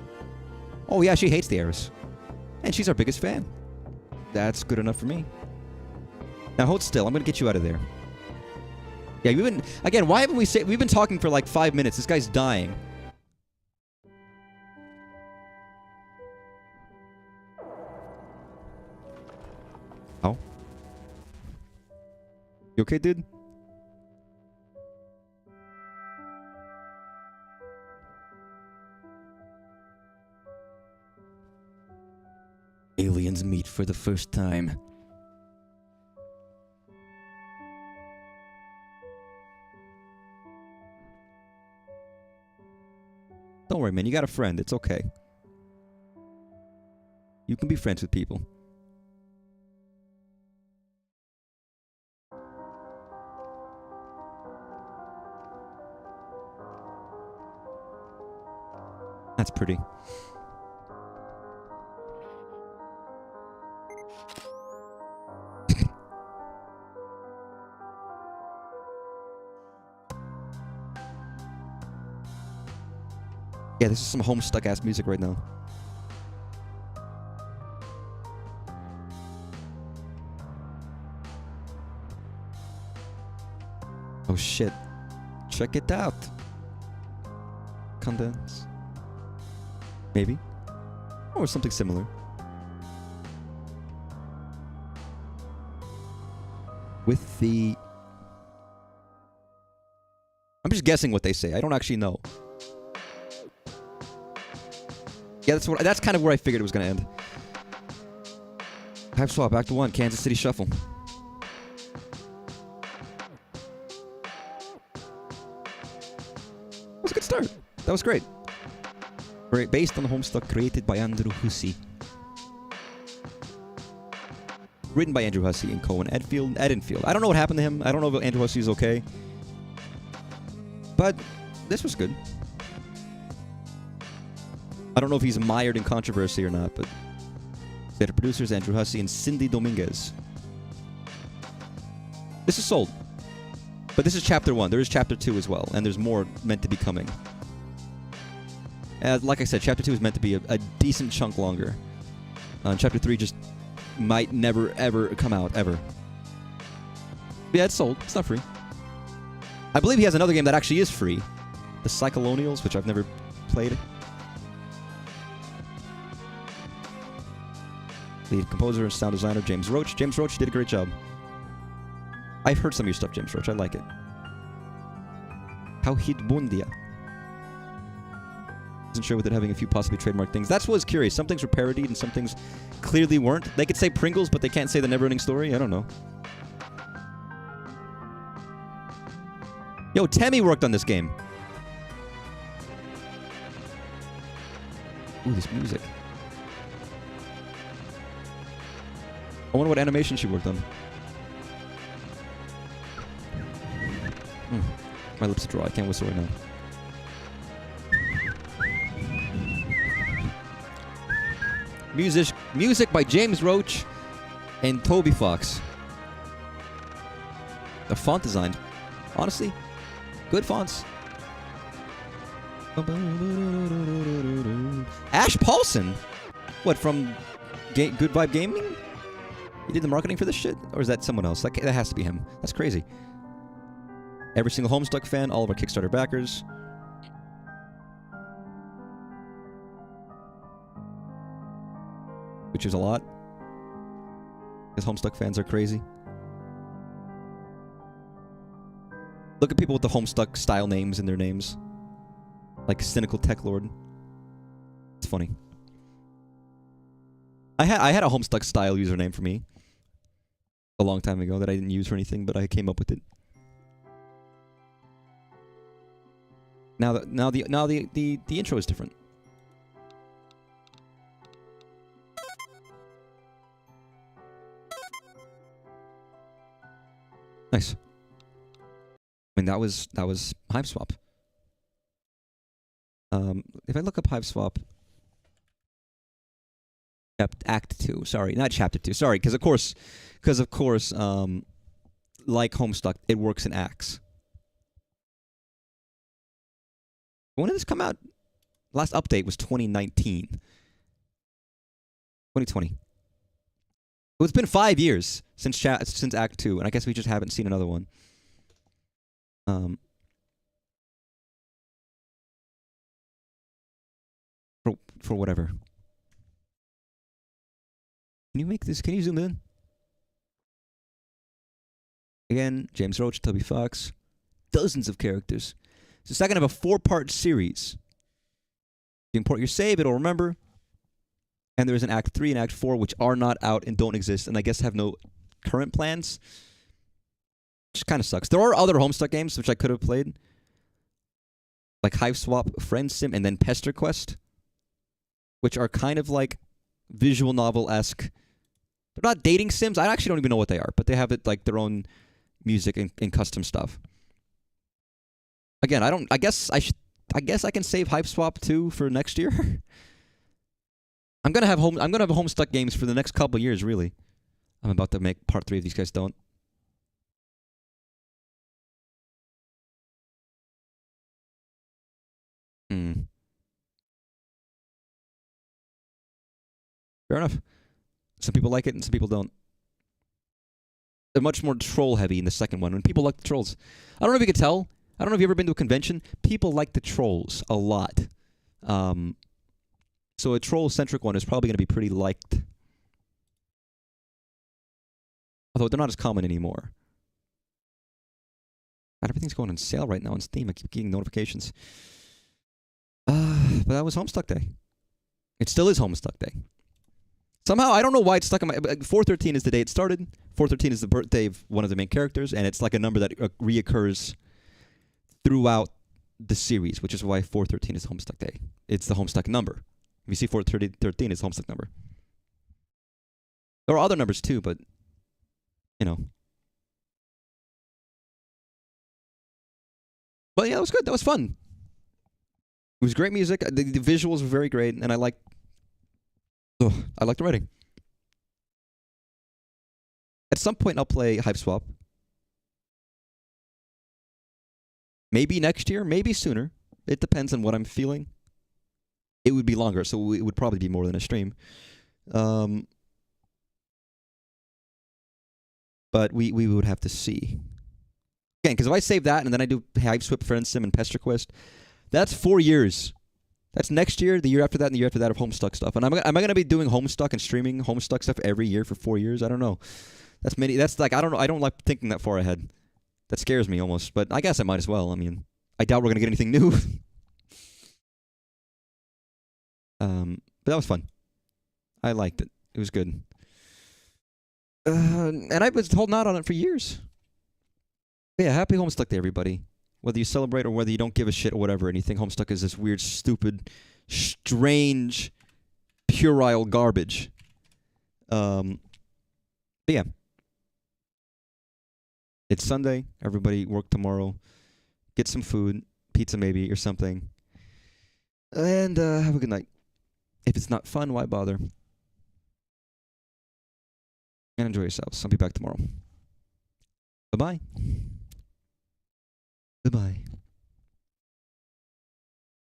Oh yeah, she hates the heiress. And she's our biggest fan. That's good enough for me. Now hold still, I'm gonna get you out of there. Yeah, why haven't we've been talking for like 5 minutes. This guy's dying. Oh? You okay, dude? Aliens meet for the first time. Don't worry, man. You got a friend. It's okay. You can be friends with people. That's pretty. Yeah, this is some Homestuck ass music right now. Oh shit. Check it out. Condense. Maybe. Or something similar. With the... I'm just guessing what they say. I don't actually know. Yeah, that's kind of where I figured it was going to end. Hiveswap, Act 1, Kansas City Shuffle. That was a good start. That was great. Based on the Homestuck created by Andrew Hussey. Written by Andrew Hussey and Cohen Edenfield. I don't know what happened to him. I don't know if Andrew Hussey is okay. But this was good. I don't know if he's mired in controversy or not, but the producers Andrew Hussey and Cindy Dominguez. This is sold. But this is chapter 1. There is chapter 2 as well, and there's more meant to be coming. Like I said, chapter 2 is meant to be a decent chunk longer. Chapter 3 just might never, ever come out, ever. But yeah, it's sold. It's not free. I believe he has another game that actually is free. The Cyclonials, which I've never played. Lead composer and sound designer, James Roach. James Roach did a great job. I've heard some of your stuff, James Roach. I like it. Bundia. Isn't sure with it having a few possibly trademark things. That's what I was curious. Some things were parodied and some things clearly weren't. They could say Pringles, but they can't say the never-ending story. I don't know. Yo, Temmie worked on this game. Ooh, this music. I wonder what animation she worked on. My lips are dry. I can't whistle right now. Music by James Roach and Toby Fox. The font design, honestly, good fonts. Ash Paulson? What, from Good Vibe Gaming? He did the marketing for this shit? Or is that someone else? That has to be him. That's crazy. Every single Homestuck fan, all of our Kickstarter backers. Which is a lot. Because Homestuck fans are crazy. Look at people with the Homestuck style names in their names. Like Cynical Tech Lord. It's funny. I had a Homestuck style username for me a long time ago that I didn't use for anything, but I came up with it. Now the intro is different. Nice. I mean, that was Hiveswap. If I look up Hiveswap, Act 2. Sorry, not Chapter 2. Sorry, because of course, like Homestuck, it works in acts. When did this come out? Last update was 2019. 2020. Well, it's been 5 years since Act 2, and I guess we just haven't seen another one. For whatever. Can you make this? Can you zoom in? Again, James Roach, Toby Fox, dozens of characters. So it's not going to have a 4-part series. If you import your save, it'll remember. And there's an Act 3 and Act 4, which are not out and don't exist, and I guess have no current plans. Which kind of sucks. There are other Homestuck games which I could have played. Like Hiveswap, Friend Sim, and then Pester Quest. Which are kind of like visual novel-esque. They're not dating sims. I actually don't even know what they are, but they have it like their own music and custom stuff. Again, I guess I can save Hiveswap too for next year. I'm gonna have Homestuck games for the next couple years, really. I'm about to make part 3 if these guys don't. Fair enough. Some people like it and some people don't. They're much more troll heavy in the second one. When people like the trolls, I don't know if you can tell. I don't know if you've ever been to a convention. People like the trolls a lot. So a troll-centric one is probably going to be pretty liked. Although they're not as common anymore. God, everything's going on sale right now on Steam. I keep getting notifications. But that was Homestuck Day. It still is Homestuck Day. Somehow, I don't know why it's stuck in my... 413 is the day it started. 413 is the birthday of one of the main characters, and it's like a number that reoccurs throughout the series, which is why 413 is Homestuck Day. It's the Homestuck number. If you see 413, it's Homestuck number. There are other numbers too, but, you know. But yeah, that was good. That was fun. It was great music. The visuals were very great, and I liked the writing. At some point, I'll play Hiveswap. Maybe next year, maybe sooner. It depends on what I'm feeling. It would be longer, so it would probably be more than a stream. But we would have to see. Again, because if I save that and then I do Hiveswap, Friend Sim, and Pester Quest, that's 4 years. That's next year, the year after that, and the year after that of Homestuck stuff. And am I going to be doing Homestuck and streaming Homestuck stuff every year for 4 years? I don't know. That's like, I don't know. I don't like thinking that far ahead. That scares me almost. But I guess I might as well. I mean, I doubt we're going to get anything new. But that was fun. I liked it. It was good. And I was holding out on it for years. But yeah, happy Homestuck Day, everybody. Whether you celebrate or whether you don't give a shit or whatever, and you think Homestuck is this weird, stupid, strange, puerile garbage. But yeah. It's Sunday. Everybody work tomorrow. Get some food. Pizza maybe or something. And have a good night. If it's not fun, why bother? And enjoy yourselves. I'll be back tomorrow. Bye-bye. Goodbye.